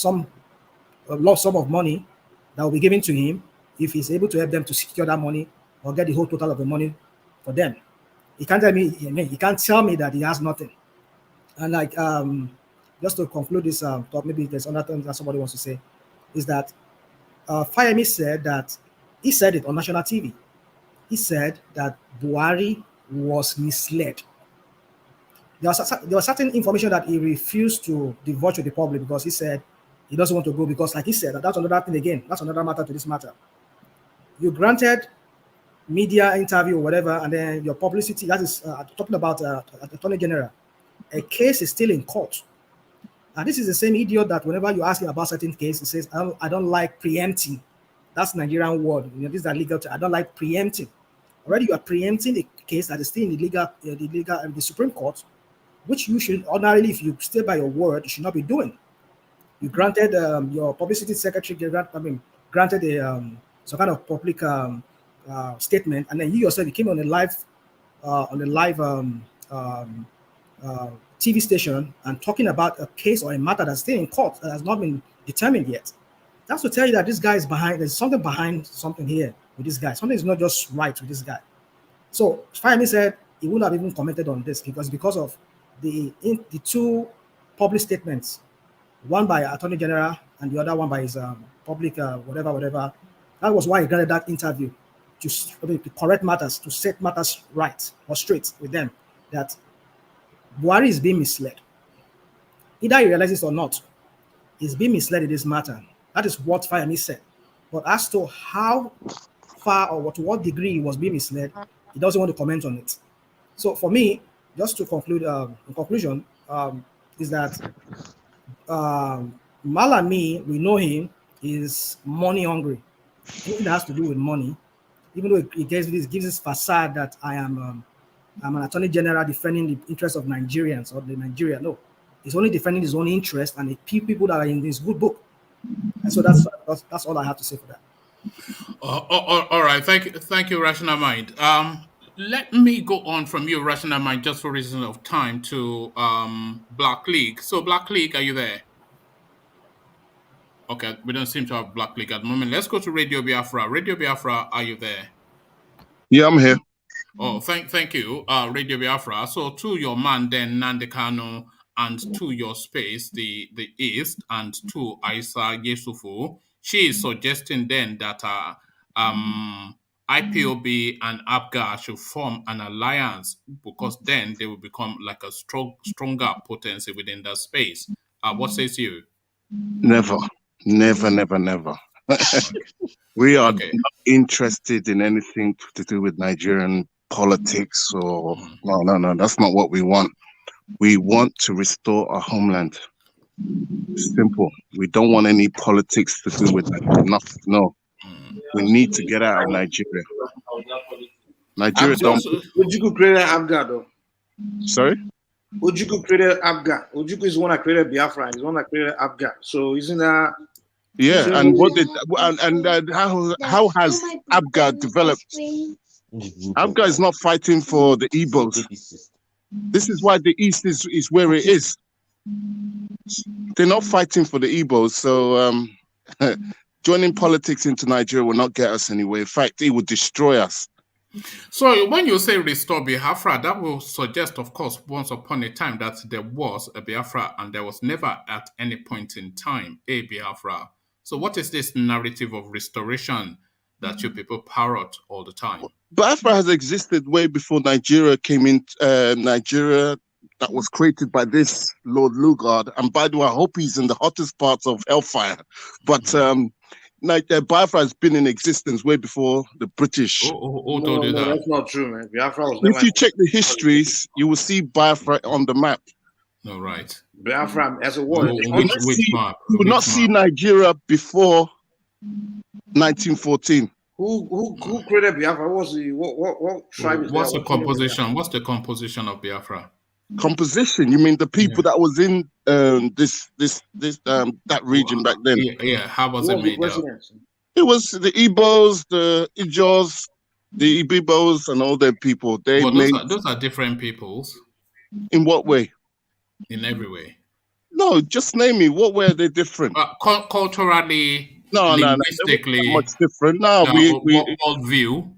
a large sum of money that will be given to him if he's able to help them to secure that money or get the whole total of the money for them. He can't tell me that he has nothing. And like, just to conclude this talk, maybe there's another thing that somebody wants to say, is that Fayemi said that, he said it on national TV. He said that Buhari was misled. There was certain information that he refused to divulge to the public because he said he doesn't want to go, because like he said, that's another thing again, that's another matter to this matter. You granted media interview or whatever, and then your publicity, that is talking about Attorney General, a case is still in court. And this is the same idiot that whenever you ask him about certain cases, he says, I don't like preempting. That's Nigerian word. This is a legal term. I don't like preempting. Already you are preempting a case that is still in the Supreme Court, which you should ordinarily, if you stay by your word, you should not be doing. You granted your publicity secretary granted some kind of public statement, and then you yourself, you came on a live TV station and talking about a case or a matter that's still in court that has not been determined yet. That's to tell you that this guy is behind. There's something behind something here with this guy. Something is not just right with this guy. So Fayemi said he wouldn't have even commented on this because of the two public statements, one by Attorney General and the other one by his public whatever. That was why he granted that interview to correct matters, to set matters right or straight with them, that Buhari is being misled. Either he realizes or not, he's being misled in this matter. That is what Fayemi said. But as to how far or to what degree he was being misled, he doesn't want to comment on it. So for me, just to conclude, in conclusion, is that Malami, we know him, is money hungry. Anything that has to do with money, even though he gives this facade that I'm an attorney general defending the interests of Nigerians or the Nigeria. No, he's only defending his own interest and the people that are in his good book. And so that's all I have to say for that. All right, thank you, Rational Mind. Let me go on from you, Rational Mind, just for reason of time, to Black League. So, Black League, are you there? Okay, we don't seem to have Black League at the moment. Let's go to Radio Biafra. Radio Biafra, are you there? Yeah, I'm here. Oh, thank you, Radio Biafra. So, to your man, then, Nnamdi Kanu, and to your space, the East, and to Aisha Yesufu, she is suggesting then that IPOB and APGA should form an alliance, because then they will become like a stronger potency within that space. What says you? Never. We are not interested in anything to do with Nigerian politics or no. That's not what we want. We want to restore our homeland. Simple. We don't want any politics to do with that. Nothing. No. We need to get out of Nigeria. Nigeria don't. Ojukwu created APGA though. Sorry? Ojukwu created APGA. Ojukwu is the one that created Biafra. He's the one that created APGA. So isn't that? Yeah, and what did how has APGA developed? APGA is not fighting for the Igbos. This is why the East is where it is. They're not fighting for the Igbos, so joining politics into Nigeria will not get us anywhere. In fact, it will destroy us. So when you say restore Biafra, that will suggest, of course, once upon a time that there was a Biafra and there was never at any point in time a Biafra. So what is this narrative of restoration that you people parrot all the time? Biafra has existed way before Nigeria came in. Nigeria that was created by this Lord Lugard. And by the way, I hope he's in the hottest parts of hellfire. But Biafra has been in existence way before the British. No, that's not true, man. Biafra was never. If you check the histories, you will see Biafra on the map. No, right. Biafra as a word. Which map? You will not see Nigeria before 1914. Who created Biafra? What tribe? What's the composition? What's the composition of Biafra? Composition? You mean the people that was in that region back then? Yeah. How was it made up? It was the Igbos, the Ijos, the Ibibos, and all them people. Those are different peoples. In what way? In every way. No, just name me. What way are they different? Culturally, linguistically, no, much different. No, world view.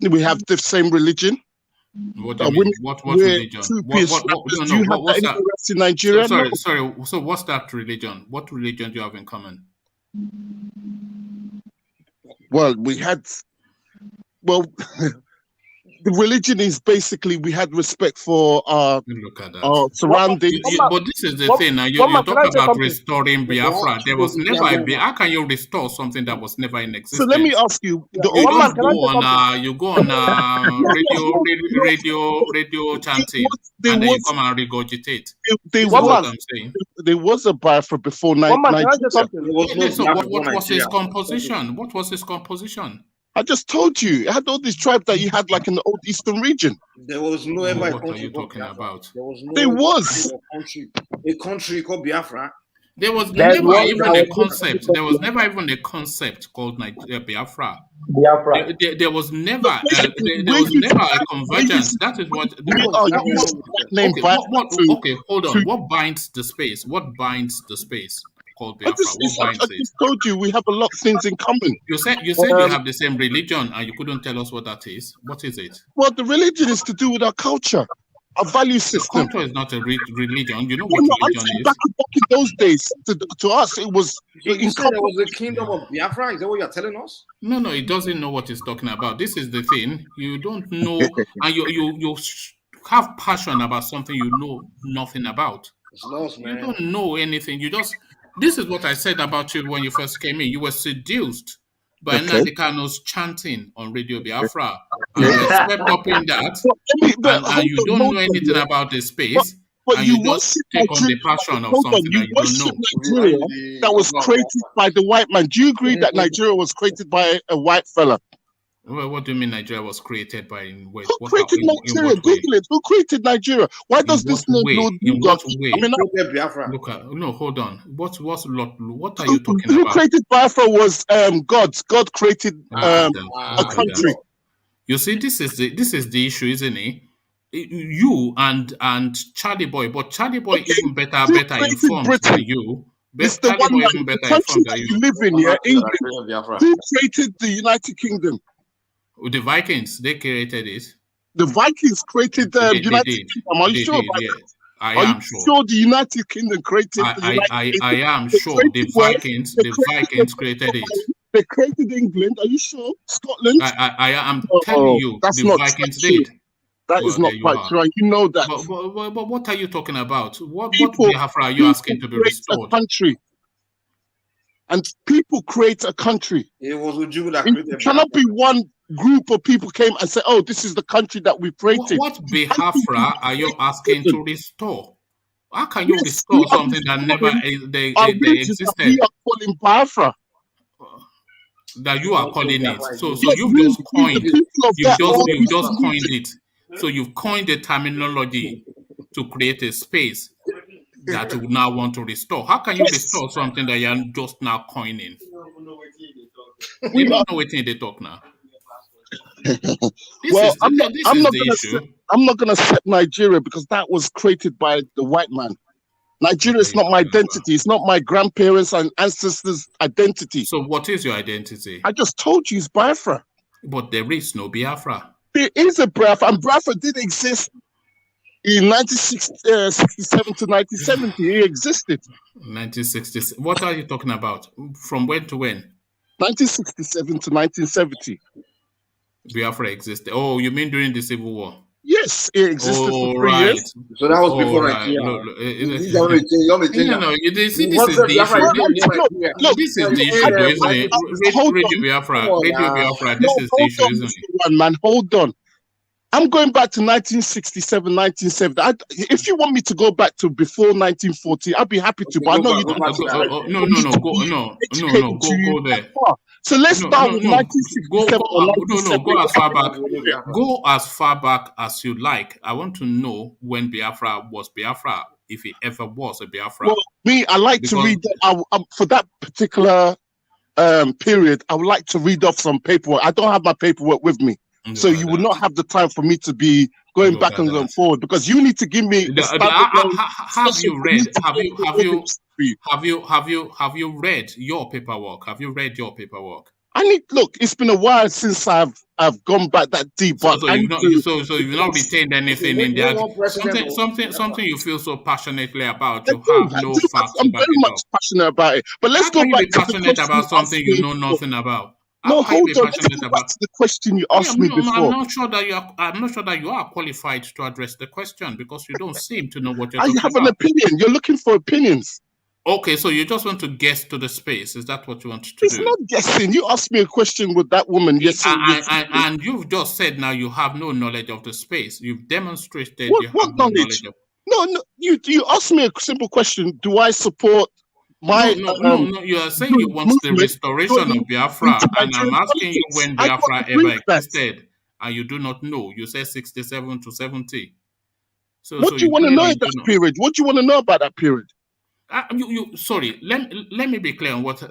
We have the same religion. What do you mean? What religion? Do you have that in Nigeria? Sorry. So what's that religion? What religion do you have in common? Well, the religion is basically we had respect for our surroundings. But this is the thing. Now you talk about restoring Biafra. There was never how can you restore something that was never in existence? So let me ask you. You go on radio chanting, and then you come and regurgitate. That's what I'm saying. There was a Biafra before 1990. So what was his composition? What was his composition? I just told you, it had all these tribes that you had like in the old eastern region. There was no ever What are you talking about? There was a country called Biafra. There was never even a concept. There was never even a concept called Biafra. There was never a convergence. That is what. Okay, hold on. What binds the space? What binds the space? called Biafra? What I binds it? just told you we have a lot of things in common. You said you have the same religion, and you couldn't tell us what that is. What is it? Well, the religion is to do with our culture, our value system. Culture is not a religion. You know what religion is. Back in those days, to us, it was. You said there was a kingdom of Biafra. Is that what you're telling us? No, it doesn't know what it's talking about. This is the thing. You don't know, and you have passion about something you know nothing about. It's lost, man. You don't know anything. You just. This is what I said about you when you first came in. You were seduced by Nnamdi Kanu's chanting on Radio Biafra, and you were swept up in that, and you don't know anything about the space. But you just take on the passion of something that you don't know. Nigeria that was created by the white man. Do you agree that Nigeria was created by a white fella? Well, what do you mean Nigeria was created by? Who created Nigeria? Google it. Who created Nigeria? Why does this name Lord What way? I mean, no, hold on. What are you talking who about? created Biafra was God. God created a country. You see, this is the issue, isn't it? You and Charlie Boy, but Charlie Boy even better informed than you. It's the one the country that you live in, England. Who created the United Kingdom? The Vikings, they created it. The Vikings created the United Kingdom. Are you sure about that? I am sure. Are you sure the United Kingdom created the United Kingdom? I am sure the Vikings created it. They created England. Are you sure? Scotland? I am telling you, the Vikings did. That is not quite true. You know that. But what are you talking about? What Biafra are you asking to be restored? A country. And people create a country. It was Uju that created it cannot be one group of people came and said, "Oh, this is the country that we created." What Biafra are you asking to restore? How can you restore something that never they existed? We are calling Biafra. That you are calling it. So you've just coined. You've just coined it. So you've coined the terminology to create a space that you now want to restore. How can you restore something that you're just now coining? You don't know what they talk now. I'm not going to set Nigeria because that was created by the white man. Nigeria is not my identity. It's not my grandparents and ancestors' identity. So what is your identity? I just told you it's Biafra. But there is no Biafra. There is a Biafra, and Biafra did exist in 1967 to 1970. It existed. 1960. What are you talking about? From when to when? 1967 to 1970. Biafra existed. Oh, you mean during the Civil War? Yes, it existed for 3 years. So that was before Nigeria. This is the issue, isn't it? Radio Biafra, this is the issue, isn't it? Man, hold on. I'm going back to 1967, 1970. If you want me to go back to before 1940, I'd be happy to. But I know you don't. Go there. So let's start with 1967. Go as far back. Go as far back as you like. I want to know when Biafra was Biafra, if it ever was a Biafra. Well, I like to read for that particular period. I would like to read off some paperwork. I don't have my paperwork with me. So you will not have the time for me to be going back and going forward because you need to give me. Have you read? Have you read your paperwork? Have you read your paperwork? Look. It's been a while since I've gone back that deep. But so you've not retained anything in there. Something you feel so passionately about. You have no facts. I'm very much passionate about it. But let's go back to passionate about something you know nothing about. No, hold on. Let's go back to the question you asked me before. I'm not sure that you are qualified to address the question because you don't seem to know what you're talking about. I have an opinion. You're looking for opinions. Okay, so you just want to guess to the space. Is that what you want to do? It's not guessing. You asked me a question with that woman yesterday. And you've just said now you have no knowledge of the space. You've demonstrated you have no knowledge of. No. You asked me a simple question. Do I support? No. You are saying you want the restoration of Biafra, and I'm asking you when Biafra ever existed, and you do not know. You say 67 to 70. What do you want to know in that period? What do you want to know about that period? Sorry. Let me be clear on what.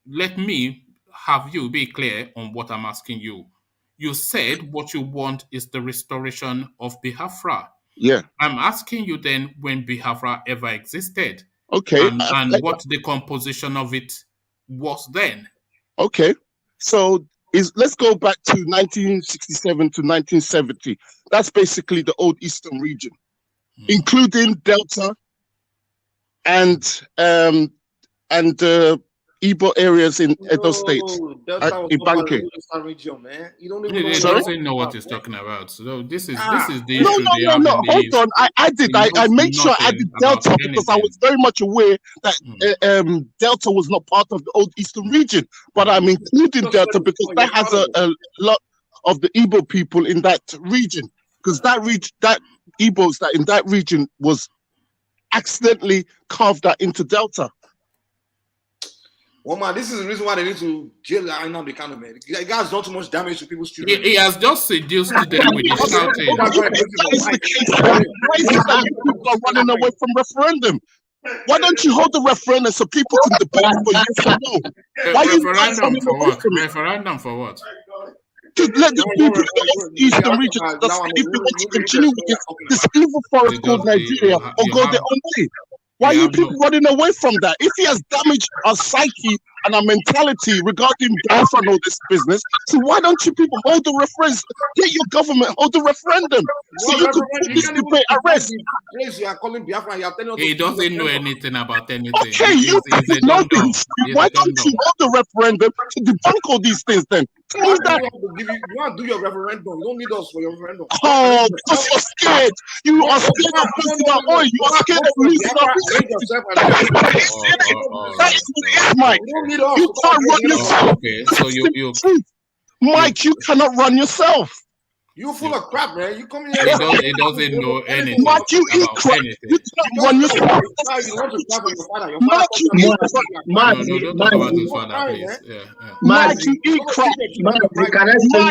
Let me have you be clear on what I'm asking you. You said what you want is the restoration of Biafra. Yeah. I'm asking you then when Biafra ever existed. Okay. And what the composition of it was then. Okay. So let's go back to 1967 to 1970. That's basically the old Eastern region, including Delta and Igbo areas in Edo State. Ibanke. Region, man. You don't even know. He doesn't know what he's talking about. So this is the issue. No. Hold on. I made sure I added Delta because I was very much aware that Delta was not part of the old Eastern region, but I'm including Delta because that has a lot of the Igbo people in that region, because that Igbos that in that region was accidentally carved out into Delta. Well, man, this is the reason why they need to jail Nnamdi Kanu, man. The guy's done too much damage to people's children. He has just seduced them with his shouting. Why is it that people are running away from referendum? Why don't you hold the referendum so people can debate for yes or no? Why referendum for what? Referendum for what? To let the people in the Eastern region decide if they want to continue with this evil forest called Nigeria or go their own way. Why are you people running away from that? If he has damaged our psyche and our mentality regarding Biafra and all this business, so why don't you people hold the referendum? Get your government, hold the referendum, so you can put this debate at rest. He doesn't know anything about anything. Okay, you know things. Why don't you hold the referendum to debunk all these things then? Tell me that. You want to do your referendum. You don't need us for your referendum. Oh, because you're scared. You are scared of losing our oil. You are scared of losing our resources. That is what it is, Mike. You can't run yourself. Okay, so you Mike, you cannot run yourself. You're full of crap, man. You come here. He doesn't know anything. Mike, you eat crap. You cannot run yourself. Mike, you eat crap. Mike, Mike, you eat crap. Mike,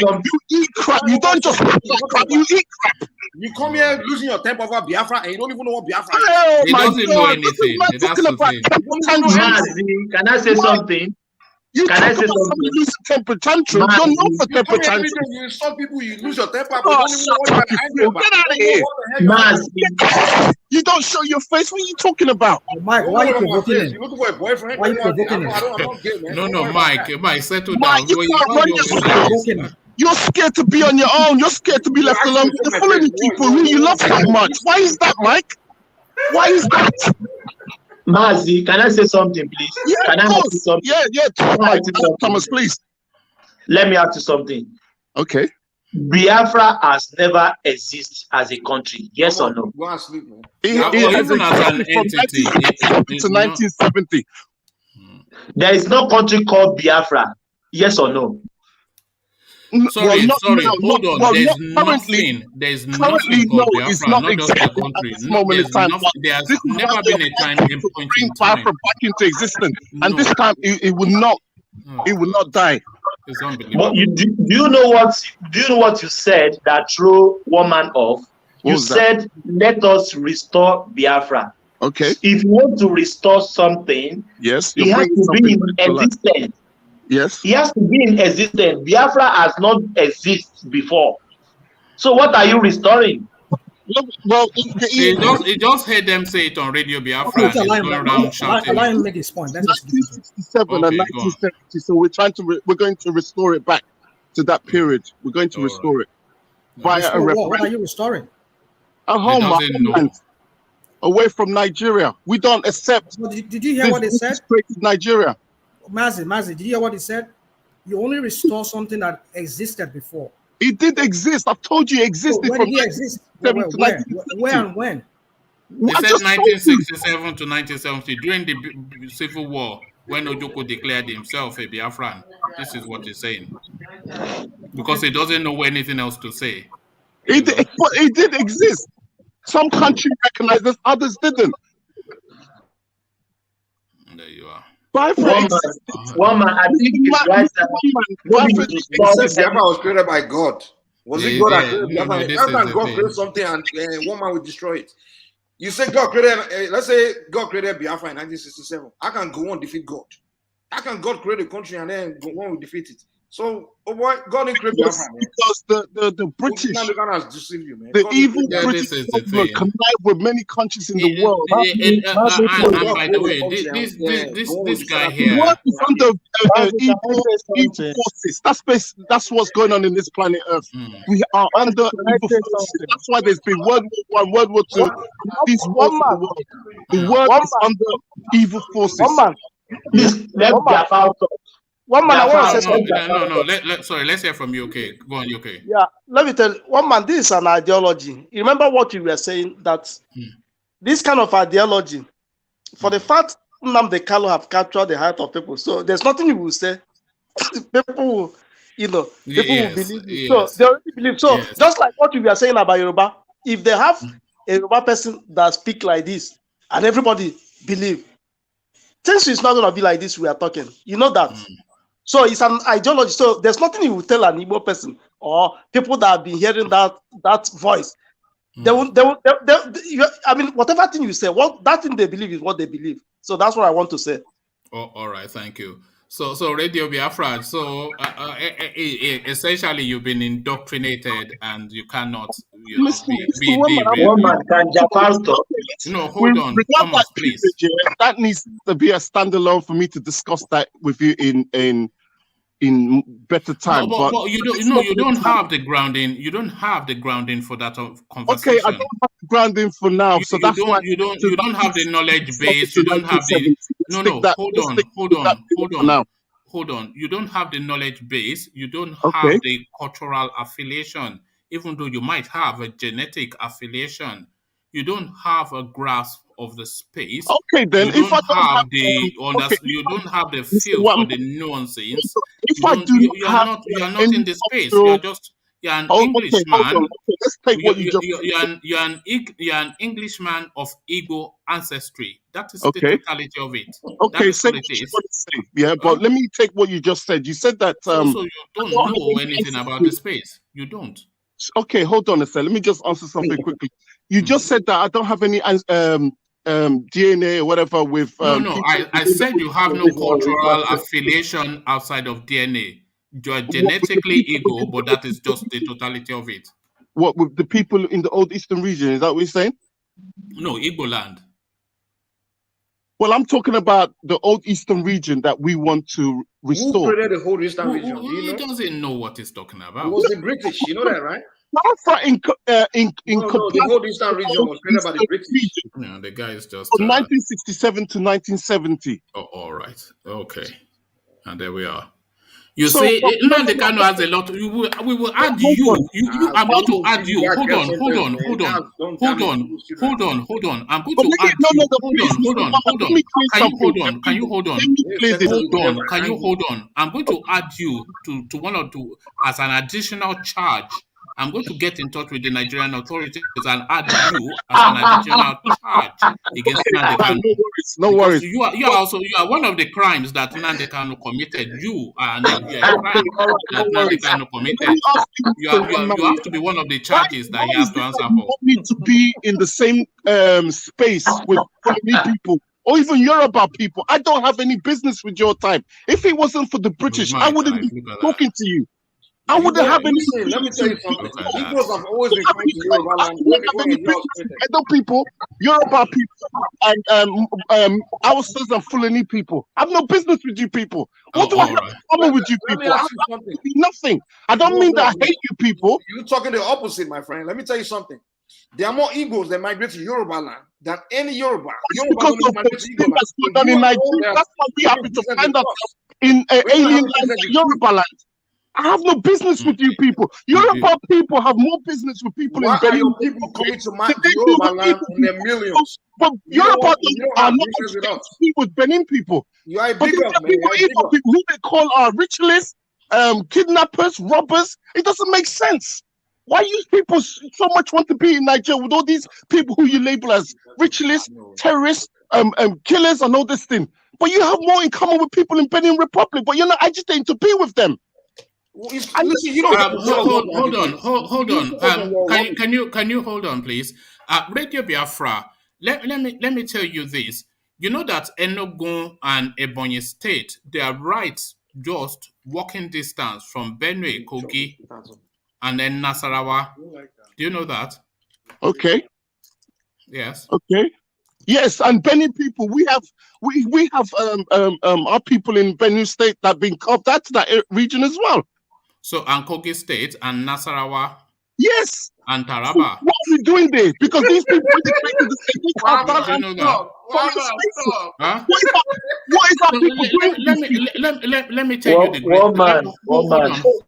you eat crap. You don't just eat crap. You eat crap. You come here losing your temper over Biafra and you don't even know what Biafra is. Oh, he doesn't know anything. That's the thing. Can I say something? Can I say something? You lose temper tantrum. You're known for temper tantrum. You insult people, you lose your temper, but you don't even know what you're angry about. Get out of here. You don't show your face. What are you talking about? Mike, why are you provoking him? You looking for a boyfriend? Why are you provoking him? I'm not gay, man. No, Mike, settle down. Mike, you can't run yourself. You're scared to be on your own. You're scared to be left alone with the following people who you love so much. Why is that, Mike? Why is that? Mazi, can I say something, please? Yeah, can I ask you something? Yeah, Thomas, please. Let me ask you something. Okay. Biafra has never existed as a country. Yes or no? Go and sleep, man. Even as an entity. To 1970. There is no country called Biafra. Yes or no? Sorry, hold on. There's nothing called Biafra, not just a country. There's never been a time in point in time. Biafra back into existence, and this time it will not. It will not die. It's unbelievable. But do you know what you said that threw one man off? You said, "Let us restore Biafra." Okay. If you want to restore something, yes, it has to be in existence. Yes. He has to be in existence. Biafra has not existed before. So what are you restoring? Well, he just heard them say it on Radio Biafra. And he's going around shouting. Allow him make his point. 1967 and 1970. So we're going to restore it back to that period. We're going to restore it via a referendum. What are you restoring? A homeland away from Nigeria. We don't accept. Well, did you hear what he said? Nigeria. Mazi, did you hear what he said? You only restore something that existed before. It did exist. I've told you it existed. When did he exist? Where and when? He said 1967 to 1970, during the Civil War, when Ojoko declared himself a Biafran. This is what he's saying. Because he doesn't know anything else to say. It did exist. Some countries recognized this, others didn't. There you are. One man, I think it's right that Biafra was created by God. Was it God that created Biafra? How can God create something and one man will destroy it? You say God created, let's say God created Biafra in 1967. How can go on defeat God? How can God create a country and then go on will defeat it? So, God in because the British, has deceived you, man. the evil British government connive with many countries in the world. And by the way, this guy here, the world is under evil forces. That's what's going on in this planet Earth. We are under evil forces. That's why there's been World War I, World War II. These wars in the world. The world is under evil forces. One man, I want to say something. No. Let's hear from you. Okay, go on. Okay. Yeah, let me tell you, one man, this is an ideology. You remember what you were saying, that this kind of ideology, for the fact Nnamdi Kanu have captured the heart of people, so there's nothing you will say. People will, will believe you. So they already believe. So just like what you were saying about Yoruba, if they have a Yoruba person that speak like this, and everybody believe, things is not going to be like this we are talking. You know that. So it's an ideology. So there's nothing you will tell an Igbo person or people that have been hearing that voice. They I mean, whatever thing you say, that thing they believe is what they believe. So that's what I want to say. Oh, all right, thank you. So Radio Biafra. So essentially, you've been indoctrinated, and you cannot, be No, hold on, Thomas, please. That needs to be a standalone for me to discuss that with you in better time. No, but you don't have the grounding. You don't have the grounding for that conversation. Okay, I don't have the grounding for now, so that's why you don't have the knowledge base. You don't have the Hold on. You don't have the knowledge base. You don't have the cultural affiliation, even though you might have a genetic affiliation. You don't have a grasp of the space. Okay, then you don't have the feel for the nuances. You are not in the space. You're an Englishman. Let's take what you just you're an Englishman of Igbo ancestry. That is the totality of it. Okay, say what you want to say. Yeah, but let me take what you just said. You said that so you don't know anything about the space. You don't. Okay, hold on a second. Let me just answer something quickly. You just said that I don't have any DNA or whatever with. No. I said you have no cultural affiliation outside of DNA. You are genetically Igbo, but that is just the totality of it. What, with the people in the old eastern region? Is that what you're saying? No, Igbo land. Well, I'm talking about the old eastern region that we want to restore. Who created the whole eastern region? He doesn't know what he's talking about. It was the British. You know that, right? The whole eastern region was created by the British. Yeah, the guy is just from 1967 to 1970. Oh, all right, okay, and there we are. You see, Nnamdi Kanu has a lot. We will add you. I'm going to add you. Hold on. I'm going to add you. Can you hold on? I'm going to add you to one or two as an additional charge. I'm going to get in touch with the Nigerian authorities and add you as an additional charge against Nnamdi Kanu. No worries. You are one of the crimes that Nnamdi Kanu committed. You are a crime that Nnamdi Kanu committed. You have to be one of the charges that he has to answer for. You want me to be in the same space with people, or even Yoruba people. I don't have any business with your time. If it wasn't for the British, I wouldn't be talking to you. I wouldn't have any. Let me tell you something. Igbos have always been coming to Yoruba land. Edo people, Yoruba people, and Hausas and Fulani people. I have no business with you people. What do I have in common with you people? I have nothing. I don't mean that I hate you people. You're talking the opposite, my friend. Let me tell you something. There are more Igbos that migrate to Yoruba land than any Yoruba. Because of that's done in Nigeria. That's why we happen to find ourselves in alien land, Yoruba land. I have no business with you people. Yoruba people have more business with people in Benin. Why are people coming to my Yoruba land in their millions? But Yoruba are not with Benin people. You are a big people who they call our ritualists, kidnappers, robbers. It doesn't make sense. Why you people so much want to be in Nigeria with all these people who you label as ritualists, terrorists, killers, and all this thing? But you have more in common with people in Benin Republic, but you're not agitating to be with them. Hold on. Can you hold on, please? Radio Biafra. Let me tell you this. You know that Enugu and Ebonyi State, their rights just walking distance from Benue, Kogi, and then Nasarawa. Do you know that? Okay. Yes. Okay. Yes, and Benue people, we have our people in Benue State that have been carved out to that region as well. So, and Kogi State and Nasarawa. Yes. And Taraba. So what are we doing there? Because these people, when they created the state, they carved out. Do you know that? Huh? What is our people doing? Let me tell you the great.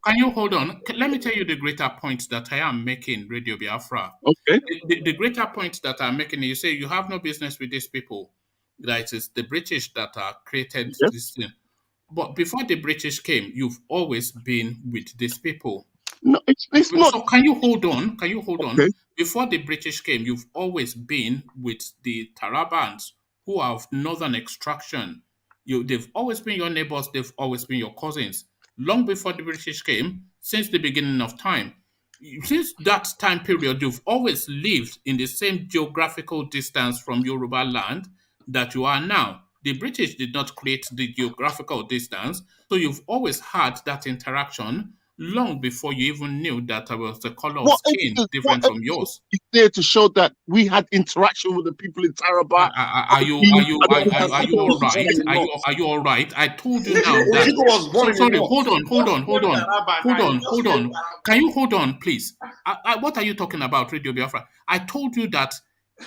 Can you hold on? Let me tell you the greater point that I am making, Radio Biafra. Okay. The greater point that I'm making, you say you have no business with these people. That is the British that created this thing. But before the British came, you've always been with these people. No, it's not. So can you hold on? Can you hold okay. on? Before the British came, you've always been with the Tarabans who are of northern extraction. They've always been your neighbors. They've always been your cousins. Long before the British came, since the beginning of time, since that time period, you've always lived in the same geographical distance from Yoruba land that you are now. The British did not create the geographical distance, so you've always had that interaction long before you even knew that there was the color of skin different from yours. It's there to show that we had interaction with the people in Taraba. Are you all right? Are you all right? I told you now that. Sorry, hold on. Can you hold on, please? What are you talking about, Radio Biafra? I told you that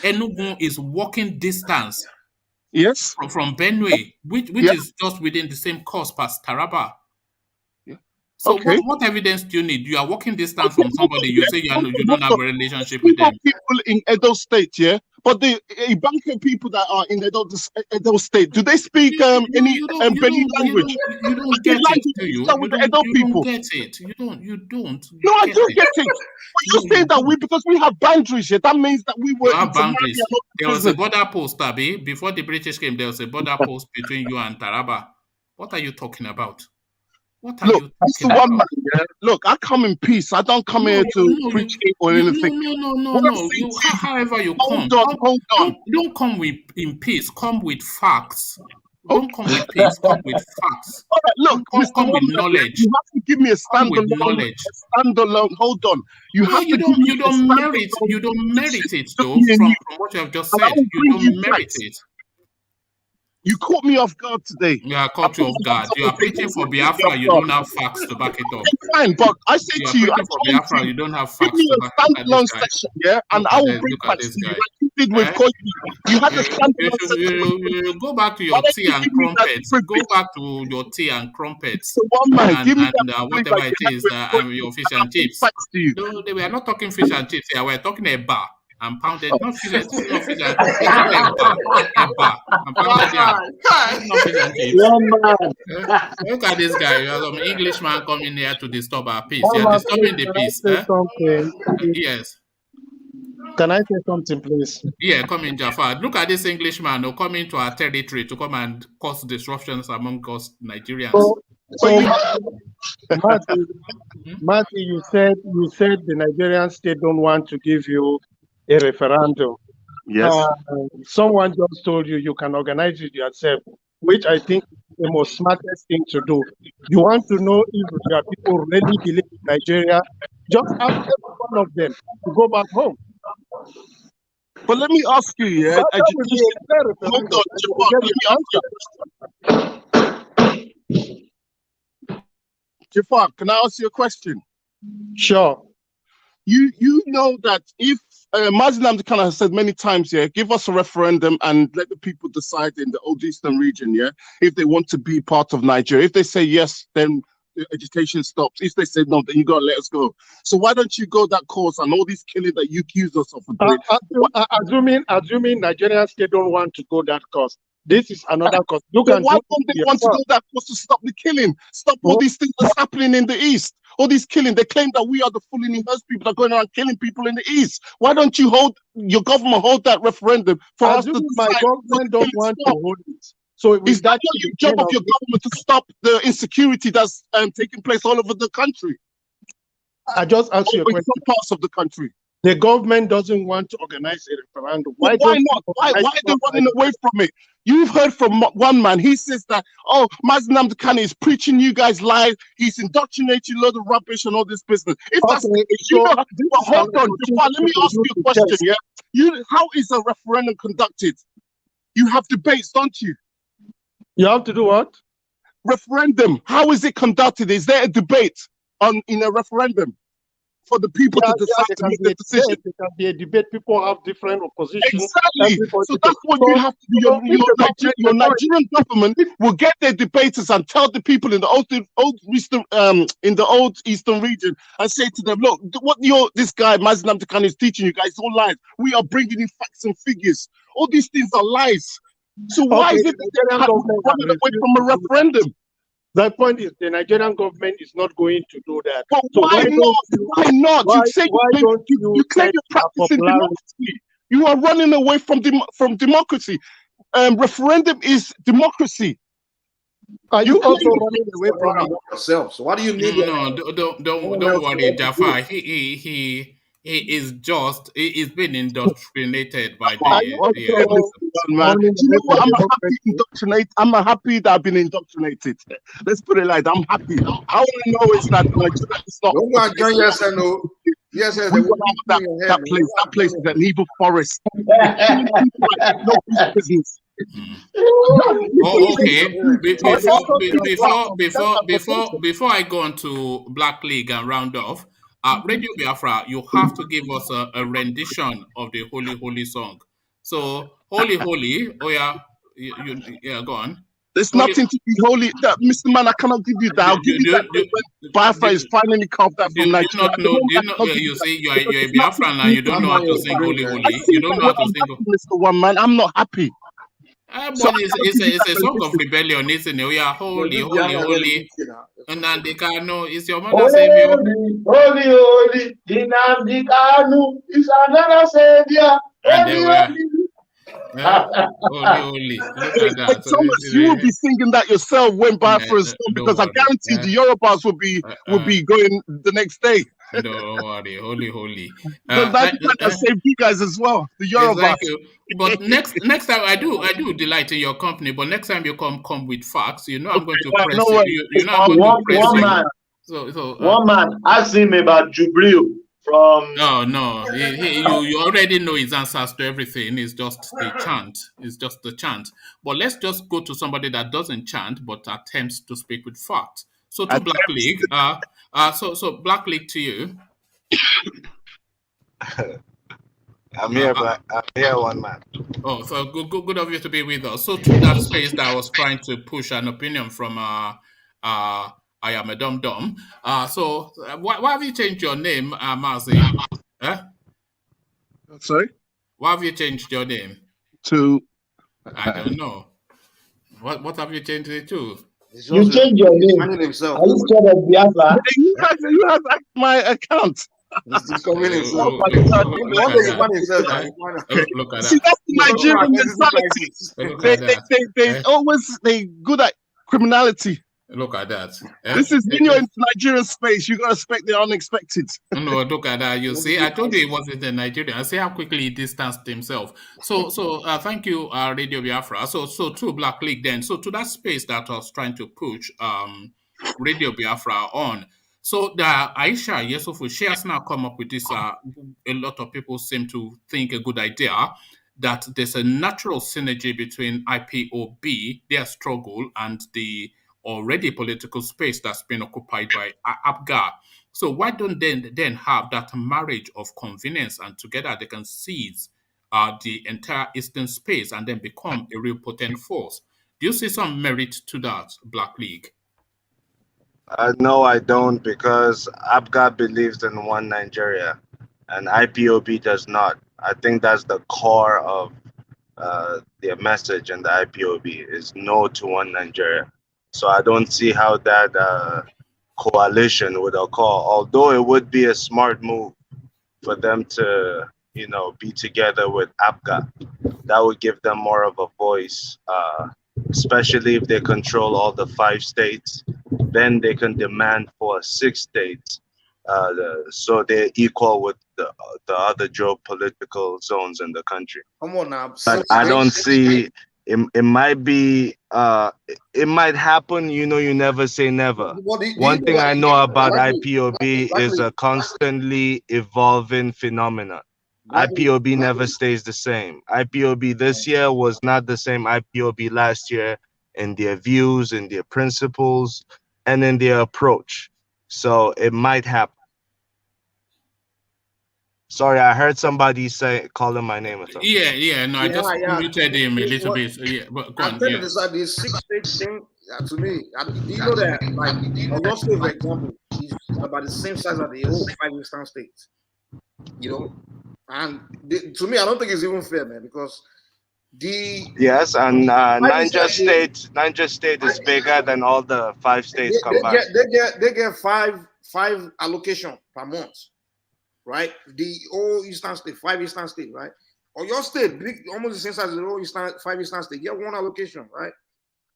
Enugu is walking distance. Yes. From Benue, which is just within the same course as Taraba. So what evidence do you need? You are walking distance from somebody. You say you don't have a relationship with them. People in Edo State, yeah, but the Ibanka people that are in Edo State, do they speak any Benin language? You don't get it, do you? You don't get it. You don't. No, I do get it. But you're saying that because we have boundaries here, that means that we were have boundaries. There was a border post, Abi. Before the British came, there was a border post between you and Taraba. What are you talking about? Look, Mr. One Man, yeah? Look, I come in peace. I don't come here to preach or anything. No. However you come. Hold on. Don't come in peace. Come with facts. Don't come with peace. Come with facts. All right, look, come with knowledge. You have to give me a standalone. Hold on. You don't merit it though. From what you have just said, you don't merit it. You caught me off guard today. Yeah, I caught you off guard. You are preaching for Biafra. You don't have facts to back it up. Fine, but I say to you, for Biafra. You don't have facts to back it up. Standalone session, yeah, and I will bring facts to you. Like you did with Kogi. You had a standalone session. Go back to your tea and crumpets. Go back to your tea and crumpets. So one man, give me whatever it is, your fish and chips. No, we are not talking fish and chips here. We're talking a bar. I'm pounded. Not fish and chips. Not fish and chips. A bar. I'm pounded here. Not fish and chips. Look at this guy. You have some Englishman coming here to disturb our peace. You're disturbing the peace. Yes. Can I say something, please? Yeah, come in, Jafar. Look at this Englishman who come into our territory to come and cause disruptions among us Nigerians. So Matthew, you said the Nigerian state don't want to give you a referendum. Yes. Someone just told you can organize it yourself, which I think is the most smartest thing to do. You want to know if your people really believe in Nigeria, just ask every one of them to go back home. But let me ask you, yeah, hold on, Jafar, can I ask you a question? Sure. You know that if Nnamdi Kanu has said many times, yeah, give us a referendum and let the people decide in the Old Eastern region, yeah, if they want to be part of Nigeria. If they say yes, then the agitation stops. If they say no, then you gotta let us go. So why don't you go that course and all these killing that you accuse us of doing? Assuming Nigerian state don't want to go that course. This is another course. Why don't they want to go that course to stop the killing? Stop all these things that's happening in the East. All these killing. They claim that we are the fully Hurst people that are going around killing people in the East. Why don't you your government hold that referendum for us to decide? My government don't want to hold it. So is that your job of your government to stop the insecurity that's taking place all over the country? I just asked you a question. Some parts of the country. The government doesn't want to organize a referendum. Why not? Why are they running away from it? You've heard from one man. He says that, oh, Nnamdi Kanu is preaching you guys lies. He's indoctrinating a lot of rubbish and all this business. If that's hold on, Jafar, let me ask you a question. Yeah, how is a referendum conducted? You have debates, don't you? You have to do what? Referendum. How is it conducted? Is there a debate in a referendum for the people to decide to make the decision? There can be a debate. People have different oppositions. Exactly. So that's what you have to do. Your Nigerian government will get their debaters and tell the people in the old eastern region and say to them, look, what this guy Nnamdi Kanu is teaching you guys is all lies. We are bringing in facts and figures. All these things are lies. So why is it that they're running away from a referendum? The point is, the Nigerian government is not going to do that. But so why not? Why not? You claim you're practicing democracy. You are running away from democracy. Referendum is democracy. Are you also running away from yourself? So why do you need? No, don't worry, Jafar. He's been indoctrinated by the I'm happy that I've been indoctrinated. Let's put it like that. I'm happy. I want to know is that Nigeria is not. Don't go and join yes and no. Yes, that place is an evil forest. No business. Oh, okay. Before I go on to Black League and round off, Radio Biafra, you have to give us a rendition of the Holy Holy song. So Holy Holy, oh yeah, go on. There's nothing to be holy. Mr. Man, I cannot give you that. I'll give you that when Biafra is finally carved out from Nigeria. You see, you're a Biafran and you don't know how to sing Holy Holy. You don't know how to sing. Mr. One Man, I'm not happy. But it's a song of rebellion, isn't it? We are holy, holy, holy. Nnamdi Kanu is your mother savior. Holy, holy, Nnamdi Kanu is another savior. Holy. Look at that. Thomas, you will be singing that yourself when Biafra is done, because I guarantee the Yorubas will be going the next day. Don't worry, holy. That saved you guys as well, the Yorubas. But next time I do delight in your company. But next time you come with facts, I'm going to press you. I'm going to press you. So one man asked him about Jubril from. No. You already know his answers to everything. It's just the chant. It's just the chant. But let's just go to somebody that doesn't chant but attempts to speak with facts. So to Black League, so Black League to you. I'm here, one man. Oh, so good of you to be with us. So to that space that I was trying to push an opinion from I am a dum. So why have you changed your name, Mazi? Sorry? Why have you changed your name? To I don't know. What have you changed it to? You changed your name. Are you scared of Biafra? You have my account. He's coming himself. Look at that. See, that's the Nigerian mentality. They always good at criminality. Look at that. This is when you're in Nigerian space, you gotta expect the unexpected. No, look at that. You see, I told you he wasn't a Nigerian. I see how quickly he distanced himself. So thank you, Radio Biafra. So to Black League then. So to that space that I was trying to push Radio Biafra on. So the Aisha Yesufu, she has now come up with this. A lot of people seem to think a good idea that there's a natural synergy between IPOB, their struggle, and the already political space that's been occupied by APGA. So why don't they then have that marriage of convenience, and together they can seize the entire eastern space and then become a real potent force? Do you see some merit to that, Black League? No, I don't, because APGA believes in one Nigeria and IPOB does not. I think that's the core of their message, and the IPOB is no to one Nigeria. So I don't see how that coalition would occur, although it would be a smart move for them to, be together with APGA. That would give them more of a voice, especially if they control all the 5 states. Then they can demand for 6 states, so they're equal with the other geopolitical zones in the country. Come on now. But I don't see it might be it might happen, you know, you never say never. One thing I know about IPOB is a constantly evolving phenomenon. IPOB never stays the same. IPOB this year was not the same IPOB last year in their views, in their principles, and in their approach. So it might happen. Sorry, I heard somebody calling my name or something. Yeah, no, I just muted him a little bit. Yeah, but go on. I'm telling you, the 6-state thing, to me, do you know that, like, Oyo State, for example, is about the same size as the whole 5 Eastern states, you know? And to me, I don't think it's even fair, man, because Yes, and Niger State is bigger than all the 5 states combined. They get five allocation per month. Right, the whole Eastern state, 5 Eastern state, right? Or your state, big, almost the same size as the whole 5 Eastern state. Get one allocation, right?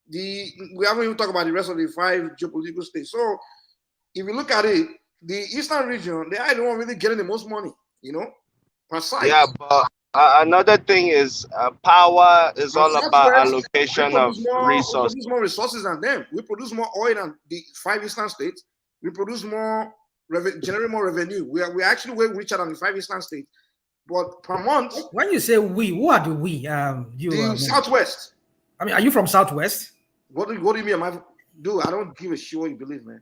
We haven't even talked about the rest of the 5 geopolitical states. So if you look at it, the Eastern region, they are the one really getting the most money, you know, per side. Yeah, but another thing is power is all about allocation of resources. We produce more resources than them. We produce more oil than the 5 Eastern states. We produce more. Generate more revenue. We are actually way richer than the 5 Eastern states, but per month. When you say we, who are the we? The Southwest. I mean, are you from Southwest? What do you mean? Dude, I don't give a shit what you believe, man.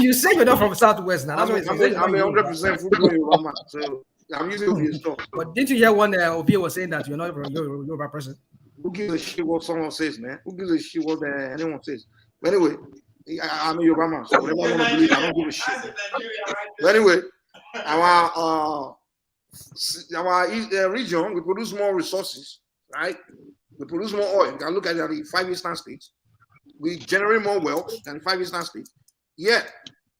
You say you're not from Southwest now. I'm 100% football man, so I'm using it for your stuff. But didn't you hear one Ovia was saying that you're not a Yoruba person? Who gives a shit what someone says, man? Who gives a shit what anyone says? But anyway. I'm a Yoruba man, so whatever I want to believe, I don't give a shit. But anyway, our region, we produce more resources, right? We produce more oil. You can look at the 5 Eastern states. We generate more wealth than the 5 Eastern states. Yeah,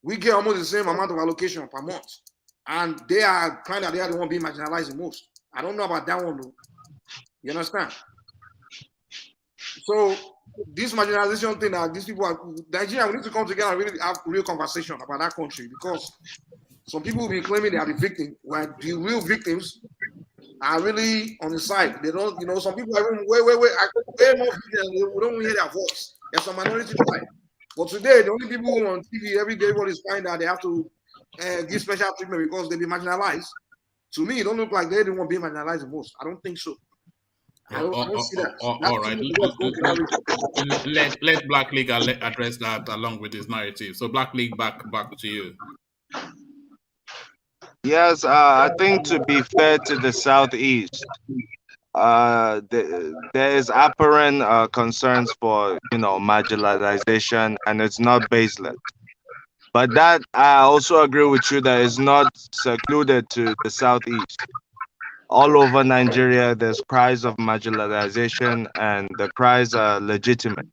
we get almost the same amount of allocation per month. And they are the one being marginalized the most. I don't know about that one though. You understand? So this marginalization thing that these people are Nigeria, we need to come together and really have real conversation about that country, because some people will be claiming they are the victim, when the real victims are really on the side. They don't, you know, some people are even way more victims, we don't hear their voice. There's some minority tribe. But today, the only people who are on TV every day, everybody is finding that they have to give special treatment because they be marginalized. To me, it don't look like they're the one being marginalized the most. I don't think so. I don't see that. All right. Let Black League address that along with his narrative. So Black League, back to you. Yes, I think to be fair to the Southeast, there is apparent concerns for, you know, marginalization, and it's not baseless. But that I also agree with you that is not secluded to the Southeast. All over Nigeria, there's cries of marginalization, and the cries are legitimate.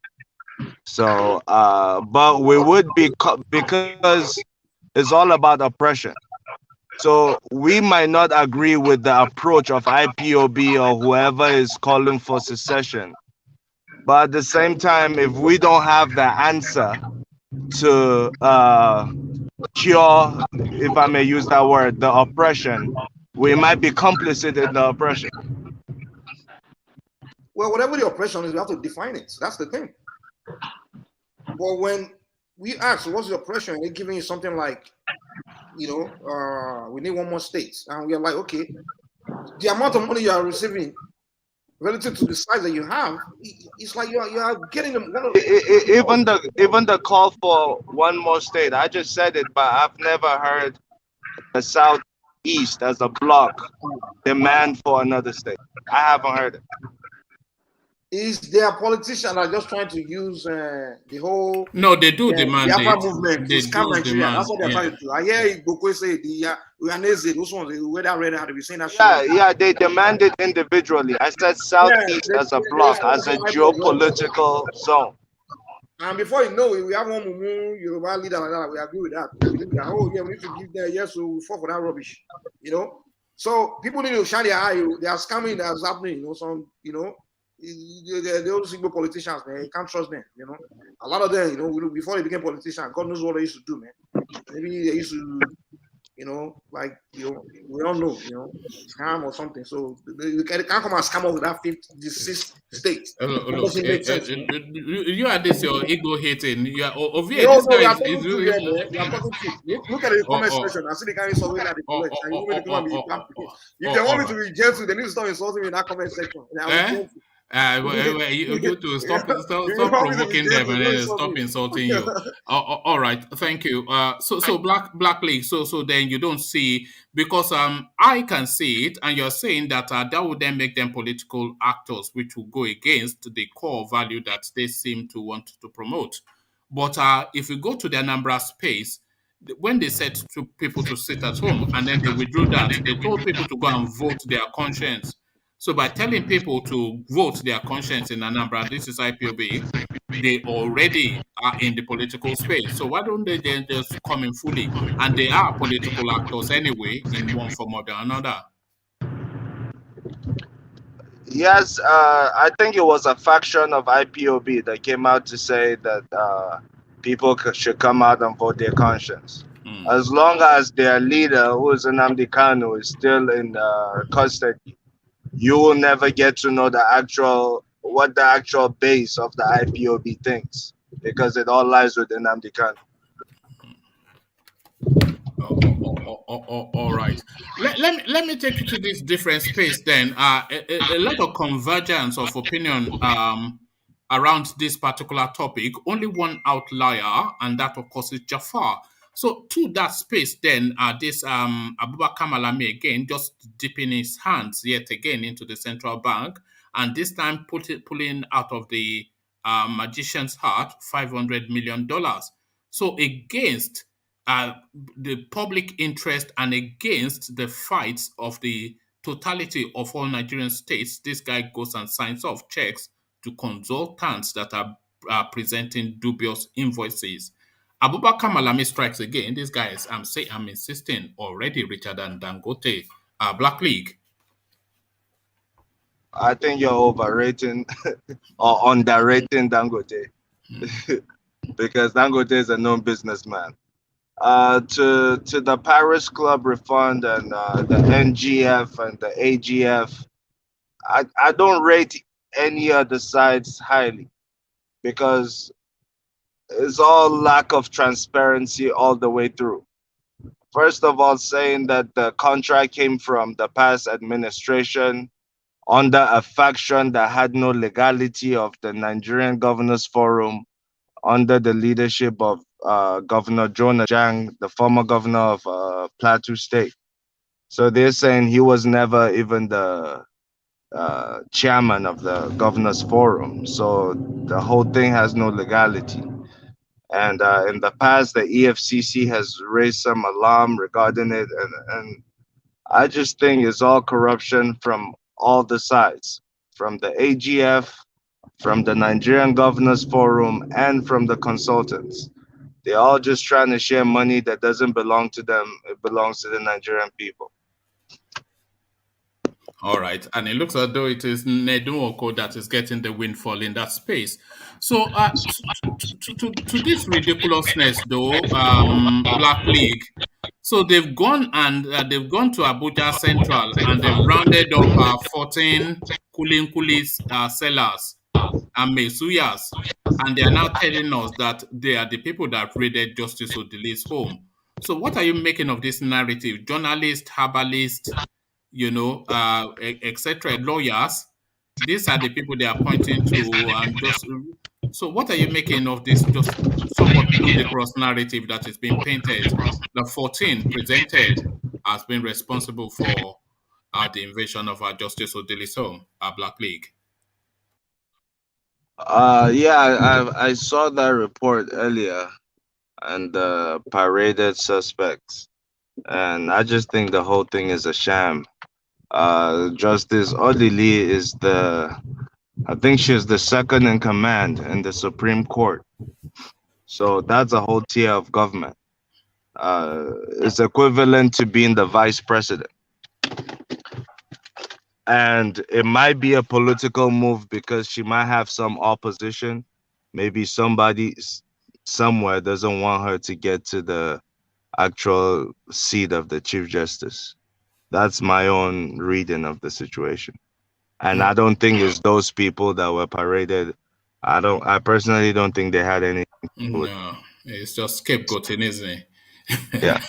So, but we would be, because it's all about oppression. So we might not agree with the approach of IPOB or whoever is calling for secession. But at the same time, if we don't have the answer to cure, if I may use that word, the oppression, we might be complicit in the oppression. Well, whatever the oppression is, we have to define it. That's the thing. But when we ask, what's the oppression? They're giving you something like, you know, we need one more state. And we are like, okay, the amount of money you are receiving relative to the size that you have, it's like you are getting them. Even the call for one more state, I just said it, but I've never heard the Southeast as a bloc demand for another state. I haven't heard it. Is there politicians are just trying to use the whole? No, they do demand the it. Movement to scam Nigeria. Demand, that's what they're trying to do. I hear Igbo say the Uyanese, those ones, where they read how to be saying that. Yeah, they demand it individually. I said Southeast as a bloc, as a geopolitical zone. And before you know it, we have one Yoruba leader like that. We agree with that. Oh yeah, we need to give them yes, so we fall for that rubbish. You know, so people need to shine their eye. They are scamming. That's happening. You know, some, you know. The old single politicians, man, you can't trust them, you know. A lot of them, you know, before they became politicians, God knows what they used to do, man. Maybe they used to, you know, like, you know, we don't know, you know, scam or something. So you can't come and scam us with that fifth, the sixth state. That doesn't make sense. You are this your ego hating. You are over here. No, This no, guy we are is talking true here, man. We are talking true. Look at the comment section. I see the guy insulting at the college. And you want me to come and be if they want me to be gentle, they need to stop insulting me in that comment section. And I will gentle. You to stop provoking them and then stop insulting you. All right, thank you. So Black League. So then you don't see, because I can see it, and you're saying that that would then make them political actors, which will go against the core value that they seem to want to promote. But if we go to the Anambra space, when they said to people to sit at home and then they withdrew that, they told people to go and vote their conscience. So by telling people to vote their conscience in Anambra, this is IPOB, they already are in the political space. So why don't they then just come in fully? And they are political actors anyway, in one form or another. Yes, I think it was a faction of IPOB that came out to say that people should come out and vote their conscience. As long as their leader, who is Nnamdi Kanu, is still in custody, you will never get to know what the actual base of the IPOB thinks, because it all lies with Nnamdi Kanu. All right. Let me take you to this different space then. A lot of convergence of opinion around this particular topic. Only one outlier, and that of course is Jafar. So to that space then, this Abubakar Malami again just dipping his hands yet again into the central bank, and this time pulling out of the magician's hat $500 million. So against the public interest and against the fights of the totality of all Nigerian states, this guy goes and signs off checks to consultants that are presenting dubious invoices. Abubakar Malami strikes again. This guy is, I'm insisting, already richer than Dangote. Black League. I think you're overrating or underrating Dangote because Dangote is a known businessman. To the Paris Club refund and the NGF and the AGF, I don't rate any of the sides highly because it's all lack of transparency all the way through. First of all, saying that the contract came from the past administration under a faction that had no legality of the Nigerian Governors Forum under the leadership of Governor Jonah Jang, the former governor of Plateau State. So they're saying he was never even the chairman of the Governors Forum. So the whole thing has no legality. And in the past, the EFCC has raised some alarm regarding it. And I just think it's all corruption from all the sides, from the AGF, from the Nigerian Governors Forum, and from the consultants. They're all just trying to share money that doesn't belong to them. It belongs to the Nigerian people. All right. And it looks as though it is Neduoko that is getting the windfall in that space. So to this ridiculousness, though, Black League, so they've gone to Abuja Central and they've rounded up 14 Kulis sellers and Mesuyas, and they are now telling us that they are the people that raided Justice Odili's home. So what are you making of this narrative? Journalists, herbalists, etc., lawyers, these are the people they are pointing to, and just so what are you making of this just somewhat ludicrous narrative that is being painted? The 14 presented as being responsible for the invasion of our Justice Odili's home, our Black League. Yeah, I saw that report earlier and paraded suspects, and I just think the whole thing is a sham. Justice Odili is I think she's the second in command in the Supreme Court. So that's a whole tier of government. It's equivalent to being the vice president. And it might be a political move because she might have some opposition. Maybe somebody somewhere doesn't want her to get to the actual seat of the Chief Justice. That's my own reading of the situation. And I don't think it's those people that were paraded. I personally don't think they had anything to do with it. No, it's just scapegoating, isn't it? Yeah.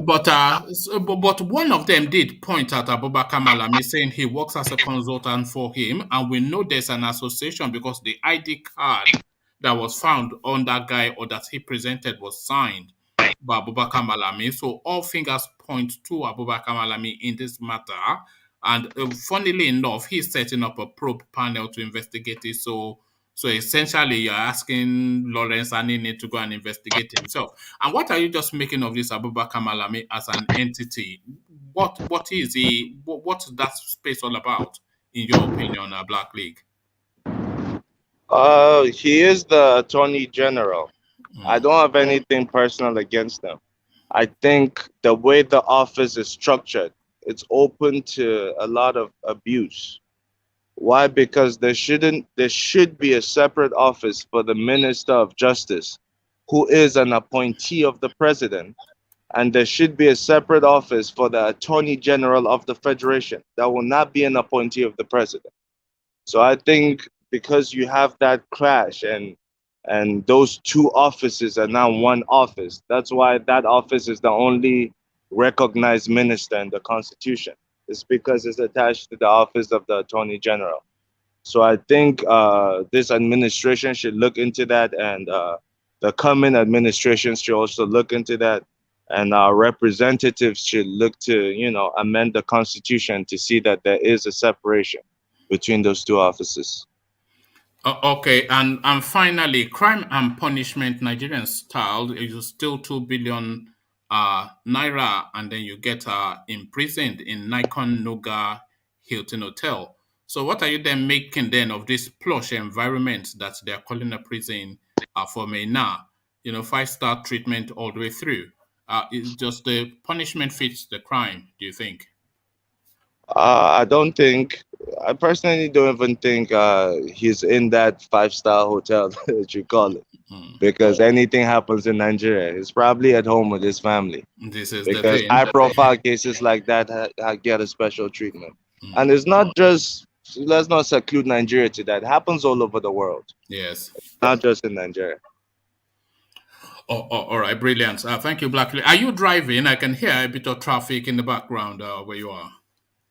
But one of them did point at Abubakar Malami, saying he works as a consultant for him, and we know there's an association because the ID card that was found on that guy or that he presented was signed by Abubakar Malami. So all fingers point to Abubakar Malami in this matter. And funnily enough, he's setting up a probe panel to investigate it. So essentially, you're asking Lawrence Anini to go and investigate himself. And what are you just making of this Abubakar Malami as an entity? What is he? What's that space all about, in your opinion, Black League? He is the Attorney General. I don't have anything personal against him. I think the way the office is structured, it's open to a lot of abuse. Why? Because there should be a separate office for the Minister of Justice, who is an appointee of the President, and there should be a separate office for the Attorney General of the Federation that will not be an appointee of the President. So I think because you have that clash and those two offices are now one office, that's why that office is the only recognized minister in the Constitution. It's because it's attached to the office of the Attorney General. So I think this administration should look into that, and the coming administration should also look into that, and our representatives should look to, amend the Constitution to see that there is a separation between those two offices. Okay, and finally, crime and punishment, Nigerian style, is still 2 billion naira, and then you get imprisoned in Nikon Noga Hilton Hotel. So what are you then making then of this plush environment that they're calling a prison for MAINA? 5-star treatment all the way through. Is just the punishment fits the crime, do you think? I personally don't even think he's in that 5-star hotel that you call it. Because anything happens in Nigeria, he's probably at home with his family. This is because the high-profile cases like that get a special treatment. And it's not just, let's not seclude Nigeria to that. It happens all over the world. Yes. Not just in Nigeria. All right, brilliant. Thank you, Blackley. Are you driving? I can hear a bit of traffic in the background where you are.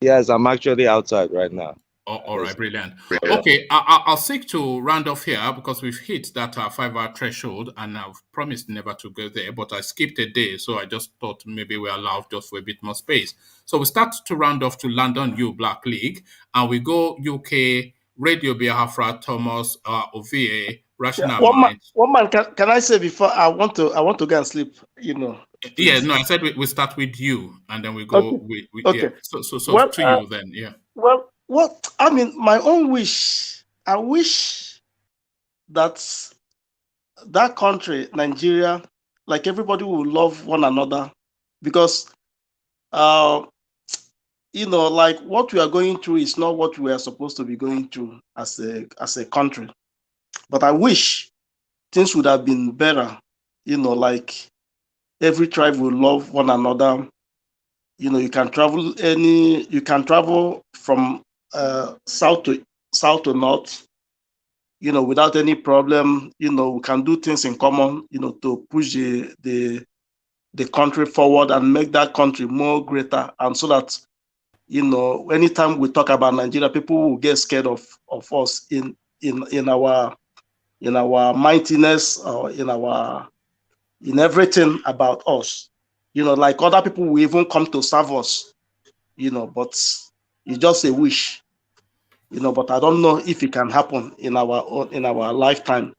Yes, I'm actually outside right now. All right, brilliant. Okay, I'll seek to round off here because we've hit that 5-hour threshold, and I've promised never to go there, but I skipped a day, so I just thought maybe we're allowed just for a bit more space. So we start to round off to London U Black League, and we go UK, Radio Biafra, Thomas, OVA, Rational Mind. One man, can I say before I want to go and sleep, Yeah, no, I said we start with you, and then we go with okay. Yeah. So well, to you then, yeah. Well, I mean, my own wish, I wish that country, Nigeria, like everybody will love one another, because, like what we are going through is not what we are supposed to be going through as a country. But I wish things would have been better, like every tribe will love one another. You can travel from south to north, without any problem. We can do things in common, to push the country forward and make that country more greater. And so that, anytime we talk about Nigeria, people will get scared of us in our mightiness, or in everything about us. Like other people will even come to serve us, but it's just a wish, but I don't know if it can happen in our lifetime.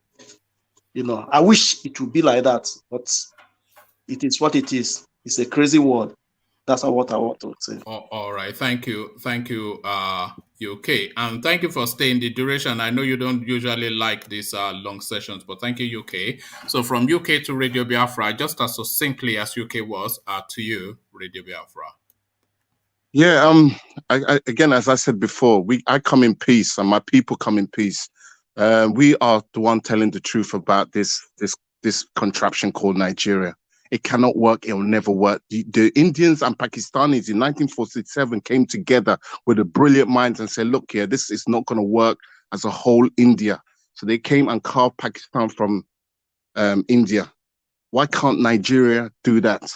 I wish it would be like that, but it is what it is. It's a crazy world. That's what I want to say. All right. Thank you, UK. And thank you for staying the duration. I know you don't usually like these long sessions, but thank you, UK. So from UK to Radio Biafra, just as succinctly as UK was, to you, Radio Biafra. Yeah, again, as I said before, I come in peace and my people come in peace. We are the one telling the truth about this contraption called Nigeria. It cannot work. It will never work. The Indians and Pakistanis in 1947 came together with a brilliant minds and said, look here, this is not going to work as a whole India. So they came and carved Pakistan from India. Why can't Nigeria do that?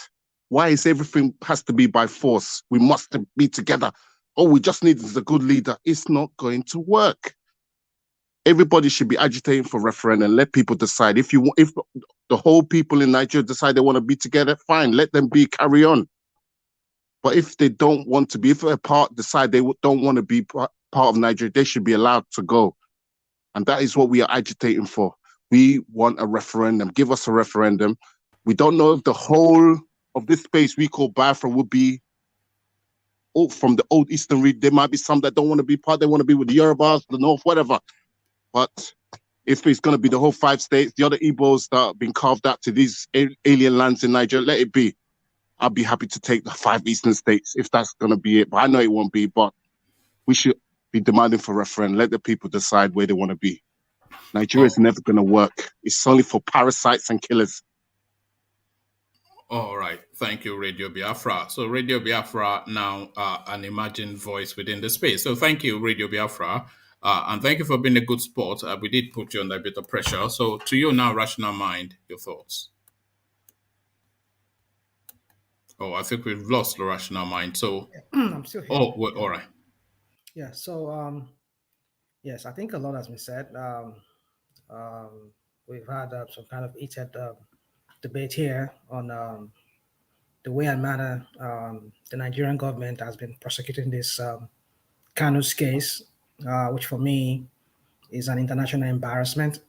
Why is everything has to be by force? We must be together. Oh, we just need a good leader. It's not going to work. Everybody should be agitating for referendum. Let people decide. If the whole people in Nigeria decide they want to be together, fine. Let them be. Carry on. But if they don't want to be, if a part decide they don't want to be part of Nigeria, they should be allowed to go. And that is what we are agitating for. We want a referendum. Give us a referendum. We don't know if the whole of this space we call Biafra will be from the old Eastern region. There might be some that don't want to be part. They want to be with the Yorubas, the North, whatever. But if it's going to be the whole 5 states, the other Igbos that have been carved out to these alien lands in Nigeria, let it be. I'll be happy to take the 5 Eastern states if that's going to be it. But I know it won't be. But we should be demanding for referendum. Let the people decide where they want to be. Nigeria is never going to work. It's only for parasites and killers. All right. Thank you, Radio Biafra. So Radio Biafra now an imagined voice within the space. So thank you, Radio Biafra. And thank you for being a good sport. We did put you under a bit of pressure. So to you now, Rational Mind, your thoughts. Oh, I think we've lost the Rational Mind. So I'm still here. Oh, well, all right. Yeah. So yes, I think a lot has been said. We've had some kind of heated debate here on the way and manner the Nigerian government has been prosecuting this KANU'S case, which for me is an international embarrassment.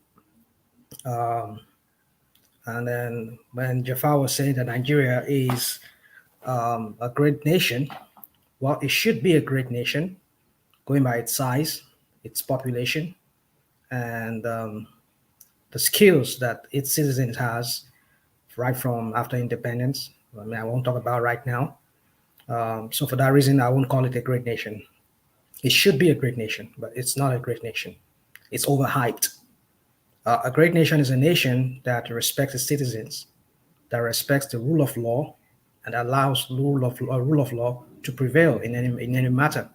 And then when Jafar was saying that Nigeria is a great nation, well, it should be a great nation, going by its size, its population, and the skills that its citizens has right from after independence. I mean, I won't talk about right now. So for that reason, I won't call it a great nation. It should be a great nation, but it's not a great nation. It's overhyped. A great nation is a nation that respects its citizens, that respects the rule of law, and allows rule of law to prevail in any matter.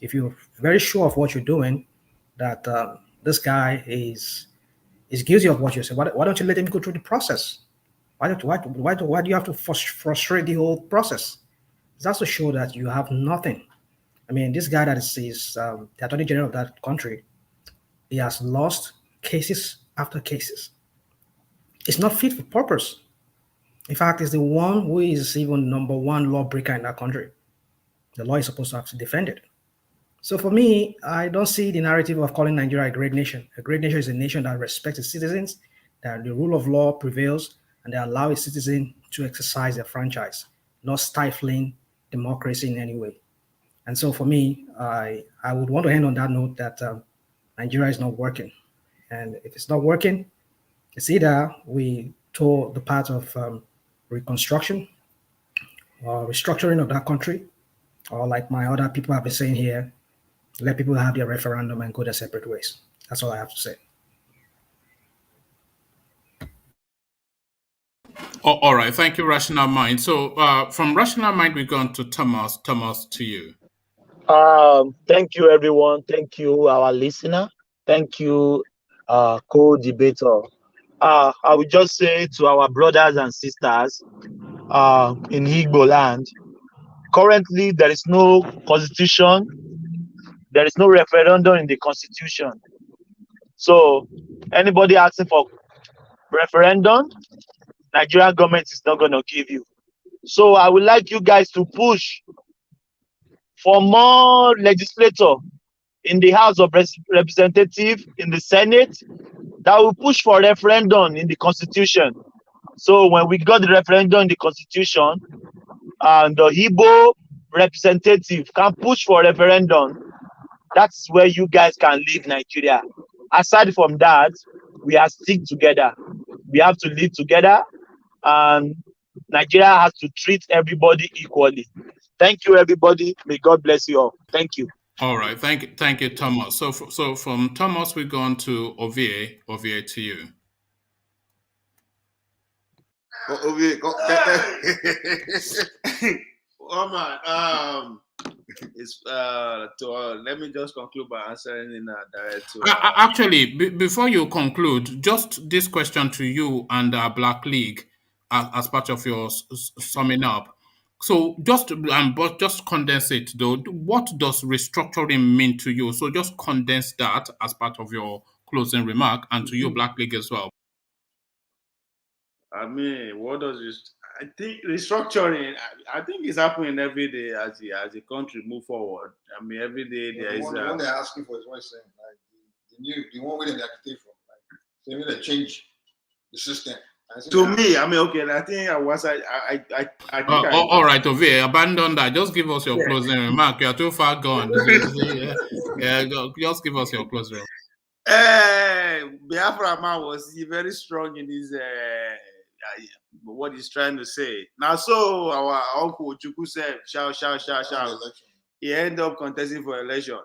If you're very sure of what you're doing, that this guy is guilty of what you say, why don't you let him go through the process? Why do you have to frustrate the whole process? That's to show that you have nothing. I mean, this guy that is the Attorney General of that country, he has lost cases after cases. It's not fit for purpose. In fact, it's the one who is even #1 lawbreaker in that country. The law is supposed to have to defend it. So for me, I don't see the narrative of calling Nigeria a great nation. A great nation is a nation that respects its citizens, that the rule of law prevails, and they allow its citizens to exercise their franchise, not stifling democracy in any way. And so for me, I would want to end on that note that Nigeria is not working. And if it's not working, it's either we tour the path of reconstruction or restructuring of that country, or like my other people have been saying here, let people have their referendum and go their separate ways. That's all I have to say. Oh, all right. Thank you, Rational Mind. So from Rational Mind, we've gone to Thomas. Thomas, to you. Thank you, everyone. Thank you, our listener. Thank you, co-debater. I would just say to our brothers and sisters in Igbo land, currently there is no constitution, there is no referendum in the constitution. So anybody asking for referendum, Nigerian government is not going to give you. So I would like you guys to push for more legislator in the House of Representatives, in the Senate, that will push for referendum in the Constitution. So when we got the referendum in the Constitution, and the Igbo representative can push for referendum, that's where you guys can leave Nigeria. Aside from that, we are stick together. We have to live together, and Nigeria has to treat everybody equally. Thank you, everybody. May God bless you all. Thank you. All right. Thank you, Thomas. So from Thomas, we've gone to Ovie. Ovie, to you. It's let me just conclude by answering in direct to Actually, before you conclude, just this question to you and Black League as part of your summing up. So but just condense it though. What does restructuring mean to you? So just condense that as part of your closing remark, and to you, Black League, as well. I mean, what does this? I think restructuring. I think it's happening every day as the country move forward. I mean, every day there is. The one they're asking for is what I'm saying. Like the one way they activate from. Like they change the system. To me, I mean, okay. I think I was. I all right, Ovie, abandon that. Just give us your closing remark. You are too far gone. Just give us your closing remark. Biafra man was very strong in his what he's trying to say. Now, so our uncle Chuku said, shout. He ended up contesting for election.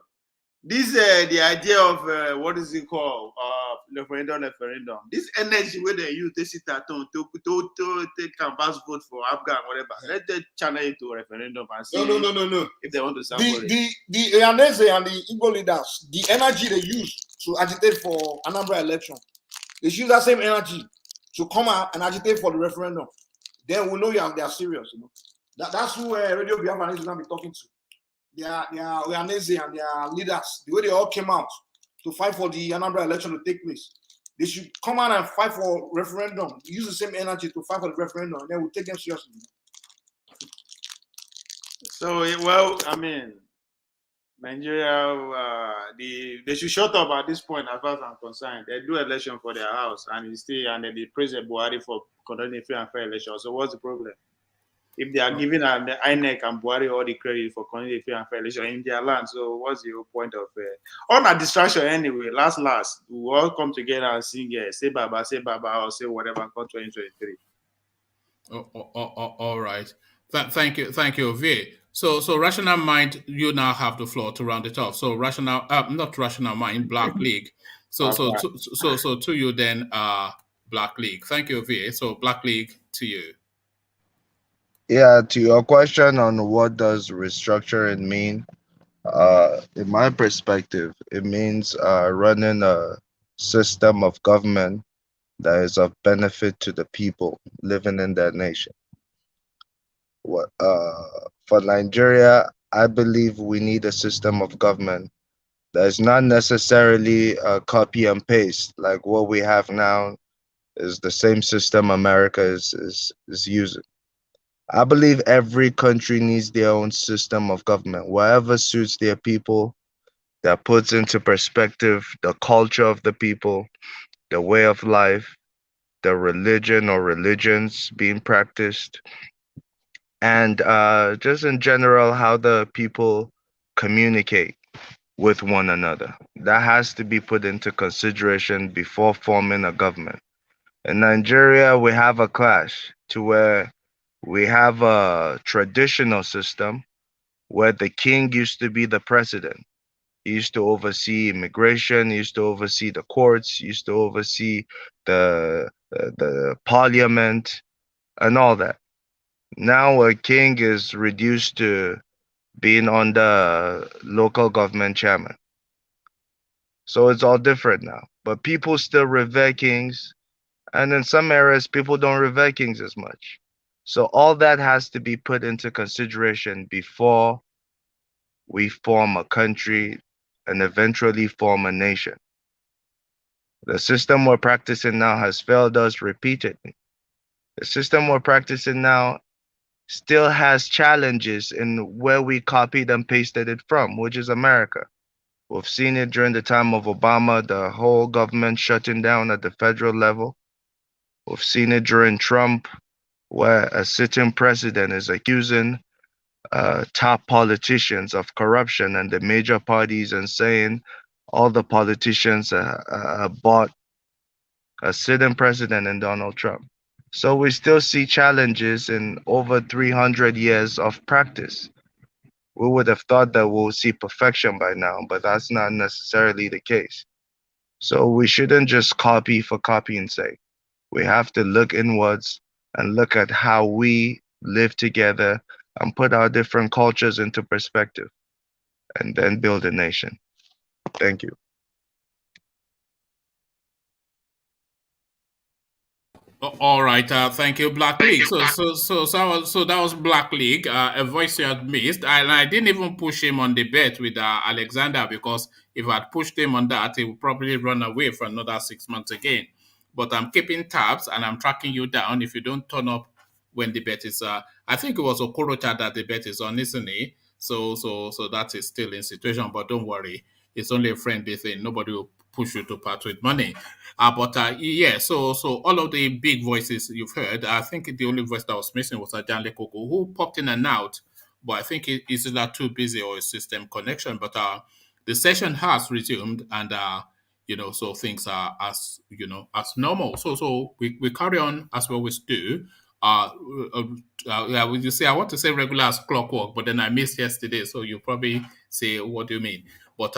This the idea of what is it called? Referendum. This energy where they use they sit at home to canvas vote for APGA and whatever. Let them channel it to a referendum and see no. If they want to support the Iranese and the Igbo leaders, the energy they use to agitate for Anambra election, they use that same energy to come out and agitate for the referendum. Then we know they are serious. You know, that's who Radio Biafra is going to be talking to. They are Iranese and their leaders. The way they all came out to fight for the Anambra election to take place, they should come out and fight for referendum. Use the same energy to fight for the referendum, and then we'll take them seriously. So, well, I mean, Nigeria, they should shut up at this point as far as I'm concerned. They do election for their house, and they praise Buhari for conducting a free and fair election. So what's the problem? If they are giving the INEC and Buhari all the credit for conducting a free and fair election in their land, so what's the whole point of on a distraction anyway? Last, we all come together and sing, say Baba, or say whatever for 2023. All right. Thank you, V. So Rational Mind, you now have the floor to round it off. So not Rational Mind, Black League. So to you then, Black League. Thank you, V. So Black League, to you. Yeah, to your question on what does restructuring mean, in my perspective, it means running a system of government that is of benefit to the people living in that nation. For Nigeria, I believe we need a system of government that is not necessarily a copy and paste. Like what we have now is the same system America is using. I believe every country needs their own system of government, whatever suits their people, that puts into perspective the culture of the people, the way of life, the religion or religions being practiced, and just in general, how the people communicate with one another. That has to be put into consideration before forming a government. In Nigeria, we have a clash to where we have a traditional system where the king used to be the president. He used to oversee immigration, he used to oversee the courts, he used to oversee the parliament and all that. Now a king is reduced to being under local government chairman. So it's all different now. But people still revere kings, and in some areas, people don't revere kings as much. So all that has to be put into consideration before we form a country and eventually form a nation. The system we're practicing now has failed us repeatedly. The system we're practicing now still has challenges in where we copied and pasted it from, which is America. We've seen it during the time of Obama, the whole government shutting down at the federal level. We've seen it during Trump, where a sitting president is accusing top politicians of corruption and the major parties and saying all the politicians bought a sitting president in Donald Trump. So we still see challenges in over 300 years of practice. We would have thought that we'll see perfection by now, but that's not necessarily the case. So we shouldn't just copy for copying's sake. We have to look inwards and look at how we live together and put our different cultures into perspective, and then build a nation. Thank you. All right, thank you, Black League. So that was Black League, a voice you had missed, and I didn't even push him on the bet with Alexander, because if I'd pushed him on that, he would probably run away for another 6 months again. But I'm keeping tabs and I'm tracking you down if you don't turn up when the bet is. I think it was Okorocha that the bet is on, isn't it? So that is still in situation, but don't worry, it's only a friendly thing. Nobody will push you to part with money. Yeah, so all of the big voices you've heard, I think the only voice that was missing was Ajanle Koko, who popped in and out, but I think he's either too busy or a system connection. But the session has resumed, and so things are as normal. So we carry on as we always do. You say I want to say regular as clockwork, but then I missed yesterday, so you probably say, what do you mean? But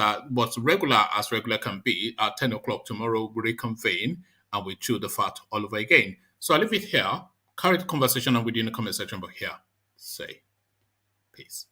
regular as regular can be, at 10 o'clock tomorrow, we reconvene and we chew the fat all over again. So I'll leave it here. Carry the conversation on within the comment section, but here, say peace.